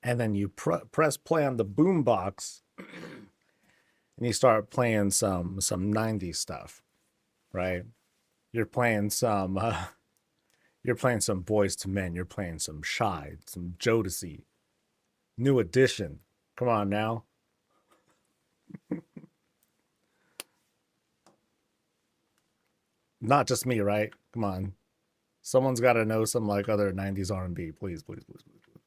and then you press play on the boombox, and you start playing some 90s stuff, right? You're playing some Boys to Men. You're playing some Shy, some Jodeci, New Edition. Come on now. Not just me, right? Come on. Someone's got to know some like other 90s R&B. Please, please, please, please, please.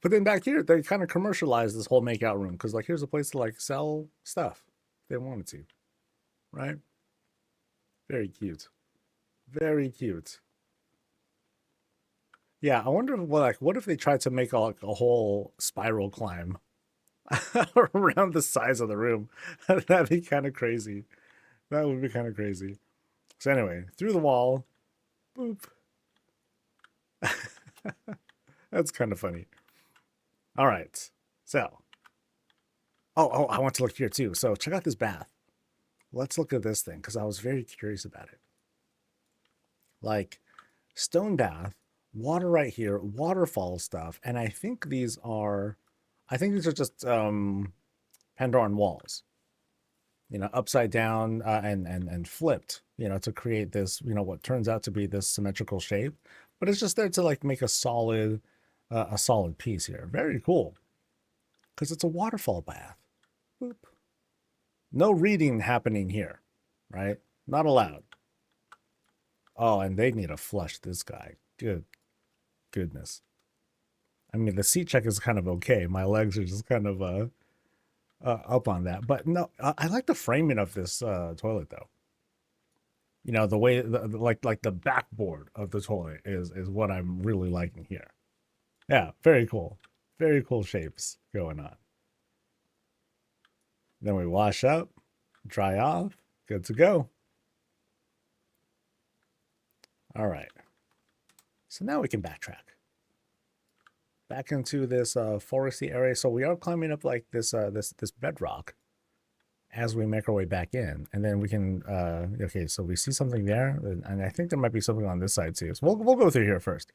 But then back here, they kind of commercialized this whole makeout room because like here's a place to like sell stuff if they wanted to, right? Very cute. Very cute. Yeah, I wonder what if they tried to make a whole spiral climb around the size of the room. That'd be kind of crazy. That would be kind of crazy. So anyway, through the wall, boop. That's kind of funny. All right, so. Oh, I want to look here too. So check out this bath. Let's look at this thing because I was very curious about it. Like stone bath, water right here, waterfall stuff, and I think these are just Pandoran walls. You know, upside down and flipped, you know, to create this, you know, what turns out to be this symmetrical shape. But it's just there to like make a solid piece here. Very cool. Because it's a waterfall bath. Boop. No reading happening here, right? Not allowed. Oh, and they need to flush this guy. Goodness. I mean, the seat check is kind of okay. My legs are just kind of up on that, but no, I like the framing of this toilet though. You know, the way like the backboard of the toilet is what I'm really liking here. Yeah, very cool shapes going on. Then we wash up, dry off, good to go. All right, so now we can backtrack back into this foresty area. So we are climbing up like this bedrock as we make our way back in, and then we can okay, so we see something there, and I think there might be something on this side too. So we'll go through here first,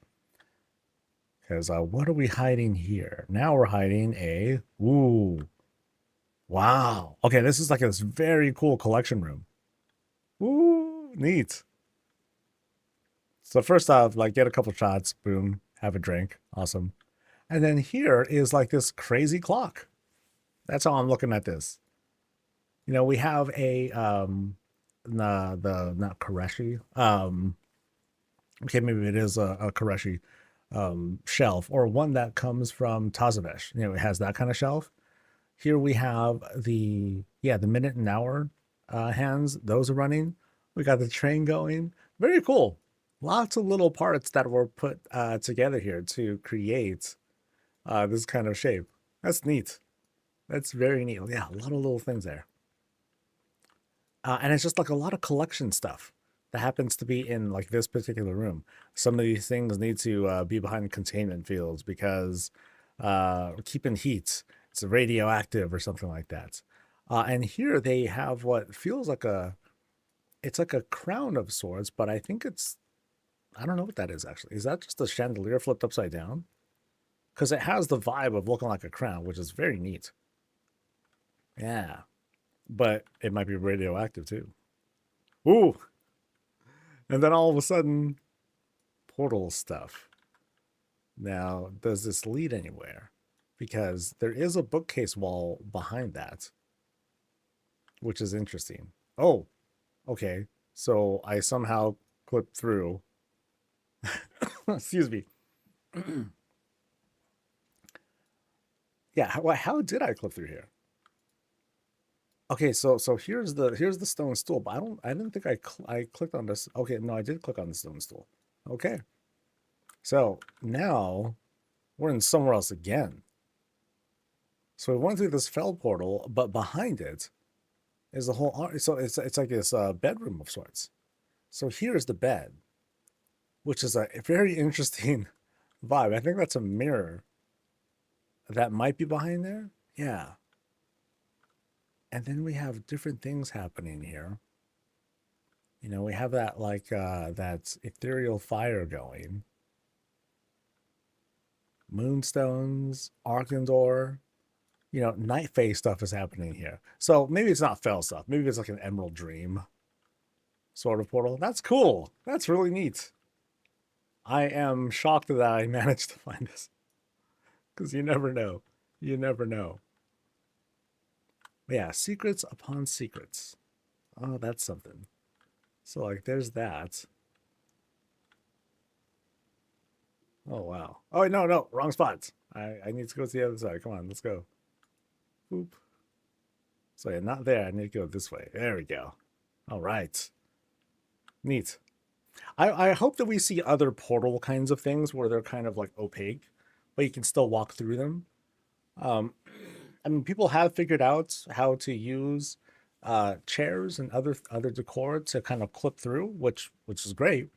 because what are we hiding here? Now we're hiding a wow. Okay, this is like this very cool collection room. Ooh, neat. So first off, like get a couple shots, boom, have a drink, awesome. And then here is like this crazy clock. That's how I'm looking at this. You know, we have a not Koreshi. Okay, maybe it is a Koreshi shelf, or one that comes from Tazavesh. You know, it has that kind of shelf. Here we have the minute and hour hands. Those are running. We got the train going. Very cool. Lots of little parts that were put together here to create this kind of shape. That's neat. That's very neat. Yeah, a lot of little things there. And it's just like a lot of collection stuff that happens to be in like this particular room. Some of these things need to be behind containment fields because keeping heat, it's radioactive or something like that. And here they have what feels like it's like a crown of sorts, but I think I don't know what that is actually. Is that just a chandelier flipped upside down? Because it has the vibe of looking like a crown, which is very neat. Yeah. But it might be radioactive too. Ooh. And then all of a sudden, portal stuff. Now, does this lead anywhere? Because there is a bookcase wall behind that, which is interesting. Oh, okay. So I somehow clipped through. Excuse me. Yeah, how did I clip through here? Okay, so here's the stone stool, but I didn't think I clicked on this. Okay, no, I did click on the stone stool. Okay. So now we're in somewhere else again. So we went through this fell portal, but behind it is the whole. So it's like this bedroom of sorts. So here's the bed, which is a very interesting vibe. I think that's a mirror that might be behind there. Yeah. And then we have different things happening here. You know, we have that like that ethereal fire going. Moonstones, Arkandor. You know, night phase stuff is happening here. So maybe it's not fell stuff. Maybe it's like an Emerald Dream sort of portal. That's cool. That's really neat. I am shocked that I managed to find this. Because you never know. You never know. But yeah, secrets upon secrets. Oh, that's something. So, like, there's that. Oh, wow. Oh, no. Wrong spots. I need to go to the other side. Come on, let's go. Boop. So, yeah, not there. I need to go this way. There we go. All right. Neat. I hope that we see other portal kinds of things where they're kind of like opaque, but you can still walk through them. I mean, people have figured out how to use chairs and other decor to kind of clip through, which is great.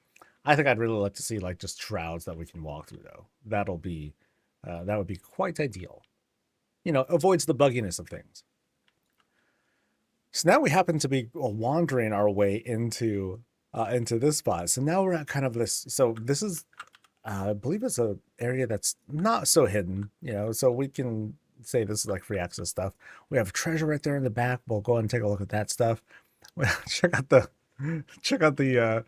I think I'd really like to see like just shrouds that we can walk through though. That would be quite ideal. You know, avoids the bugginess of things. So now we happen to be wandering our way into this spot. So now we're at kind of this. So this is, I believe it's an area that's not so hidden. You know, so we can say this is like free access stuff. We have treasure right there in the back. We'll go and take a look at that stuff. check out the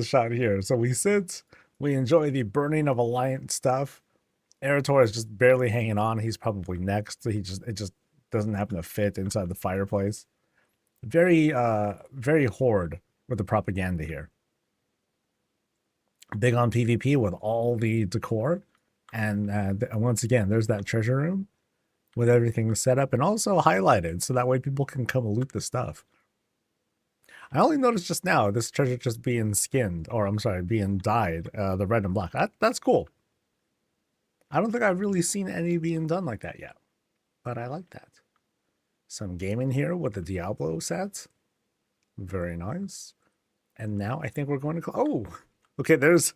shot here. So we sit, we enjoy the burning of Alliance stuff. Erator is just barely hanging on. He's probably next. It just doesn't happen to fit inside the fireplace. Very horde with the propaganda here. Big on PvP with all the decor. And once again, there's that treasure room with everything set up and also highlighted so that way people can come loot the stuff. I only noticed just now this treasure just being skinned, or I'm sorry, being dyed the red and black. That's cool. I don't think I've really seen any being done like that yet, but I like that. Some gaming here with the Diablo sets. Very nice. And now I think we're going to... Oh! Okay, there's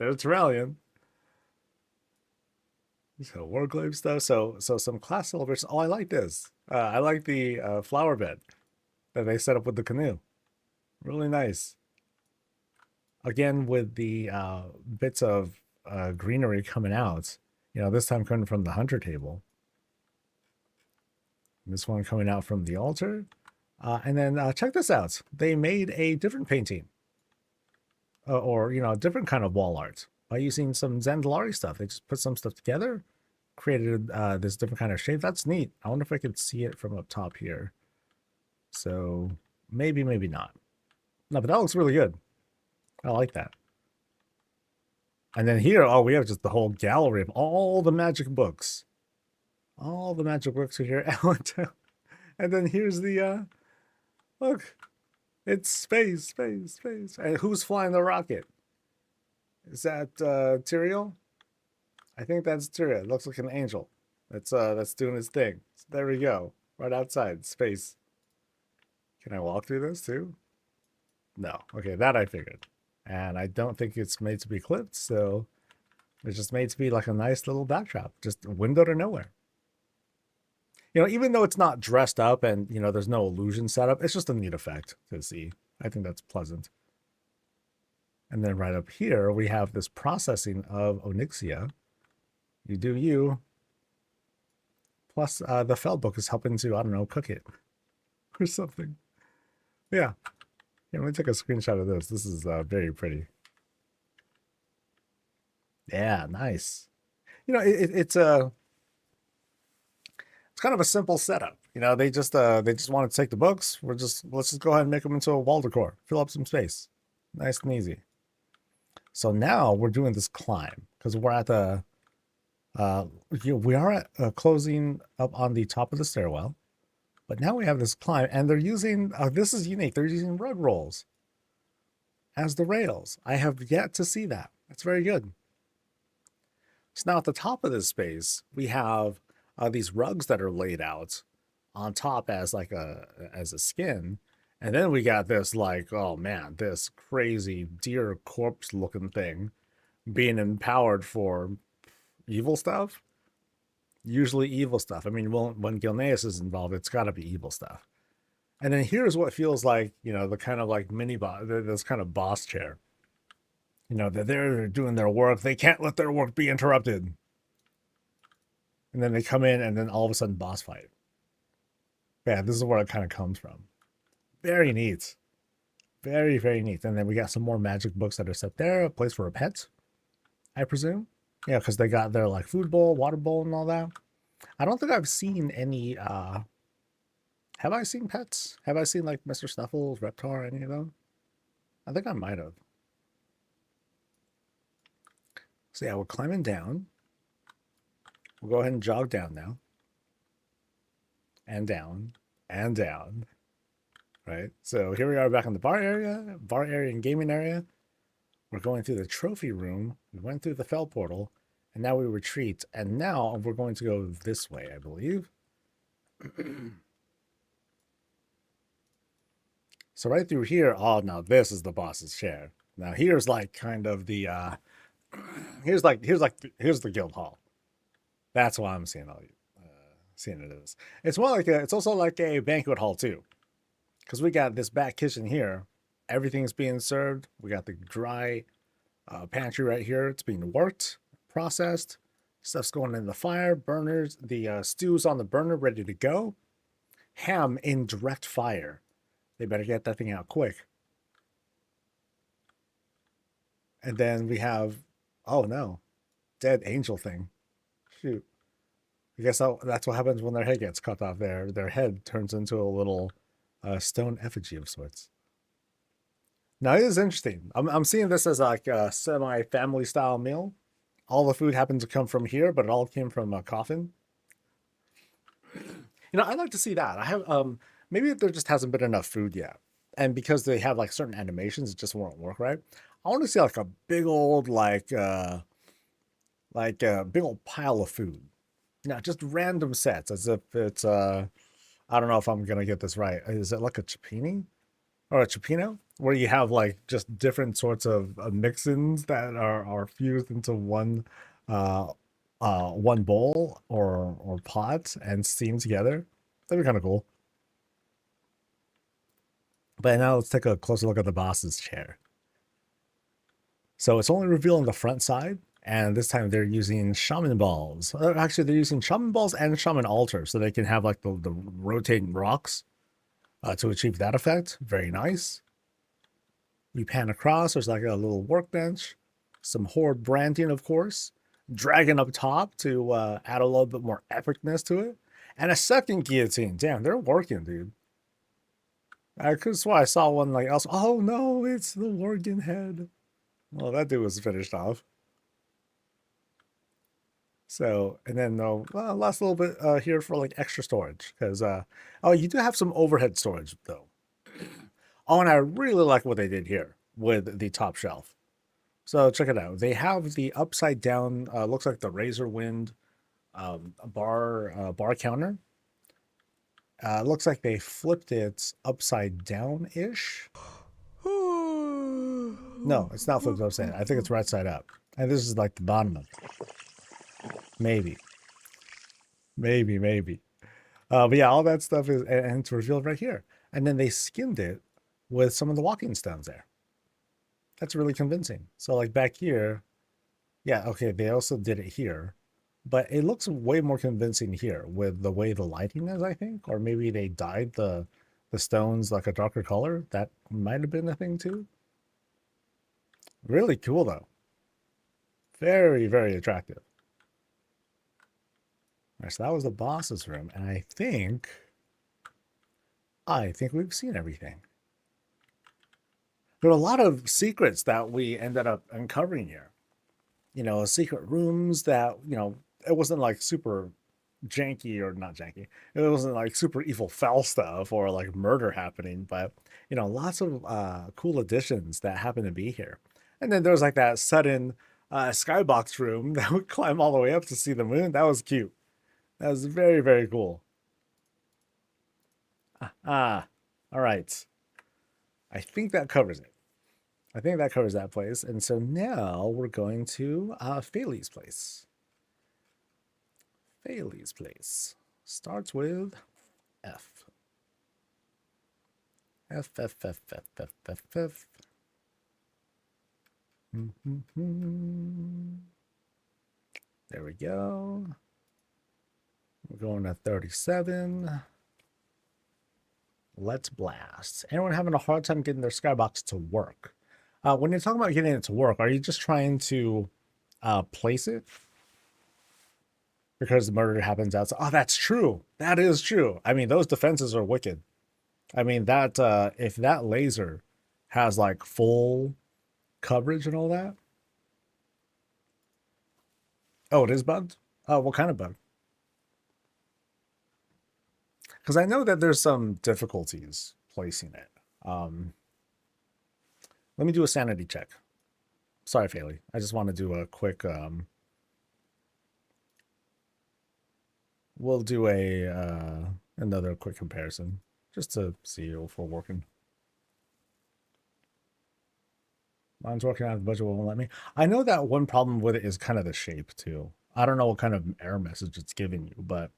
Tamaria. So Warcraft stuff. So some class celebration. Oh, I like this. I like the flower bed that they set up with the canoe. Really nice. Again, with the bits of greenery coming out. You know, this time coming from the hunter table. This one coming out from the altar. And then check this out. They made a different painting. Or, you know, a different kind of wall art by using some Zandalari stuff. They just put some stuff together, created this different kind of shape. That's neat. I wonder if I could see it from up top here. So maybe not. No, but that looks really good. I like that. And then here, oh, we have just the whole gallery of all the magic books. All the magic books are here. And then here's the, look. It's space. And who's flying the rocket? Is that Tyrael? I think that's Tyrael. It looks like an angel. That's doing its thing. So there we go. Right outside, space. Can I walk through this too? No. Okay, that I figured. And I don't think it's made to be clipped, so it's just made to be like a nice little backdrop. Just a window to nowhere. You know, even though it's not dressed up and, you know, there's no illusion set up, it's just a neat effect to see. I think that's pleasant. And then right up here, we have this processing of Onyxia. You do you. Plus, the Fell book is helping to, I don't know, cook it. Or something. Yeah. Let me take a screenshot of this. This is very pretty. Yeah, nice. You know, it's kind of a simple setup. You know, they just want to take the books. Let's just go ahead and make them into a wall decor. Fill up some space. Nice and easy. So now we're doing this climb because we're at the we are at closing up on the top of the stairwell. But now we have this climb, and they're using, this is unique, they're using rug rolls as the rails. I have yet to see that. That's very good. So now at the top of this space, we have these rugs that are laid out on top as like a skin. And then we got this like, oh man, this crazy deer corpse looking thing being empowered for evil stuff. Usually evil stuff. I mean, when Gilneas is involved, it's got to be evil stuff. And then here's what feels like, you know, the kind of like mini boss, this kind of boss chair. You know, they're doing their work. They can't let their work be interrupted. And then they come in and then all of a sudden boss fight. Yeah, this is where it kind of comes from. Very neat. Very, very neat. And then we got some more magic books that are set there. A place for a pet, I presume. Yeah, because they got their like food bowl, water bowl, and all that. I don't think I've seen any, have I seen pets? Have I seen like Mr. Snuffles, Reptar, any of them? I think I might have. So yeah, we're climbing down. We'll go ahead and jog down now. And down. And down. Right? So here we are back in the bar area and gaming area. We're going through the trophy room. We went through the fell portal. And now we retreat. And now we're going to go this way, I believe. So right through here, oh, now this is the boss's chair. Now here's like kind of the, here's the guild hall. That's why I'm seeing seeing it as. It's more like it's also like a banquet hall too. Because we got this back kitchen here. Everything's being served. We got the dry pantry right here. It's being worked, processed. Stuff's going in the fire, burners. The stew's on the burner, ready to go. Ham in direct fire. They better get that thing out quick. And then we have, oh no, dead angel thing. Shoot. I guess that's what happens when their head gets cut off. Their head turns into a little stone effigy of sorts. Now it is interesting. I'm seeing this as like a semi-family style meal. All the food happened to come from here, but it all came from a coffin. You know, I'd like to see that. I have maybe there just hasn't been enough food yet. And because they have like certain animations, it just won't work right. I want to see like a big old like a big old pile of food. Now just random sets as if it's I don't know if I'm gonna get this right. Is it like a cipini or a cipino where you have like just different sorts of mix-ins that are fused into one bowl or pot and steamed together? That'd be kind of cool. But now let's take a closer look at the boss's chair. So it's only revealed on the front side, and this time they're using shaman balls. Actually, they're using shaman balls and shaman altar, so they can have like the rotating rocks to achieve that effect. Very nice. We pan across. There's like a little workbench, some horde branding, of course, dragon up top to add a little bit more epicness to it, and a second guillotine. Damn, they're working, dude. I could have sworn I saw one like else. Oh no, it's the Worgen head. Well, that dude was finished off. So, and then last little bit here for like extra storage, because oh, you do have some overhead storage though. Oh, and I really like what they did here with the top shelf. So check it out. They have the upside down, looks like the Razor Wind bar counter. Looks like they flipped it upside down-ish. No, it's not flipped upside down. I think it's right side up. And this is like the bottom of it. Maybe. But yeah, all that stuff is, and it's revealed right here. And then they skinned it with some of the walking stones there. That's really convincing. So like back here, yeah, okay, they also did it here. But it looks way more convincing here with the way the lighting is, I think. Or maybe they dyed the stones like a darker color. That might have been a thing too. Really cool though. Very, very attractive. All right, so that was the boss's room. And I think we've seen everything. There are a lot of secrets that we ended up uncovering here. You know, secret rooms that, you know, it wasn't like super janky or not janky. It wasn't like super evil foul stuff or like murder happening, but you know, lots of cool additions that happen to be here. And then there was like that sudden skybox room that would climb all the way up to see the moon. That was cute. That was very, very cool. All right. I think that covers it. I think that covers that place. And so now we're going to Failey's place. Failey's place starts with F. F, F, F, F, F, F, F. There we go. We're going to 37. Let's blast. Anyone having a hard time getting their skybox to work? When you're talking about getting it to work, are you just trying to place it? Because the murder happens outside. Oh, that's true. That is true. I mean, those defenses are wicked. I mean, that if that laser has like full coverage and all that. Oh, it is bugged? Oh, what kind of bug? Because I know that there's some difficulties placing it. Let me do a sanity check. Sorry, Failey. I just want to do a quick... we'll do a another quick comparison just to see if we're working. Mine's working out of the budget, won't let me. I know that one problem with it is kind of the shape too. I don't know what kind of error message it's giving you, but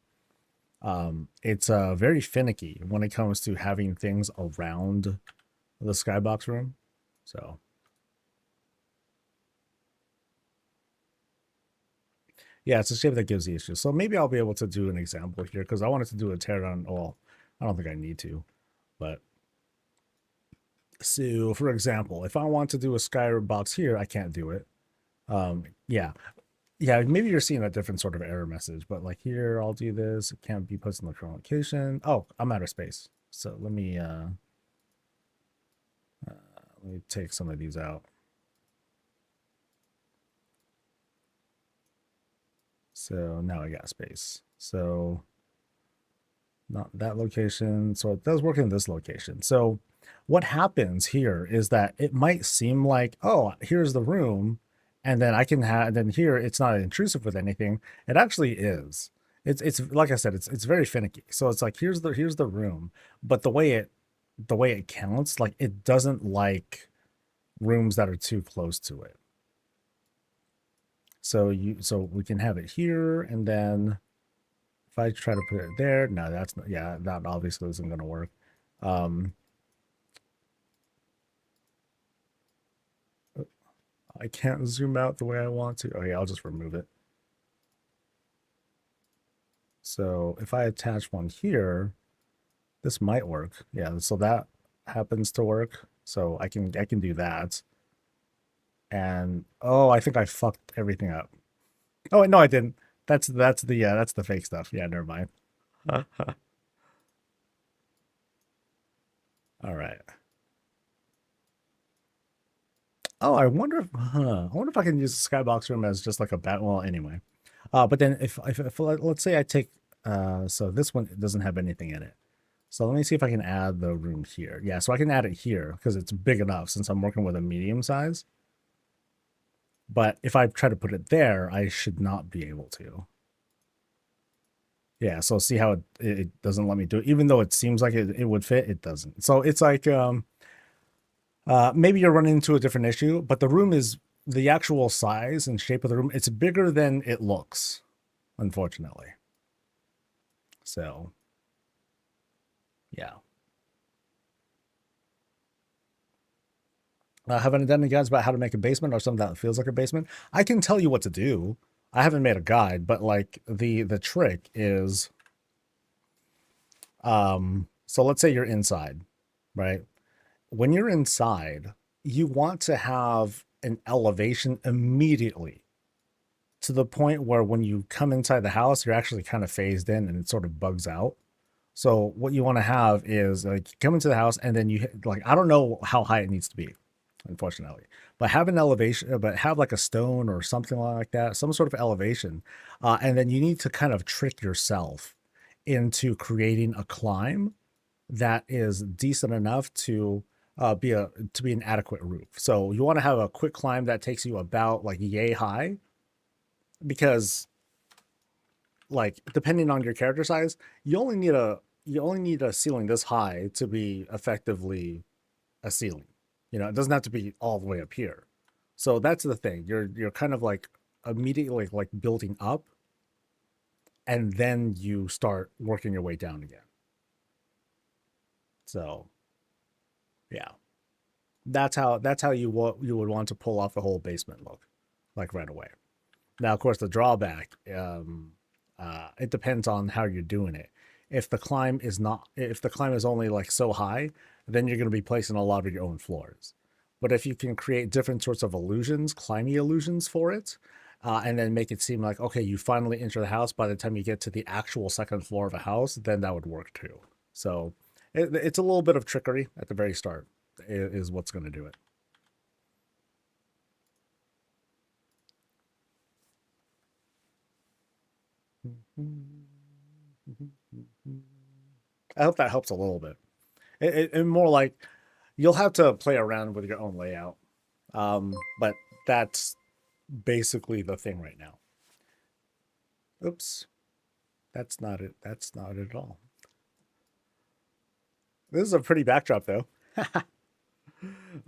it's very finicky when it comes to having things around the skybox room. So yeah, it's a shape that gives the issue. So maybe I'll be able to do an example here because I wanted to do a teardown. Well, I don't think I need to, but so for example, if I want to do a skybox here, I can't do it. Yeah, maybe you're seeing a different sort of error message, but like here, I'll do this. It can't be put in the current location. Oh, I'm out of space. So let me take some of these out. So now I got space. So not that location. So it does work in this location. So what happens here is that it might seem like, oh, here's the room. And then I can have, then here it's not intrusive with anything. It actually is. It's like I said, it's very finicky. So it's like, here's the room, but the way it counts, like it doesn't like rooms that are too close to it. So we can have it here, and then if I try to put it there, no, that's not, yeah, that obviously isn't going to work. I can't zoom out the way I want to. Oh yeah, I'll just remove it. So if I attach one here, this might work. Yeah, so that happens to work. So I can do that. And oh, I think I fucked everything up. Oh no, I didn't. That's the fake stuff. Yeah, never mind. All right. Oh, I wonder if I can use the skybox room as just like a bat. Well, anyway. But then if let's say I take so this one doesn't have anything in it. So let me see if I can add the room here. Yeah, so I can add it here because it's big enough since I'm working with a medium size. But if I try to put it there, I should not be able to. Yeah, so see how it doesn't let me do it. Even though it seems like it would fit, it doesn't. So it's like maybe you're running into a different issue, but the room is the actual size and shape of the room. It's bigger than it looks, unfortunately. So, yeah. Haven't done any guides about how to make a basement or something that feels like a basement. I can tell you what to do. I haven't made a guide, but like the trick is, so let's say you're inside, right? When you're inside, you want to have an elevation immediately to the point where when you come inside the house, you're actually kind of phased in and it sort of bugs out. So what you want to have is like you come into the house and then you hit, like, I don't know how high it needs to be, unfortunately, but have an elevation, but have like a stone or something like that, some sort of elevation. And then you need to kind of trick yourself into creating a climb that is decent enough to be an adequate roof. So you want to have a quick climb that takes you about like yay high, because like depending on your character size, you only need a ceiling this high to be effectively a ceiling. You know, it doesn't have to be all the way up here. So that's the thing. You're kind of like immediately like building up, and then you start working your way down again. So yeah. That's how you would want to pull off the whole basement look, like right away. Now, of course, the drawback, it depends on how you're doing it. If the climb is only like so high, then you're going to be placing a lot of your own floors. But if you can create different sorts of illusions, climbing illusions for it, and then make it seem like, okay, you finally enter the house by the time you get to the actual second floor of a house, then that would work too. So it's a little bit of trickery at the very start is what's going to do it. I hope that helps a little bit. It more like you'll have to play around with your own layout. But that's basically the thing right now. Oops. That's not it. That's not it at all. This is a pretty backdrop though.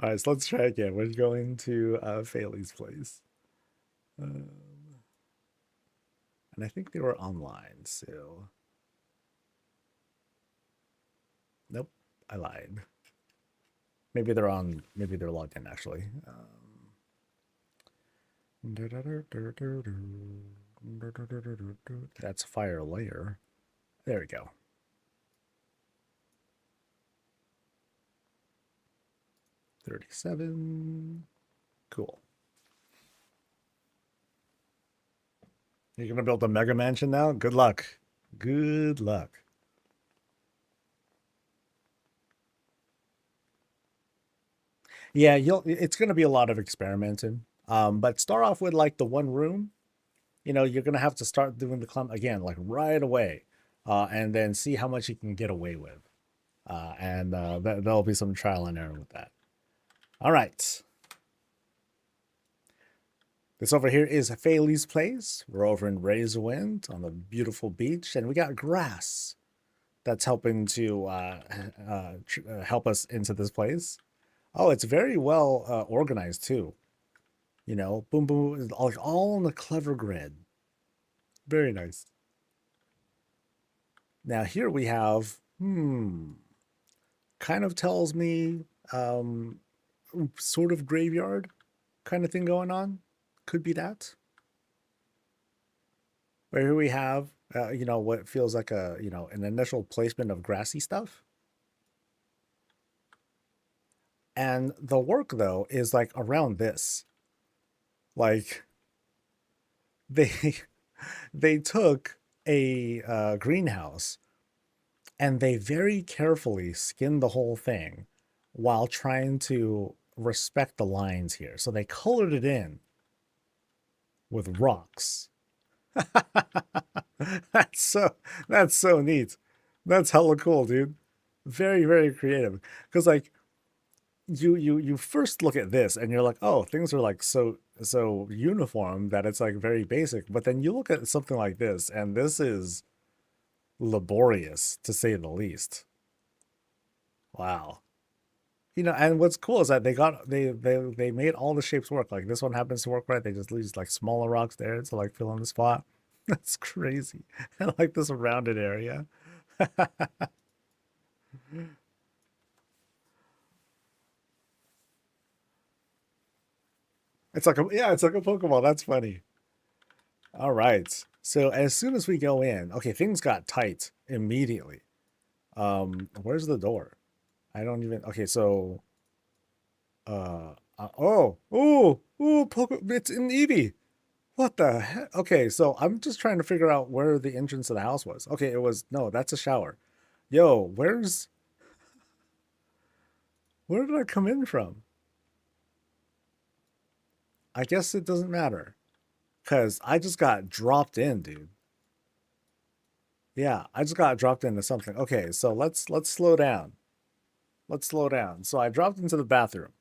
All right, so let's try again. We're going to Failey's place. And I think they were online, so... Nope, I lied. Maybe they're logged in, actually. That's fire layer. There we go. $37. Cool. You're gonna build a mega mansion now? Good luck. Good luck. Yeah, it's gonna be a lot of experimenting. But start off with like the one room. You know, you're gonna have to start doing the climb again, like right away, and then see how much you can get away with. And there'll be some trial and error with that. All right. This over here is Failey's place. We're over in Razuera on the beautiful beach, and we got grass that's helping to help us into this place. Oh, it's very well organized too. You know, boom, boom, all in a clever grid. Very nice. Now here we have, kind of tells me, sort of graveyard kind of thing going on. Could be that. But here we have, you know, what feels like an initial placement of grassy stuff. And the work though is like around this. Like they took a greenhouse and they very carefully skinned the whole thing while trying to respect the lines here. So they colored it in with rocks. That's so neat. That's hella cool, dude. Very, very creative. Because like you first look at this and you're like, oh, things are like so uniform that it's like very basic. But then you look at something like this, and this is laborious to say the least. Wow. You know, and what's cool is that they made all the shapes work. Like this one happens to work right. They just use like smaller rocks there to like fill in the spot. That's crazy. And like this rounded area. It's like a Pokemon. That's funny. All right. So as soon as we go in, okay, things got tight immediately. Where's the door? I don't even. Okay, so. It's in Eevee. What the heck? Okay, so I'm just trying to figure out where the entrance to the house was. Okay, no, that's a shower. Yo, where did I come in from? I guess it doesn't matter. Because I just got dropped in, dude. Yeah, I just got dropped into something. Okay, so let's slow down. Let's slow down. So I dropped into the bathroom.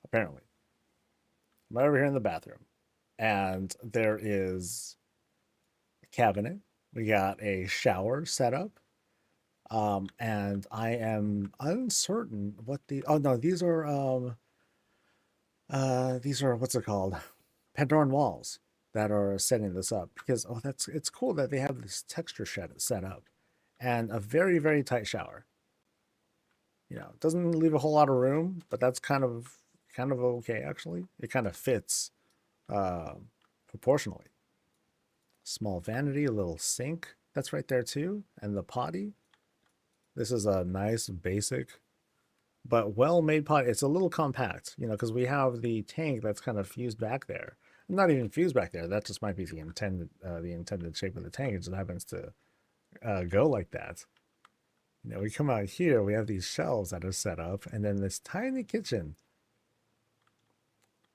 Apparently. I'm right over here in the bathroom. And there is cabinet. We got a shower set up. And I am uncertain what the, oh no, these are what's it called? Pandoran walls that are setting this up because, oh, it's cool that they have this texture set up and a very, very tight shower. You know, it doesn't leave a whole lot of room, but that's kind of okay, actually. It kind of fits proportionally. Small vanity, a little sink that's right there too, and the potty. This is a nice basic but well-made potty. It's a little compact, you know, because we have the tank that's kind of fused back there. Not even fused back there. That just might be the intended shape of the tank. It just happens to go like that. You know, we come out here, we have these shelves that are set up, and then this tiny kitchen.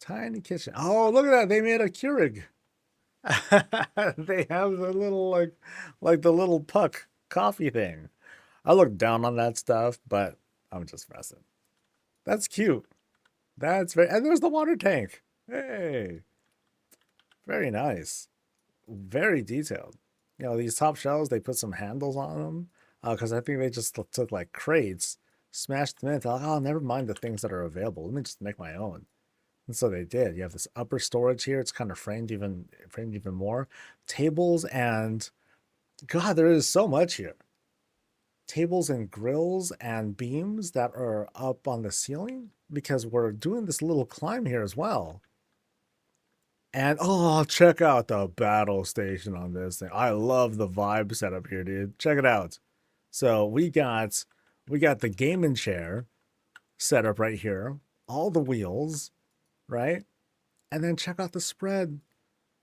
Tiny kitchen. Oh, look at that. They made a Keurig. They have the little, like the little puck coffee thing. I look down on that stuff, but I'm just messing. That's cute. That's very, and there's the water tank. Hey, very nice. Very detailed. You know, these top shelves, they put some handles on them because I think they just took like crates, smashed them in. Thought, oh, never mind the things that are available. Let me just make my own. And so they did. You have this upper storage here. It's kind of framed even more. Tables and God, there is so much here. Tables and grills and beams that are up on the ceiling because we're doing this little climb here as well. And oh, check out the battle station on this thing. I love the vibe setup here, dude. Check it out. So we got the gaming chair set up right here, all the wheels, right? And then check out the spread.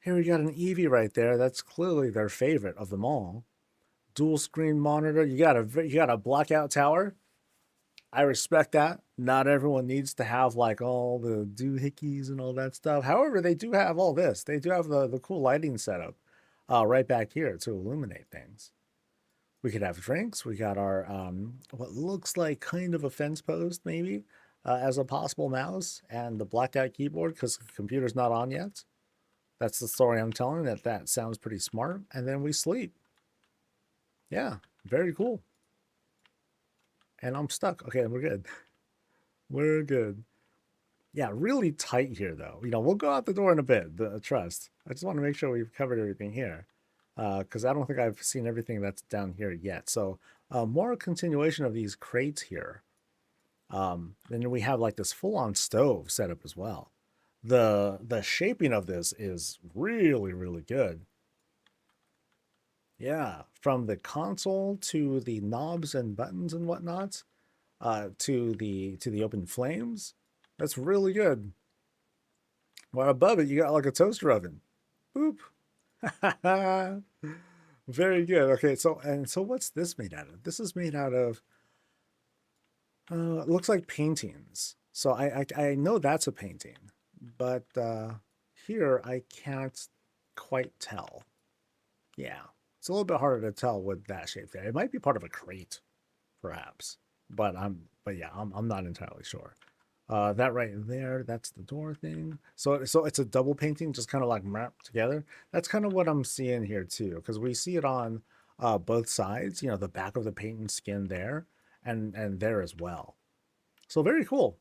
Here we got an Eevee right there. That's clearly their favorite of them all. Dual screen monitor. You got a blackout tower. I respect that. Not everyone needs to have like all the doohickeys and all that stuff. However, they do have all this. They do have the cool lighting setup right back here to illuminate things. We could have drinks. We got our what looks like kind of a fence post maybe as a possible mouse and the blacked out keyboard because the computer's not on yet. That's the story I'm telling. That sounds pretty smart. And then we sleep. Yeah, very cool. And I'm stuck. Okay, we're good. We're good. Yeah, really tight here, though. You know, we'll go out the door in a bit, trust. I just want to make sure we've covered everything here. Because I don't think I've seen everything that's down here yet. So, more continuation of these crates here. Then we have like this full-on stove set up as well. The shaping of this is really, really good. Yeah, from the console to the knobs and buttons and whatnot, to the open flames, that's really good. Well, above it, you got like a toaster oven. Boop. Very good. Okay, so what's this made out of? This is made out of. It looks like paintings. So I know that's a painting, but here I can't quite tell. Yeah. It's a little bit harder to tell with that shape there. It might be part of a crate, perhaps, but I'm not entirely sure. That right there, that's the door thing. So it's a double painting, just kind of like mapped together. That's kind of what I'm seeing here too, because we see it on both sides. You know, the back of the painting skin there, and there as well. So very cool.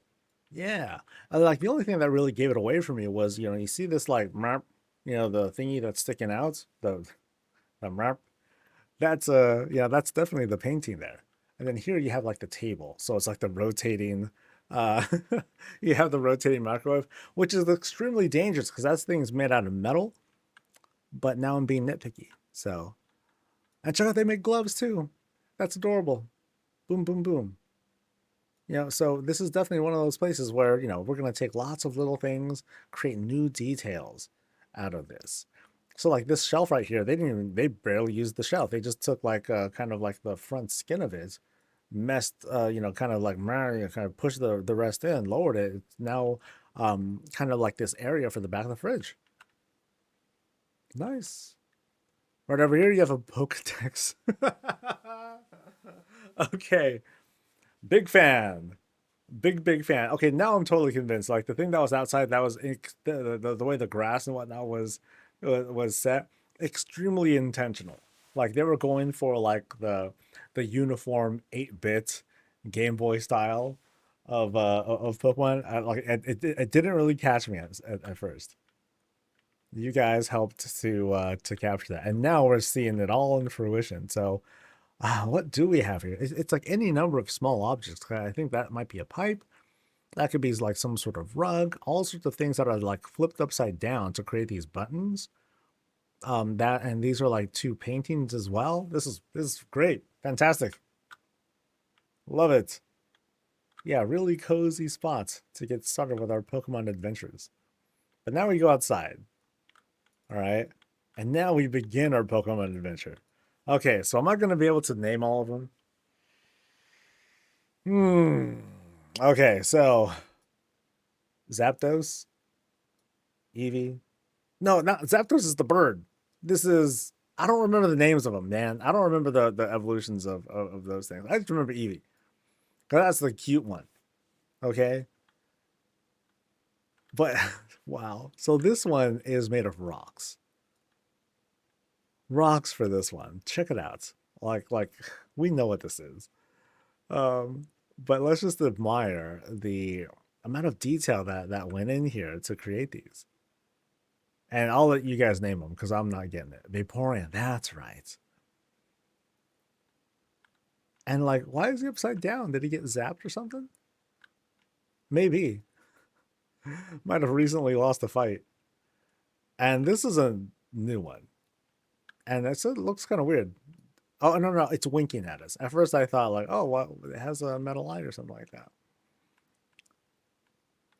Yeah, like the only thing that really gave it away for me was, you know, you see this like map, you know, the thingy that's sticking out, the map. That's yeah, that's definitely the painting there. And then here you have like the table, so it's like the rotating. You have the rotating microwave, which is extremely dangerous because that thing's made out of metal. But now I'm being nitpicky. So, and check out, they make gloves too. That's adorable. Boom, boom, boom. You know, so this is definitely one of those places where, you know, we're going to take lots of little things, create new details out of this. So like this shelf right here, they barely used the shelf. They just took like kind of like the front skin of it, messed, you know, kind of like kind of pushed the rest in, lowered it. It's now kind of like this area for the back of the fridge. Nice. Right over here, you have a Pokedex. Okay. Big fan. Big fan. Okay, now I'm totally convinced. Like the thing that was outside, that was the way the grass and whatnot was set. extremely intentional. Like they were going for like the uniform 8-bit Game Boy style of Pokemon. It didn't really catch me at first. You guys helped to capture that, and now we're seeing it all in fruition. So, what do we have here? It's like any number of small objects. I think that might be a pipe. That could be like some sort of rug. All sorts of things that are like flipped upside down to create these buttons. That and these are like 2 paintings as well. This is great, fantastic. Love it. Yeah, really cozy spots to get started with our Pokemon adventures. But now we go outside. All right. And now we begin our Pokemon adventure. Okay, so am I going to be able to name all of them? Okay, so Zapdos, Eevee. No, not Zapdos is the bird. This is, I don't remember the names of them, man. I don't remember the evolutions of those things. I just remember Eevee. That's the cute one. Okay. But wow. So this one is made of rocks. Rocks for this one. Check it out. Like we know what this is. But let's just admire the amount of detail that went in here to create these. And I'll let you guys name them because I'm not getting it. Vaporeon, that's right. And like, why is he upside down? Did he get zapped or something? Maybe. Might have recently lost a fight. And this is a new one. And it looks kind of weird. Oh, no, it's winking at us. At first I thought like, oh, well, it has a metal eye or something like that.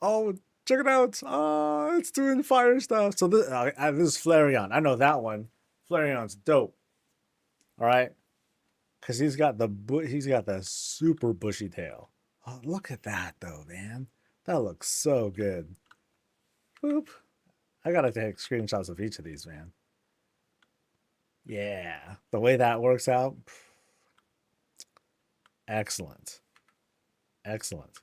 Oh, check it out. Oh, it's doing fire stuff. So this is Flareon. I know that one. Flareon's dope. All right. Because he's got the super bushy tail. Oh, look at that though, man. That looks so good. Boop. I gotta take screenshots of each of these, man. Yeah, the way that works out. Excellent. Excellent.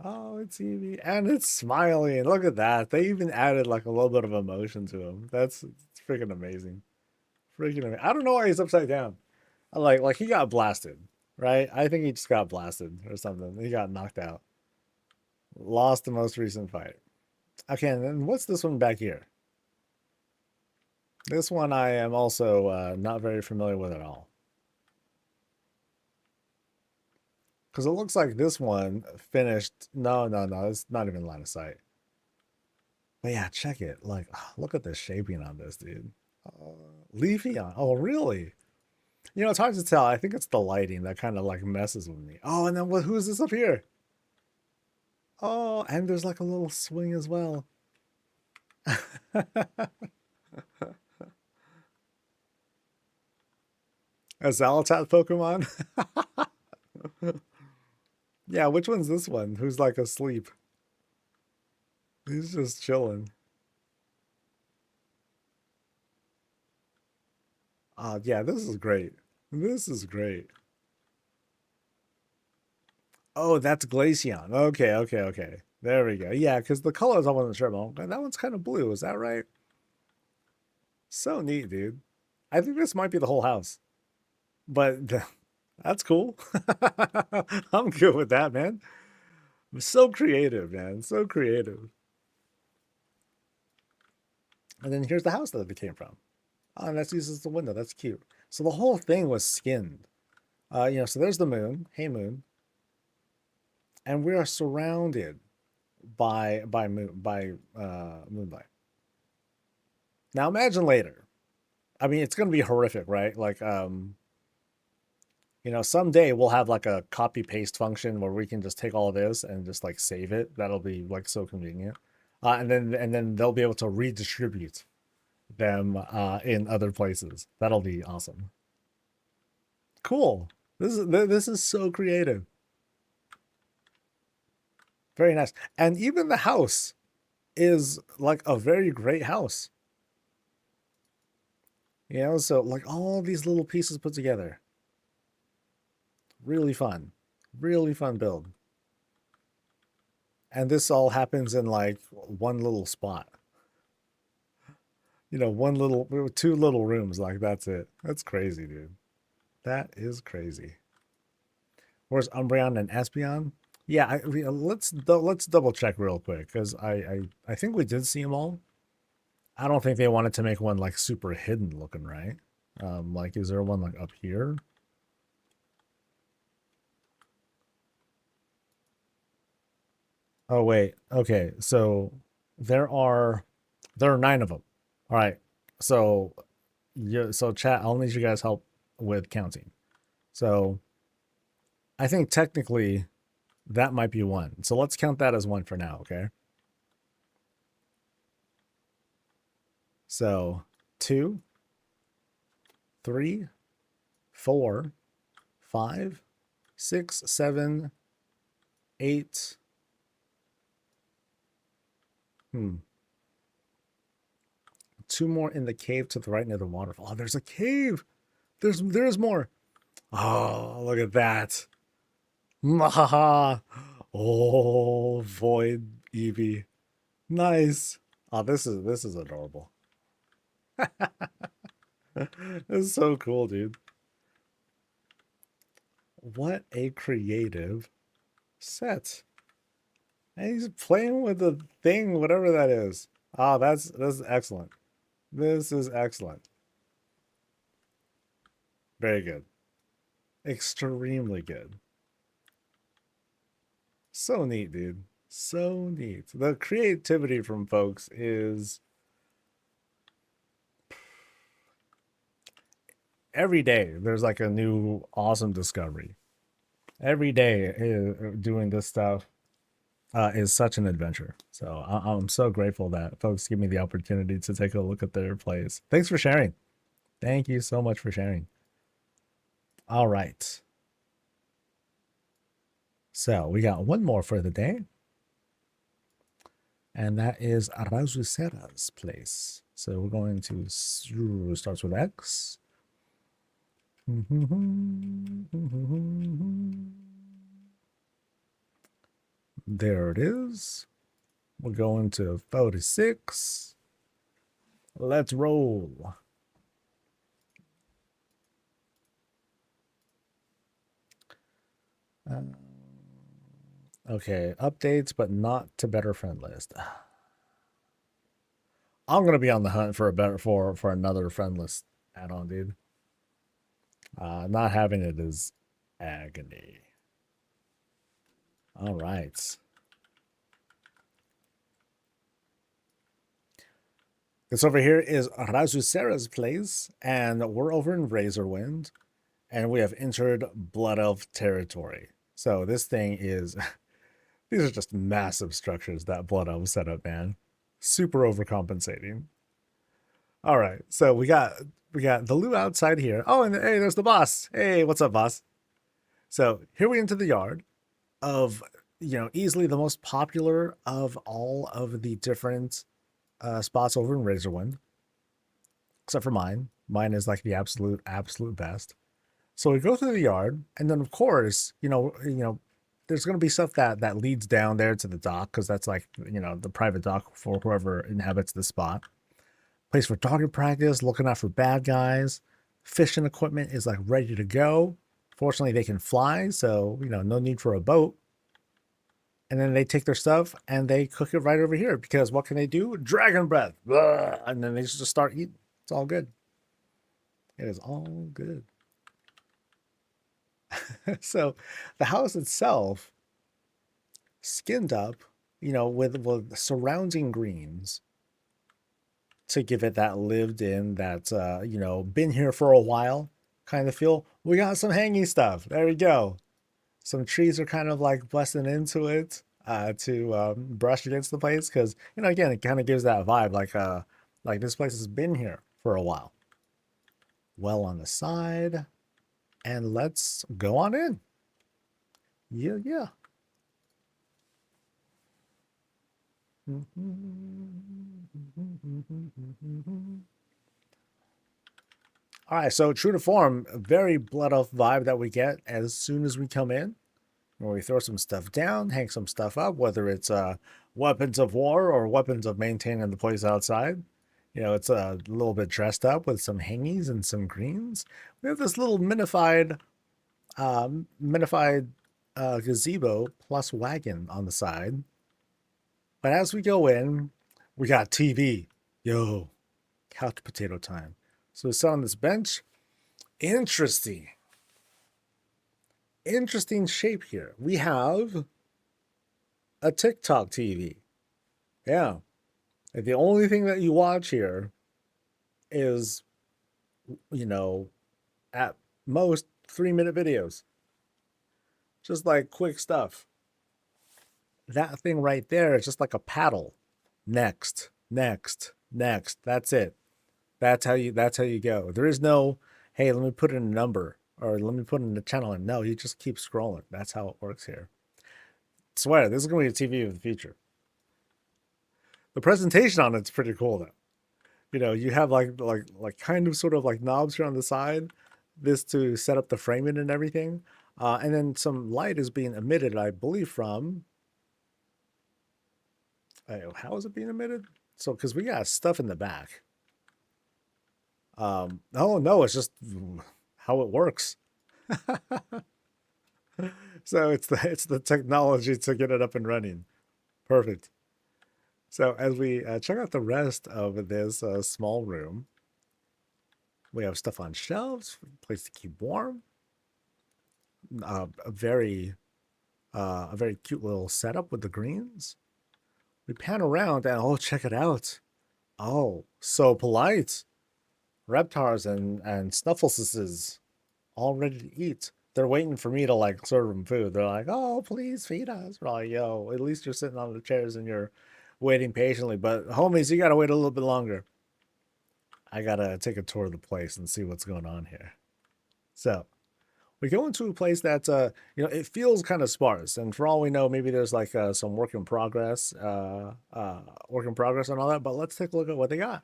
Oh, it's Eevee. And it's smiling. Look at that. They even added like a little bit of emotion to him. It's freaking amazing. Freaking amazing. I don't know why he's upside down. Like he got blasted, right? I think he just got blasted or something. He got knocked out. Lost the most recent fight. Okay, and then what's this one back here? This one I am also not very familiar with at all. Because it looks like this one finished. No. It's not even line of sight. But yeah, check it. Like, look at the shaping on this, dude. Leafeon. Oh, really? You know, it's hard to tell. I think it's the lighting that kind of like messes with me. Oh, and then who's this up here? Oh, and there's like a little swing as well. A Zalatat Pokemon? Yeah, which one's this one? Who's like asleep? He's just chilling. Yeah, this is great. This is great. Oh, that's Glaceon. Okay. There we go. Yeah, because the colors I wasn't sure about. That one's kind of blue. Is that right? So neat, dude. I think this might be the whole house. But that's cool. I'm good with that, man. So creative, man. So creative. And then here's the house that it came from. Oh, and that's uses the window. That's cute. So the whole thing was skinned. So there's the moon. Hey, moon. And we are surrounded by moonlight. Now imagine later. I mean, it's going to be horrific, right? Like, someday we'll have like a copy paste function where we can just take all of this and just like save it. That'll be like so convenient. And then they'll be able to redistribute them in other places. That'll be awesome. Cool. This is so creative. Very nice. And even the house is like a very great house. So like all these little pieces put together. Really fun. Really fun build. And this all happens in like one little spot. You know, two little rooms, like that's it. That's crazy, dude. That is crazy. Where's Umbreon and Espeon? Yeah, let's double check real quick because I think we did see them all. I don't think they wanted to make one like super hidden looking, right? Like, is there one like up here? Oh wait, okay. So there are 9 of them. All right. So so chat, I'll need you guys help with counting. So I think technically that might be 1. So let's count that as 1 for now, okay? So 2, 3, 4, 5, 6, 7, 8. 2 more in the cave to the right near the waterfall. Oh, there's a cave. There's more. Oh, look at that. Mahaha. Oh, Void Eevee. Nice. Oh, this is adorable. This is so cool, dude. What a creative set. And he's playing with the thing, whatever that is. Oh, that's excellent. This is excellent. Very good. Extremely good. So neat, dude. So neat. The creativity from folks is every day there's like a new awesome discovery. Every day doing this stuff is such an adventure. So I'm so grateful that folks give me the opportunity to take a look at their plays. Thanks for sharing. Thank you so much for sharing. All right. So we got one more for the day. And that is Razuera's place. So we're going to starts with X. There it is. We're going to 46. Let's roll. Okay, updates, but not to better friend list. I'm gonna be on the hunt for for another friend list add-on, dude. Not having it is agony. All right. This over here is Razuera's place, and we're over in Razorwind, and we have entered Blood Elf territory. So this thing is, these are just massive structures that Blood Elf set up, man. Super overcompensating. All right, so we got the loot outside here. Oh, and hey, there's the boss. Hey, what's up, boss? So here we enter the yard of, you know, easily the most popular of all of the different spots over in Razorwind, except for mine. Mine is like the absolute best. So we go through the yard, and then of course, you know, there's going to be stuff that leads down there to the dock, because that's like, you know, the private dock for whoever inhabits the spot. Place for doggy practice, looking out for bad guys. Fishing equipment is like ready to go. Fortunately, they can fly, so, you know, no need for a boat. And then they take their stuff and they cook it right over here, because what can they do? Dragon breath. Blah! And then they just start eating. It's all good. It is all good. So the house itself, skinned up, you know, with surrounding greens to give it that lived in, that, you know, been here for a while kind of feel. We got some hanging stuff. There we go. Some trees are kind of like busting into it to brush against the place, because, you know, again, it kind of gives that vibe like this place has been here for a while. Well on the side, and let's go on in. Yeah. All right, so true to form, a very Blood Elf vibe that we get as soon as we come in. Where we throw some stuff down, hang some stuff up, whether it's weapons of war or weapons of maintaining the place outside. You know, it's a little bit dressed up with some hangies and some greens. We have this little minified gazebo plus wagon on the side. But as we go in, we got TV. Yo, couch potato time. So we sit on this bench. Interesting. Interesting shape here. We have a TikTok TV. Yeah. And the only thing that you watch here is, you know, at most 3-minute videos. Just like quick stuff. That thing right there is just like a paddle. Next, next, next. That's it. That's how you go. There is no, hey, let me put in a number or let me put in a channel. And no, you just keep scrolling. That's how it works here. I swear, this is going to be a TV of the future. The presentation on it's pretty cool though. You know, you have like kind of sort of like knobs here on the side, this to set up the framing and everything. And then some light is being emitted, I believe, from, how is it being emitted? So, because we got stuff in the back. Oh no, it's just how it works. So it's the technology to get it up and running. Perfect. So as we check out the rest of this small room, we have stuff on shelves, place to keep warm. A very cute little setup with the greens. We pan around and oh, check it out. Oh, so polite. Reptars and Snuffleses all ready to eat. They're waiting for me to like serve them food. They're like, oh, please feed us. We're like, yo, at least you're sitting on the chairs and you're waiting patiently. But homies, you gotta wait a little bit longer. I gotta take a tour of the place and see what's going on here. So we go into a place that's you know, it feels kind of sparse, and for all we know, maybe there's like some work in progress and all that. But let's take a look at what they got.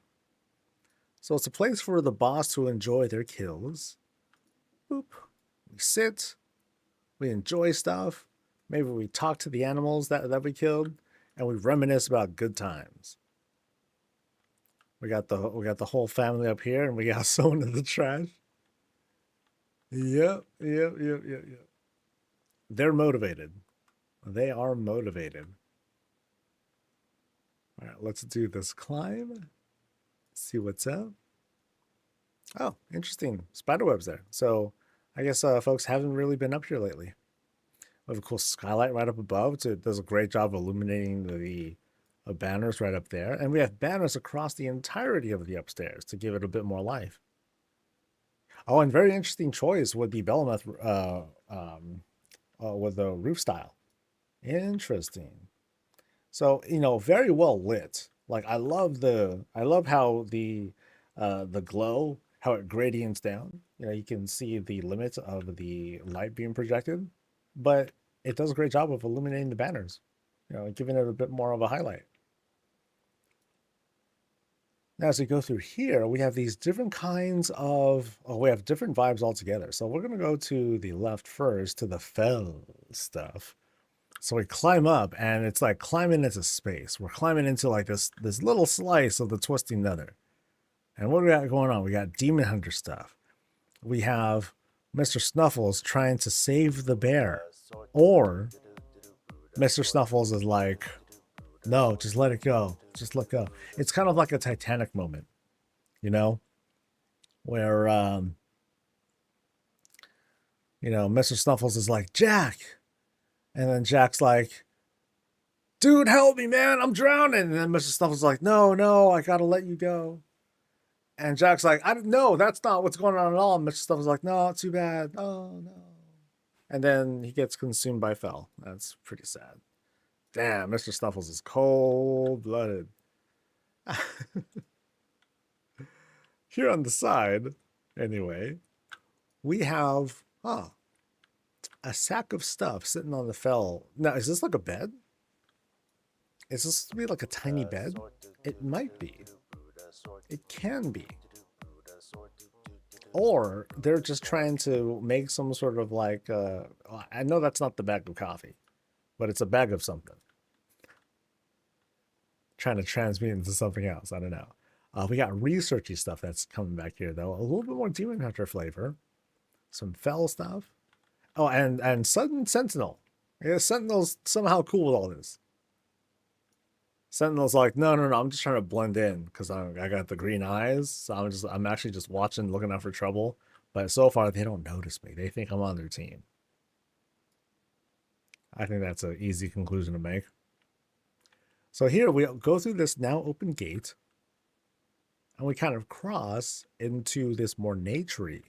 So it's a place for the boss to enjoy their kills. Boop. We sit, we enjoy stuff. Maybe we talk to the animals that we killed, and we reminisce about good times. We got the whole family up here, and we got someone in the trash. Yep. They're motivated. They are motivated. All right, let's do this climb. See what's up. Oh, interesting. Spiderwebs there. So I guess folks haven't really been up here lately. We have a cool skylight right up above. So it does a great job illuminating the banners right up there. And we have banners across the entirety of the upstairs to give it a bit more life. Oh, and very interesting choice would be Belemeth with the roof style. Interesting. So, you know, very well lit. Like I love how the glow, how it gradients down. You know, you can see the limits of the light being projected, but it does a great job of illuminating the banners, you know, giving it a bit more of a highlight. Now, as we go through here, we have these different kinds of, we have different vibes altogether. So we're going to go to the left first to the fell stuff. So we climb up, and it's like climbing into space. We're climbing into like this little slice of the Twisting Nether. And what do we got going on? We got Demon Hunter stuff. We have Mr. Snuffles trying to save the bear. Or Mr. Snuffles is like, no, just let it go. Just let go. It's kind of like a Titanic moment, you know, where, you know, Mr. Snuffles is like, Jack. And then Jack's like, dude, help me, man. I'm drowning. And then Mr. Snuffles is like, no, I got to let you go. And Jack's like, I don't know. That's not what's going on at all. And Mr. Snuffles is like, no, too bad. Oh, no. And then he gets consumed by Fel. That's pretty sad. Damn, Mr. Snuffles is cold-blooded. Here on the side, anyway, we have a sack of stuff sitting on the Fel. Now, is this like a bed? Is this supposed to be like a tiny bed? It might be. It can be. Or they're just trying to make some sort of like, I know that's not the bag of coffee, but it's a bag of something. Trying to transmute into something else. I don't know. We got researchy stuff that's coming back here, though. A little bit more Demon Hunter flavor. Some fell stuff. Oh, and Sudden Sentinel. Yeah, Sentinel's somehow cool with all this. Sentinel's like, no, I'm just trying to blend in because I got the green eyes. So I'm actually just watching, looking out for trouble. But so far, they don't notice me. They think I'm on their team. I think that's an easy conclusion to make. So here we go through this now open gate. And we kind of cross into this more naturey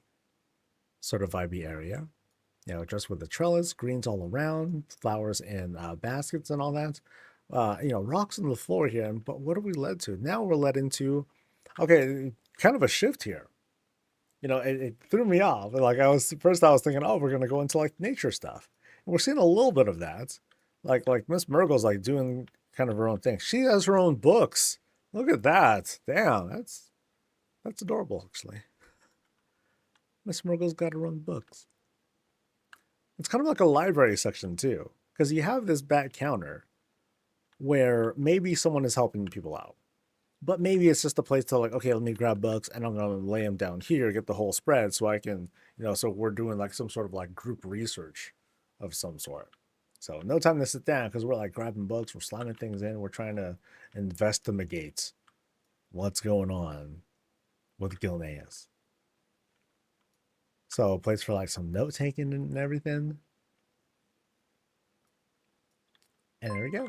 sort of vibey area. You know, just with the trellis, greens all around, flowers in baskets and all that. You know, rocks on the floor here. But what are we led to? Now we're led into, okay, kind of a shift here. You know, it threw me off. Like I was thinking, oh, we're gonna go into like nature stuff. And we're seeing a little bit of that. Like Miss Murgle's like doing kind of her own thing. She has her own books. Look at that. Damn, that's adorable, actually. Miss Murgle's got her own books. It's kind of like a library section, too. Because you have this back counter where maybe someone is helping people out. But maybe it's just a place to like, okay, let me grab books and I'm going to lay them down here, get the whole spread so I can, you know, so we're doing like some sort of like group research of some sort. So no time to sit down because we're like grabbing books, we're slamming things in, we're trying to investigate what's going on with Gilneas. So a place for like some note taking and everything. And there we go.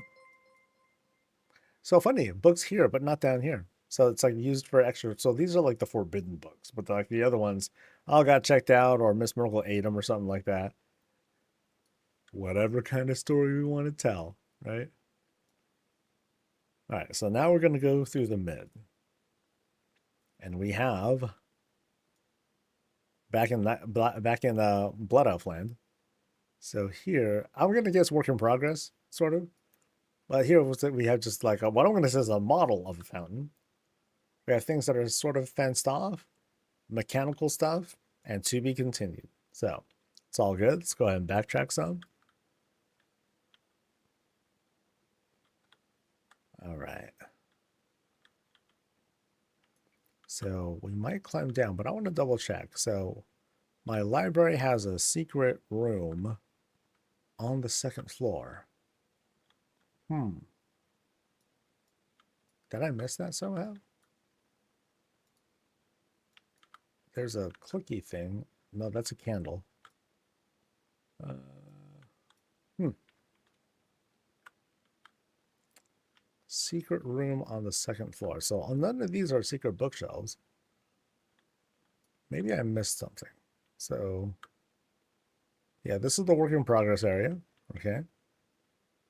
So funny, books here, but not down here. So it's like used for extra. So these are like the forbidden books, but like the other ones all got checked out or Miss Murgle ate them or something like that. Whatever kind of story we want to tell, right? All right, so now we're going to go through the mid. And we have back in Blood Elf Land. So here, I'm going to guess work in progress, sort of. But here we have just like what I'm going to say is a model of a fountain. We have things that are sort of fenced off, mechanical stuff, and to be continued. So it's all good. Let's go ahead and backtrack some. All right. So we might climb down, but I want to double check. So my library has a secret room on the second floor. Did I miss that somehow? There's a clicky thing. No, that's a candle. Secret room on the second floor. So none of these are secret bookshelves. Maybe I missed something. So yeah, this is the work in progress area. Okay.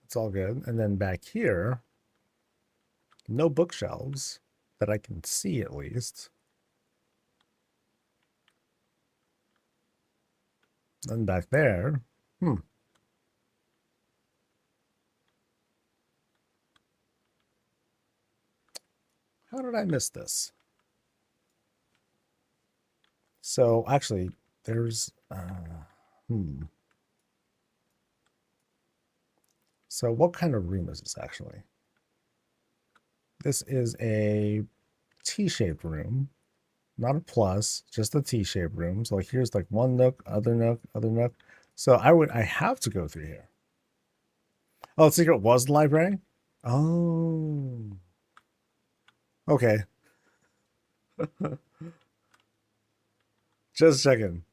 It's all good. And then back here, no bookshelves that I can see at least. And back there, how did I miss this? So actually, there's So what kind of room is this actually? This is a T-shaped room, not a plus, just a T-shaped room. So like here's like one nook, other nook, other nook. So I have to go through here. Oh, the secret was the library? Oh. Okay. Just a second.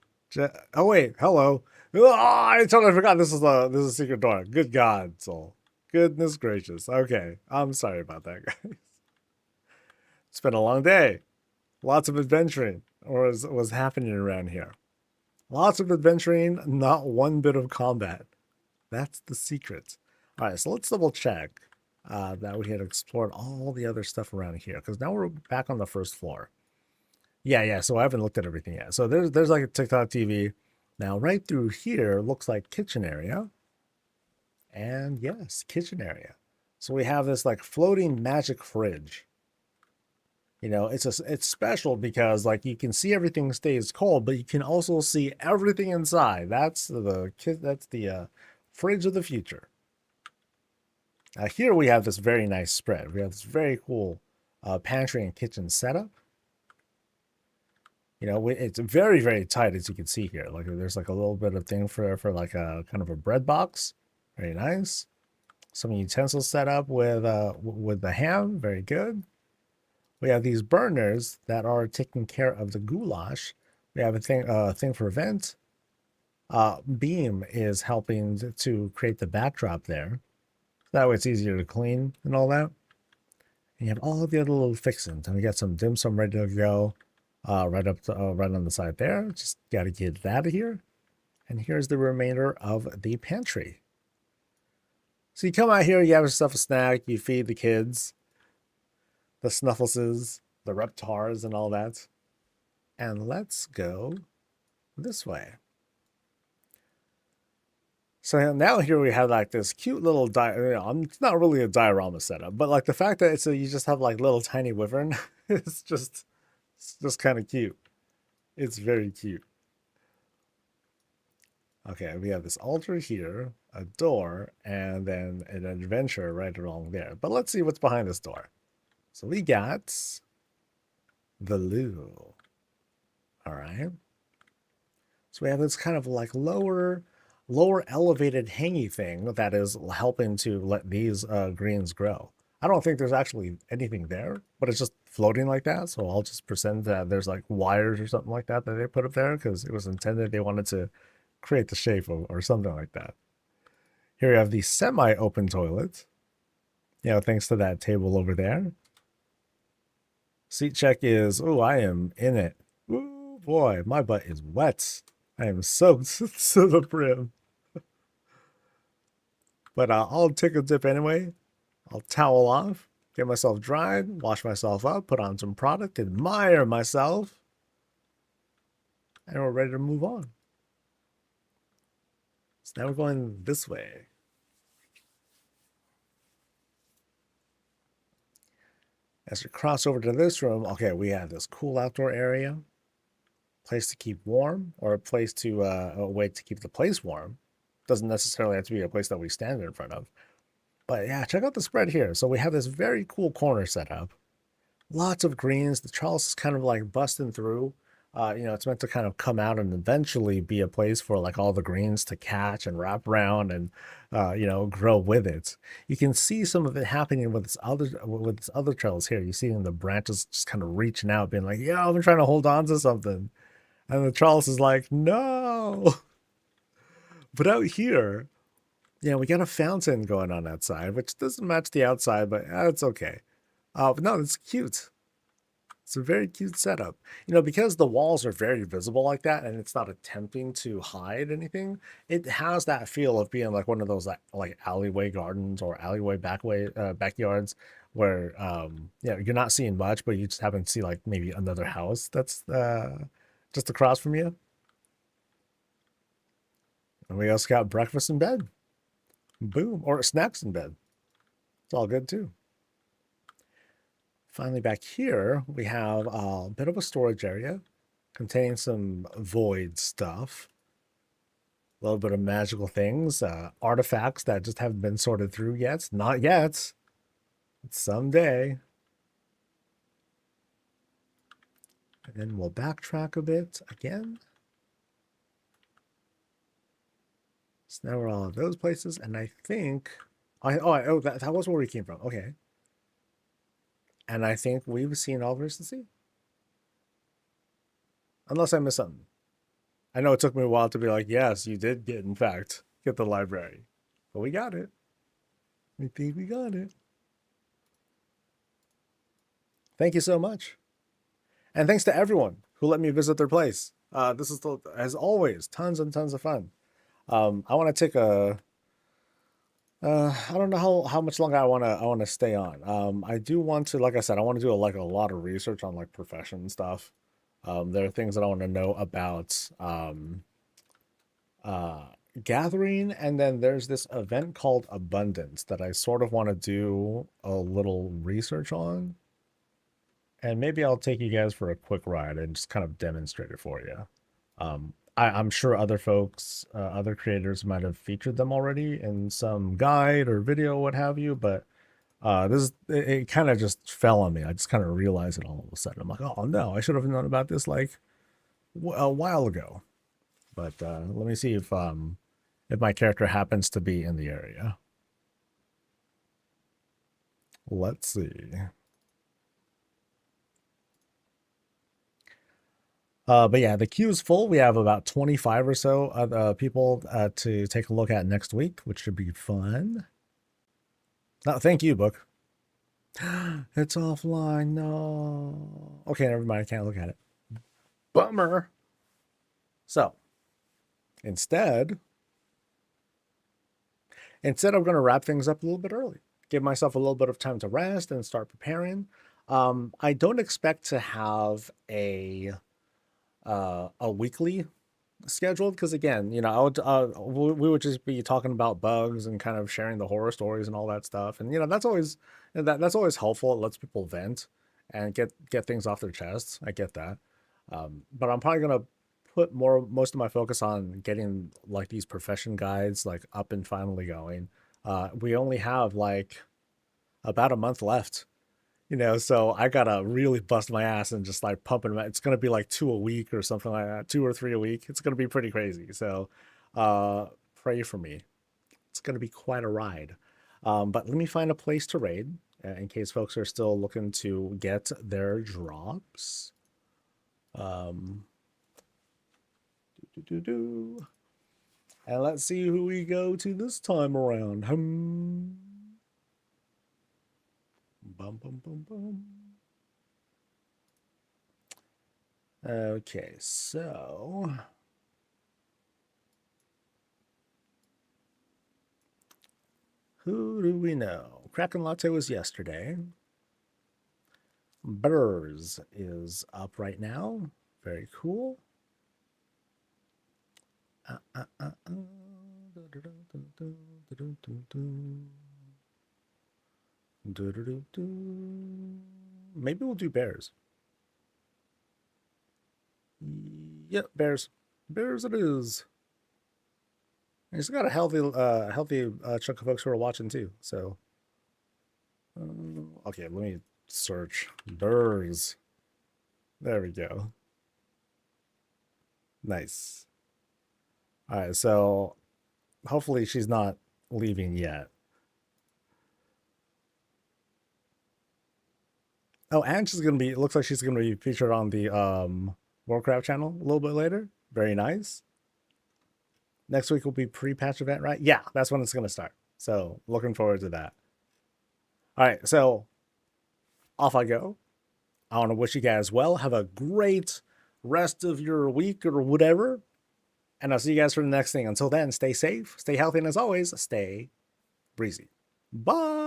Oh wait, hello. Oh, I totally forgot this is a secret door. Good God, soul. Goodness gracious. Okay. I'm sorry about that, guys. It's been a long day. Lots of adventuring was happening around here. Lots of adventuring, not one bit of combat. That's the secret. All right, so let's double check that we had explored all the other stuff around here, because now we're back on the first floor. Yeah, so I haven't looked at everything yet. So there's like a TikTok TV. Now right through here looks like kitchen area. And yes, kitchen area. So we have this like floating magic fridge. You know, it's special because like you can see everything stays cold, but you can also see everything inside. That's the fridge of the future. Here we have this very nice spread. We have this very cool pantry and kitchen setup. You know, it's very, very tight, as you can see here. Like there's like a little bit of thing for like a kind of a bread box. Very nice. Some utensils set up with the ham. Very good. We have these burners that are taking care of the goulash. We have a thing for vent. Beam is helping to create the backdrop there. That way it's easier to clean and all that. And you have all of the other little fixings. And we got some dim sum ready to go. Right on the side there. Just got to get that out of here. And here's the remainder of the pantry. So you come out here, you have yourself a snack, you feed the kids, the Snuffleses, the Reptars, and all that. And let's go this way. So now here we have like this cute little it's not really a diorama setup, but like the fact that you just have like little tiny wyvern, it's just kind of cute. It's very cute. Okay, we have this altar here, a door, and then an adventure right along there. But let's see what's behind this door. So we got the loo. All right. So we have this kind of like lower elevated hangy thing that is helping to let these greens grow. I don't think there's actually anything there, but it's just floating like that. So I'll just pretend that there's like wires or something like that they put up there because it was intended they wanted to create the shape or something like that. Here we have the semi-open toilet. You know, thanks to that table over there. Seat check is, oh, I am in it. Ooh, boy, my butt is wet. I am soaked to the brim. But I'll take a dip anyway. I'll towel off, get myself dried, wash myself up, put on some product, admire myself, and we're ready to move on. So now we're going this way. As we cross over to this room, okay, we have this cool outdoor area, place to keep warm, or a place to a way to keep the place warm. Doesn't necessarily have to be a place that we stand in front of. But yeah, check out the spread here. So we have this very cool corner set up. Lots of greens. The trellis is kind of like busting through. You know, it's meant to kind of come out and eventually be a place for like all the greens to catch and wrap around and, you know, grow with it. You can see some of it happening with this other trellis here. You see the branches just kind of reaching out, being like, yeah, I've been trying to hold on to something. And the trellis is like, no. But out here, yeah, we got a fountain going on outside, which doesn't match the outside, but it's okay. But no, it's cute. It's a very cute setup. You know, because the walls are very visible like that, and it's not attempting to hide anything, it has that feel of being like one of those like alleyway gardens or alleyway backyards where you know, you're not seeing much, but you just happen to see like maybe another house that's just across from you. And we also got breakfast in bed. Boom. Or snacks in bed. It's all good too. Finally, back here, we have a bit of a storage area containing some void stuff. A little bit of magical things. Artifacts that just haven't been sorted through yet. Not yet. Someday. And then we'll backtrack a bit again. So now we're all at those places, and I think that was where we came from. Okay. And I think we've seen all there is to see. Unless I missed something. I know it took me a while to be like, yes, you did in fact, get the library. But we got it. I think we got it. Thank you so much. And thanks to everyone who let me visit their place. This is, as always, tons and tons of fun. I want to take a... I don't know how much longer I want to stay on. I do want to, like I said, I want to do a lot of research on like profession stuff. There are things that I want to know about gathering, and then there's this event called Abundance that I sort of want to do a little research on. And maybe I'll take you guys for a quick ride and just kind of demonstrate it for you. I'm sure other folks, other creators might have featured them already in some guide or video, what have you, but It kind of just fell on me. I just kind of realized it all of a sudden. I'm like, oh no, I should have known about this like a while ago. But let me see if my character happens to be in the area. Let's see. But yeah, the queue is full. We have about 25 or so people to take a look at next week, which should be fun. Oh, thank you, book. It's offline. No. Okay, never mind. I can't look at it. Bummer. So, instead, I'm going to wrap things up a little bit early. Give myself a little bit of time to rest and start preparing. I don't expect to have a weekly scheduled because again, you know, we would just be talking about bugs and kind of sharing the horror stories and all that stuff, and you know that's always helpful. It lets people vent and get things off their chests. I get that, but I'm probably gonna put most of my focus on getting like these profession guides like up and finally going. We only have like about a month left. You know, so I gotta really bust my ass and just like pumping them. It's gonna be like 2 a week or something like that, 2 or 3 a week. It's gonna be pretty crazy. So, pray for me. It's gonna be quite a ride. But let me find a place to raid in case folks are still looking to get their drops. And let's see who we go to this time around. Bum, bum, bum, bum. Okay, so who do we know? Kraken Latte was yesterday. Burrs is up right now. Very cool. Maybe we'll do bears. Yep, bears. Bears it is. And he's got a healthy chunk of folks who are watching too. So, okay, let me search bears. There we go. Nice. All right, so hopefully she's not leaving yet. Oh, and she's gonna be. It looks like she's gonna be featured on the Warcraft channel a little bit later. Very nice. Next week will be pre-patch event, right? Yeah, that's when it's gonna start. So looking forward to that. All right, so off I go. I want to wish you guys well. Have a great rest of your week or whatever, and I'll see you guys for the next thing. Until then, stay safe, stay healthy, and as always, stay breezy. Bye.